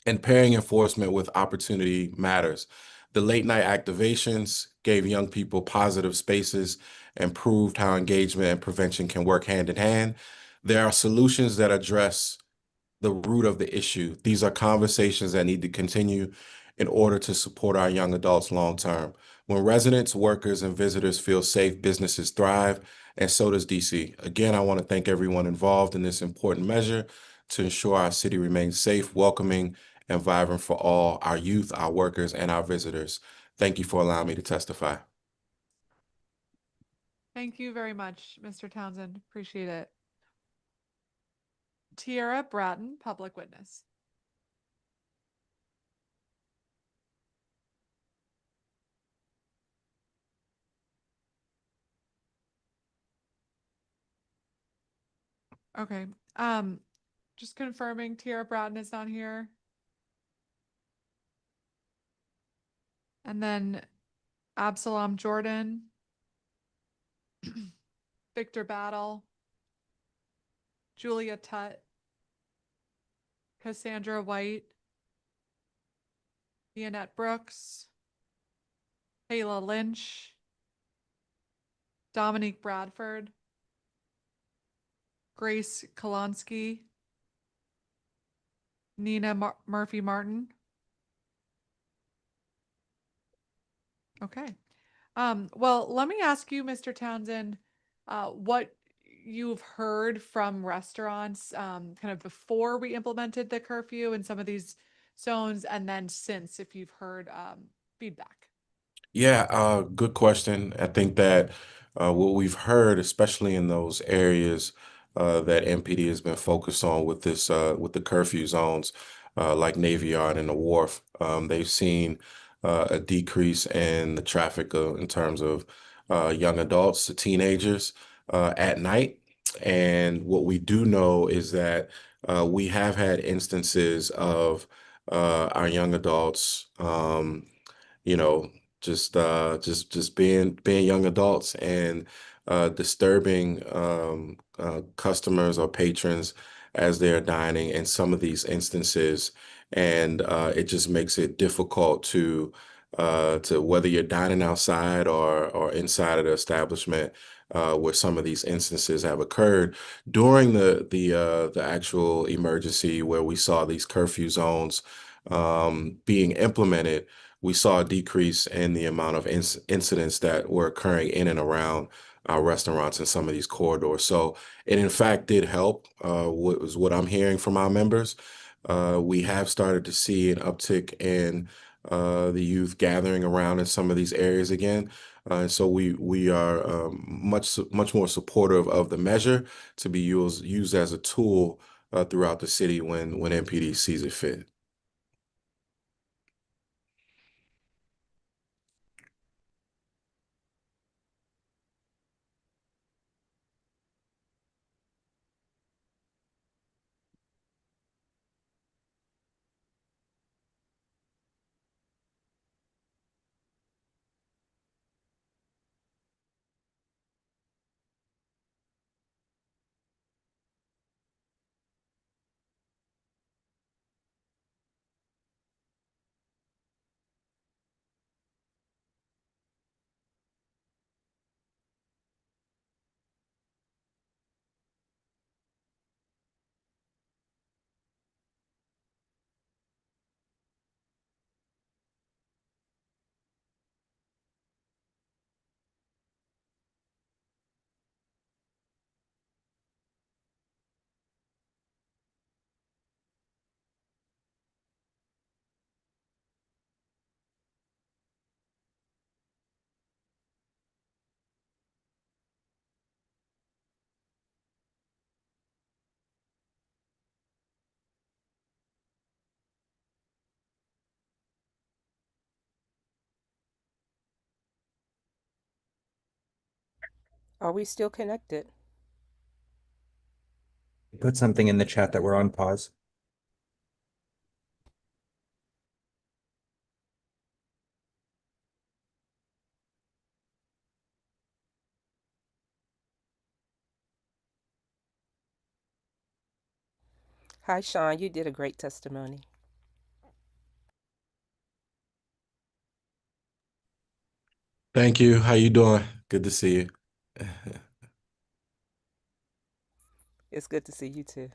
And pairing enforcement with opportunity matters. The late night activations gave young people positive spaces and proved how engagement and prevention can work hand in hand. There are solutions that address the root of the issue. These are conversations that need to continue in order to support our young adults long term. When residents, workers, and visitors feel safe, businesses thrive, and so does DC. Again, I want to thank everyone involved in this important measure to ensure our city remains safe, welcoming, and vibrant for all our youth, our workers, and our visitors. Thank you for allowing me to testify. Thank you very much, Mr. Townsend. Appreciate it. Tiara Bratton, public witness. Okay. Just confirming Tiara Bratton is not here. And then Absalom Jordan, Victor Battle, Julia Tutt, Cassandra White, Ianette Brooks, Kayla Lynch, Dominique Bradford, Grace Kolonsky, Nina Murphy Martin. Okay. Well, let me ask you, Mr. Townsend, what you've heard from restaurants kind of before we implemented the curfew in some of these zones, and then since, if you've heard feedback. Yeah, good question. I think that what we've heard, especially in those areas that MPD has been focused on with the curfew zones, like Navy Yard and the Wharf, they've seen a decrease in the traffic in terms of young adults to teenagers at night. And what we do know is that we have had instances of our young adults. You know, just being young adults and disturbing customers or patrons as they're dining in some of these instances, and it just makes it difficult to whether you're dining outside or inside of the establishment. Where some of these instances have occurred during the actual emergency, where we saw these curfew zones being implemented, we saw a decrease in the amount of incidents that were occurring in and around our restaurants in some of these corridors. So it in fact did help, what I'm hearing from our members. We have started to see an uptick in the youth gathering around in some of these areas again. And so we are much more supportive of the measure to be used as a tool throughout the city when MPD sees it fit. Are we still connected? Put something in the chat that we're on pause. Hi, Sean. You did a great testimony. Thank you. How you doing? Good to see you. It's good to see you too.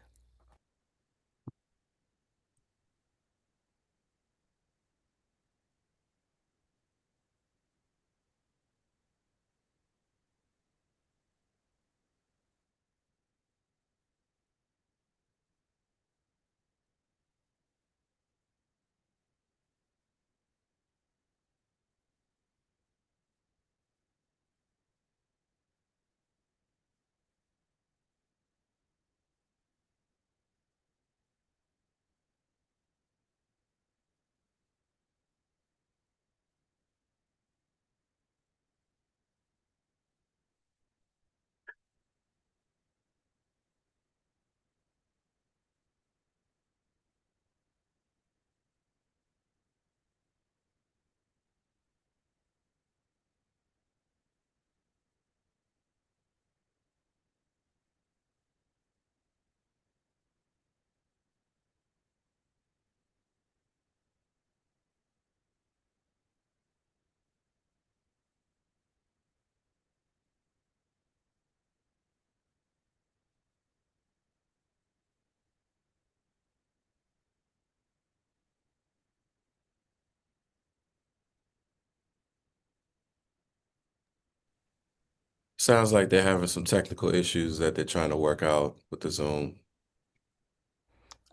Sounds like they're having some technical issues that they're trying to work out with the Zoom.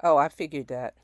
Oh, I figured that.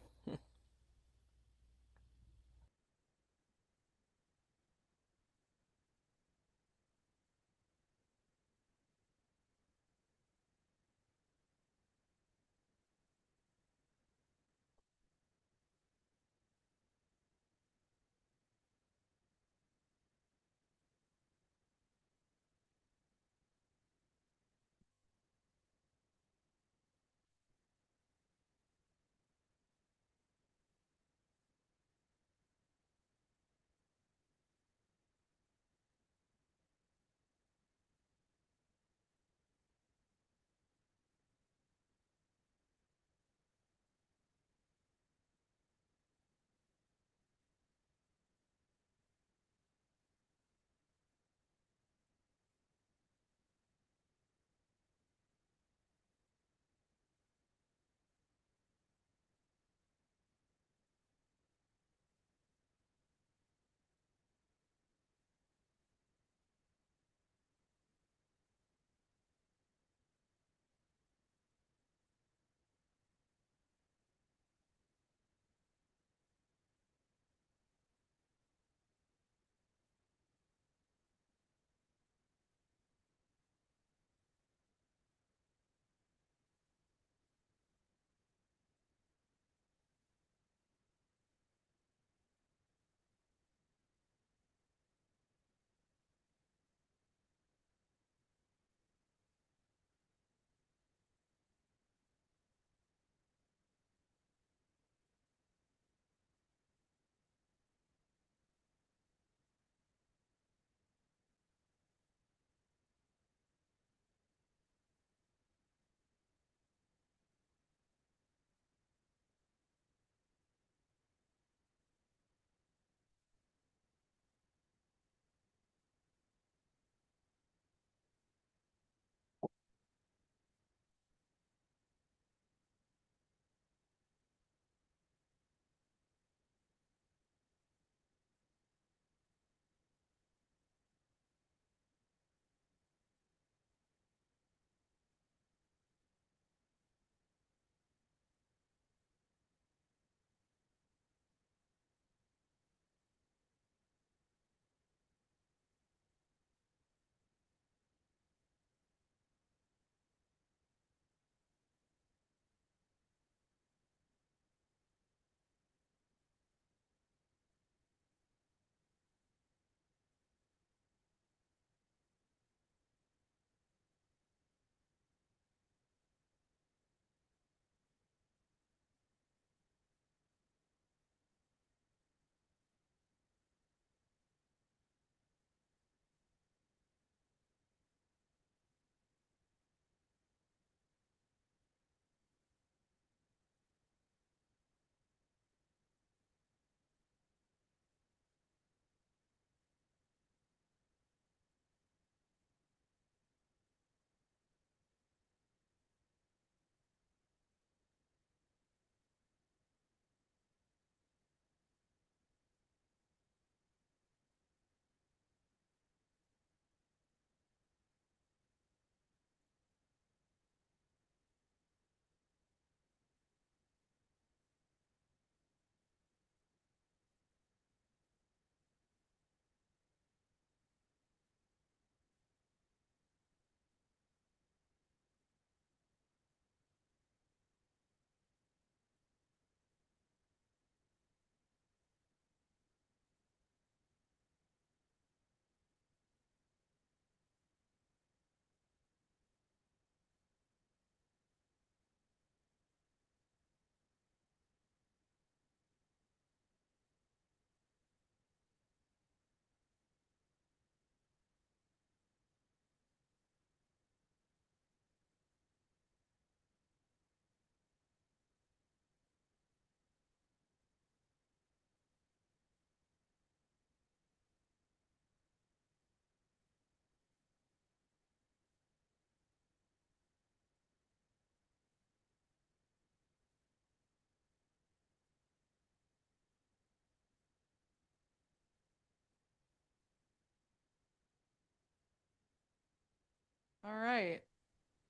All right.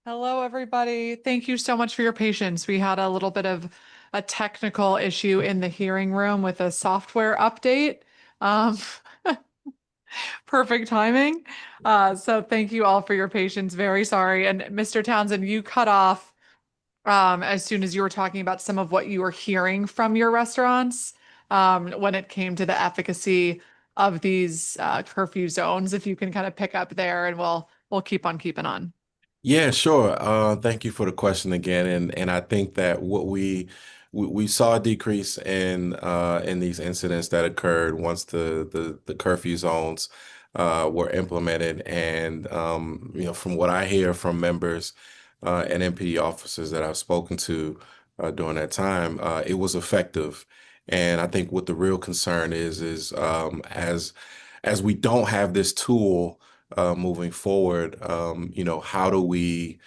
Hello, everybody. Thank you so much for your patience. We had a little bit of a technical issue in the hearing room with a software update. Um, perfect timing. So thank you all for your patience. Very sorry. And Mr. Townsend, you cut off as soon as you were talking about some of what you were hearing from your restaurants when it came to the efficacy of these curfew zones. If you can kind of pick up there, and we'll keep on keeping on. Yeah, sure. Thank you for the question again. And I think that what we saw a decrease in these incidents that occurred once the curfew zones were implemented. And from what I hear from members and MPD officers that I've spoken to during that time, it was effective. And I think what the real concern is as we don't have this tool moving forward, how do we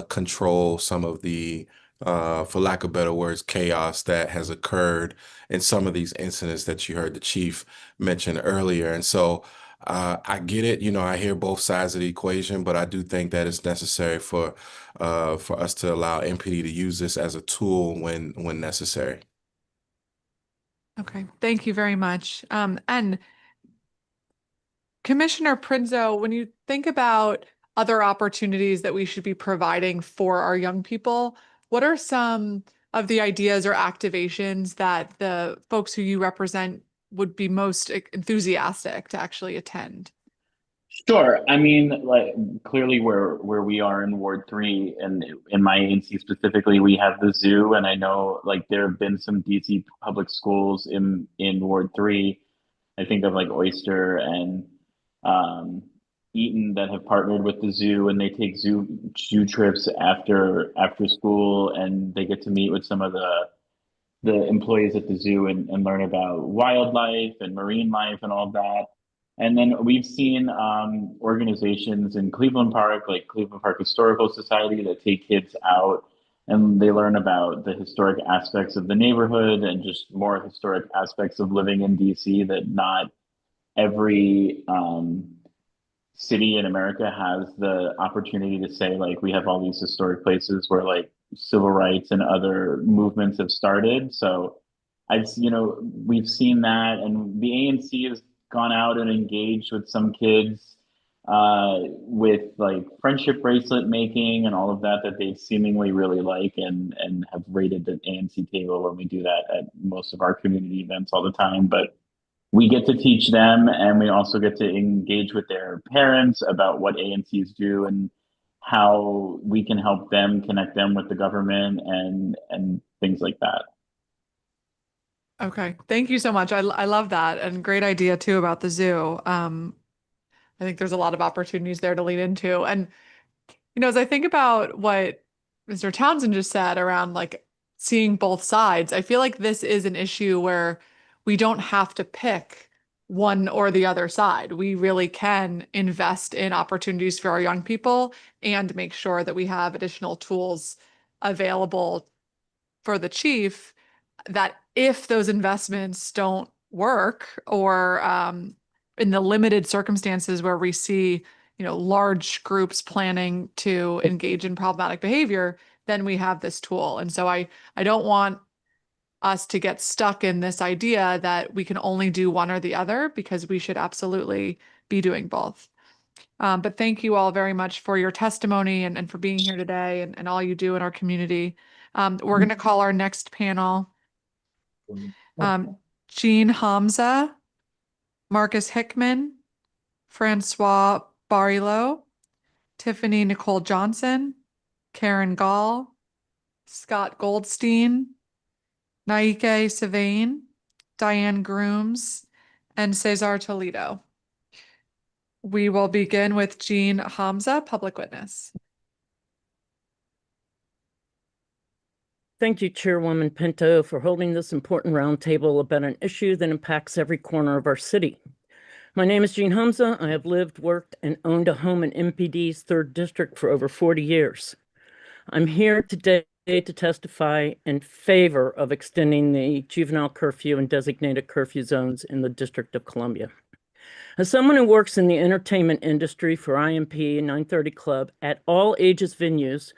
control some of the, for lack of better words, chaos that has occurred in some of these incidents that you heard the chief mention earlier. And so I get it, I hear both sides of the equation, but I do think that it's necessary for us to allow MPD to use this as a tool when necessary. Okay, thank you very much. And Commissioner Prinzo, when you think about other opportunities that we should be providing for our young people, what are some of the ideas or activations that the folks who you represent would be most enthusiastic to actually attend? Sure. I mean, like clearly where we are in Ward 3 and in my ANC specifically, we have the zoo, and I know like there have been some DC public schools in Ward 3. I think of like Oyster and um, Eaton that have partnered with the zoo, and they take zoo trips after school, and they get to meet with some of the employees at the zoo and learn about wildlife and marine life and all that. And then we've seen organizations in Cleveland Park, like Cleveland Park Historical Society, that take kids out and they learn about the historic aspects of the neighborhood and just more historic aspects of living in DC that not every city in America has the opportunity to say, like, we have all these historic places where like civil rights and other movements have started. So we've seen that, and the ANC has gone out and engaged with some kids with like friendship bracelet making and all of that they seemingly really like and have rated the ANC table when we do that at most of our community events all the time. But we get to teach them, and we also get to engage with their parents about what ANCs do and how we can help them connect them with the government and things like that. Okay, thank you so much. I love that, and great idea too about the zoo. I think there's a lot of opportunities there to lean into. And as I think about what Mr. Townsend just said around like seeing both sides, I feel like this is an issue where we don't have to pick one or the other side. We really can invest in opportunities for our young people and make sure that we have additional tools available for the chief, that if those investments don't work, or in the limited circumstances where we see large groups planning to engage in problematic behavior, then we have this tool. And so I don't want us to get stuck in this idea that we can only do one or the other, because we should absolutely be doing both. But thank you all very much for your testimony and for being here today and all you do in our community. We're going to call our next panel Jean Hamza, Marcus Hickman, Francois Barilo, Tiffany Nicole Johnson, Karen Gall, Scott Goldstein, Naike Savain, Diane Grooms, and Cesar Toledo. We will begin with Jean Hamza, public witness. Thank you, Chairwoman Pinto, for holding this important roundtable about an issue that impacts every corner of our city. My name is Jean Hamza. I have lived, worked, and owned a home in MPD's 3rd District for over 40 years. I'm here today to testify in favor of extending the juvenile curfew and designated curfew zones in the District of Columbia. As someone who works in the entertainment industry for IMP and 930 Club at all ages venues,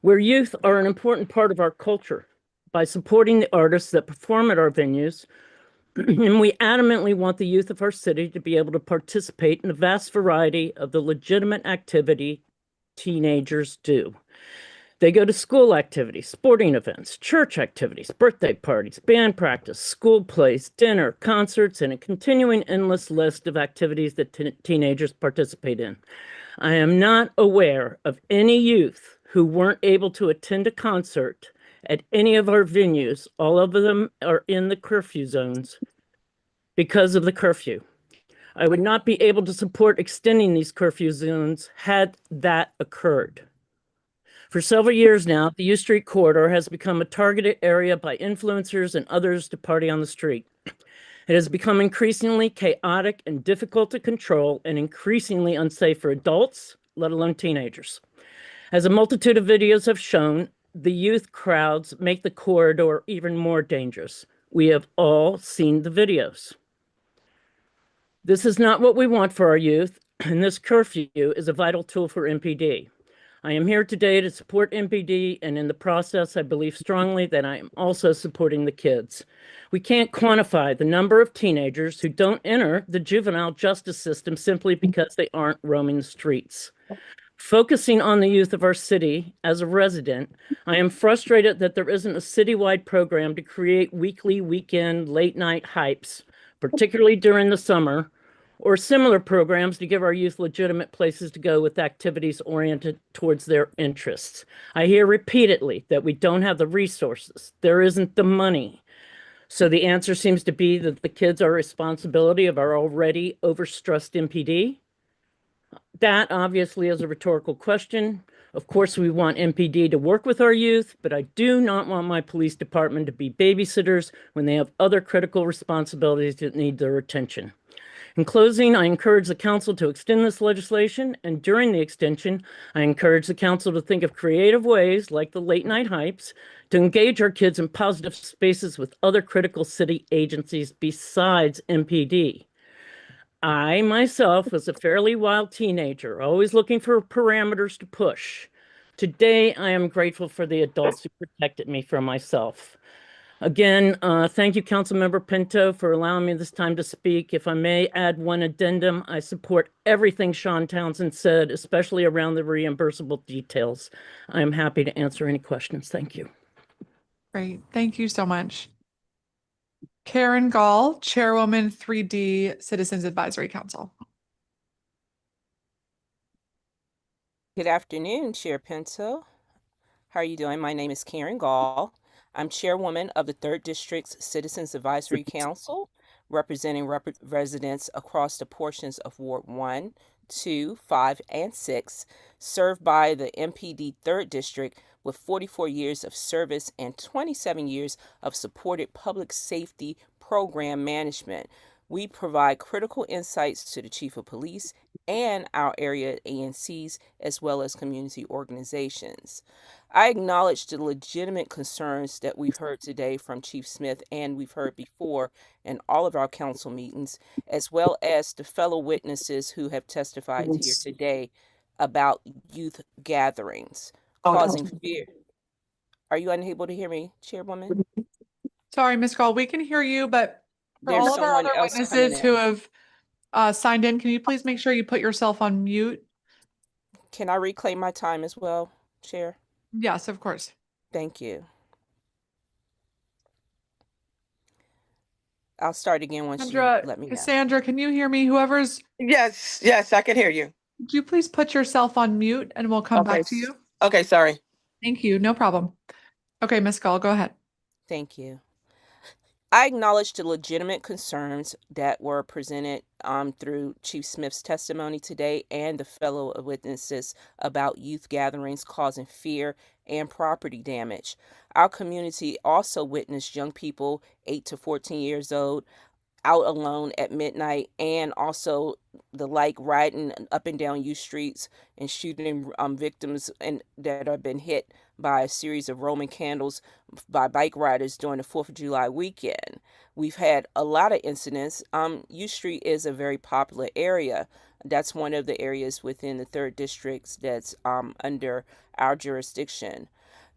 where youth are an important part of our culture, by supporting the artists that perform at our venues, and we adamantly want the youth of our city to be able to participate in a vast variety of the legitimate activity teenagers do. They go to school activities, sporting events, church activities, birthday parties, band practice, school plays, dinner, concerts, and a continuing endless list of activities that teenagers participate in. I am not aware of any youth who weren't able to attend a concert at any of our venues. All of them are in the curfew zones because of the curfew. I would not be able to support extending these curfew zones had that occurred. For several years now, the U Street corridor has become a targeted area by influencers and others to party on the street. It has become increasingly chaotic and difficult to control and increasingly unsafe for adults, let alone teenagers. As a multitude of videos have shown, the youth crowds make the corridor even more dangerous. We have all seen the videos. This is not what we want for our youth, and this curfew is a vital tool for MPD. I am here today to support MPD, and in the process, I believe strongly that I am also supporting the kids. We can't quantify the number of teenagers who don't enter the juvenile justice system simply because they aren't roaming the streets. Focusing on the youth of our city, as a resident, I am frustrated that there isn't a citywide program to create weekly, weekend, late-night hypes, particularly during the summer, or similar programs to give our youth legitimate places to go with activities oriented towards their interests. I hear repeatedly that we don't have the resources, there isn't the money. So the answer seems to be that the kids are a responsibility of our already overstressed MPD. That obviously is a rhetorical question. Of course, we want MPD to work with our youth, but I do not want my police department to be babysitters when they have other critical responsibilities that need their attention. In closing, I encourage the council to extend this legislation, and during the extension, I encourage the council to think of creative ways, like the late night hypes, to engage our kids in positive spaces with other critical city agencies besides MPD. I myself was a fairly wild teenager, always looking for parameters to push. Today, I am grateful for the adults who protected me from myself. Again, thank you, Councilmember Pinto, for allowing me this time to speak. If I may add one addendum, I support everything Sean Townsend said, especially around the reimbursable details. I am happy to answer any questions. Thank you. Great. Thank you so much. Karen Gall, Chairwoman 3D Citizens Advisory Council. Good afternoon, Chair Pinto. How are you doing? My name is Karen Gall. I'm chairwoman of the 3rd District's Citizens Advisory Council, representing residents across the portions of Ward 1, 2, 5, and 6, served by the MPD 3rd District with 44 years of service and 27 years of supported public safety program management. We provide critical insights to the Chief of Police and our area ANCs, as well as community organizations. I acknowledge the legitimate concerns that we've heard today from Chief Smith and we've heard before in all of our council meetings, as well as the fellow witnesses who have testified here today about youth gatherings causing fear. Are you unable to hear me, Chairwoman? Sorry, Ms. Gall, we can hear you, but for There's all of our someone other else coming witnesses who in. have signed in, can you please make sure you put yourself on mute? Can I reclaim my time as well, Chair? Yes, of course. Thank you. I'll start again once you let me know. Cassandra, can you hear me? Whoever's, Yes, I can hear you. could you please put yourself on mute and we'll come Okay. back to you? Okay, sorry. Thank you. No problem. Okay, Ms. Gall, go ahead. Thank you. I acknowledge the legitimate concerns that were presented through Chief Smith's testimony today and the fellow witnesses about youth gatherings causing fear and property damage. Our community also witnessed young people 8 to 14 years old out alone at midnight, and also the like riding up and down U streets and shooting victims and that have been hit by a series of Roman candles by bike riders during the 4th of July weekend. We've had a lot of incidents. U Street is a very popular area. That's one of the areas within the 3rd District that's under our jurisdiction.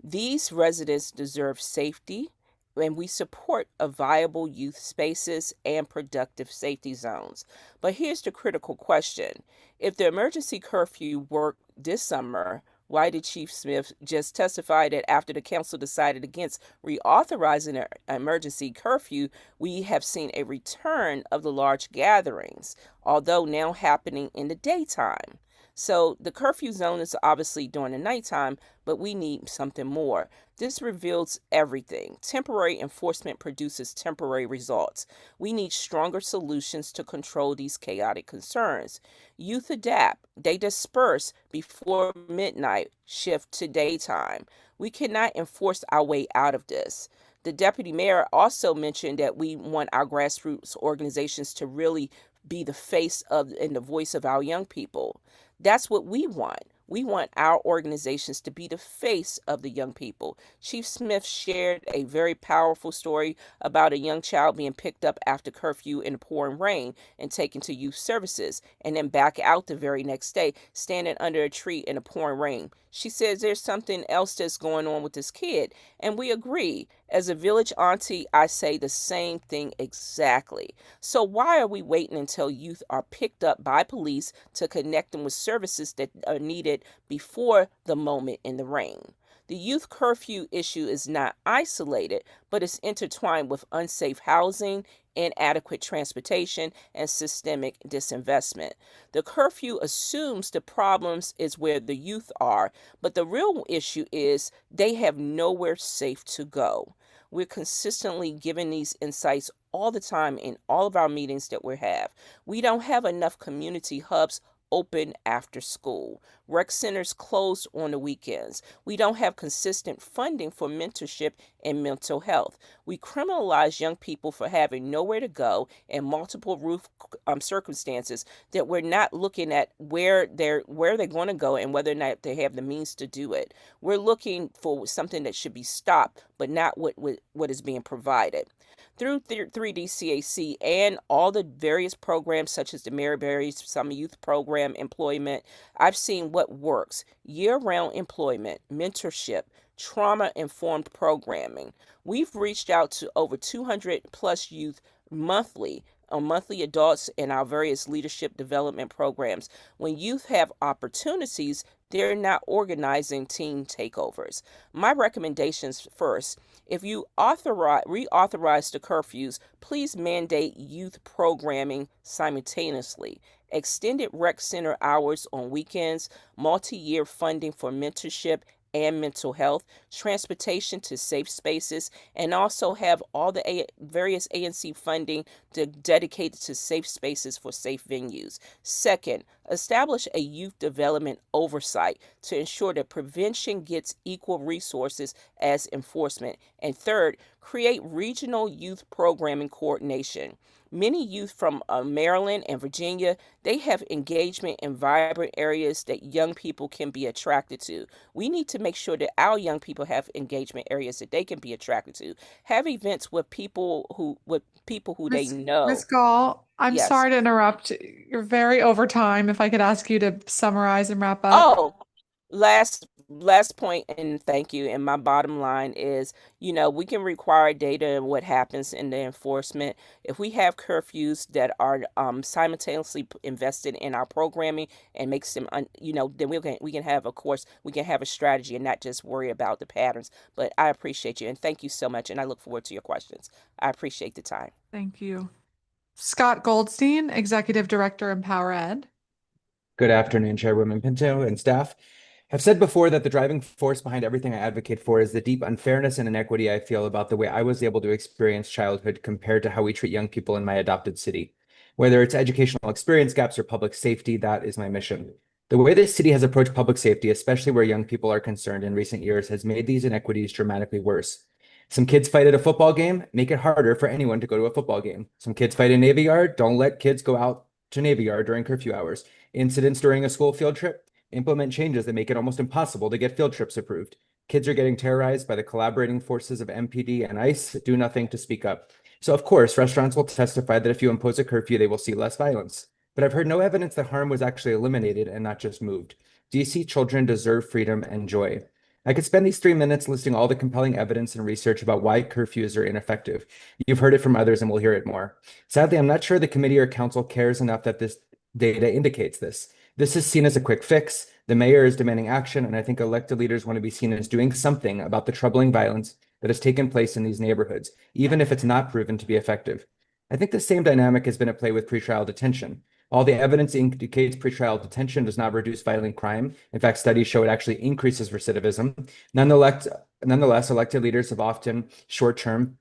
These residents deserve safety, and we support a viable youth spaces and productive safety zones. But here's the critical question. If the emergency curfew worked this summer, why did Chief Smith just testify that after the council decided against reauthorizing an emergency curfew, we have seen a return of the large gatherings, although now happening in the daytime? So the curfew zone is obviously during the nighttime, but we need something more. This reveals everything. Temporary enforcement produces temporary results. We need stronger solutions to control these chaotic concerns. Youth adapt. They disperse before midnight, shift to daytime. We cannot enforce our way out of this. The deputy mayor also mentioned that we want our grassroots organizations to really be the face of and the voice of our young people. That's what we want. We want our organizations to be the face of the young people. Chief Smith shared a very powerful story about a young child being picked up after curfew in the pouring rain and taken to youth services, and then back out the very next day, standing under a tree in the pouring rain. She says there's something else that's going on with this kid, and we agree. As a village auntie, I say the same thing exactly. So why are we waiting until youth are picked up by police to connect them with services that are needed before the moment in the rain? The youth curfew issue is not isolated, but it's intertwined with unsafe housing, inadequate transportation, and systemic disinvestment. The curfew assumes the problems is where the youth are, but the real issue is they have nowhere safe to go. We're consistently giving these insights all the time in all of our meetings that we have. We don't have enough community hubs open after school. Rec centers closed on the weekends. We don't have consistent funding for mentorship and mental health. We criminalize young people for having nowhere to go in multiple roof circumstances that we're not looking at where they're going to go and whether or not they have the means to do it. We're looking for something that should be stopped, but not what is being provided. Through 3DCAC and all the various programs such as the Mary Berry's Summer Youth Program, employment, I've seen what works. Year-round employment, mentorship, trauma-informed programming. We've reached out to over 200 plus youth monthly adults in our various leadership development programs. When youth have opportunities, they're not organizing team takeovers. My recommendations first, if you reauthorize the curfews, please mandate youth programming simultaneously. Extended rec center hours on weekends, multi-year funding for mentorship and mental health, transportation to safe spaces, and also have all the various ANC funding dedicated to safe spaces for safe venues. Second, establish a youth development oversight to ensure that prevention gets equal resources as enforcement. And third, create regional youth programming coordination. Many youth from Maryland and Virginia, they have engagement in vibrant areas that young people can be attracted to. We need to make sure that our young people have engagement areas that they can be attracted to. Have events with people who they know. Ms. Gall, I'm Yes. sorry to interrupt. You're very over time. If I could ask you to summarize and wrap up. Oh, last point, and thank you. And my bottom line is, we can require data and what happens in the enforcement. If we have curfews that are simultaneously invested in our programming and makes them, then we can have, of course, we can have a strategy and not just worry about the patterns. But I appreciate you and thank you so much. And I look forward to your questions. I appreciate the time. Thank you. Scott Goldstein, Executive Director, Empower Ed. Good afternoon, Chairwoman Pinto and staff. I've said before that the driving force behind everything I advocate for is the deep unfairness and inequity I feel about the way I was able to experience childhood compared to how we treat young people in my adopted city. Whether it's educational experience gaps or public safety, that is my mission. The way this city has approached public safety, especially where young people are concerned in recent years, has made these inequities dramatically worse. Some kids fight at a football game, make it harder for anyone to go to a football game. Some kids fight in Navy Yard, don't let kids go out to Navy Yard during curfew hours. Incidents during a school field trip, implement changes that make it almost impossible to get field trips approved. Kids are getting terrorized by the collaborating forces of MPD and ICE, do nothing to speak up. So of course, restaurants will testify that if you impose a curfew, they will see less violence. But I've heard no evidence that harm was actually eliminated and not just moved. DC children deserve freedom and joy. I could spend these 3 minutes listing all the compelling evidence and research about why curfews are ineffective. You've heard it from others and we'll hear it more. Sadly, I'm not sure the committee or council cares enough that this data indicates this. This is seen as a quick fix. The mayor is demanding action, and I think elected leaders want to be seen as doing something about the troubling violence that has taken place in these neighborhoods, even if it's not proven to be effective. I think the same dynamic has been at play with pretrial detention. All the evidence indicates pretrial detention does not reduce violent crime. In fact, studies show it actually increases recidivism. Nonetheless, elected leaders have often short-term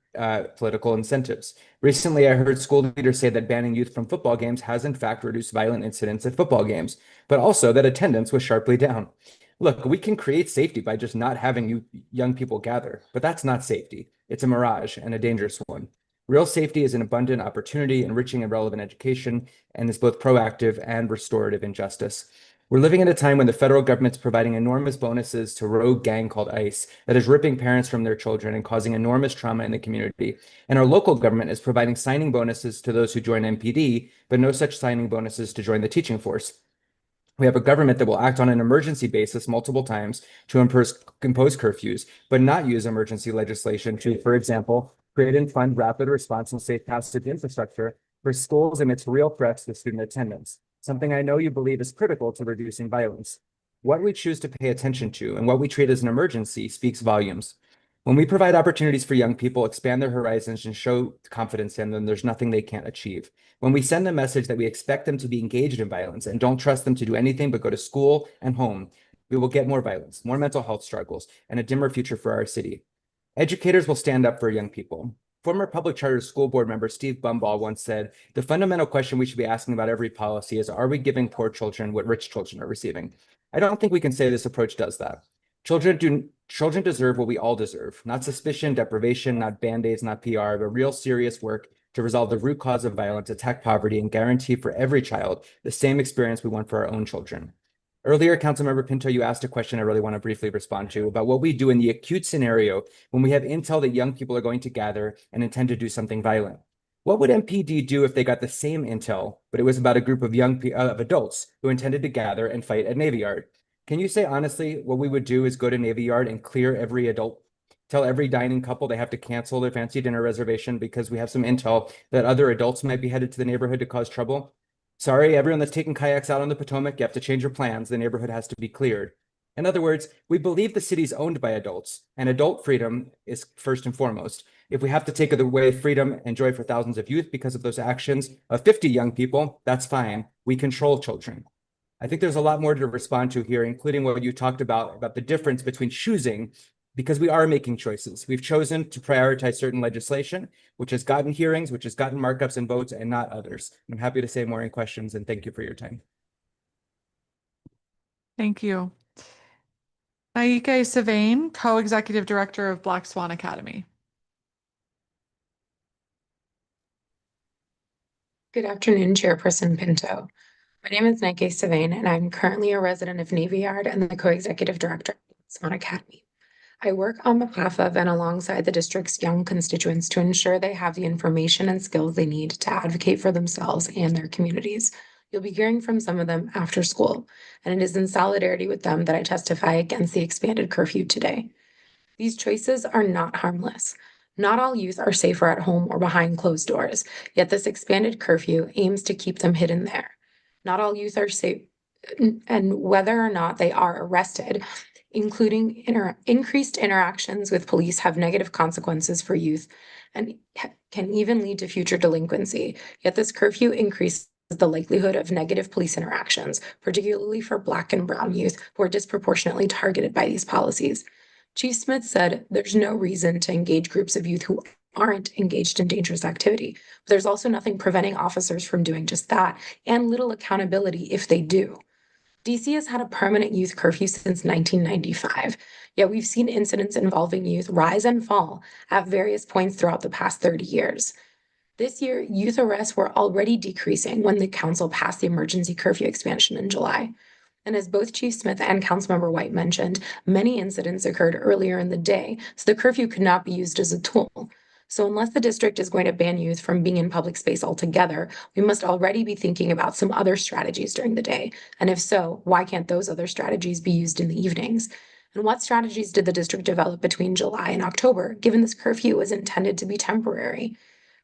political incentives. Recently, I heard school leaders say that banning youth from football games has in fact reduced violent incidents at football games, but also that attendance was sharply down. Look, we can create safety by just not having young people gather, but that's not safety. It's a mirage and a dangerous one. Real safety is an abundant opportunity, enriching and relevant education, and is both proactive and restorative in justice. We're living in a time when the federal government's providing enormous bonuses to a rogue gang called ICE that is ripping parents from their children and causing enormous trauma in the community. And our local government is providing signing bonuses to those who join MPD, but no such signing bonuses to join the teaching force. We have a government that will act on an emergency basis multiple times to impose curfews, but not use emergency legislation to, for example, create and fund rapid response and safe passage infrastructure for schools amidst real threats to student attendance, something I know you believe is critical to reducing violence. What we choose to pay attention to and what we treat as an emergency speaks volumes. When we provide opportunities for young people, expand their horizons, and show confidence in them, there's nothing they can't achieve. When we send a message that we expect them to be engaged in violence and don't trust them to do anything but go to school and home, we will get more violence, more mental health struggles, and a dimmer future for our city. Educators will stand up for young people. Former public charter school board member Steve Bumball once said, the fundamental question we should be asking about every policy is, are we giving poor children what rich children are receiving? I don't think we can say this approach does that. Children deserve what we all deserve, not suspicion, deprivation, not band-aids, not PR, but real serious work to resolve the root cause of violence, attack poverty, and guarantee for every child the same experience we want for our own children. Earlier, Councilmember Pinto, you asked a question I really want to briefly respond to about what we do in the acute scenario when we have intel that young people are going to gather and intend to do something violent. What would MPD do if they got the same intel, but it was about a group of of adults who intended to gather and fight at Navy Yard? Can you say honestly what we would do is go to Navy Yard and clear every adult, tell every dining couple they have to cancel their fancy dinner reservation because we have some intel that other adults might be headed to the neighborhood to cause trouble? Sorry, everyone that's taking kayaks out on the Potomac, you have to change your plans. The neighborhood has to be cleared. In other words, we believe the city's owned by adults, and adult freedom is first and foremost. If we have to take away freedom and joy for thousands of youth because of those actions of 50 young people, that's fine. We control children. I think there's a lot more to respond to here, including what you talked about the difference between choosing, because we are making choices. We've chosen to prioritize certain legislation, which has gotten hearings, which has gotten markups and votes, and not others. I'm happy to say more in questions, and thank you for your time. Thank you. Naike Savain, Co-Executive Director of Black Swan Academy. Good afternoon, Chairperson Pinto. My name is Nike Savain, and I'm currently a resident of Navy Yard and the co-executive director of Swan Academy. I work on behalf of and alongside the district's young constituents to ensure they have the information and skills they need to advocate for themselves and their communities. You'll be hearing from some of them after school, and it is in solidarity with them that I testify against the expanded curfew today. These choices are not harmless. Not all youth are safer at home or behind closed doors, yet this expanded curfew aims to keep them hidden there. Not all youth are safe, and whether or not they are arrested, including increased interactions with police, have negative consequences for youth and can even lead to future delinquency. Yet this curfew increases the likelihood of negative police interactions, particularly for Black and Brown youth who are disproportionately targeted by these policies. Chief Smith said there's no reason to engage groups of youth who aren't engaged in dangerous activity. But there's also nothing preventing officers from doing just that, and little accountability if they do. DC has had a permanent youth curfew since 1995, yet we've seen incidents involving youth rise and fall at various points throughout the past 30 years. This year, youth arrests were already decreasing when the council passed the emergency curfew expansion in July. And as both Chief Smith and Councilmember White mentioned, many incidents occurred earlier in the day, so the curfew could not be used as a tool. So unless the district is going to ban youth from being in public space altogether, we must already be thinking about some other strategies during the day. And if so, why can't those other strategies be used in the evenings? And what strategies did the district develop between July and October, given this curfew was intended to be temporary?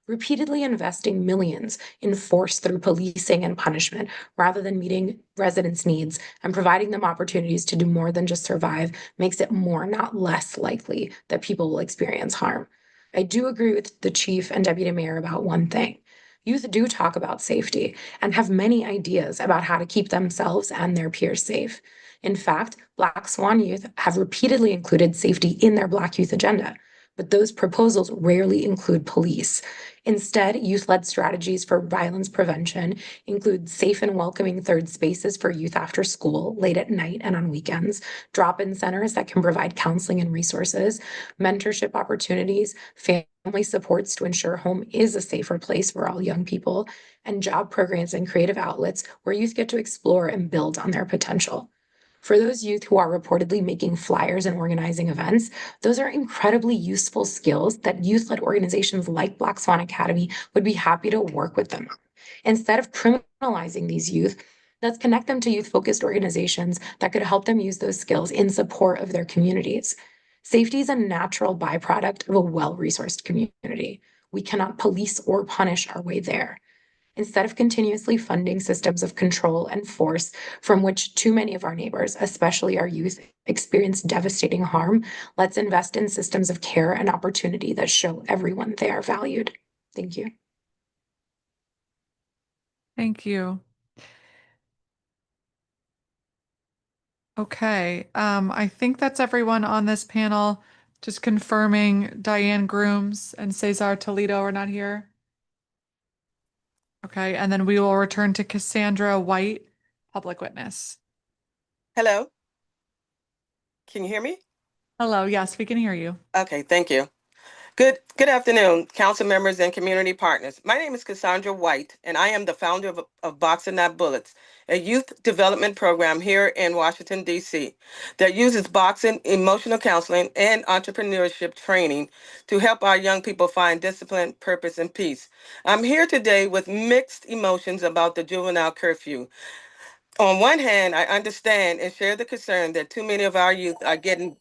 Repeatedly investing millions in force through policing and punishment rather than meeting residents' needs and providing them opportunities to do more than just survive makes it more, not less likely that people will experience harm. I do agree with the chief and deputy mayor about one thing. Youth do talk about safety and have many ideas about how to keep themselves and their peers safe. In fact, Black Swan youth have repeatedly included safety in their Black youth agenda, but those proposals rarely include police. Instead, youth-led strategies for violence prevention include safe and welcoming third spaces for youth after school, late at night and on weekends, drop-in centers that can provide counseling and resources, mentorship opportunities, family supports to ensure home is a safer place for all young people, and job programs and creative outlets where youth get to explore and build on their potential. For those youth who are reportedly making flyers and organizing events, those are incredibly useful skills that youth-led organizations like Black Swan Academy would be happy to work with them on. Instead of criminalizing these youth, let's connect them to youth-focused organizations that could help them use those skills in support of their communities. Safety is a natural byproduct of a well-resourced community. We cannot police or punish our way there. Instead of continuously funding systems of control and force from which too many of our neighbors, especially our youth, experience devastating harm, let's invest in systems of care and opportunity that show everyone they are valued. Thank you. Thank you. Okay, I think that's everyone on this panel. Just confirming Diane Grooms and Cesar Toledo are not here. Okay, and then we will return to Cassandra White, public witness. Hello? Can you hear me? Hello, yes, we can hear you. Okay, thank you. Good afternoon, council members and community partners. My name is Cassandra White, and I am the founder of Boxing Not Bullets, a youth development program here in Washington, D.C. that uses boxing, emotional counseling, and entrepreneurship training to help our young people find discipline, purpose, and peace. I'm here today with mixed emotions about the juvenile curfew. On one hand, I understand and share the concern that too many of our youth are getting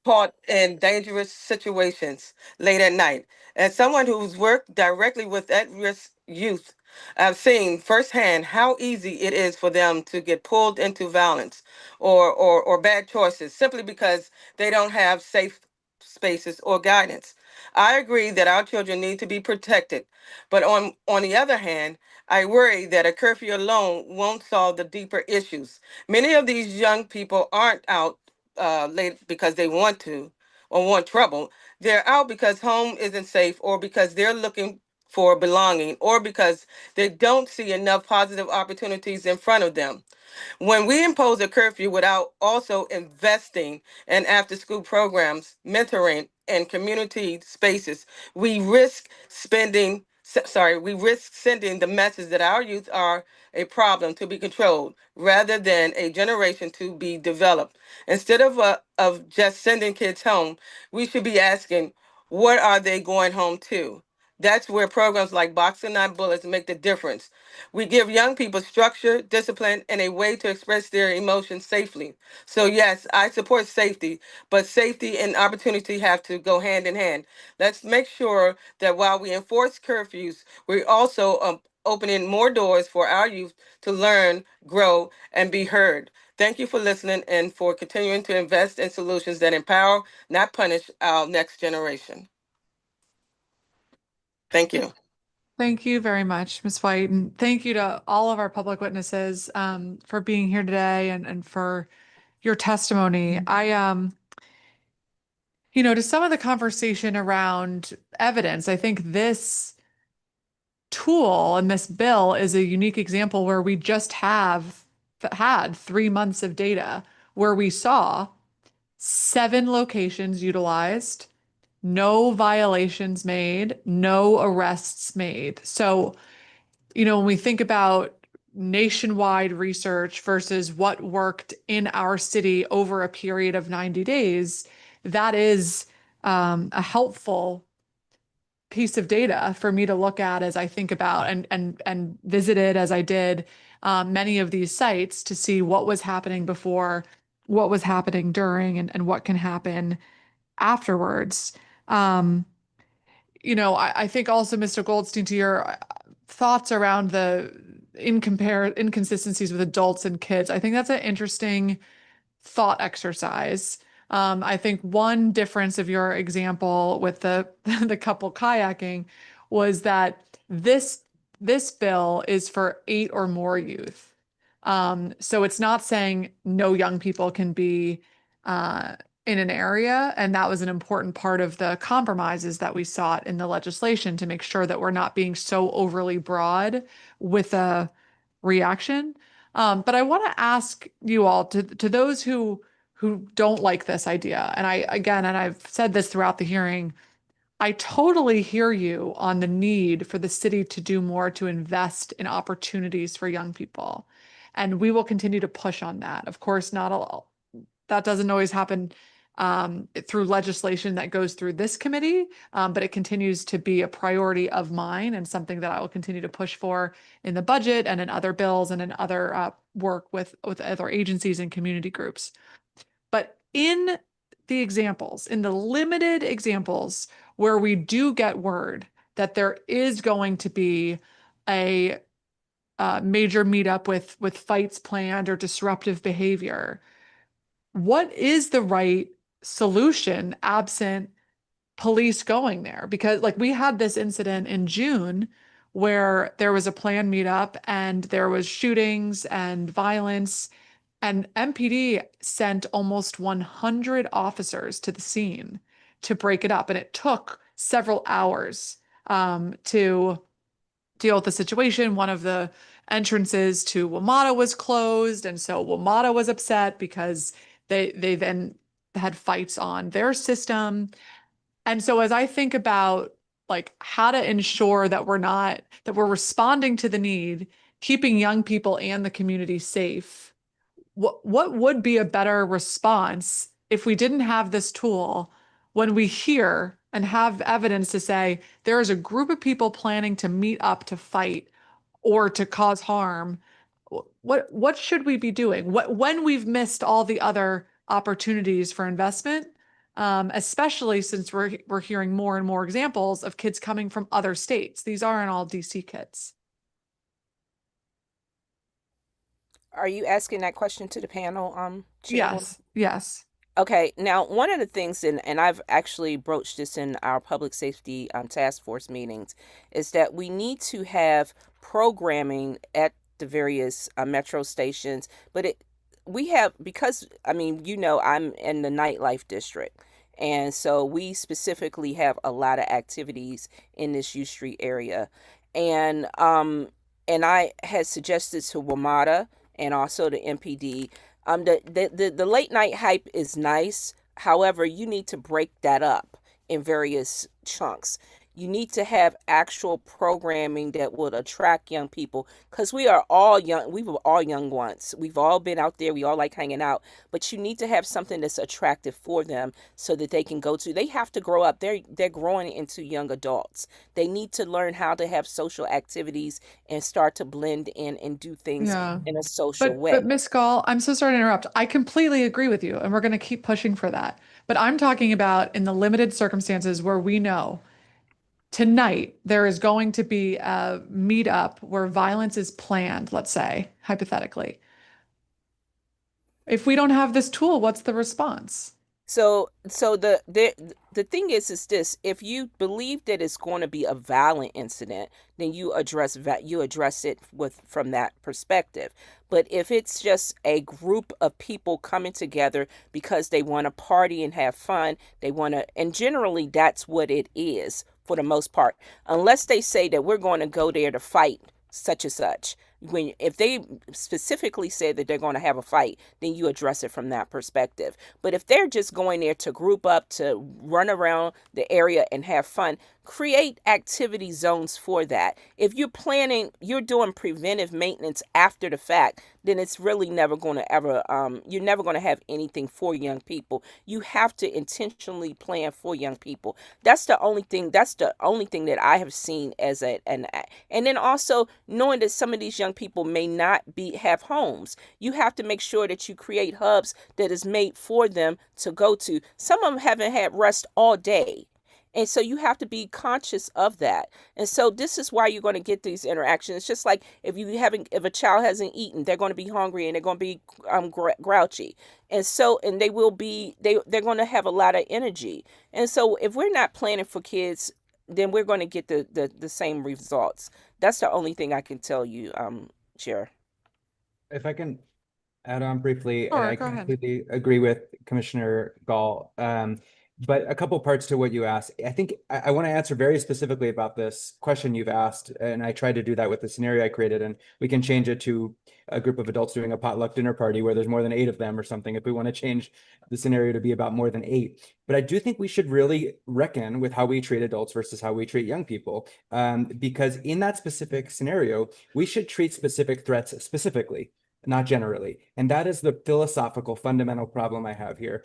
caught in dangerous situations late at night. As someone who's worked directly with at-risk youth, I've seen firsthand how easy it is for them to get pulled into violence or bad choices simply because they don't have safe spaces or guidance. I agree that our children need to be protected, but on the other hand, I worry that a curfew alone won't solve the deeper issues. Many of these young people aren't out late because they want to or want trouble. They're out because home isn't safe or because they're looking for belonging or because they don't see enough positive opportunities in front of them. When we impose a curfew without also investing in after school programs, mentoring, and community spaces, we risk sending the message that our youth are a problem to be controlled rather than a generation to be developed. Instead of just sending kids home, we should be asking, what are they going home to? That's where programs like Boxing Not Bullets make the difference. We give young people structure, discipline, and a way to express their emotions safely. So yes, I support safety, but safety and opportunity have to go hand in hand. Let's make sure that while we enforce curfews, we're also opening more doors for our youth to learn, grow, and be heard. Thank you for listening and for continuing to invest in solutions that empower, not punish, our next generation. Thank you. Thank you very much, Ms. White, and thank you to all of our public witnesses for being here today and for your testimony. To some of the conversation around evidence, I think this tool and this bill is a unique example where we just have had 3 months of data where we saw 7 locations utilized, no violations made, no arrests made. So, when we think about nationwide research versus what worked in our city over a period of 90 days, that is a helpful piece of data for me to look at as I think about and visited as I did many of these sites to see what was happening before, what was happening during, and what can happen afterwards. I think also, Mr. Goldstein, to your thoughts around the inconsistencies with adults and kids, I think that's an interesting thought exercise. I think one difference of your example with the the couple kayaking was that this bill is for 8 or more youth. So it's not saying no young people can be in an area, and that was an important part of the compromises that we sought in the legislation to make sure that we're not being so overly broad with a reaction. But I want to ask you all, to those who don't like this idea, and I've said this throughout the hearing, I totally hear you on the need for the city to do more to invest in opportunities for young people. And we will continue to push on that. Of course, not all that doesn't always happen through legislation that goes through this committee, but it continues to be a priority of mine and something that I will continue to push for in the budget and in other bills and in other work with other agencies and community groups. But in the examples, in the limited examples where we do get word that there is going to be a major meetup with fights planned or disruptive behavior, what is the right solution absent police going there? Because like we had this incident in June where there was a planned meetup and there was shootings and violence, and MPD sent almost 100 officers to the scene to break it up. And it took several hours to deal with the situation. One of the entrances to WMATA was closed. And so WMATA was upset because they then had fights on their system. And so as I think about like how to ensure that we're responding to the need, keeping young people and the community safe, what would be a better response if we didn't have this tool when we hear and have evidence to say there is a group of people planning to meet up to fight or to cause harm? What should we be doing? When we've missed all the other opportunities for investment, especially since we're hearing more and more examples of kids coming from other states. These aren't all DC kids. Are you asking that question to the panel, Chairwoman? Yes. Okay, now one of the things, and I've actually broached this in our public safety task force meetings, is that we need to have programming at the various metro stations. But we have, because I mean, I'm in the nightlife district, and so we specifically have a lot of activities in this U Street area, and I had suggested to WMATA and also the MPD. The late night hype is nice. However, you need to break that up in various chunks. You need to have actual programming that would attract young people, because we are all young. We were all young once. We've all been out there. We all like hanging out. But you need to have something that's attractive for them so that they can go to. They have to grow up. They're growing into young adults. They need to learn how to have social activities and start to blend in and do things in a social way. But Ms. Gall, I'm so sorry to interrupt. I completely agree with you, and we're going to keep pushing for that. But I'm talking about in the limited circumstances where we know tonight there is going to be a meetup where violence is planned, let's say, hypothetically. If we don't have this tool, what's the response? So the thing is this: if you believe that it's going to be a violent incident, then you address it from that perspective. But if it's just a group of people coming together because they want to party and have fun, and generally that's what it is for the most part, unless they say that we're going to go there to fight such and such. If they specifically say that they're going to have a fight, then you address it from that perspective. But if they're just going there to group up, to run around the area and have fun, create activity zones for that. If you're planning, you're doing preventive maintenance after the fact, then it's really never going to ever, you're never going to have anything for young people. You have to intentionally plan for young people. That's the only thing that I have seen as and then also knowing that some of these young people may not have homes. You have to make sure that you create hubs that is made for them to go to. Some of them haven't had rest all day. And so you have to be conscious of that. And so this is why you're going to get these interactions. It's just like if a child hasn't eaten, they're going to be hungry and they're going to be grouchy. And so, and they're going to have a lot of energy. And so if we're not planning for kids, then we're going to get the same results. That's the only thing I can tell you, Chair. If I can add on briefly, and Sure, I go ahead. completely agree with Commissioner Gall. But a couple parts to what you asked. I think I want to answer very specifically about this question you've asked, and I tried to do that with the scenario I created, and we can change it to a group of adults doing a potluck dinner party where there's more than 8 of them or something, if we want to change the scenario to be about more than 8. But I do think we should really reckon with how we treat adults versus how we treat young people, because in that specific scenario, we should treat specific threats specifically, not generally. And that is the philosophical fundamental problem I have here.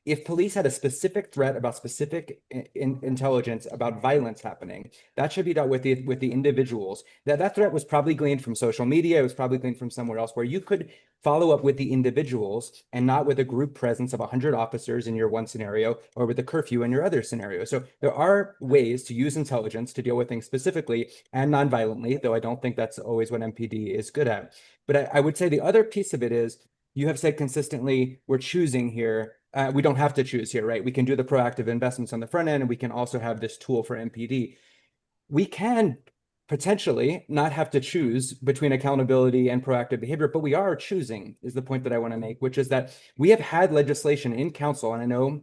If police had a specific threat about specific intelligence about violence happening, that should be dealt with the individuals. That threat was probably gleaned from social media. It was probably gleaned from somewhere else where you could follow up with the individuals and not with a group presence of 100 officers in your one scenario or with a curfew in your other scenario. So there are ways to use intelligence to deal with things specifically and non-violently, though I don't think that's always what MPD is good at. But I would say the other piece of it is you have said consistently, we're choosing here. We don't have to choose here, right? We can do the proactive investments on the front end, and we can also have this tool for MPD. We can potentially not have to choose between accountability and proactive behavior, but we are choosing, is the point that I want to make, which is that we have had legislation in council, and I know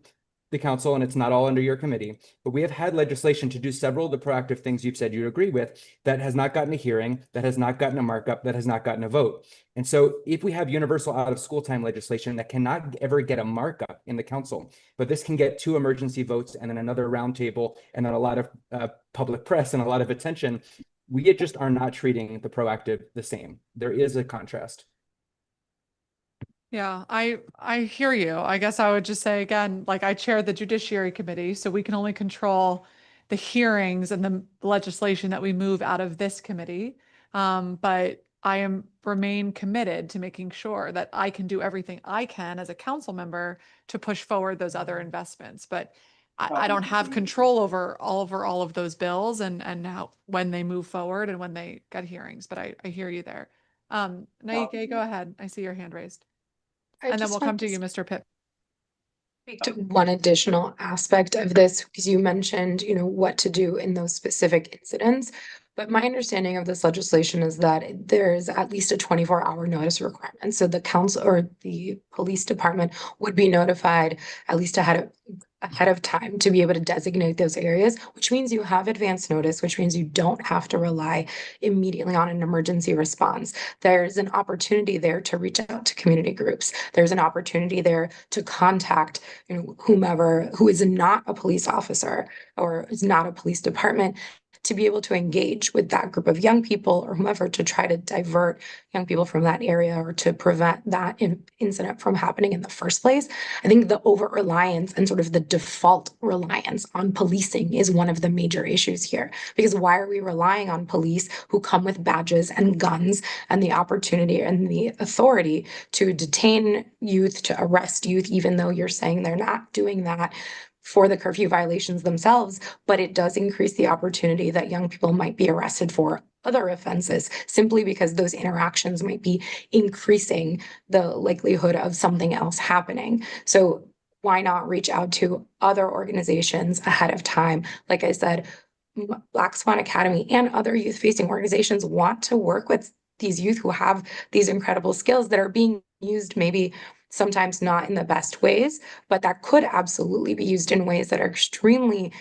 the council, and it's not all under your committee, but we have had legislation to do several of the proactive things you've said you agree with that has not gotten a hearing, that has not gotten a markup, that has not gotten a vote. And so if we have universal out of school time legislation that cannot ever get a markup in the council, but this can get 2 emergency votes and then another roundtable and then a lot of public press and a lot of attention, we just are not treating the proactive the same. There is a contrast. Yeah, I hear you. I guess I would just say again, like I chair the Judiciary Committee, so we can only control the hearings and the legislation that we move out of this committee. But I remain committed to making sure that I can do everything I can as a council member to push forward those other investments. But I don't have control over all of those bills and how when they move forward and when they get hearings. But I hear you there. Naike, go ahead. I see your hand raised. I And then just we'll want come to to you, Mr. Pitt. speak to one additional aspect of this because you mentioned, what to do in those specific incidents. But my understanding of this legislation is that there's at least a 24-hour notice requirement. So the council or the police department would be notified at least ahead of time to be able to designate those areas, which means you have advance notice, which means you don't have to rely immediately on an emergency response. There's an opportunity there to reach out to community groups. There's an opportunity there to contact, whomever who is not a police officer or is not a police department, to be able to engage with that group of young people or whomever to try to divert young people from that area or to prevent that incident from happening in the first place. I think the over-reliance and sort of the default reliance on policing is one of the major issues here. Because why are we relying on police who come with badges and guns and the opportunity and the authority to detain youth, to arrest youth, even though you're saying they're not doing that for the curfew violations themselves, but it does increase the opportunity that young people might be arrested for other offenses simply because those interactions might be increasing the likelihood of something else happening. So why not reach out to other organizations ahead of time? Like I said, Black Swan Academy and other youth-facing organizations want to work with these youth who have these incredible skills that are being used maybe sometimes not in the best ways, but that could absolutely be used in ways that are extremely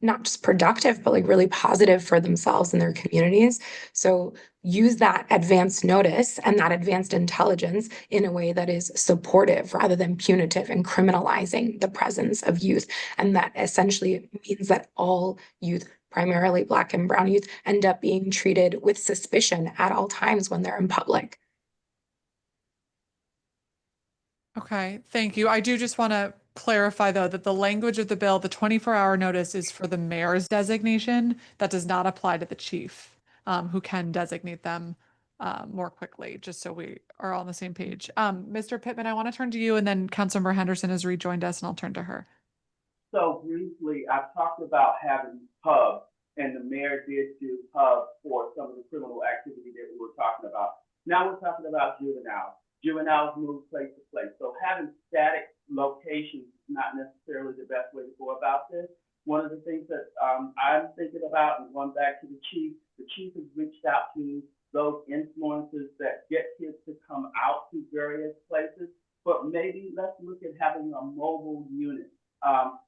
not just productive, but like really positive for themselves and their communities. So use that advanced notice and that advanced intelligence in a way that is supportive rather than punitive and criminalizing the presence of youth. And that essentially means that all youth, primarily Black and Brown youth, end up being treated with suspicion at all times when they're in public. Okay, thank you. I do just want to clarify, though, that the language of the bill, the 24-hour notice is for the mayor's designation. That does not apply to the chief, who can designate them more quickly, just so we are all on the same page. Mr. Pittman, I want to turn to you, and then Councilmember Henderson has rejoined us, and I'll turn to her. So briefly, I've talked about having hubs, and the mayor did do hubs for some of the criminal activity that we were talking about. Now we're talking about juveniles. Juveniles move place to place. So having static locations is not necessarily the best way to go about this. One of the things that I'm thinking about, and going back to the chief has reached out to those influencers that get kids to come out to various places, but maybe let's look at having a mobile unit.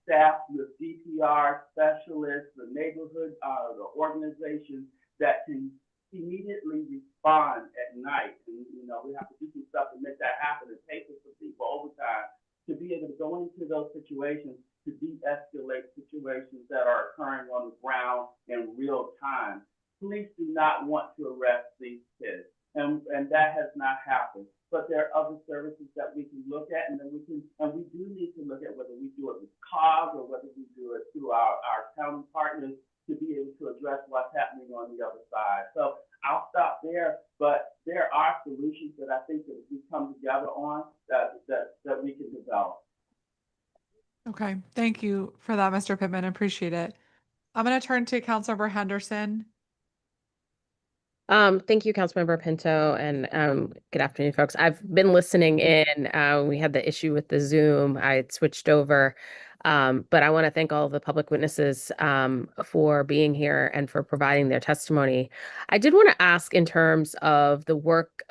Staff with DPR specialists, the neighborhood, the organizations that can immediately respond at night. And, we have to do some stuff to make that happen and pay for some people overtime to be able to go into those situations to de-escalate situations that are occurring on the ground in real time. Police do not want to arrest these kids, and that has not happened. But there are other services that we can look at, and then we do need to look at whether we do it with COG or whether we do it through our county partners to be able to address what's happening on the other side. So I'll stop there, but there are solutions that I think that we come together on that we can develop. Okay, thank you for that, Mr. Pittman. I appreciate it. I'm going to turn to Councilmember Henderson. Thank you, Councilmember Pinto, and good afternoon, folks. I've been listening in. We had the issue with the Zoom. I had switched over, but I want to thank all of the public witnesses for being here and for providing their testimony. I did want to ask in terms of the work,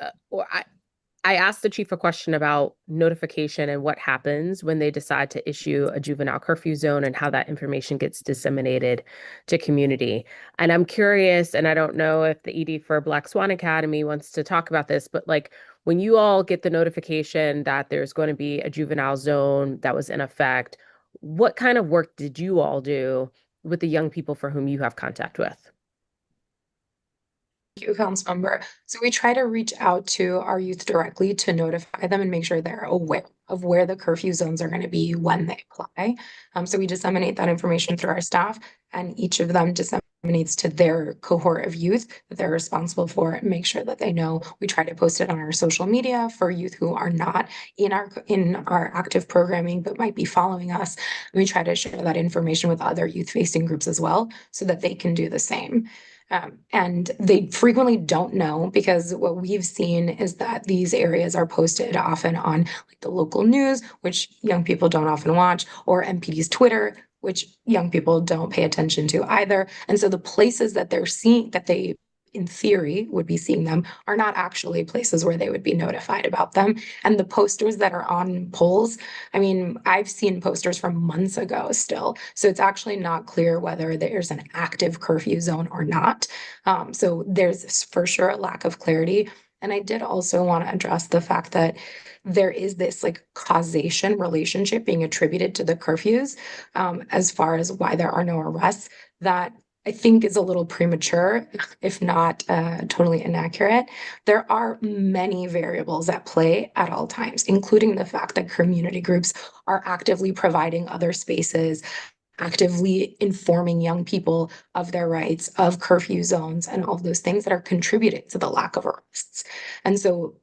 I asked the chief a question about notification and what happens when they decide to issue a juvenile curfew zone and how that information gets disseminated to community. And I'm curious, and I don't know if the ED for Black Swan Academy wants to talk about this, but like when you all get the notification that there's going to be a juvenile zone that was in effect, what kind of work did you all do with the young people for whom you have contact with? Thank you, Councilmember. So we try to reach out to our youth directly to notify them and make sure they're aware of where the curfew zones are going to be when they apply. So we disseminate that information through our staff, and each of them disseminates to their cohort of youth that they're responsible for and make sure that they know. We try to post it on our social media for youth who are not in our active programming but might be following us. And we try to share that information with other youth-facing groups as well so that they can do the same. And they frequently don't know, because what we've seen is that these areas are posted often on like the local news, which young people don't often watch, or MPD's Twitter, which young people don't pay attention to either. And so the places that they're seeing, that they in theory would be seeing them, are not actually places where they would be notified about them. And the posters that are on poles, I mean, I've seen posters from months ago still. So it's actually not clear whether there's an active curfew zone or not. So there's for sure a lack of clarity. And I did also want to address the fact that there is this like causation relationship being attributed to the curfews, as far as why there are no arrests, that I think is a little premature, if not totally inaccurate. There are many variables at play at all times, including the fact that community groups are actively providing other spaces, actively informing young people of their rights, of curfew zones, and all of those things that are contributing to the lack of arrests. And so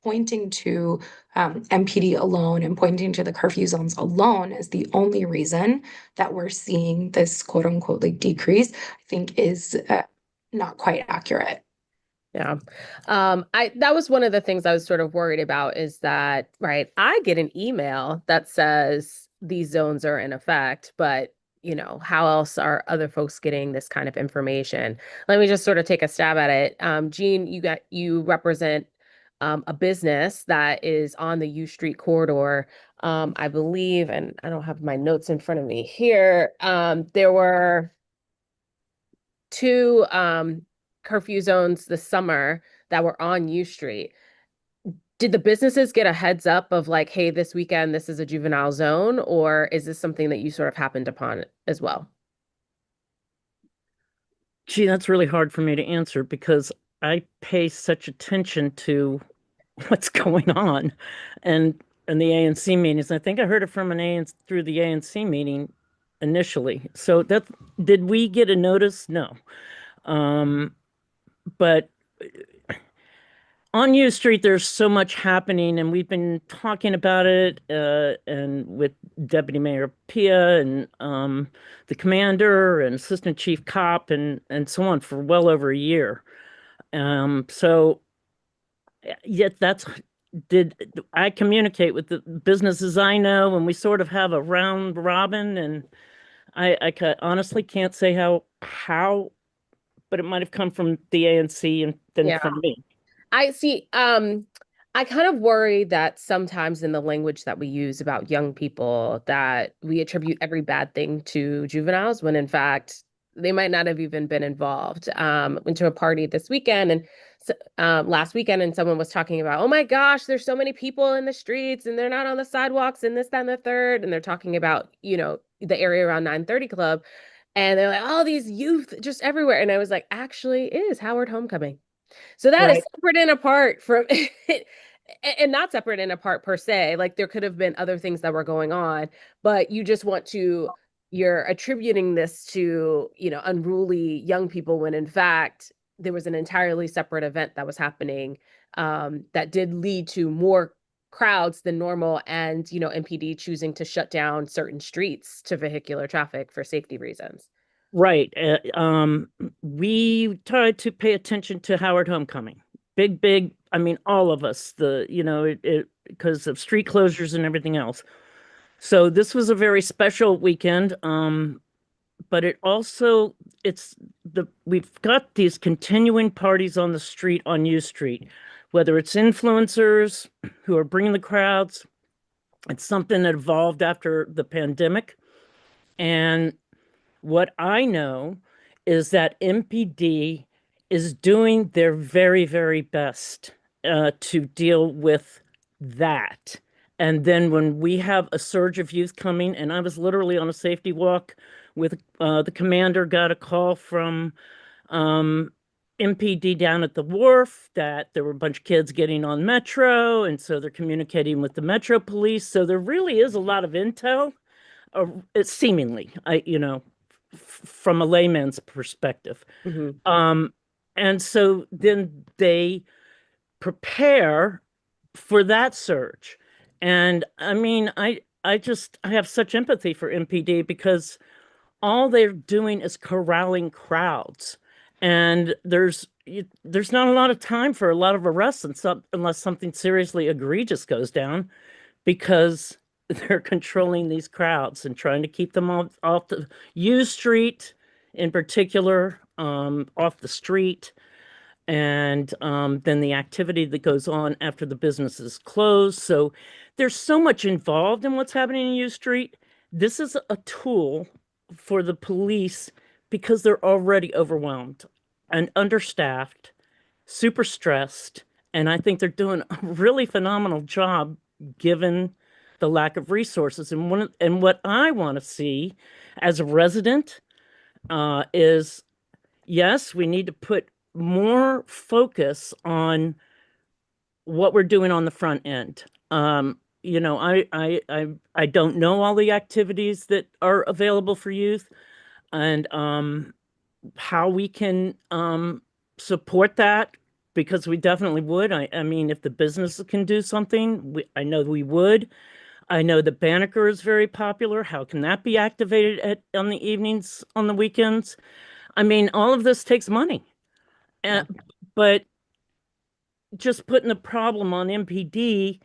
pointing to MPD alone and pointing to the curfew zones alone as the only reason that we're seeing this quote unquote like decrease, I think is not quite accurate. Yeah. That was one of the things I was sort of worried about, is that, right, I get an email that says these zones are in effect, but how else are other folks getting this kind of information? Let me just sort of take a stab at it. Jean, you represent a business that is on the U Street corridor. I believe, and I don't have my notes in front of me here, there were two curfew zones this summer that were on U Street. Did the businesses get a heads up of like, hey, this weekend this is a juvenile zone, or is this something that you sort of happened upon as well? Gee, that's really hard for me to answer because I pay such attention to what's going on and the ANC meetings. I think I heard it from an ANC through the ANC meeting initially. So that did we get a notice? No. But on U Street, there's so much happening, and we've been talking about it, and with Deputy Mayor Pia and the commander and Assistant Chief Cop and so on for well over a year. So yet did I communicate with the businesses I know, and we sort of have a round robin, and I honestly can't say how, but it might have come from the ANC and then from me. I see. I kind of worry that sometimes in the language that we use about young people that we attribute every bad thing to juveniles when in fact they might not have even been involved. Went to a party this weekend and last weekend and someone was talking about, oh my gosh, there's so many people in the streets and they're not on the sidewalks and this, that, and the third. And they're talking about, you know, the area around 930 Club. And they're like, oh, these youth just everywhere. And I was like, actually, it is Howard Homecoming. So that is separate and apart from, and not separate and apart per se. Like there could have been other things that were going on, but you just want to, you're attributing this to, you know, unruly young people when in fact there was an entirely separate event that was happening that did lead to more crowds than normal and, you know, MPD choosing to shut down certain streets to vehicular traffic for safety reasons. Right. We tried to pay attention to Howard Homecoming. Big, I mean, all of us, because of street closures and everything else. So this was a very special weekend. But we've got these continuing parties on the street on U Street, whether it's influencers who are bringing the crowds. It's something that evolved after the pandemic. And what I know is that MPD is doing their very, very best to deal with that. And then when we have a surge of youth coming, and I was literally on a safety walk with the commander, got a call from MPD down at the wharf that there were a bunch of kids getting on Metro, and so they're communicating with the Metro police. So there really is a lot of intel, seemingly, from a layman's perspective. And so then they prepare for that surge. And I mean, I have such empathy for MPD because all they're doing is corralling crowds. And there's not a lot of time for a lot of arrests unless something seriously egregious goes down, because they're controlling these crowds and trying to keep them off the U Street in particular, off the street. And then the activity that goes on after the business is closed. So there's so much involved in what's happening in U Street. This is a tool for the police because they're already overwhelmed and understaffed, super stressed. And I think they're doing a really phenomenal job given the lack of resources. And what I want to see as a resident is, yes, we need to put more focus on what we're doing on the front end. You know, I don't know all the activities that are available for youth and how we can support that, because we definitely would. I mean, if the businesses can do something, I know we would. I know the Banneker is very popular. How can that be activated on the evenings, on the weekends? I mean, all of this takes money. But just putting the problem on MPD,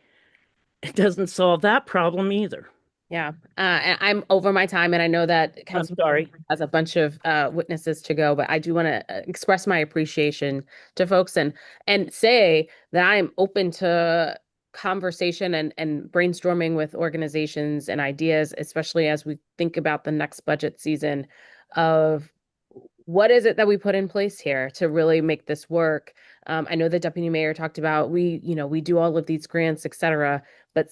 it doesn't solve that problem either. Yeah, I'm over my time, and I know that Council has a bunch of witnesses to go, but I do want to express my appreciation to folks and say that I'm open to conversation and brainstorming with organizations and ideas, especially as we think about the next budget season of what is it that we put in place here to really make this work. I know the deputy mayor talked about we do all of these grants, et cetera, but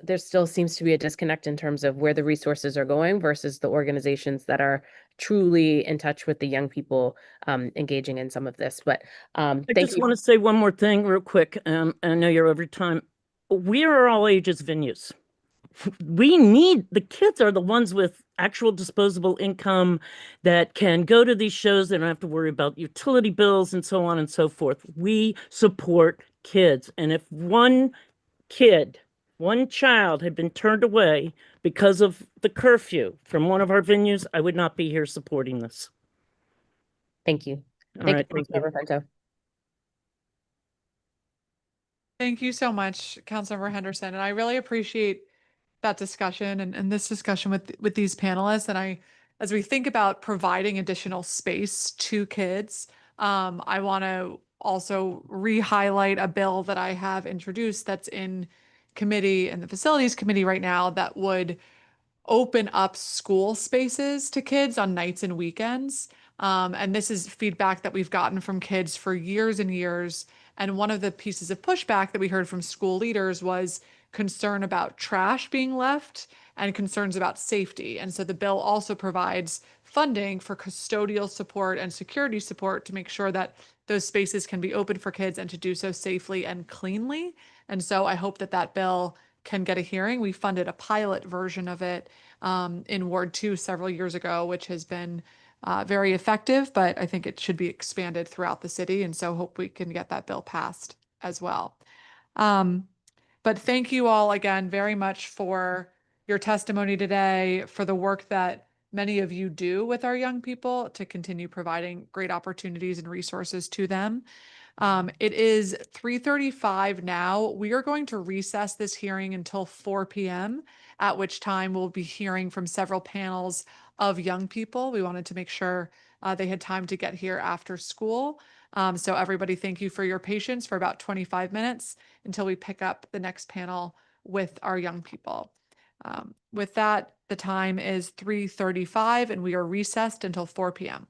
there still seems to be a disconnect in terms of where the resources are going versus the organizations that are truly in touch with the young people engaging in some of this. But I thank just you. want to say one more thing real quick. I know you're over time. We are all ages venues. The kids are the ones with actual disposable income that can go to these shows. They don't have to worry about utility bills and so on and so forth. We support kids. And if one child had been turned away because of the curfew from one of our venues, I would not be here supporting this. Thank you. All Thank right, you, thank you. Councilmember Pinto. Thank you so much, Councilmember Henderson. And I really appreciate that discussion and this discussion with these panelists. And as we think about providing additional space to kids, I want to also re-highlight a bill that I have introduced that's in committee and the facilities committee right now that would open up school spaces to kids on nights and weekends. And this is feedback that we've gotten from kids for years and years. And one of the pieces of pushback that we heard from school leaders was concern about trash being left and concerns about safety. And so the bill also provides funding for custodial support and security support to make sure that those spaces can be open for kids and to do so safely and cleanly. And so I hope that that bill can get a hearing. We funded a pilot version of it in Ward 2 several years ago, which has been very effective, but I think it should be expanded throughout the city. And so hope we can get that bill passed as well. But thank you all again very much for your testimony today, for the work that many of you do with our young people to continue providing great opportunities and resources to them. It is 3:35 now. We are going to recess this hearing until 4 p.m., at which time we'll be hearing from several panels of young people. We wanted to make sure they had time to get here after school. So everybody, thank you for your patience for about 25 minutes until we pick up the next panel with our young people. With that, the time is 3:35 and we are recessed until 4 p.m.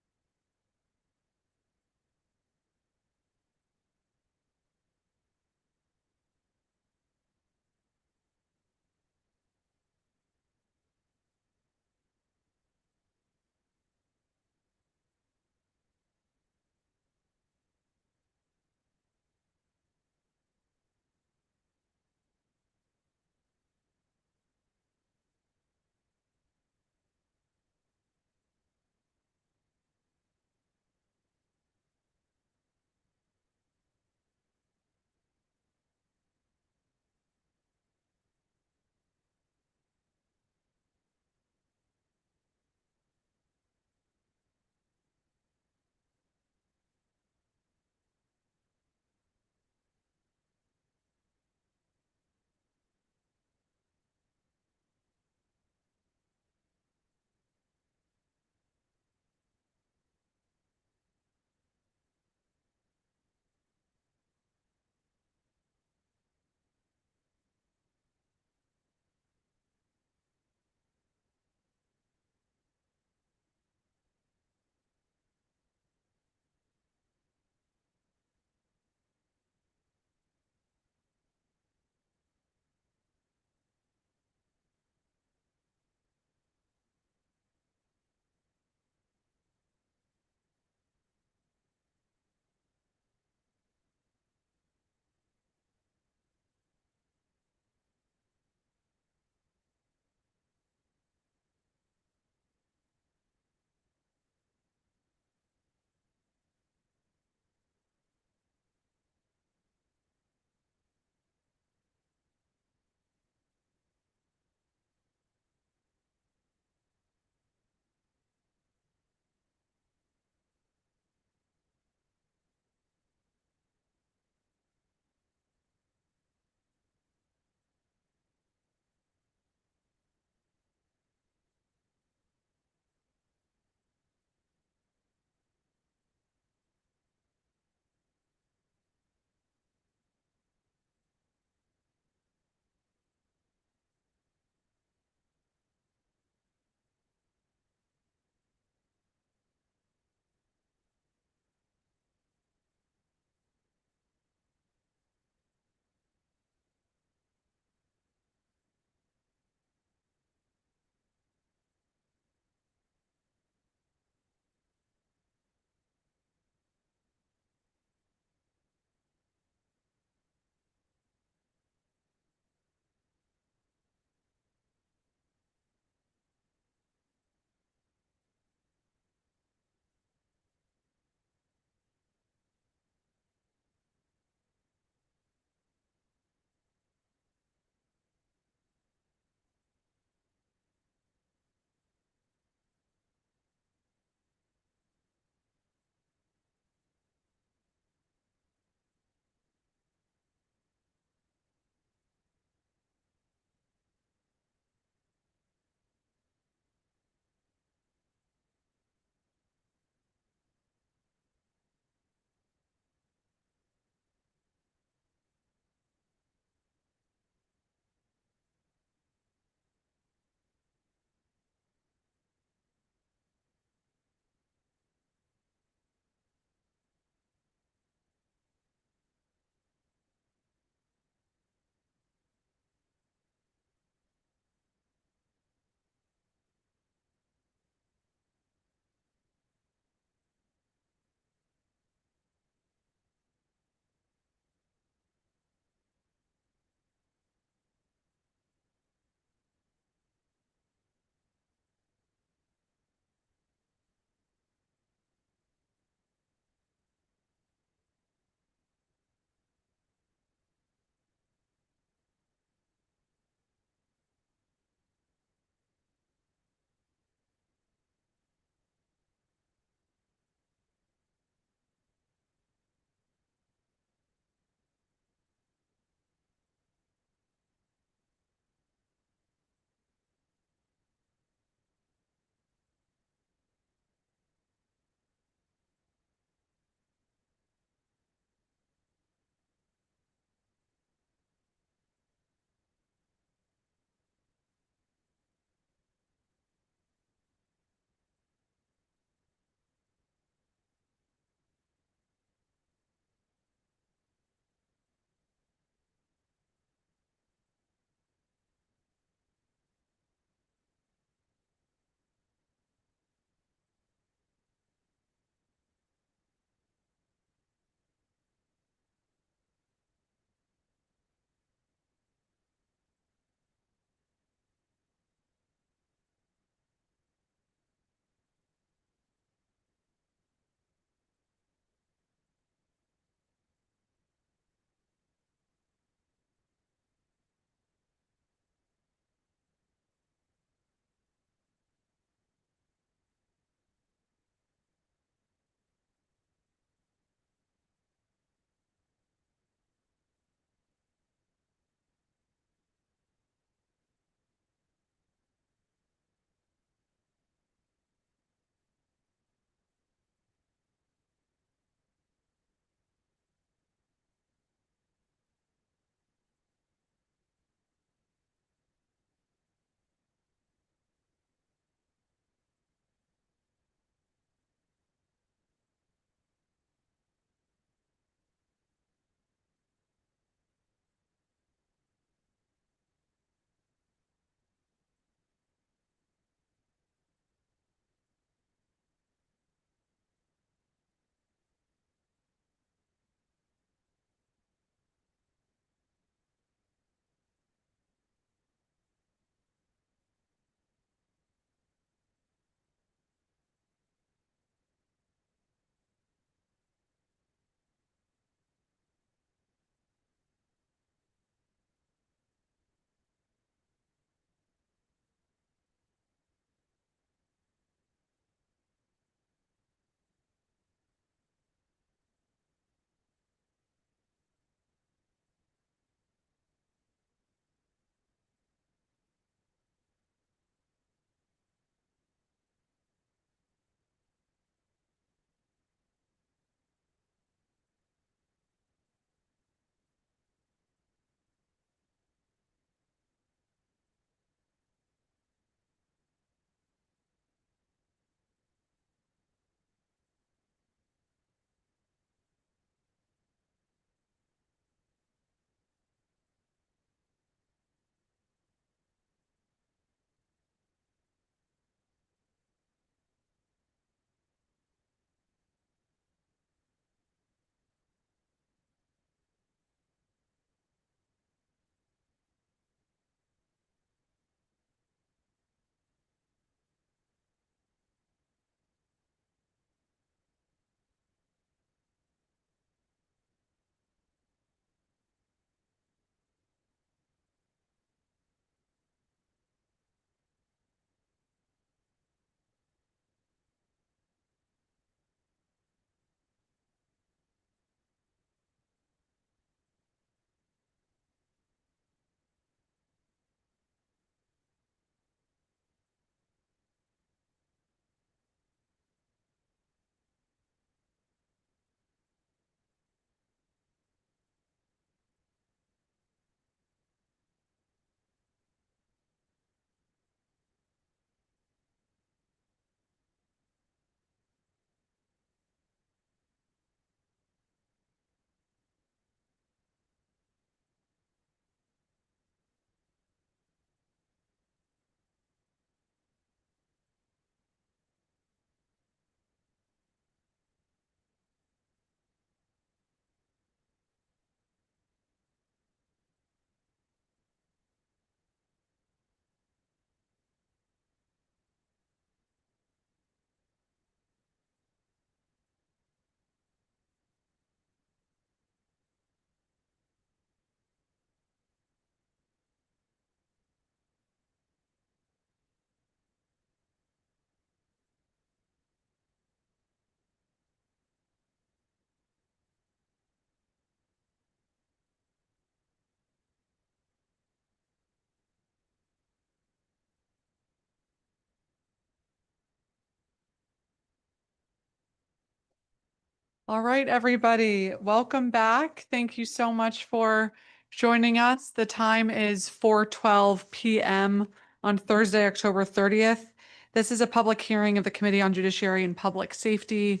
All right, everybody, welcome back. Thank you so much for joining us. The time is 4:12 p.m. on Thursday, October 30th. This is a public hearing of the Committee on Judiciary and Public Safety.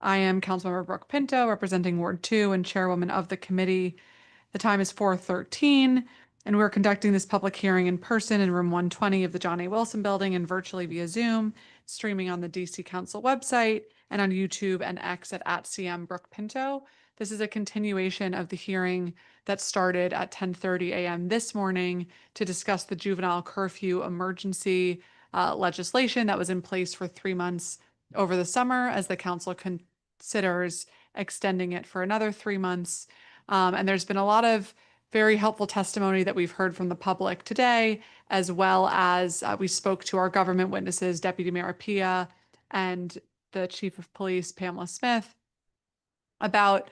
I am Councilmember Brooke Pinto, representing Ward 2 and chairwoman of the committee. The time is 4:13, and we're conducting this public hearing in person in room 120 of the John A. Wilson Building and virtually via Zoom, streaming on the DC Council website and on YouTube and X at CM Brooke Pinto. This is a continuation of the hearing that started at 10:30 a.m. this morning to discuss the juvenile curfew emergency legislation that was in place for 3 months over the summer as the council considers extending it for another 3 months. And there's been a lot of very helpful testimony that we've heard from the public today, as well as we spoke to our government witnesses, Deputy Mayor Pia and the Chief of Police, Pamela Smith, about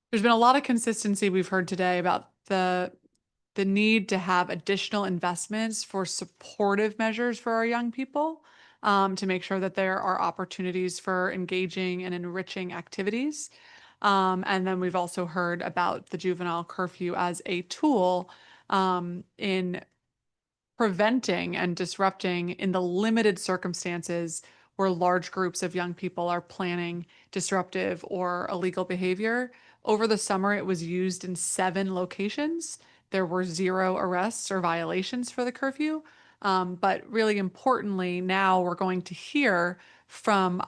there's been a lot of consistency we've heard today about the need to have additional investments for supportive measures for our young people, to make sure that there are opportunities for engaging and enriching activities. And then we've also heard about the juvenile curfew as a tool in preventing and disrupting in the limited circumstances where large groups of young people are planning disruptive or illegal behavior. Over the summer, it was used in 7 locations. There were 0 arrests or violations for the curfew. But really importantly, now we're going to hear from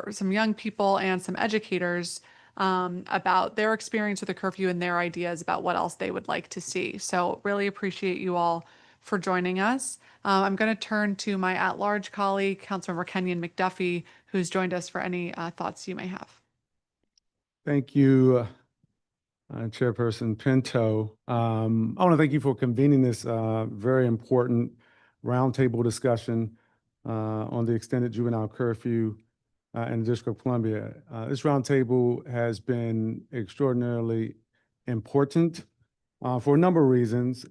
some young people and some educators about their experience with the curfew and their ideas about what else they would like to see. So really appreciate you all for joining us. I'm going to turn to my at-large colleague, Councilmember Kenyon McDuffie, who's joined us for any thoughts you may have. Thank you, Chairperson Pinto. I want to thank you for convening this very important roundtable discussion on the extended juvenile curfew in the District of Columbia. This roundtable has been extraordinarily important for a number of reasons,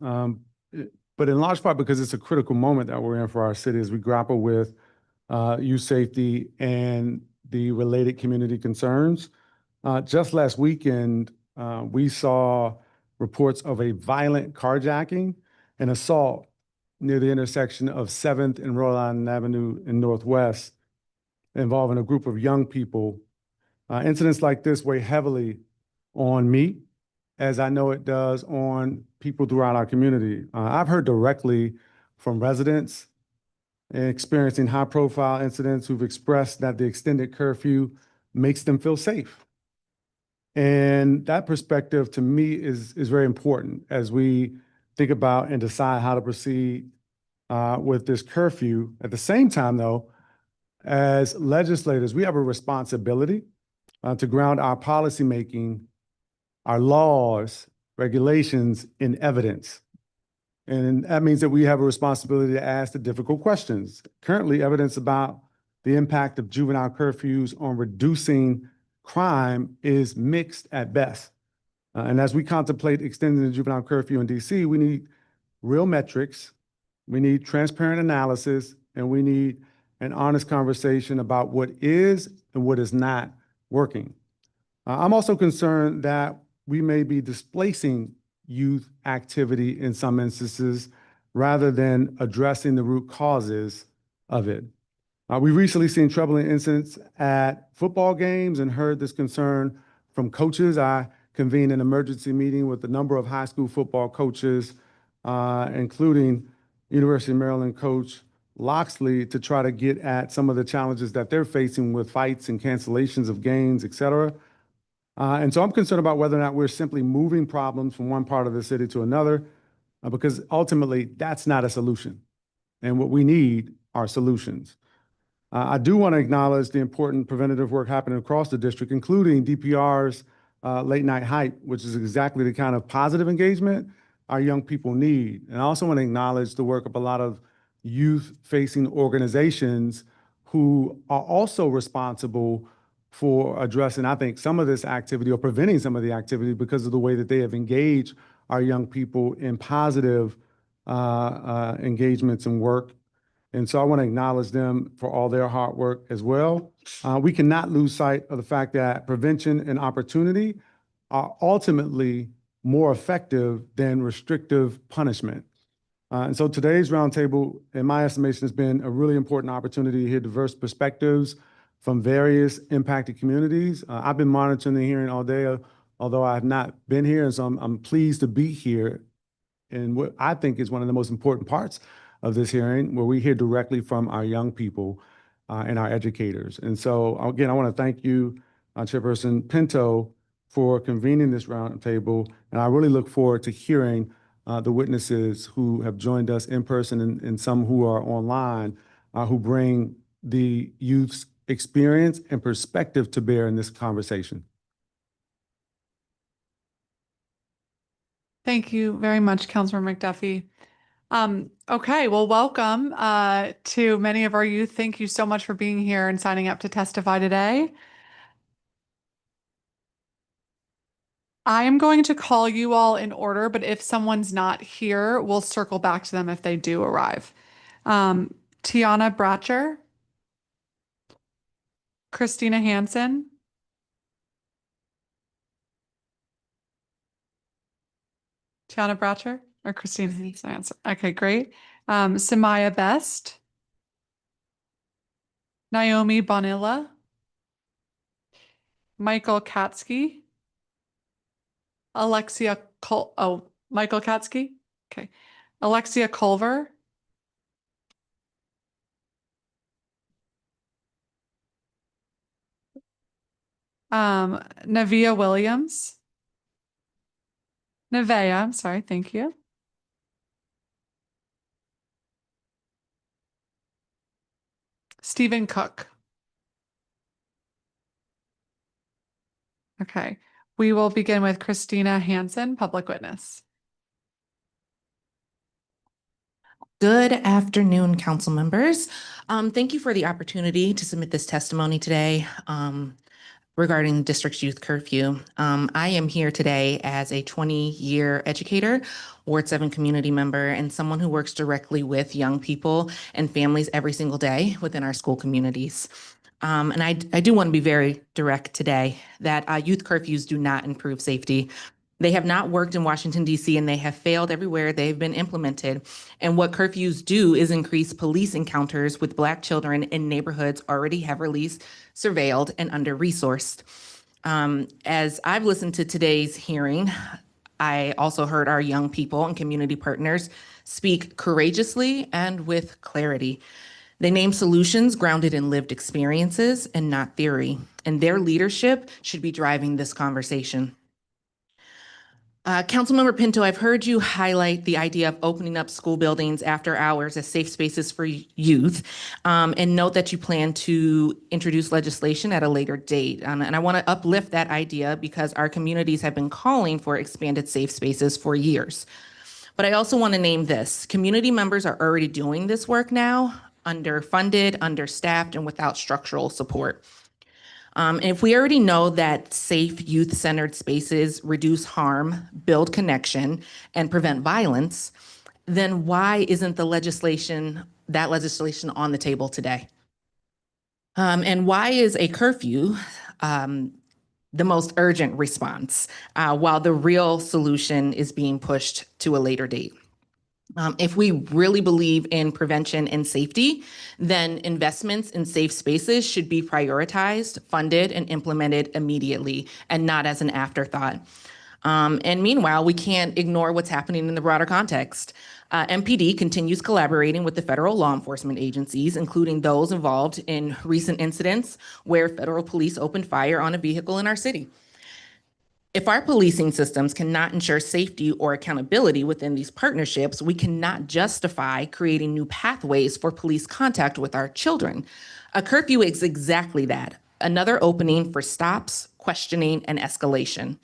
but in large part because it's a critical moment that we're in for our city as we grapple with youth safety and the related community concerns. Just last weekend, we saw reports of a violent carjacking and assault near the intersection of 7th and Rhode Island Avenue in Northwest, involving a group of young people. Incidents like this weigh heavily on me, as I know it does on people throughout our community. I've heard directly from residents experiencing high-profile incidents who've expressed that the extended curfew makes them feel safe. And that perspective to me is very important as we think about and decide how to proceed with this curfew. At the same time, though, as legislators, we have a responsibility to ground our policymaking, our laws, regulations in evidence. And that means that we have a responsibility to ask the difficult questions. Currently, evidence about the impact of juvenile curfews on reducing crime is mixed at best. And as we contemplate extending the juvenile curfew in DC, we need real metrics, we need transparent analysis, and we need an honest conversation about what is and what is not working. I'm also concerned that we may be displacing youth activity in some instances rather than addressing the root causes of it. We've recently seen troubling incidents at football games and heard this concern from coaches. I convened an emergency meeting with a number of high school football coaches, including University of Maryland coach Loxley, to try to get at some of the challenges that they're facing with fights and cancellations of games, et cetera. And so I'm concerned about whether or not we're simply moving problems from one part of the city to another, because ultimately that's not a solution. And what we need are solutions. I do want to acknowledge the important preventative work happening across the district, including DPR's late night hype, which is exactly the kind of positive engagement our young people need. And I also want to acknowledge the work of a lot of youth-facing organizations who are also responsible for addressing, I think, some of this activity or preventing some of the activity because of the way that they have engaged our young people in positive engagements and work. And so I want to acknowledge them for all their hard work as well. We cannot lose sight of the fact that prevention and opportunity are ultimately more effective than restrictive punishment. And so today's roundtable, in my estimation, has been a really important opportunity to hear diverse perspectives from various impacted communities. I've been monitoring the hearing all day, although I have not been here, and so I'm pleased to be here in what I think is one of the most important parts of this hearing, where we hear directly from our young people and our educators. And so, again, I want to thank you, Chairperson Pinto, for convening this roundtable, and I really look forward to hearing the witnesses who have joined us in person and some who are online, who bring the youth's experience and perspective to bear in this conversation. Thank you very much, Councilmember McDuffie. Okay, well, welcome to many of our youth. Thank you so much for being here and signing up to testify today. I am going to call you all in order, but if someone's not here, we'll circle back to them if they do arrive. Tiana Bratcher, Christina Hansen, Tiana Bratcher or Christina Hansen? Okay, great. Samaya Best, Naomi Bonilla, Michael Katsky, Michael Katsky. Okay. Alexia Culver, Navia Williams, Nevea, I'm sorry, thank you. Stephen Cook. Okay, we will begin with Christina Hansen, public witness. Good afternoon, council members. Thank you for the opportunity to submit this testimony today regarding district's youth curfew. I am here today as a 20-year educator, Ward 7 community member, and someone who works directly with young people and families every single day within our school communities. And I do want to be very direct today that youth curfews do not improve safety. They have not worked in Washington, D.C., and they have failed everywhere they've been implemented. And what curfews do is increase police encounters with Black children in neighborhoods already heavily surveilled and under-resourced. As I've listened to today's hearing, I also heard our young people and community partners speak courageously and with clarity. They name solutions grounded in lived experiences and not theory, and their leadership should be driving this conversation. Councilmember Pinto, I've heard you highlight the idea of opening up school buildings after hours as safe spaces for youth, and note that you plan to introduce legislation at a later date. And I want to uplift that idea because our communities have been calling for expanded safe spaces for years. But I also want to name this. Community members are already doing this work now, underfunded, understaffed, and without structural support. And if we already know that safe youth-centered spaces reduce harm, build connection, and prevent violence, then why isn't that legislation on the table today? And why is a curfew the most urgent response while the real solution is being pushed to a later date? If we really believe in prevention and safety, then investments in safe spaces should be prioritized, funded, and implemented immediately, and not as an afterthought. And meanwhile, we can't ignore what's happening in the broader context. MPD continues collaborating with the federal law enforcement agencies, including those involved in recent incidents where federal police opened fire on a vehicle in our city. If our policing systems cannot ensure safety or accountability within these partnerships, we cannot justify creating new pathways for police contact with our children. A curfew is exactly that, another opening for stops, questioning, and escalation.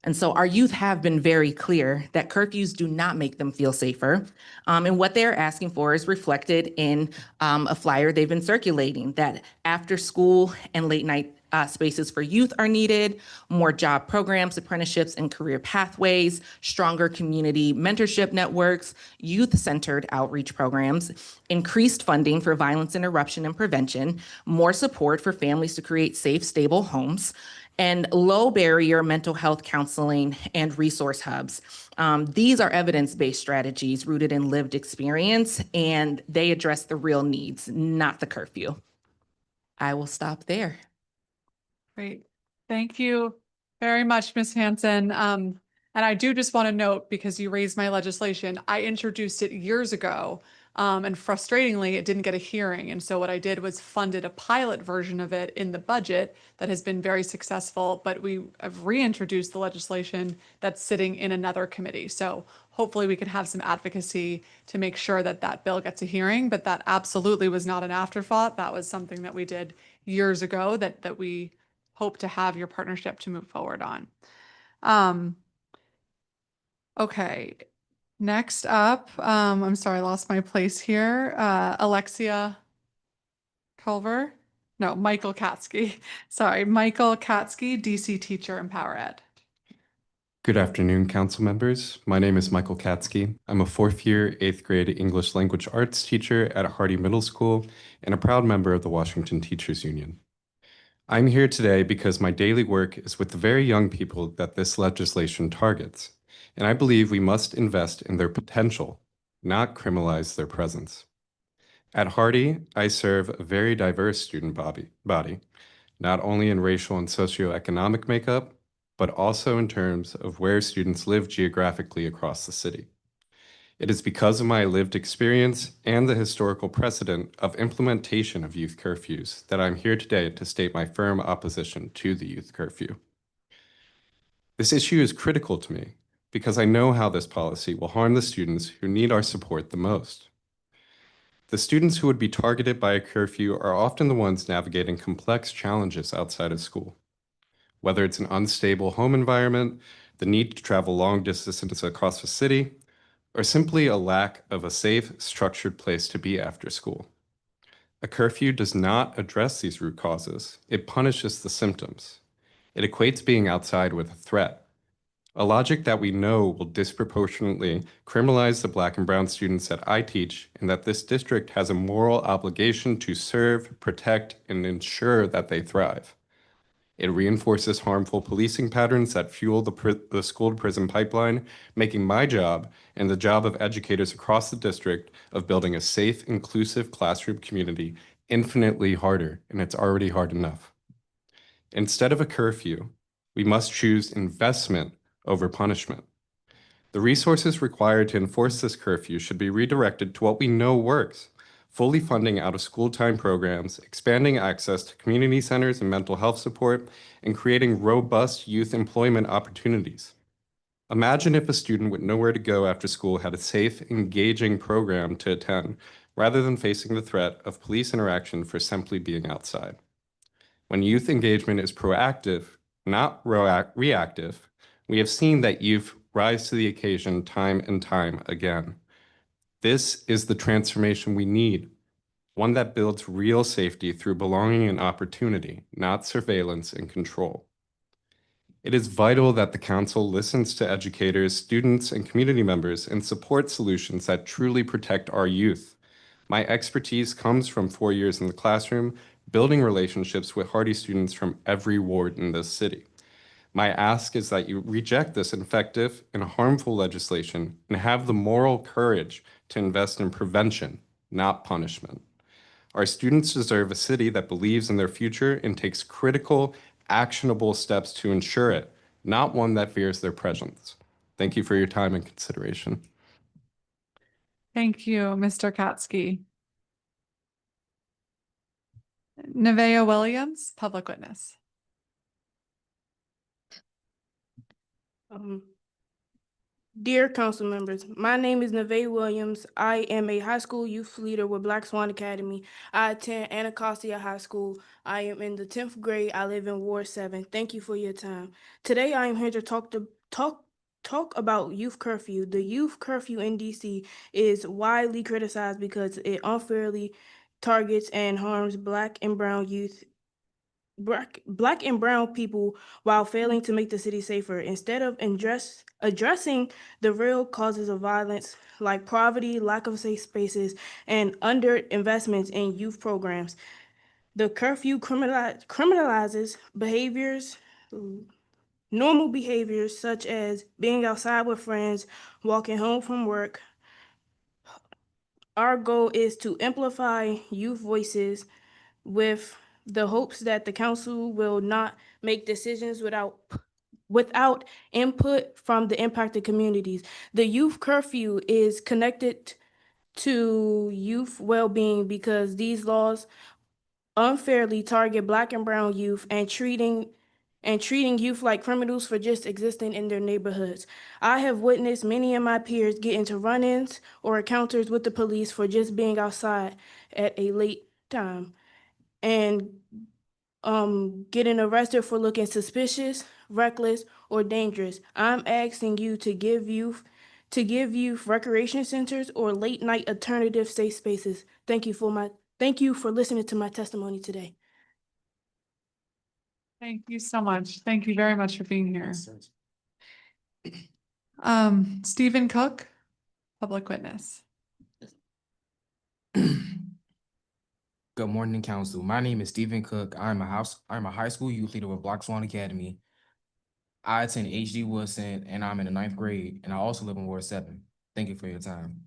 And so our youth have been very clear that curfews do not make them feel safer. And what they're asking for is reflected in a flyer they've been circulating, that after school and late night spaces for youth are needed, more job programs, apprenticeships, and career pathways, stronger community mentorship networks, youth-centered outreach programs, increased funding for violence interruption and prevention, more support for families to create safe, stable homes, and low barrier mental health counseling and resource hubs. These are evidence-based strategies rooted in lived experience, and they address the real needs, not the curfew. I will stop there. Great. Thank you very much, Ms. Hanson. And I do just want to note, because you raised my legislation, I introduced it years ago. And frustratingly, it didn't get a hearing. And so what I did was funded a pilot version of it in the budget that has been very successful, but we have reintroduced the legislation that's sitting in another committee. So hopefully we can have some advocacy to make sure that that bill gets a hearing, but that absolutely was not an afterthought. That was something that we did years ago that we hope to have your partnership to move forward on. Okay, next up, I'm sorry, I lost my place here. Alexia Culver. No, Michael Katsky. Sorry, Michael Katsky, DC teacher in Power Ed. Good afternoon, council members. My name is Michael Katsky. I'm a fourth year, 8th grade English language arts teacher at Hardy Middle School and a proud member of the Washington Teachers Union. I'm here today because my daily work is with the very young people that this legislation targets, and I believe we must invest in their potential, not criminalize their presence. At Hardy, I serve a very diverse student body, not only in racial and socioeconomic makeup, but also in terms of where students live geographically across the city. It is because of my lived experience and the historical precedent of implementation of youth curfews that I'm here today to state my firm opposition to the youth curfew. This issue is critical to me because I know how this policy will harm the students who need our support the most. The students who would be targeted by a curfew are often the ones navigating complex challenges outside of school. Whether it's an unstable home environment, the need to travel long distances across the city, or simply a lack of a safe, structured place to be after school. A curfew does not address these root causes. It punishes the symptoms. It equates being outside with a threat, a logic that we know will disproportionately criminalize the Black and brown students that I teach, and that this district has a moral obligation to serve, protect, and ensure that they thrive. It reinforces harmful policing patterns that fuel the school-to-prison pipeline, making my job and the job of educators across the district of building a safe, inclusive classroom community infinitely harder, and it's already hard enough. Instead of a curfew, we must choose investment over punishment. The resources required to enforce this curfew should be redirected to what we know works: fully funding out-of-school time programs, expanding access to community centers and mental health support, and creating robust youth employment opportunities. Imagine if a student with nowhere to go after school had a safe, engaging program to attend, rather than facing the threat of police interaction for simply being outside. When youth engagement is proactive, not reactive, we have seen that youth rise to the occasion time and time again. This is the transformation we need, one that builds real safety through belonging and opportunity, not surveillance and control. It is vital that the council listens to educators, students, and community members and supports solutions that truly protect our youth. My expertise comes from 4 years in the classroom, building relationships with Hardy students from every ward in this city. My ask is that you reject this ineffective and harmful legislation and have the moral courage to invest in prevention, not punishment. Our students deserve a city that believes in their future and takes critical, actionable steps to ensure it, not one that fears their presence. Thank you for your time and consideration. Thank you, Mr. Katsky. Nevaeh Williams, public witness. Dear council members, my name is Nevaeh Williams. I am a high school youth leader with Black Swan Academy. I attend Anacostia High School. I am in the 10th grade. I live in Ward 7. Thank you for your time. Today I am here to talk about youth curfew. The youth curfew in DC is widely criticized because it unfairly targets and harms Black and brown youth black and brown people while failing to make the city safer. Instead of addressing the real causes of violence like poverty, lack of safe spaces, and underinvestments in youth programs, the curfew criminalizes behaviors, normal behaviors such as being outside with friends, walking home from work. Our goal is to amplify youth voices with the hopes that the council will not make decisions without input from the impacted communities. The youth curfew is connected to youth well-being because these laws unfairly target Black and brown youth and treating youth like criminals for just existing in their neighborhoods. I have witnessed many of my peers get into run-ins or encounters with the police for just being outside at a late time and getting arrested for looking suspicious, reckless, or dangerous. I'm asking you to give youth recreation centers or late night alternative safe spaces. Thank you for listening to my testimony today. Thank you so much. Thank you very much for being here. Stephen Cook, public witness. Good morning, council. My name is Stephen Cook. I'm a high school youth leader with Black Swan Academy. I attend H.D. Woodson and I'm in the 9th grade, and I also live in Ward 7. Thank you for your time.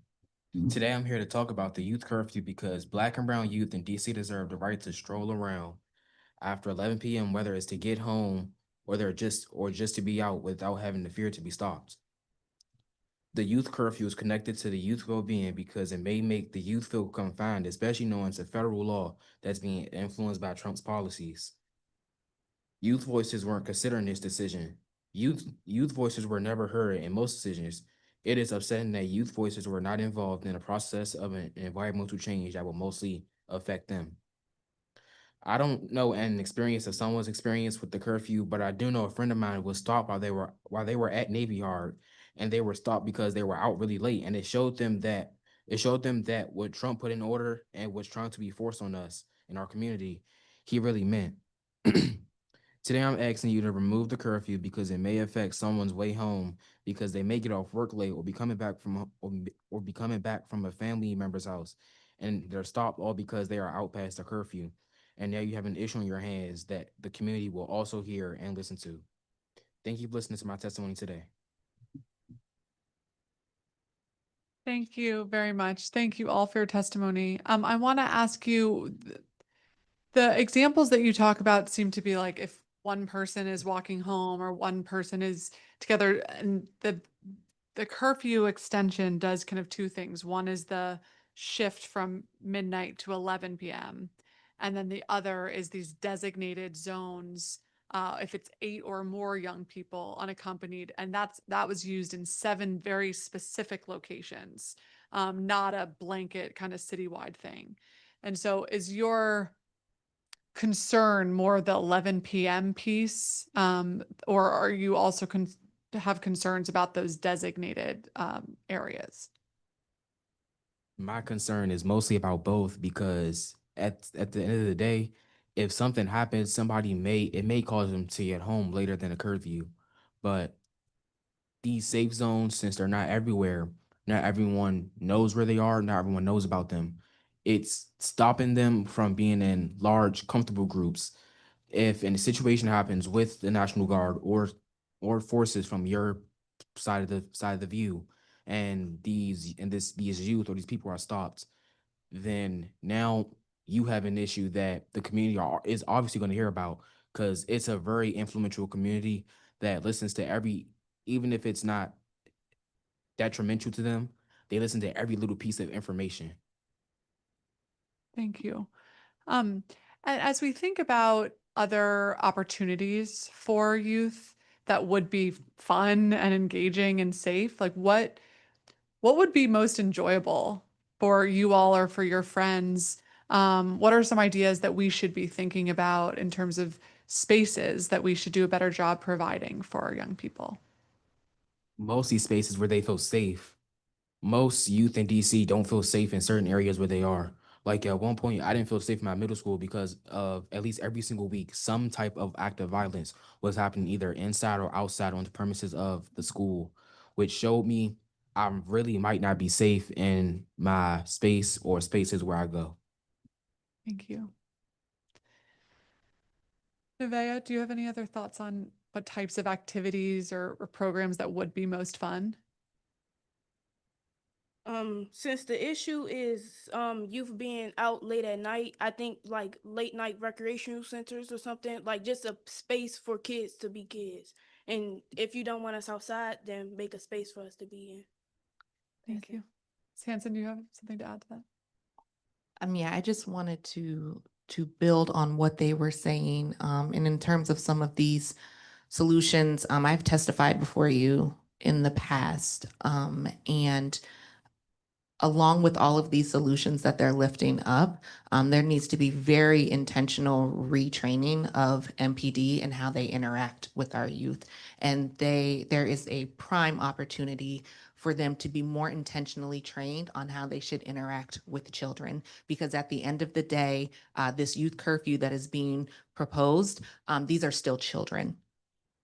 Today I'm here to talk about the youth curfew because Black and brown youth in DC deserve the right to stroll around after 11 p.m., whether it's to get home or just to be out without having to fear to be stopped. The youth curfew is connected to the youth well-being because it may make the youth feel confined, especially knowing it's a federal law that's being influenced by Trump's policies. Youth voices weren't considering this decision. Youth voices were never heard in most decisions. It is upsetting that youth voices were not involved in a process of an environmental change that will mostly affect them. I don't know an experience of someone's experience with the curfew, but I do know a friend of mine was stopped while they were at Navy Yard, and they were stopped because they were out really late, and it showed them that what Trump put in order and was trying to be forced on us in our community, he really meant. Today, I'm asking you to remove the curfew because it may affect someone's way home because they may get off work late or be coming back from a family member's house, and they're stopped all because they are out past the curfew. And now you have an issue on your hands that the community will also hear and listen to. Thank you for listening to my testimony today. Thank you very much. Thank you all for your testimony. I want to ask you, the examples that you talk about seem to be like if one person is walking home or one person is together, and the curfew extension does kind of two things. One is the shift from midnight to 11 p.m. And then the other is these designated zones, if it's 8 or more young people unaccompanied. And that was used in 7 very specific locations, not a blanket kind of citywide thing. And so is your concern more the 11 p.m. piece, or are you also have concerns about those designated areas? My concern is mostly about both because at the end of the day, if something happens, it may cause them to get home later than a curfew. But these safe zones, since they're not everywhere, not everyone knows where they are, not everyone knows about them. It's stopping them from being in large, comfortable groups. If a situation happens with the National Guard or forces from your side of the view, and these youth or these people are stopped, then now you have an issue that the community is obviously going to hear about because it's a very influential community that listens to even if it's not detrimental to them, they listen to every little piece of information. Thank you. And as we think about other opportunities for youth that would be fun and engaging and safe, like what would be most enjoyable for you all or for your friends? What are some ideas that we should be thinking about in terms of spaces that we should do a better job providing for our young people? Mostly spaces where they feel safe. Most youth in DC don't feel safe in certain areas where they are. Like at one point, I didn't feel safe in my middle school because of at least every single week, some type of act of violence was happening either inside or outside on the premises of the school, which showed me I really might not be safe in my space or spaces where I go. Thank you. Nevaeh, do you have any other thoughts on what types of activities or programs that would be most fun? Since the issue is youth being out late at night, I think like late night recreational centers or something, like just a space for kids to be kids. And if you don't want us outside, then make a space for us to be in. Thank you. Ms. Hanson, do you have something to add to that? Yeah, I just wanted to build on what they were saying. And in terms of some of these solutions, I've testified before you in the past. And along with all of these solutions that they're lifting up, there needs to be very intentional retraining of MPD and how they interact with our youth. And there is a prime opportunity for them to be more intentionally trained on how they should interact with children. Because at the end of the day, this youth curfew that is being proposed, these are still children.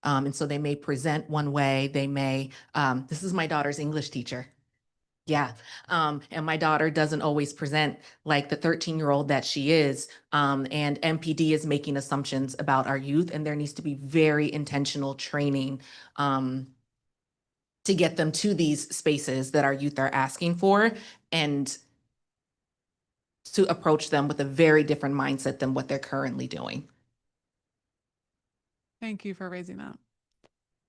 And so they may present one way, they may, this is my daughter's English teacher. Yeah. And my daughter doesn't always present like the 13-year-old that she is. And MPD is making assumptions about our youth, and there needs to be very intentional training to get them to these spaces that our youth are asking for and to approach them with a very different mindset than what they're currently doing. Thank you for raising that.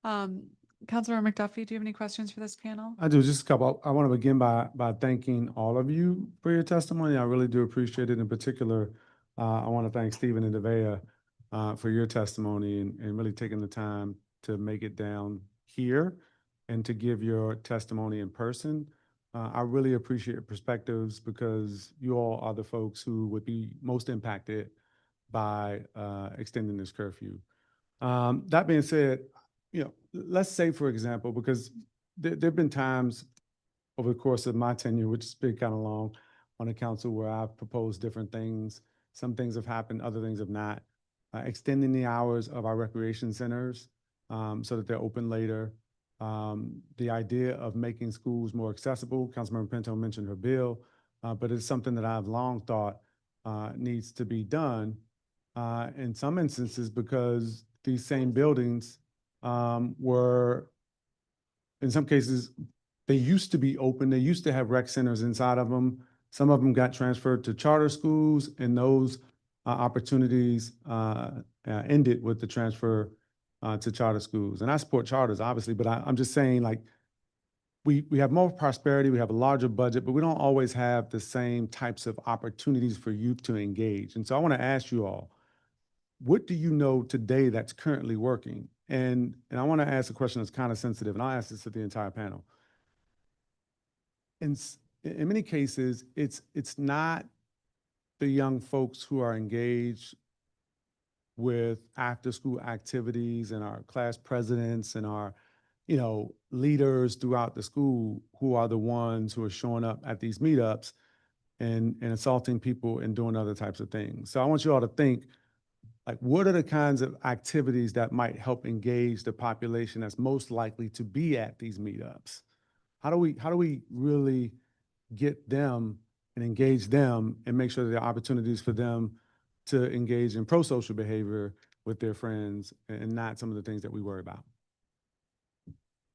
Councilmember McDuffie, do you have any questions for this panel? I do, just a couple. I want to begin by thanking all of you for your testimony. I really do appreciate it. In particular, I want to thank Stephen and Nevaeh for your testimony and really taking the time to make it down here and to give your testimony in person. I really appreciate your perspectives because you all are the folks who would be most impacted by extending this curfew. That being said, let's say, for example, because there have been times over the course of my tenure, which has been kind of long on the council, where I've proposed different things. Some things have happened, other things have not. Extending the hours of our recreation centers so that they're open later. The idea of making schools more accessible. Councilmember Pinto mentioned her bill, but it's something that I've long thought needs to be done in some instances because these same buildings were, in some cases, they used to be open. They used to have rec centers inside of them. Some of them got transferred to charter schools, and those opportunities ended with the transfer to charter schools. And I support charters, obviously, but I'm just saying, like, we have more prosperity, we have a larger budget, but we don't always have the same types of opportunities for youth to engage. And so I want to ask you all, what do you know today that's currently working? And I want to ask a question that's kind of sensitive, and I'll ask this to the entire panel. In many cases, it's not the young folks who are engaged with after-school activities and our class presidents and our, leaders throughout the school who are the ones who are showing up at these meetups and assaulting people and doing other types of things. So I want you all to think, like, what are the kinds of activities that might help engage the population that's most likely to be at these meetups? How do we really get them and engage them and make sure that there are opportunities for them to engage in pro-social behavior with their friends and not some of the things that we worry about?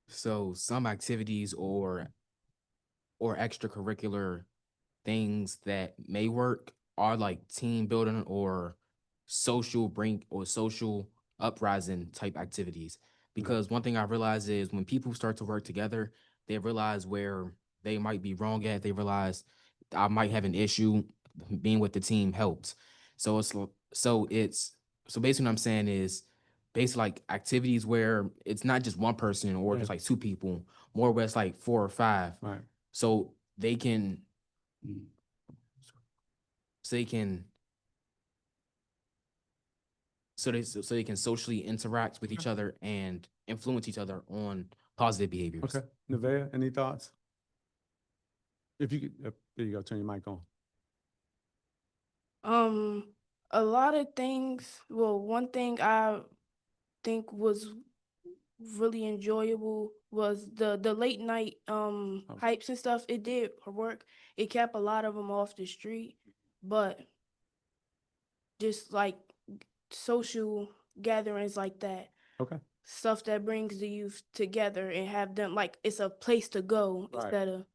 So some activities or extracurricular things that may work are like team building or social uprising type activities. Because one thing I realize is when people start to work together, they realize where they might be wrong at. They realize I might have an issue. Being with the team helps. So basically what I'm saying is basically like activities where it's not just one person or just like two people, more where it's like 4 or 5. Right. So they can so they can socially interact with each other and influence each other on positive behaviors. Okay. Nevaeh, any thoughts? If you could, there you go, turn your mic on. A lot of things. Well, one thing I think was really enjoyable was the late night hypes and stuff. It did work. It kept a lot of them off the street, but just like social gatherings like that, Okay. stuff that brings the youth together and have them like it's a place to go Right. instead of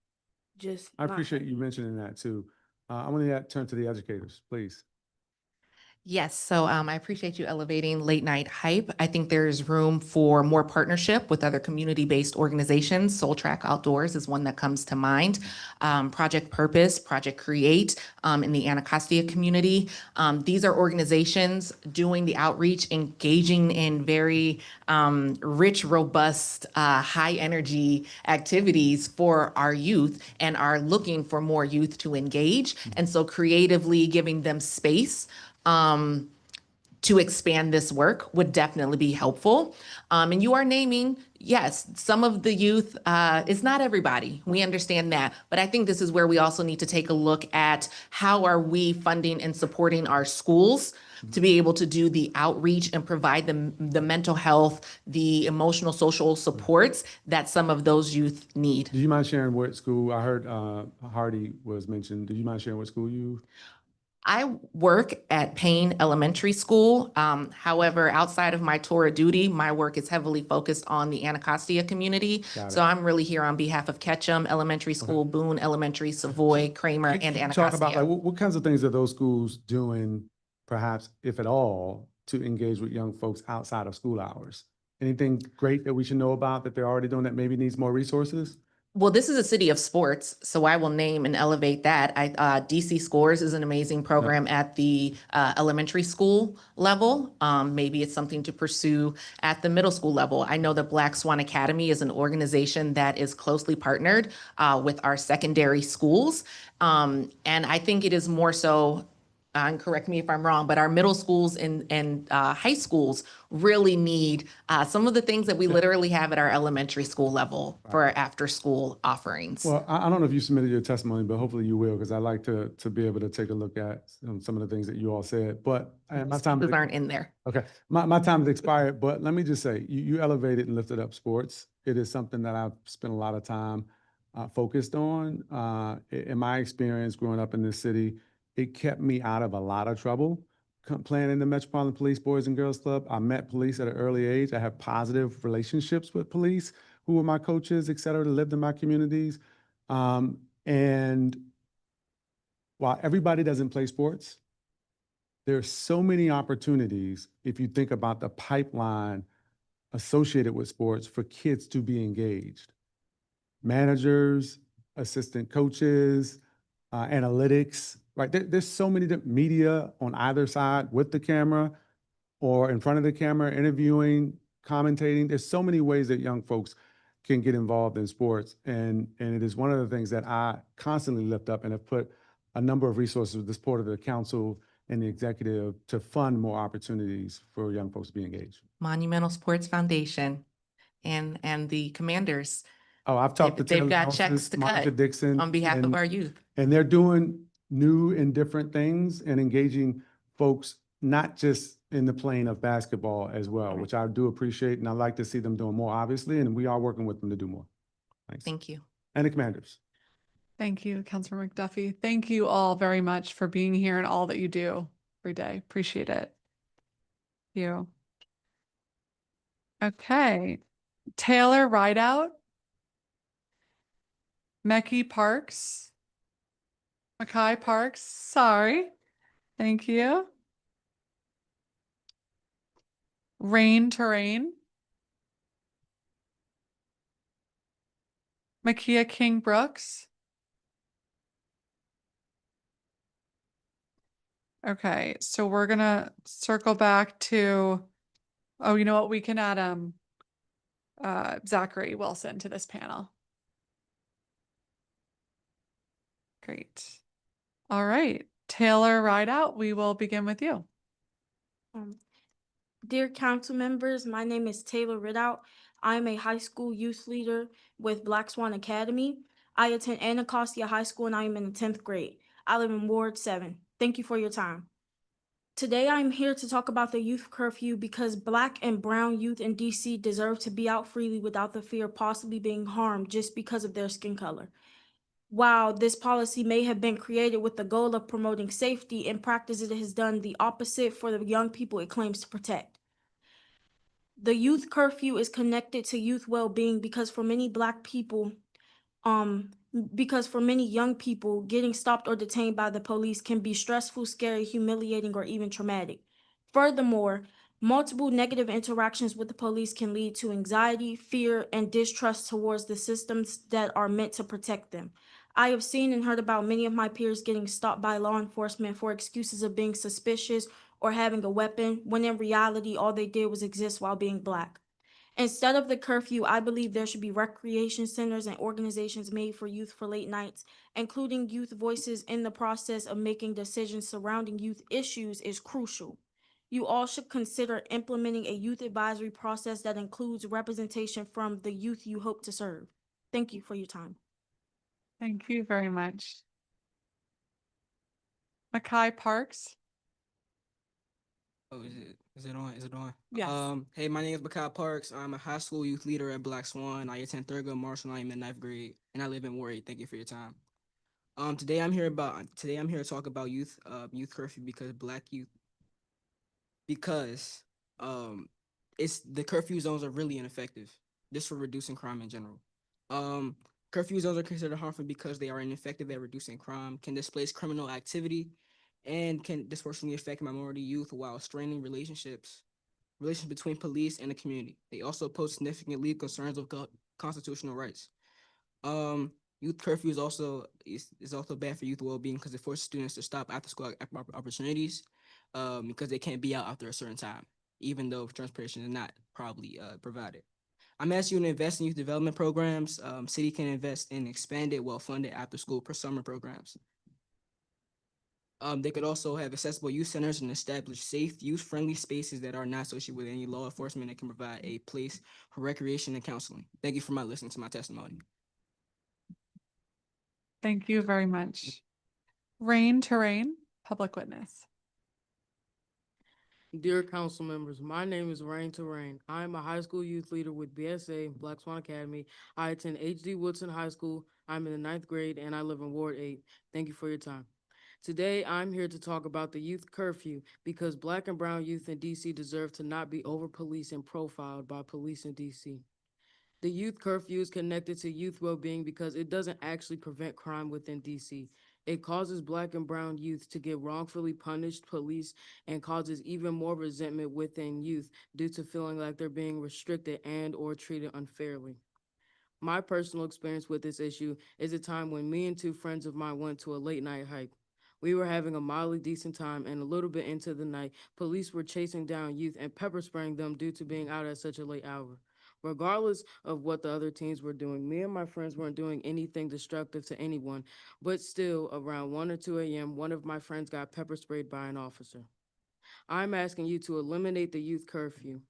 just I not appreciate you mentioning that too. I want to turn to the educators, please. Yes, so I appreciate you elevating late night hype. I think there's room for more partnership with other community-based organizations. Soul Track Outdoors is one that comes to mind. Project Purpose, Project Create in the Anacostia community. These are organizations doing the outreach, engaging in very rich, robust, high energy activities for our youth and are looking for more youth to engage. And so creatively giving them space to expand this work would definitely be helpful. And you are naming, yes, some of the youth, it's not everybody. We understand that. But I think this is where we also need to take a look at how are we funding and supporting our schools to be able to do the outreach and provide them the mental health, the emotional, social supports that some of those youth need. Do you mind sharing what school? I heard Hardy was mentioned. Do you mind sharing what school you? I work at Payne Elementary School. However, outside of my tour of duty, my work is heavily focused on the Anacostia community. Got So it. I'm really here on behalf of Ketchum Elementary School, Boone Elementary, Savoy, Kramer, and Can you talk about Anacostia. what kinds of things are those schools doing, perhaps, if at all, to engage with young folks outside of school hours? Anything great that we should know about that they're already doing that maybe needs more resources? Well, this is a city of sports, so I will name and elevate that. DC Scores is an amazing program at the elementary school level. Maybe it's something to pursue at the middle school level. I know that Black Swan Academy is an organization that is closely partnered with our secondary schools. And I think it is more so, and correct me if I'm wrong, but our middle schools and high schools really need some of the things that we literally have at our elementary school level for our after-school offerings. Well, I don't know if you submitted your testimony, but hopefully you will, because I like to be able to take a look at some of the things that you all said. But my time Those aren't in there. Okay, my time has expired, but let me just say, you elevated and lifted up sports. It is something that I've spent a lot of time focused on. In my experience growing up in this city, it kept me out of a lot of trouble playing in the Metropolitan Police Boys and Girls Club. I met police at an early age. I have positive relationships with police who were my coaches, et cetera, that lived in my communities. And while everybody doesn't play sports, there's so many opportunities if you think about the pipeline associated with sports for kids to be engaged. Managers, assistant coaches, analytics, right? There's so many media on either side with the camera or in front of the camera, interviewing, commentating. There's so many ways that young folks can get involved in sports. And it is one of the things that I constantly lift up and have put a number of resources with the support of the council and the executive to fund more opportunities for young folks to be engaged. Monumental Sports Foundation and the Commanders. Oh, I've talked to They've Taylor got Johnson, checks to Monica cut Dixon. on behalf of our youth. And they're doing new and different things and engaging folks, not just in the plane of basketball as well, which I do appreciate. And I'd like to see them doing more, obviously, and we are working with them to do more. Thanks. Thank you. And the Commanders. Thank you, Councilor McDuffie. Thank you all very much for being here and all that you do every day. Appreciate it. Thank you. Okay. Taylor Rideout. Mecky Parks. Mackay Parks. Sorry. Thank you. Rain Terrain. Makia King Brooks. Okay, so we're gonna circle back to, oh, you know what? We can add Zachary Wilson to this panel. Great. All right, Taylor Rideout, we will begin with you. Dear council members, my name is Taylor Ridout. I'm a high school youth leader with Black Swan Academy. I attend Anacostia High School and I am in the 10th grade. I live in Ward 7. Thank you for your time. Today, I'm here to talk about the youth curfew because Black and brown youth in DC deserve to be out freely without the fear of possibly being harmed just because of their skin color. While this policy may have been created with the goal of promoting safety, in practice, it has done the opposite for the young people it claims to protect. The youth curfew is connected to youth well-being because for many Black people, because for many young people, getting stopped or detained by the police can be stressful, scary, humiliating, or even traumatic. Furthermore, multiple negative interactions with the police can lead to anxiety, fear, and distrust towards the systems that are meant to protect them. I have seen and heard about many of my peers getting stopped by law enforcement for excuses of being suspicious or having a weapon, when in reality, all they did was exist while being Black. Instead of the curfew, I believe there should be recreation centers and organizations made for youth for late nights. Including youth voices in the process of making decisions surrounding youth issues is crucial. You all should consider implementing a youth advisory process that includes representation from the youth you hope to serve. Thank you for your time. Thank you very much. Mackay Parks. Oh, is it on? Is it on? Yes. Hey, my name is Bakal Parks. I'm a high school youth leader at Black Swan. I attend third grade Marshall. I'm in ninth grade, and I live in Ward 8. Thank you for your time. Today I'm here to talk about youth curfew because it's the curfew zones are really ineffective just for reducing crime in general. Um, Curfew zones are considered harmful because they are ineffective at reducing crime, can displace criminal activity, and can disproportionately affect minority youth while straining relations between police and the community. They also pose significant legal concerns of constitutional rights. Youth curfew is also bad for youth well-being because it forces students to stop after school opportunities because they can't be out after a certain time, even though transportation is not probably provided. I'm asking you to invest in youth development programs. City can invest in expanded, well-funded after-school summer programs. They could also have accessible youth centers and establish safe, youth-friendly spaces that are not associated with any law enforcement that can provide a place for recreation and counseling. Thank you for listening to my testimony. Thank you very much. Rain Terrain, public witness. Dear council members, my name is Rain to Rain. I am a high school youth leader with BSA, Black Swan Academy. I attend H.D. Woodson High School. I'm in the 9th grade and I live in Ward 8. Thank you for your time. Today, I'm here to talk about the youth curfew because Black and brown youth in DC deserve to not be over-policed and profiled by police in DC. The youth curfew is connected to youth well-being because it doesn't actually prevent crime within DC. It causes Black and brown youth to get wrongfully punished, policed, and causes even more resentment within youth due to feeling like they're being restricted and or treated unfairly. My personal experience with this issue is a time when me and two friends of mine went to a late night hike. We were having a mildly decent time, and a little bit into the night, police were chasing down youth and pepper spraying them due to being out at such a late hour. Regardless of what the other teens were doing, me and my friends weren't doing anything destructive to anyone, but still, around 1 or 2 a.m., one of my friends got pepper sprayed by an officer. I'm asking you to eliminate the youth curfew.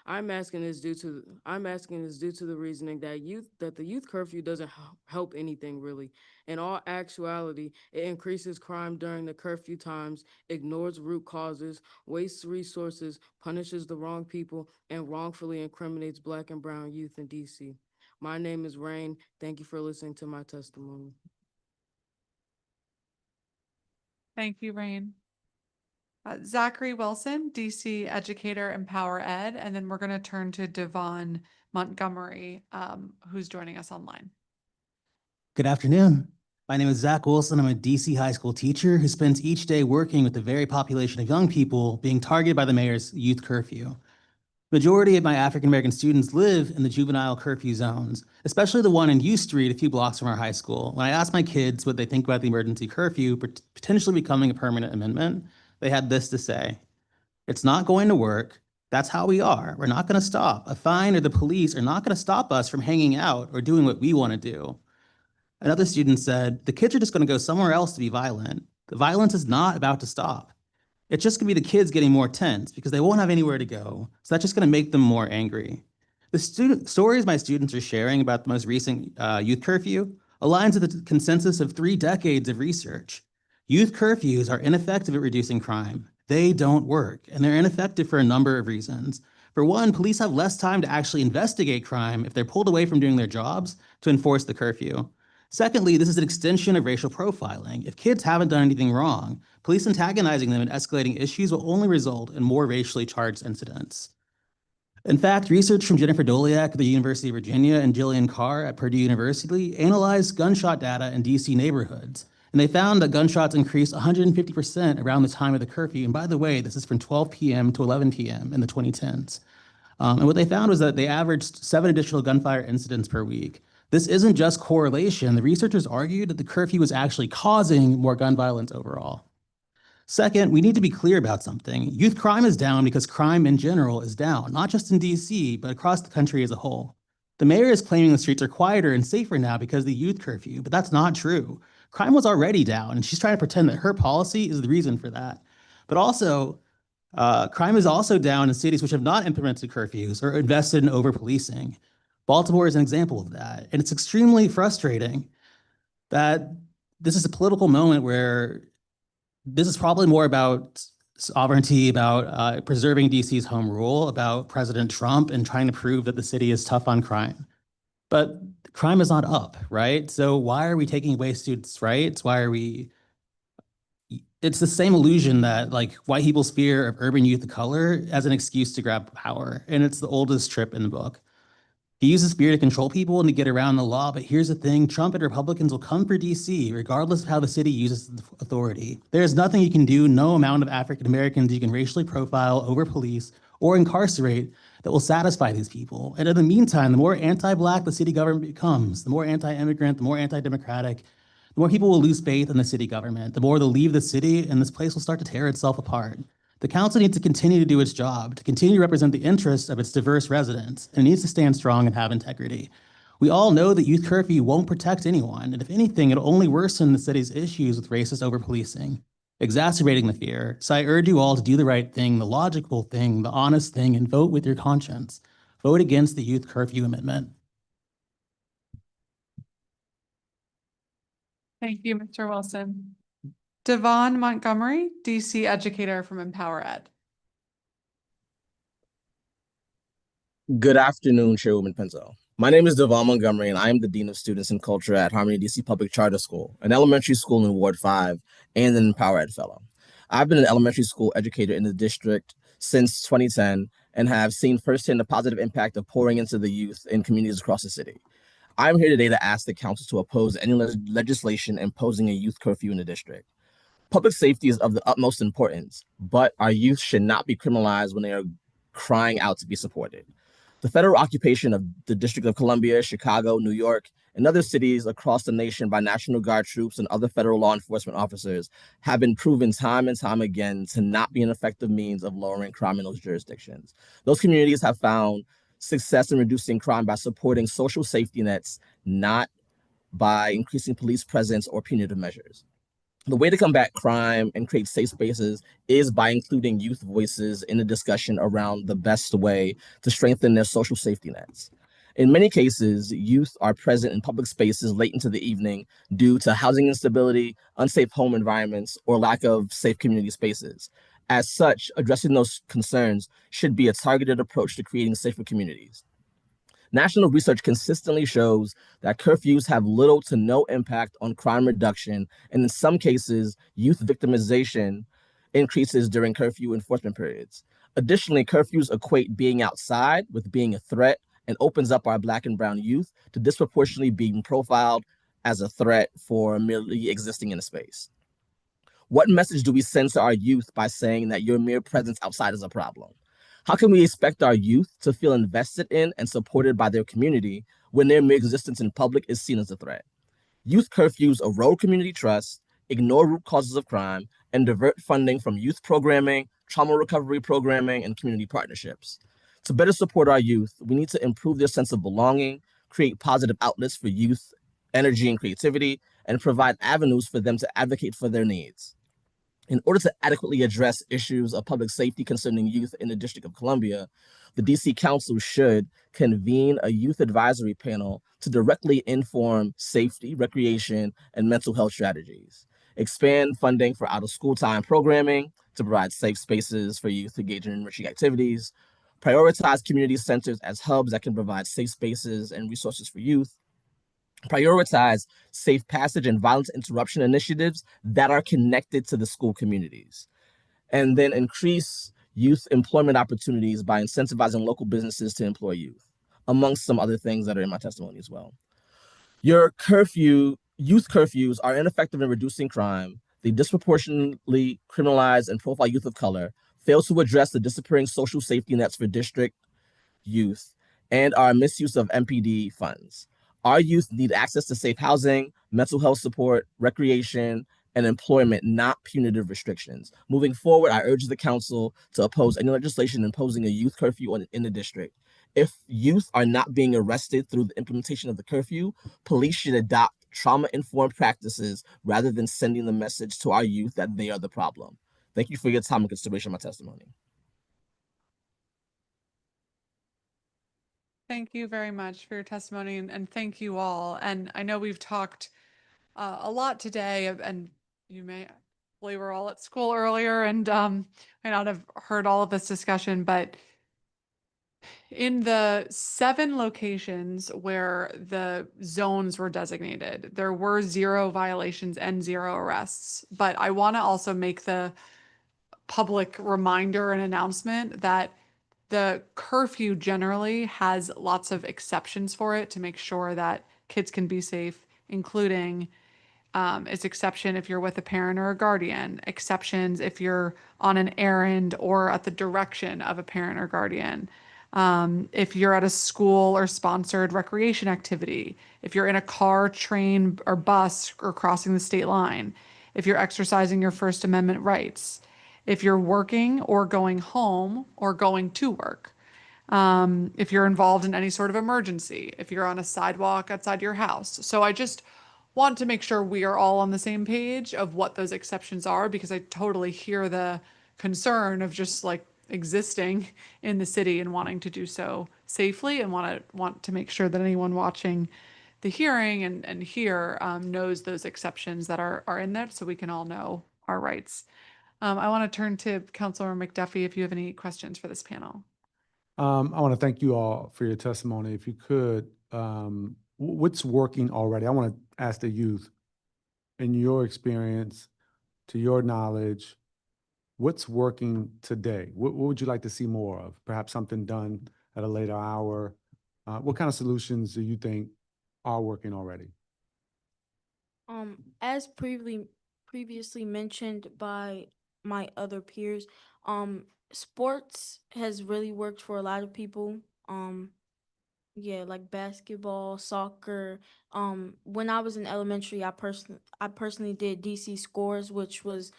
I'm asking this due to the reasoning that the youth curfew doesn't help anything really. In all actuality, it increases crime during the curfew times, ignores root causes, wastes resources, punishes the wrong people, and wrongfully incriminates Black and brown youth in DC. My name is Rain. Thank you for listening to my testimony. Thank you, Rain. Zachary Wilson, DC educator, Empower Ed, and then we're going to turn to Devon Montgomery, who's joining us online. Good afternoon. My name is Zach Wilson. I'm a DC high school teacher who spends each day working with the very population of young people being targeted by the mayor's youth curfew. Majority of my African-American students live in the juvenile curfew zones, especially the one in U Street a few blocks from our high school. When I asked my kids what they think about the emergency curfew potentially becoming a permanent amendment, they had this to say: "It's not going to work. That's how we are. We're not going to stop. A fine or the police are not going to stop us from hanging out or doing what we want to do." Another student said, "The kids are just going to go somewhere else to be violent. The violence is not about to stop. It's just going to be the kids getting more tense because they won't have anywhere to go. So that's just going to make them more angry." The stories my students are sharing about the most recent youth curfew aligns with the consensus of 3 decades of research. Youth curfews are ineffective at reducing crime. They don't work, and they're ineffective for a number of reasons. For one, police have less time to actually investigate crime if they're pulled away from doing their jobs to enforce the curfew. Secondly, this is an extension of racial profiling. If kids haven't done anything wrong, police antagonizing them and escalating issues will only result in more racially charged incidents. In fact, research from Jennifer Doliak at the University of Virginia and Jillian Carr at Purdue University analyzed gunshot data in DC neighborhoods. And they found that gunshots increased 150% around the time of the curfew. And by the way, this is from 12 p.m. to 11 p.m. in the 2010s. And what they found was that they averaged 7 additional gunfire incidents per week. This isn't just correlation. The researchers argued that the curfew was actually causing more gun violence overall. Second, we need to be clear about something. Youth crime is down because crime in general is down, not just in DC, but across the country as a whole. The mayor is claiming the streets are quieter and safer now because of the youth curfew, but that's not true. Crime was already down, and she's trying to pretend that her policy is the reason for that. But also, crime is also down in cities which have not implemented curfews or invested in over-policing. Baltimore is an example of that, and it's extremely frustrating that this is a political moment where this is probably more about sovereignty, about preserving DC's home rule, about President Trump and trying to prove that the city is tough on crime. But crime is not up, right? So why are we taking away students' rights? Why are we? It's the same illusion that like white people's fear of urban youth of color as an excuse to grab power. And it's the oldest trip in the book. He uses fear to control people and to get around the law, but here's the thing, Trump and Republicans will come for DC regardless of how the city uses authority. There's nothing you can do, no amount of African Americans you can racially profile, over-police, or incarcerate that will satisfy these people. And in the meantime, the more anti-Black the city government becomes, the more anti-immigrant, the more anti-democratic, the more people will lose faith in the city government, the more they'll leave the city, and this place will start to tear itself apart. The council needs to continue to do its job, to continue to represent the interests of its diverse residents, and it needs to stand strong and have integrity. We all know that youth curfew won't protect anyone, and if anything, it'll only worsen the city's issues with racist over-policing, exacerbating the fear. So I urge you all to do the right thing, the logical thing, the honest thing, and vote with your conscience. Vote against the youth curfew amendment. Thank you, Mr. Wilson. Devon Montgomery, DC educator from Empower Ed. Good afternoon, Chairwoman Pinto. My name is Devon Montgomery, and I am the Dean of Students and Culture at Harmony DC Public Charter School, an elementary school in Ward 5, and an Empower Ed Fellow. I've been an elementary school educator in the district since 2010 and have seen firsthand the positive impact of pouring into the youth in communities across the city. I'm here today to ask the council to oppose any legislation imposing a youth curfew in the district. Public safety is of the utmost importance, but our youth should not be criminalized when they are crying out to be supported. The federal occupation of the District of Columbia, Chicago, New York, and other cities across the nation by National Guard troops and other federal law enforcement officers have been proven time and time again to not be an effective means of lowering crime in those jurisdictions. Those communities have found success in reducing crime by supporting social safety nets, not by increasing police presence or punitive measures. The way to combat crime and create safe spaces is by including youth voices in the discussion around the best way to strengthen their social safety nets. In many cases, youth are present in public spaces late into the evening due to housing instability, unsafe home environments, or lack of safe community spaces. As such, addressing those concerns should be a targeted approach to creating safer communities. National research consistently shows that curfews have little to no impact on crime reduction, and in some cases, youth victimization increases during curfew enforcement periods. Additionally, curfews equate being outside with being a threat and opens up our Black and brown youth to disproportionately being profiled as a threat for merely existing in a space. What message do we send to our youth by saying that your mere presence outside is a problem? How can we expect our youth to feel invested in and supported by their community when their mere existence in public is seen as a threat? Youth curfews erode community trust, ignore root causes of crime, and divert funding from youth programming, trauma recovery programming, and community partnerships. To better support our youth, we need to improve their sense of belonging, create positive outlets for youth energy and creativity, and provide avenues for them to advocate for their needs. In order to adequately address issues of public safety concerning youth in the District of Columbia, the DC Council should convene a youth advisory panel to directly inform safety, recreation, and mental health strategies. expand funding for out of school time programming to provide safe spaces for youth to engage in enriching activities, prioritize community centers as hubs that can provide safe spaces and resources for youth, prioritize safe passage and violence interruption initiatives that are connected to the school communities, and then increase youth employment opportunities by incentivizing local businesses to employ youth, amongst some other things that are in my testimony as well. Youth curfews are ineffective in reducing crime. They disproportionately criminalize and profile youth of color, fail to address the disappearing social safety nets for district youth, and our misuse of MPD funds. Our youth need access to safe housing, mental health support, recreation, and employment, not punitive restrictions. Moving forward, I urge the council to oppose any legislation imposing a youth curfew in the district. If youth are not being arrested through the implementation of the curfew, police should adopt trauma-informed practices rather than sending the message to our youth that they are the problem. Thank you for your time and consideration of my testimony. Thank you very much for your testimony and thank you all. And I know we've talked a lot today and you may, we were all at school earlier and may not have heard all of this discussion, but in the 7 locations where the zones were designated, there were 0 violations and 0 arrests. But I want to also make the public reminder and announcement that the curfew generally has lots of exceptions for it to make sure that kids can be safe, including its exception if you're with a parent or a guardian, exceptions if you're on an errand or at the direction of a parent or guardian. If you're at a school or sponsored recreation activity, if you're in a car, train, or bus or crossing the state line, if you're exercising your First Amendment rights, if you're working or going home or going to work, if you're involved in any sort of emergency, if you're on a sidewalk outside your house. So I just want to make sure we are all on the same page of what those exceptions are, because I totally hear the concern of just like existing in the city and wanting to do so safely and want to make sure that anyone watching the hearing and here knows those exceptions that are in there so we can all know our rights. I want to turn to Councilor McDuffie if you have any questions for this panel. I want to thank you all for your testimony. If you could, what's working already? I want to ask the youth, in your experience, to your knowledge, what's working today? What would you like to see more of? Perhaps something done at a later hour? What kind of solutions do you think are working already? As previously mentioned by my other peers, sports has really worked for a lot of people. Yeah, like basketball, soccer. When I was in elementary, I personally did DC scores, which was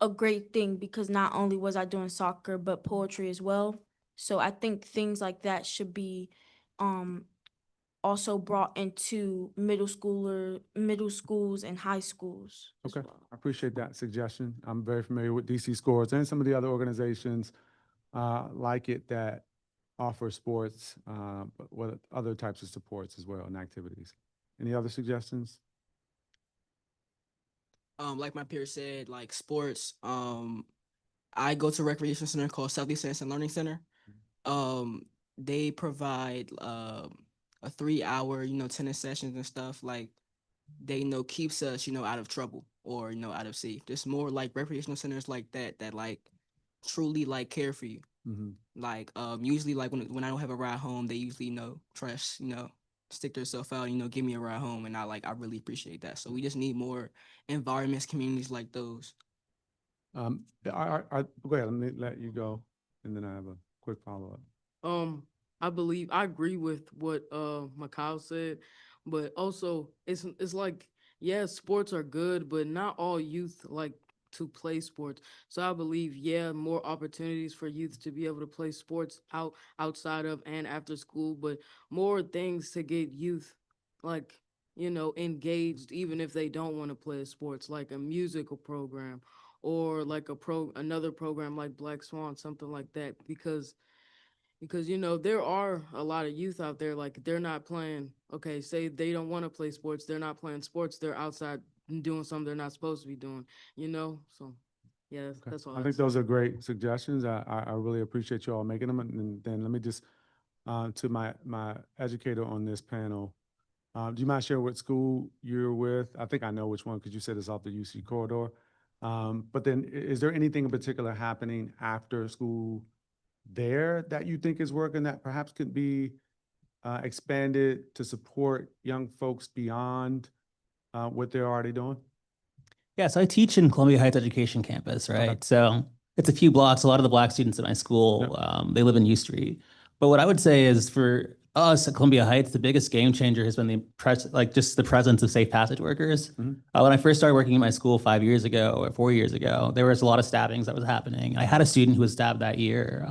a great thing because not only was I doing soccer but poetry as well. So I think things like that should be um also brought into middle schools and high schools as Okay, well. I appreciate that suggestion. I'm very familiar with DC Scores and some of the other organizations like it that offer sports, but what other types of supports as well and activities. Any other suggestions? Like my peer said, like sports. I go to a recreation center called Southeast Science and Learning Center. They provide a 3-hour, tennis sessions and stuff. Like they keeps us, out of trouble or out of safe. Just more like recreational centers like that like truly like care for you. Like usually like when I don't have a ride home, they usually trust stick themselves out, give me a ride home, and I really appreciate that. So we just need more environments, communities like those. Go ahead, let me let you go, and then I have a quick follow-up. I believe I agree with what Mikhail said, but also it's like, yeah, sports are good, but not all youth like to play sports. So I believe, yeah, more opportunities for youth to be able to play sports outside of and after school, but more things to get youth like, engaged even if they don't want to play sports, like a musical program or like another program like Black Swan, something like that, because there are a lot of youth out there, like they're not playing, okay, say they don't want to play sports, they're not playing sports, they're outside doing something they're not supposed to be doing, you know? So, yeah, that's all. I think those are great suggestions. I really appreciate you all making them. And then let me just, to my educator on this panel, do you mind sharing what school you're with? I think I know which one because you said it's off the UC corridor. But then is there anything in particular happening after school there that you think is working that perhaps could be expanded to support young folks beyond what they're already doing? Yeah, so I teach in Columbia Heights Education Campus, right? So it's a few blocks. A lot of the Black students at my school, they live in U Street. But what I would say is for us at Columbia Heights, the biggest game changer has been just the presence of safe passage workers. When I first started working at my school 5 years ago or 4 years ago, there was a lot of stabbings that was happening. I had a student who was stabbed that year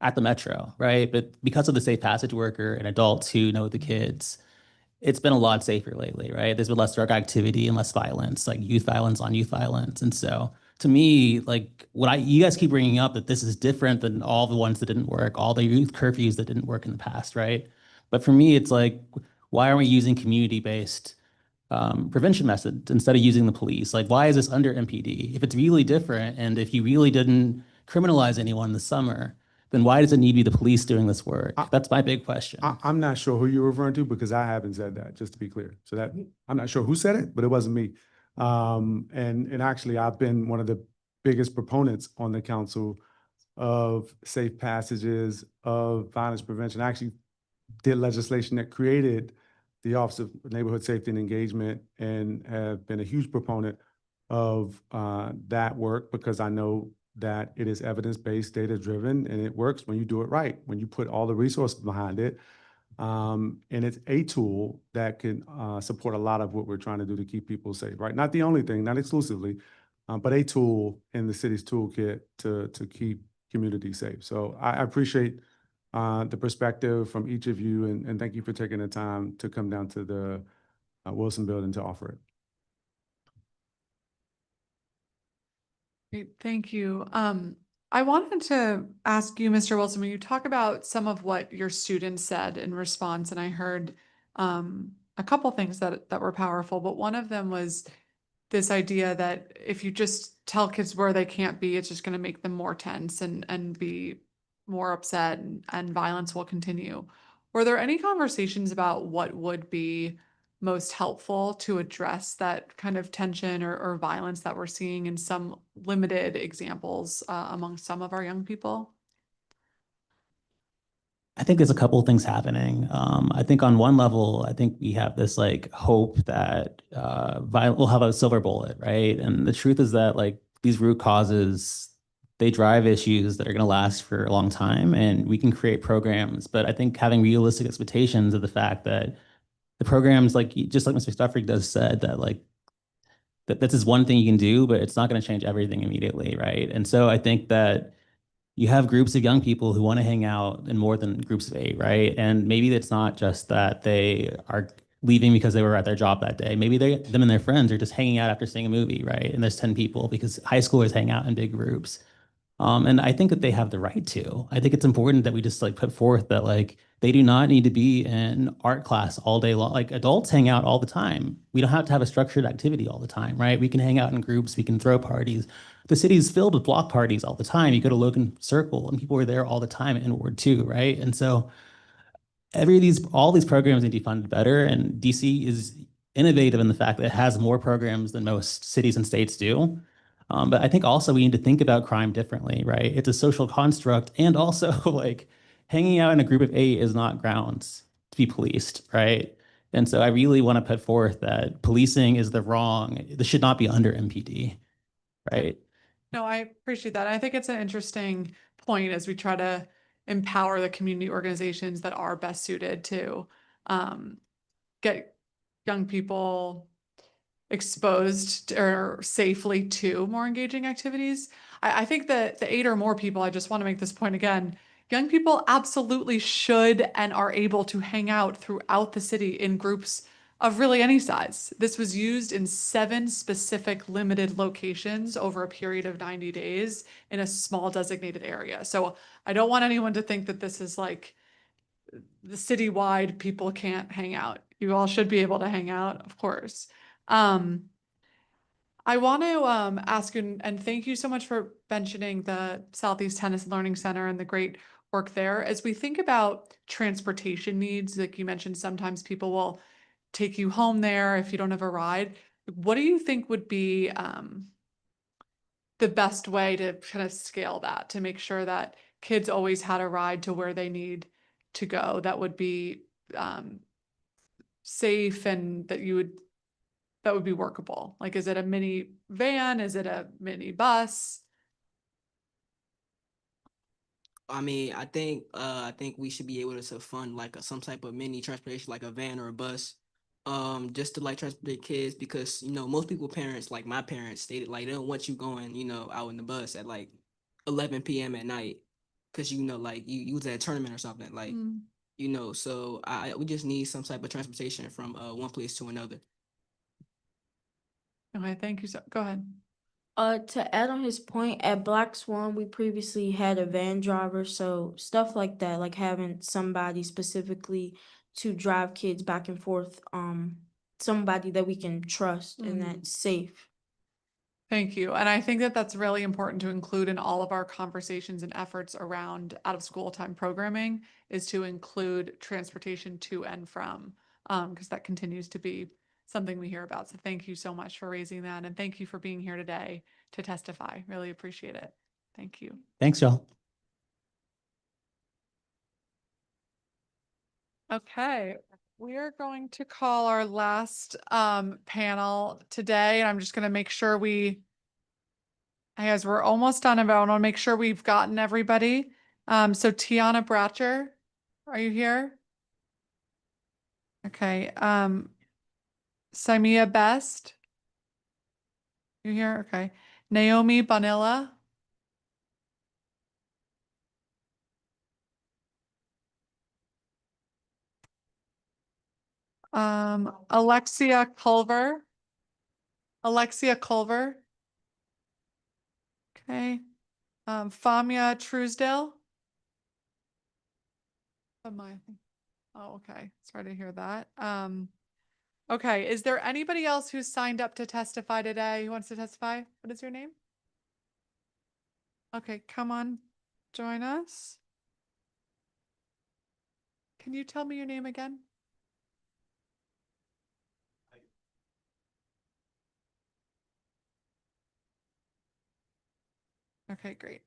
at the Metro, right? But because of the safe passage worker and adults who know the kids, it's been a lot safer lately, right? There's been less drug activity and less violence, like youth violence on youth violence. And so to me, like you guys keep bringing up that this is different than all the ones that didn't work, all the youth curfews that didn't work in the past, right? But for me, it's like, why aren't we using community-based prevention methods instead of using the police? Like, why is this under MPD? If it's really different and if you really didn't criminalize anyone this summer, then why does it need to be the police doing this work? That's my big question. I'm not sure who you're referring to because I haven't said that, just to be clear. So that I'm not sure who said it, but it wasn't me. And actually, I've been one of the biggest proponents on the council of safe passages, of violence prevention. I actually did legislation that created the Office of Neighborhood Safety and Engagement and have been a huge proponent of that work because I know that it is evidence-based, data-driven, and it works when you do it right, when you put all the resources behind it. And it's a tool that can support a lot of what we're trying to do to keep people safe, right? Not the only thing, not exclusively, but a tool in the city's toolkit to keep communities safe. So I appreciate the perspective from each of you, and thank you for taking the time to come down to the Wilson Building to offer it. Great, thank you. I wanted to ask you, Mr. Wilson, when you talk about some of what your students said in response, and I heard a couple things that were powerful, but one of them was this idea that if you just tell kids where they can't be, it's just going to make them more tense and be more upset and violence will continue. Were there any conversations about what would be most helpful to address that kind of tension or violence that we're seeing in some limited examples among some of our young people? I think there's a couple of things happening. I think on one level, I think we have this like hope that we'll have a silver bullet, right? And the truth is that like these root causes, they drive issues that are going to last for a long time, and we can create programs. But I think having realistic expectations of the fact that the programs, like just like Mr. Stufford does said, that like that this is one thing you can do, but it's not going to change everything immediately, right? And so I think that you have groups of young people who want to hang out in more than groups of 8, right? And maybe it's not just that they are leaving because they were at their job that day. Maybe them and their friends are just hanging out after seeing a movie, right? And there's 10 people because high schoolers hang out in big groups. And I think that they have the right to. I think it's important that we just like put forth that like they do not need to be in art class all day long. Like adults hang out all the time. We don't have to have a structured activity all the time, right? We can hang out in groups, we can throw parties. The city's filled with block parties all the time. You go to Logan Circle and people are there all the time in Ward 2, right? And so all these programs need to be funded better, and DC is innovative in the fact that it has more programs than most cities and states do. But I think also we need to think about crime differently, right? It's a social construct, and also like hanging out in a group of 8 is not grounds to be policed, right? And so I really want to put forth that policing is this should not be under MPD, right? No, I appreciate that. I think it's an interesting point as we try to empower the community organizations that are best suited to get young people exposed or safely to more engaging activities. I think that the 8 or more people, I just want to make this point again, young people absolutely should and are able to hang out throughout the city in groups of really any size. This was used in 7 specific limited locations over a period of 90 days in a small designated area. So I don't want anyone to think that this is like the citywide people can't hang out. You all should be able to hang out, of course. I want to ask you, and thank you so much for mentioning the Southeast Tennis Learning Center and the great work there. As we think about transportation needs, like you mentioned, sometimes people will take you home there if you don't have a ride. What do you think would be the best way to kind of scale that to make sure that kids always had a ride to where they need to go that would be safe and that would be workable? Like, is it a mini van? Is it a mini bus? I mean, I think we should be able to fund like some type of mini transportation, like a van or a bus, just to like transport kids because most people parents like my parents stated like they don't want you going out in the bus at like 11 p.m. at night because like you was at a tournament or something like Mm, so we just need some type of transportation from one place to another. okay, thank you. Go ahead. To add on his point, at Black Swan, we previously had a van driver, so stuff like that, like having somebody specifically to drive kids back and forth, somebody that we can trust and Mhm. that's safe. Thank you. And I think that that's really important to include in all of our conversations and efforts around out of school time programming is to include transportation to and from, because that continues to be something we hear about. So thank you so much for raising that. And thank you for being here today to testify. Really appreciate it. Thank you. Thanks, y'all. Okay, we are going to call our last panel today, and I'm just going to make sure guys, we're almost done, but I want to make sure we've gotten everybody. So Tiana Bratcher, are you here? Okay. Samia Best, you here? Okay. Naomi Bonilla. Alexia Culver. Alexia Culver. Okay. Famia Truesdale. Oh, okay. Sorry to hear that. Okay. Is there anybody else who's signed up to testify today who wants to testify? What is your name? Okay, come on, join us. Can you tell me your name again? Okay, great.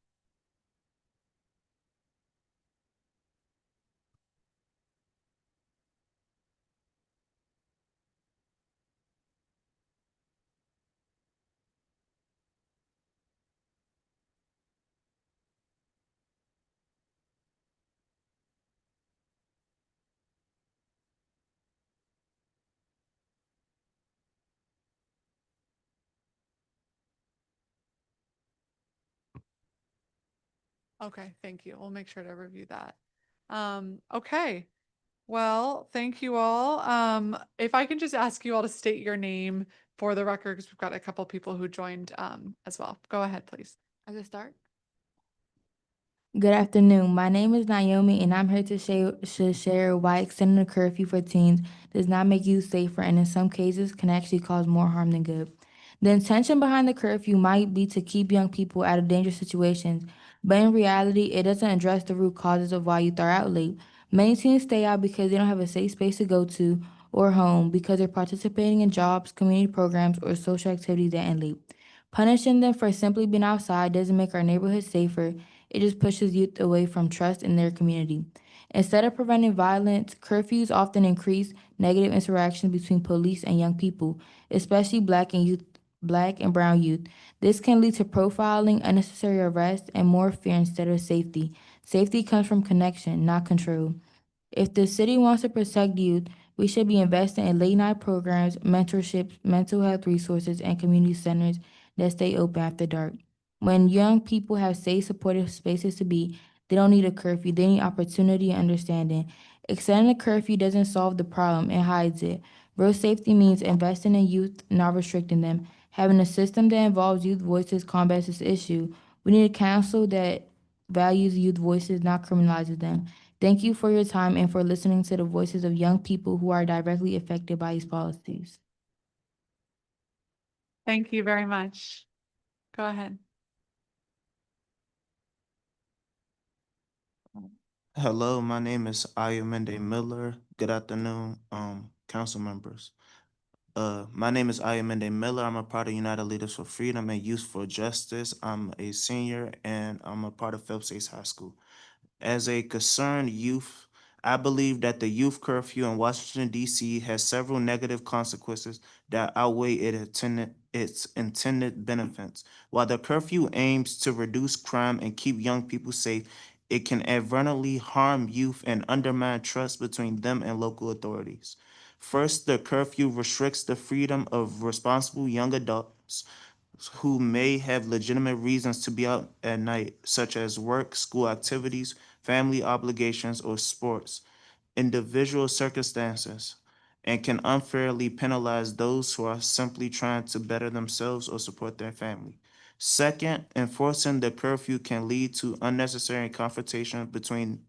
Okay, thank you. We'll make sure to review that. Okay. Well, thank you all. If I can just ask you all to state your name for the record, because we've got a couple people who joined as well. Go ahead, please. I can start. Good afternoon. My name is Naomi, and I'm here to share why extending the curfew for teens does not make you safer and in some cases can actually cause more harm than good. The intention behind the curfew might be to keep young people out of dangerous situations, but in reality, it doesn't address the root causes of why youth are out late. Many teens stay out because they don't have a safe space to go to or home because they're participating in jobs, community programs, or social activities that end late. Punishing them for simply being outside doesn't make our neighborhoods safer. It just pushes youth away from trust in their community. Instead of preventing violence, curfews often increase negative interactions between police and young people, especially black and brown youth. This can lead to profiling, unnecessary arrests, and more fear instead of safety. Safety comes from connection, not control. If the city wants to protect youth, we should be investing in late night programs, mentorships, mental health resources, and community centers that stay open after dark. When young people have safe, supportive spaces to be, they don't need a curfew. They need opportunity and understanding. Extending a curfew doesn't solve the problem, it hides it. Real safety means investing in youth, not restricting them. Having a system that involves youth voices combats this issue. We need a council that values youth voices, not criminalizes them. Thank you for your time and for listening to the voices of young people who are directly affected by these policies. Thank you very much. Go ahead. Hello, my name is Ayomende Miller. Good afternoon, council members. My name is Ayomende Miller. I'm a part of United Leaders for Freedom and Youth for Justice. I'm a senior and I'm a part of Phelps Chase High School. As a concerned youth, I believe that the youth curfew in Washington, D.C. has several negative consequences that outweigh its intended benefits. While the curfew aims to reduce crime and keep young people safe, it can advertently harm youth and undermine trust between them and local authorities. First, the curfew restricts the freedom of responsible young adults who may have legitimate reasons to be out at night, such as work, school activities, family obligations, or sports, individual circumstances, and can unfairly penalize those who are simply trying to better themselves or support their family. Second, enforcing the curfew can lead to unnecessary confrontation between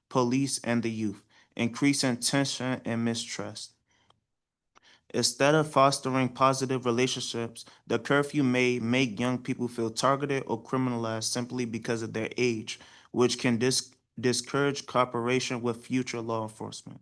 police and the youth, increasing tension and mistrust. Instead of fostering positive relationships, the curfew may make young people feel targeted or criminalized simply because of their age, which can discourage cooperation with future law enforcement.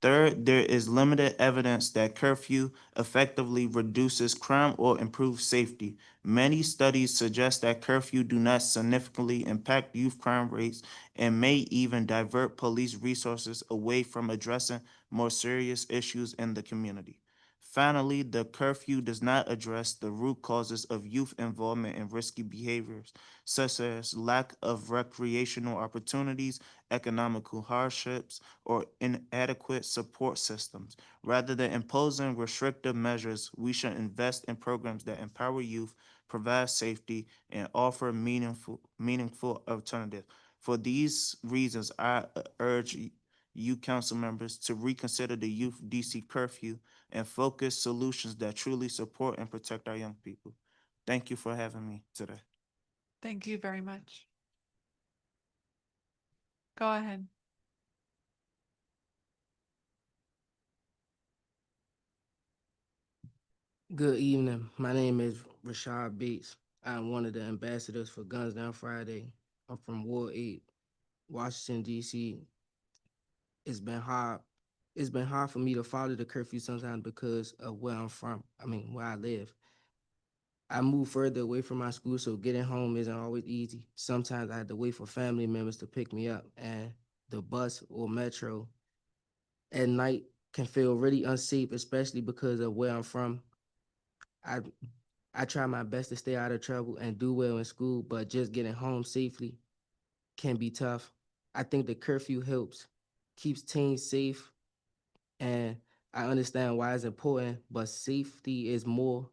Third, there is limited evidence that curfew effectively reduces crime or improves safety. Many studies suggest that curfew do not significantly impact youth crime rates and may even divert police resources away from addressing more serious issues in the community. Finally, the curfew does not address the root causes of youth involvement in risky behaviors, such as lack of recreational opportunities, economical hardships, or inadequate support systems. Rather than imposing restrictive measures, we should invest in programs that empower youth, provide safety, and offer meaningful alternatives. For these reasons, I urge you council members to reconsider the youth DC curfew and focus solutions that truly support and protect our young people. Thank you for having me today. Thank you very much. Go ahead. Good evening. My name is Rashad Bates. I'm one of the ambassadors for Guns Down Friday. I'm from Ward 8, Washington, D.C. It's been hard. It's been hard for me to follow the curfew sometimes because of where I'm from. Where I live. I moved further away from my school, so getting home isn't always easy. Sometimes I had to wait for family members to pick me up, and the bus or metro at night can feel really unsafe, especially because of where I'm from. I I try my best to stay out of trouble and do well in school, but just getting home safely can be tough. I think the curfew helps, keeps teens safe, and I understand why it's important, but safety is more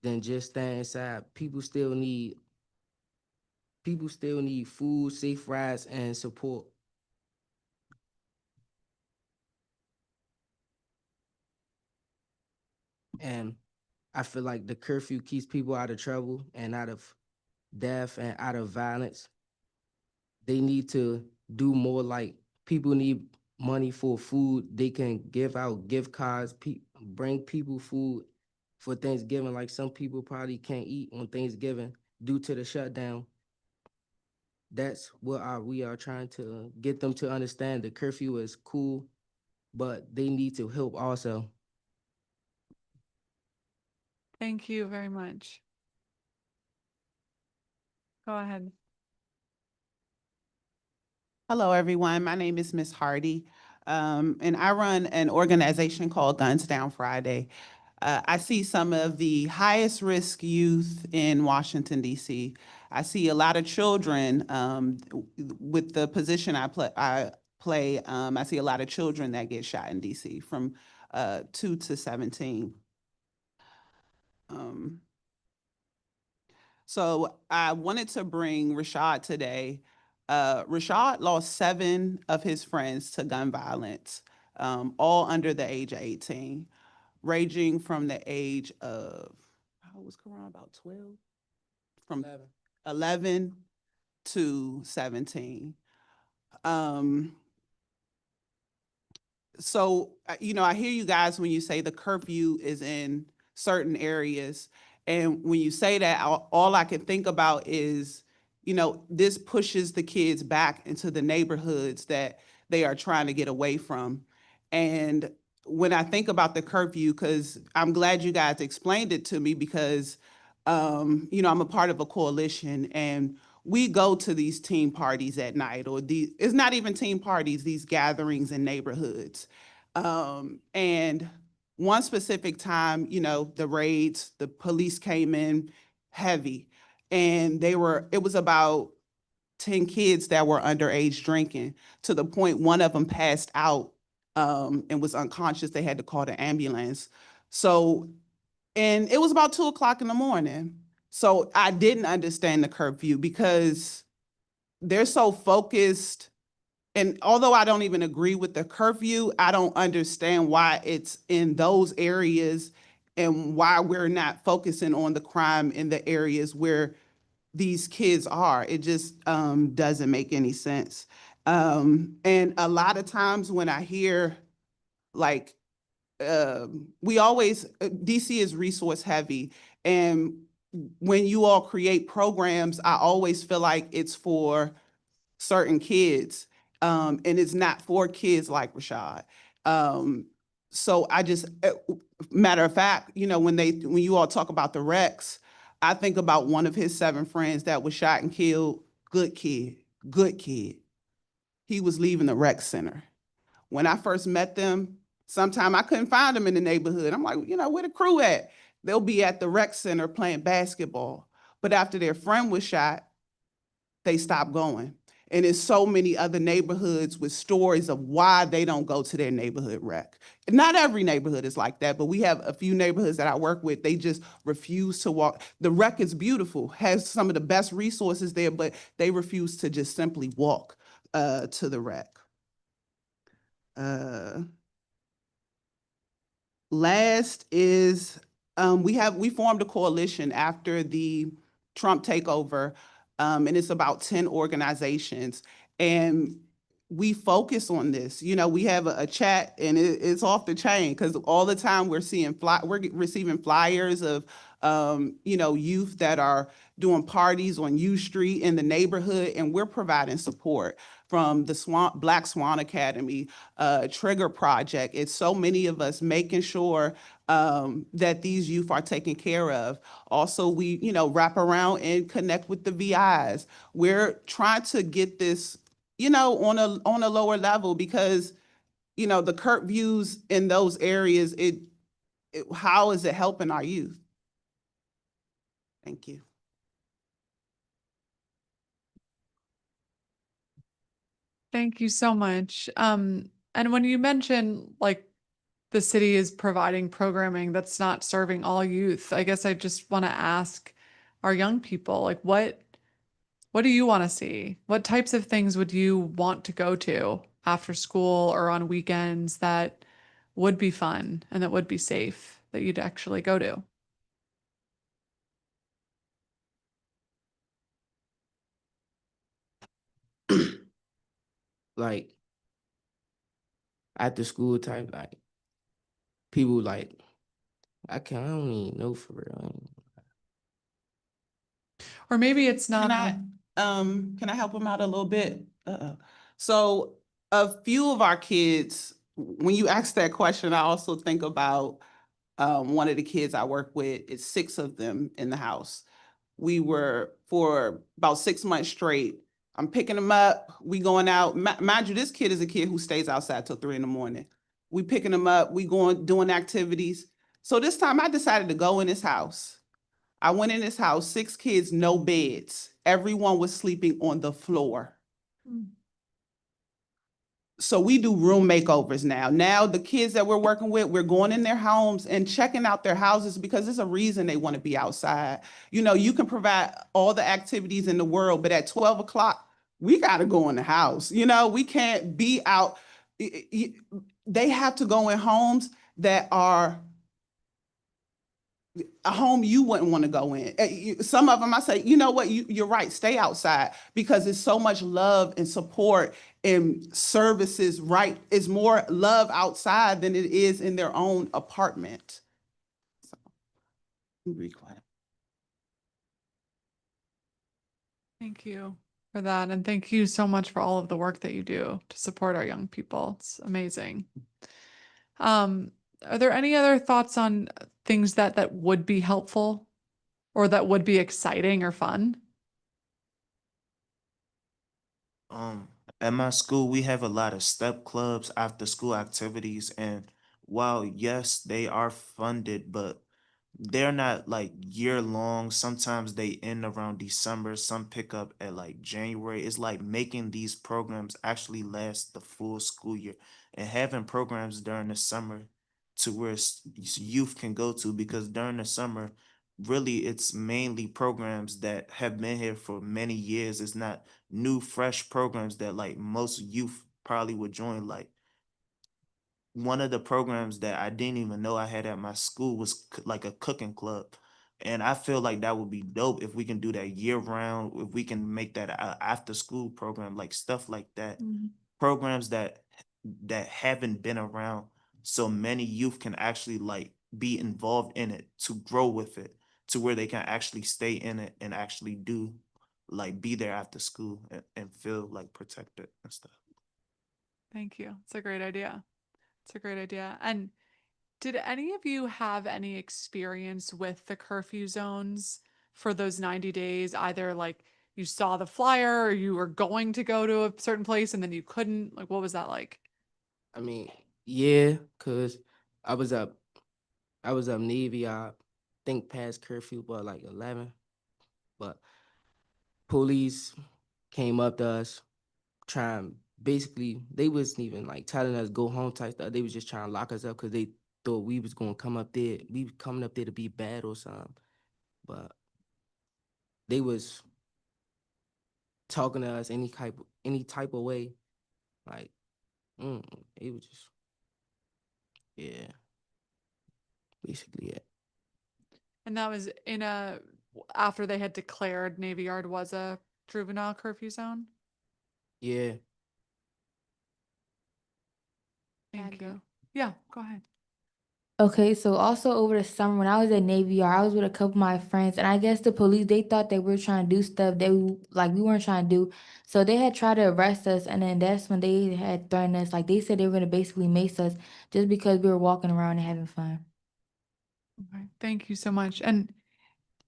than just staying inside. People still need food, safe rides, and support. And I feel like the curfew keeps people out of trouble and out of death and out of violence. They need to do more, like people need money for food. They can give out gift cards, bring people food for Thanksgiving. Like some people probably can't eat on Thanksgiving due to the shutdown. That's what we are trying to get them to understand. The curfew is cool, but they need to help also. Thank you very much. Go ahead. Hello, everyone. My name is Miss Hardy, and I run an organization called Guns Down Friday. I see some of the highest risk youth in Washington, D.C. I see a lot of children with the position I play. I see a lot of children that get shot in D.C. from 2 to 17. So I wanted to bring Rashad today. Rashad lost 7 of his friends to gun violence, all under the age of 18, ranging from the age of, how was Karan, about 12? From 11 to 17. So, I hear you guys when you say the curfew is in certain areas. And when you say that, all I can think about is, this pushes the kids back into the neighborhoods that they are trying to get away from. And when I think about the curfew, because I'm glad you guys explained it to me, because I'm a part of a coalition, and we go to these team parties at night, or it's not even team parties, these gatherings in neighborhoods. And one specific time, the raids, the police came in heavy, and it was about 10 kids that were underage drinking, to the point one of them passed out and was unconscious. They had to call the ambulance. So, and it was about 2 o'clock in the morning. So I didn't understand the curfew, because they're so focused. And although I don't even agree with the curfew, I don't understand why it's in those areas, and why we're not focusing on the crime in the areas where these kids are. It just doesn't make any sense. And a lot of times when I hear, like, DC is resource heavy. And when you all create programs, I always feel like it's for certain kids. And it's not for kids like Rashad. So I just, matter of fact, when you all talk about the Rex, I think about one of his 7 friends that was shot and killed. Good kid, good kid. He was leaving the rec center. When I first met them, sometime I couldn't find them in the neighborhood. I'm like, where the crew at? They'll be at the rec center playing basketball. But after their friend was shot, they stopped going. And there's so many other neighborhoods with stories of why they don't go to their neighborhood rec. Not every neighborhood is like that, but we have a few neighborhoods that I work with. They just refuse to walk. The rec is beautiful, has some of the best resources there, but they refuse to just simply walk to the rec. Last is, we formed a coalition after the Trump takeover, and it's about 10 organizations, and we focus on this. We have a chat, and it's off the chain, because all the time we're receiving flyers of youth that are doing parties on U Street in the neighborhood, and we're providing support from the Black Swan Academy, Trigger Project. It's so many of us making sure that these youth are taken care of. Also, we wrap around and connect with the VIs. We're trying to get this on a lower level, because the curfews in those areas, how is it helping our youth? Thank you. Thank you so much. And when you mention, like, the city is providing programming that's not serving all youth, I guess I just want to ask our young people, like, what do you want to see? What types of things would you want to go to after school or on weekends that would be fun and that would be safe, that you'd actually go to? Like after school type, like people like I don't even know for real. Or maybe it's not. Can I help them out a little bit? So a few of our kids, when you ask that question, I also think about one of the kids I work with. It's 6 of them in the house. We were, for about 6 months straight, I'm picking them up, we going out. Mind you, this kid is a kid who stays outside till 3 a.m. We picking them up, we going, doing activities. So this time I decided to go in his house. I went in his house, 6 kids, no beds. Everyone was sleeping on the floor. So we do room makeovers now. Now the kids that we're working with, we're going in their homes and checking out their houses, because there's a reason they want to be outside. You can provide all the activities in the world, but at 12 o'clock, we got to go in the house. We can't be out. They have to go in homes that are a home you wouldn't want to go in. Some of them, I say, you know what, you're right, stay outside, because there's so much love and support and services, right? It's more love outside than it is in their own apartment. Be quiet. Thank you for that. And thank you so much for all of the work that you do to support our young people. It's amazing. Are there any other thoughts on things that would be helpful or that would be exciting or fun? Um, at my school, we have a lot of step clubs, after school activities, and while yes, they are funded, but they're not like year long. Sometimes they end around December, some pick up at like January. It's like making these programs actually last the full school year and having programs during the summer to where youth can go to, because during the summer, really it's mainly programs that have been here for many years. It's not new fresh programs that like most youth probably would join. Like one of the programs that I didn't even know I had at my school was like a cooking club. And I feel like that would be dope if we can do that year round, if we can make that a after school program, like stuff like that. Programs that haven't been around, so many youth can actually like be involved in it, to grow with it, to where they can actually stay in it and actually do like be there after school and feel like protected and stuff. Thank you. It's a great idea. It's a great idea. And did any of you have any experience with the curfew zones for those 90 days? Either like you saw the flyer or you were going to go to a certain place and then you couldn't? Like, what was that like? I mean, yeah, cause I was up, I was up Navy. I think past curfew, but like 11. But police came up to us, trying basically they wasn't even like telling us go home type stuff. They was just trying to lock us up because they thought we was gonna come up there. We was coming up there to be bad or something. But they was talking to us any type of way. Like, it was just, yeah, basically it. And that was after they had declared Navy Yard was a juvenile curfew zone? Yeah. Thank you. Yeah, go ahead. Okay, so also over the summer when I was at Navy Yard, I was with a couple of my friends, and I guess the police they thought they were trying to do stuff we weren't trying to do. So they had tried to arrest us, and then that's when they had threatened us. Like they said they were gonna basically mace us just because we were walking around and having fun. Okay, thank you so much. And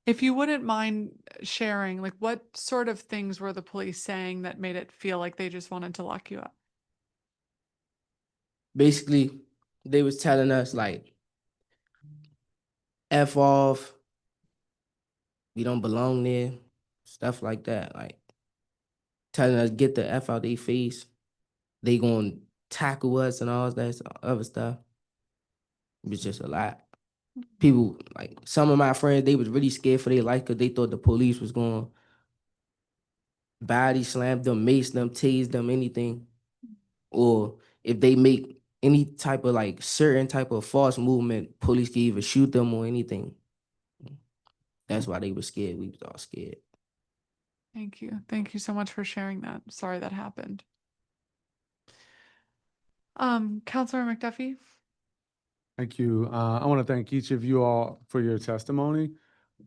if you wouldn't mind sharing, like what sort of things were the police saying that made it feel like they just wanted to lock you up? Basically, they was telling us like F off, we don't belong there, stuff like that. Like telling us get the F out their face. They gonna tackle us and all that other stuff. It was just a lot. People like some of my friends, they was really scared for their life because they thought the police was going to body slam them, mace them, tase them, anything. Or if they make any type of like certain type of false movement, police can either shoot them or anything. That's why they were scared. We was all scared. Thank you. Thank you so much for sharing that. Sorry that happened. Counselor McDuffie. Thank you. I want to thank each of you all for your testimony.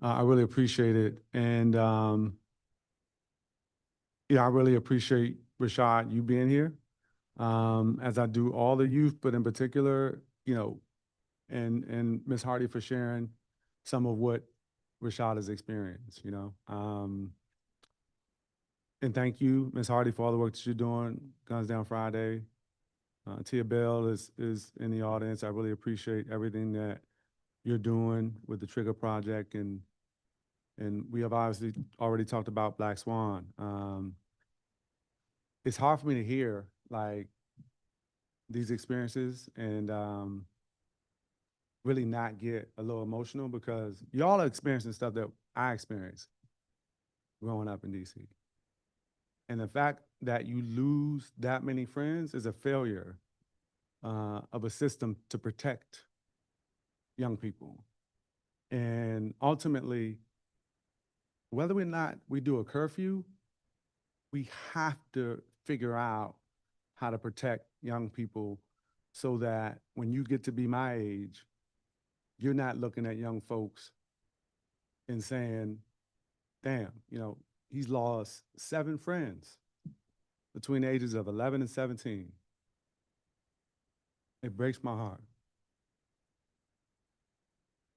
I really appreciate it. And yeah, I really appreciate, Rashad, you being here, as I do all the youth, but in particular, and Ms. Hardy for sharing some of what Rashad has experienced. And thank you, Ms. Hardy, for all the work that you're doing, Guns Down Friday. Tia Bell is in the audience. I really appreciate everything that you're doing with the Trigger Project, and we have obviously already talked about Black Swan. It's hard for me to hear like these experiences and really not get a little emotional, because y'all are experiencing stuff that I experienced growing up in DC. And the fact that you lose that many friends is a failure of a system to protect young people. And ultimately, whether or not we do a curfew, we have to figure out how to protect young people so that when you get to be my age, you're not looking at young folks and saying, damn, he's lost 7 friends between the ages of 11 and 17. It breaks my heart.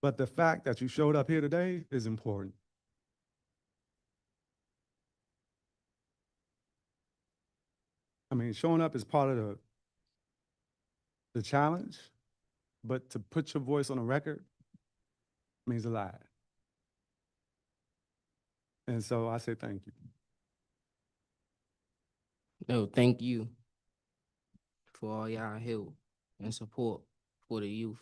But the fact that you showed up here today is important. I mean, showing up is part of the challenge, but to put your voice on a record means a lot. And so I say thank you. No, thank you for all y'all help and support for the youth.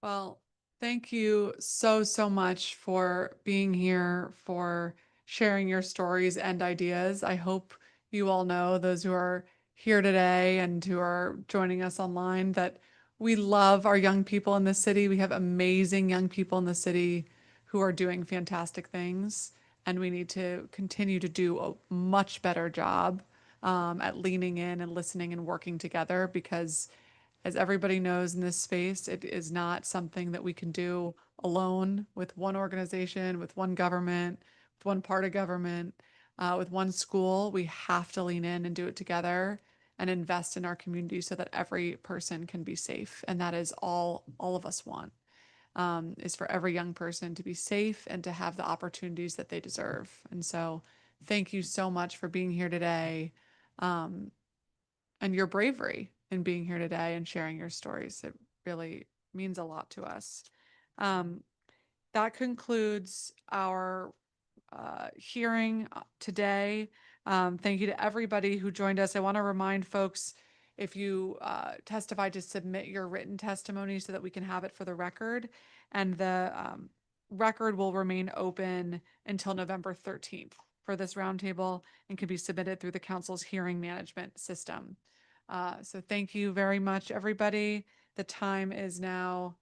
Well, thank you so, so much for being here, for sharing your stories and ideas. I hope you all know, those who are here today and who are joining us online, that we love our young people in the city. We have amazing young people in the city who are doing fantastic things, and we need to continue to do a much better job at leaning in and listening and working together, because as everybody knows in this space, it is not something that we can do alone with one organization, with one government, with one part of government, with one school. We have to lean in and do it together and invest in our community so that every person can be safe. And that is all of us want, is for every young person to be safe and to have the opportunities that they deserve. And so thank you so much for being here today. And your bravery in being here today and sharing your stories. It really means a lot to us. That concludes our hearing today. Thank you to everybody who joined us. I want to remind folks, if you testify, to submit your written testimony so that we can have it for the record. And the record will remain open until November 13th for this roundtable and can be submitted through the council's hearing management system. So thank you very much, everybody. The time is now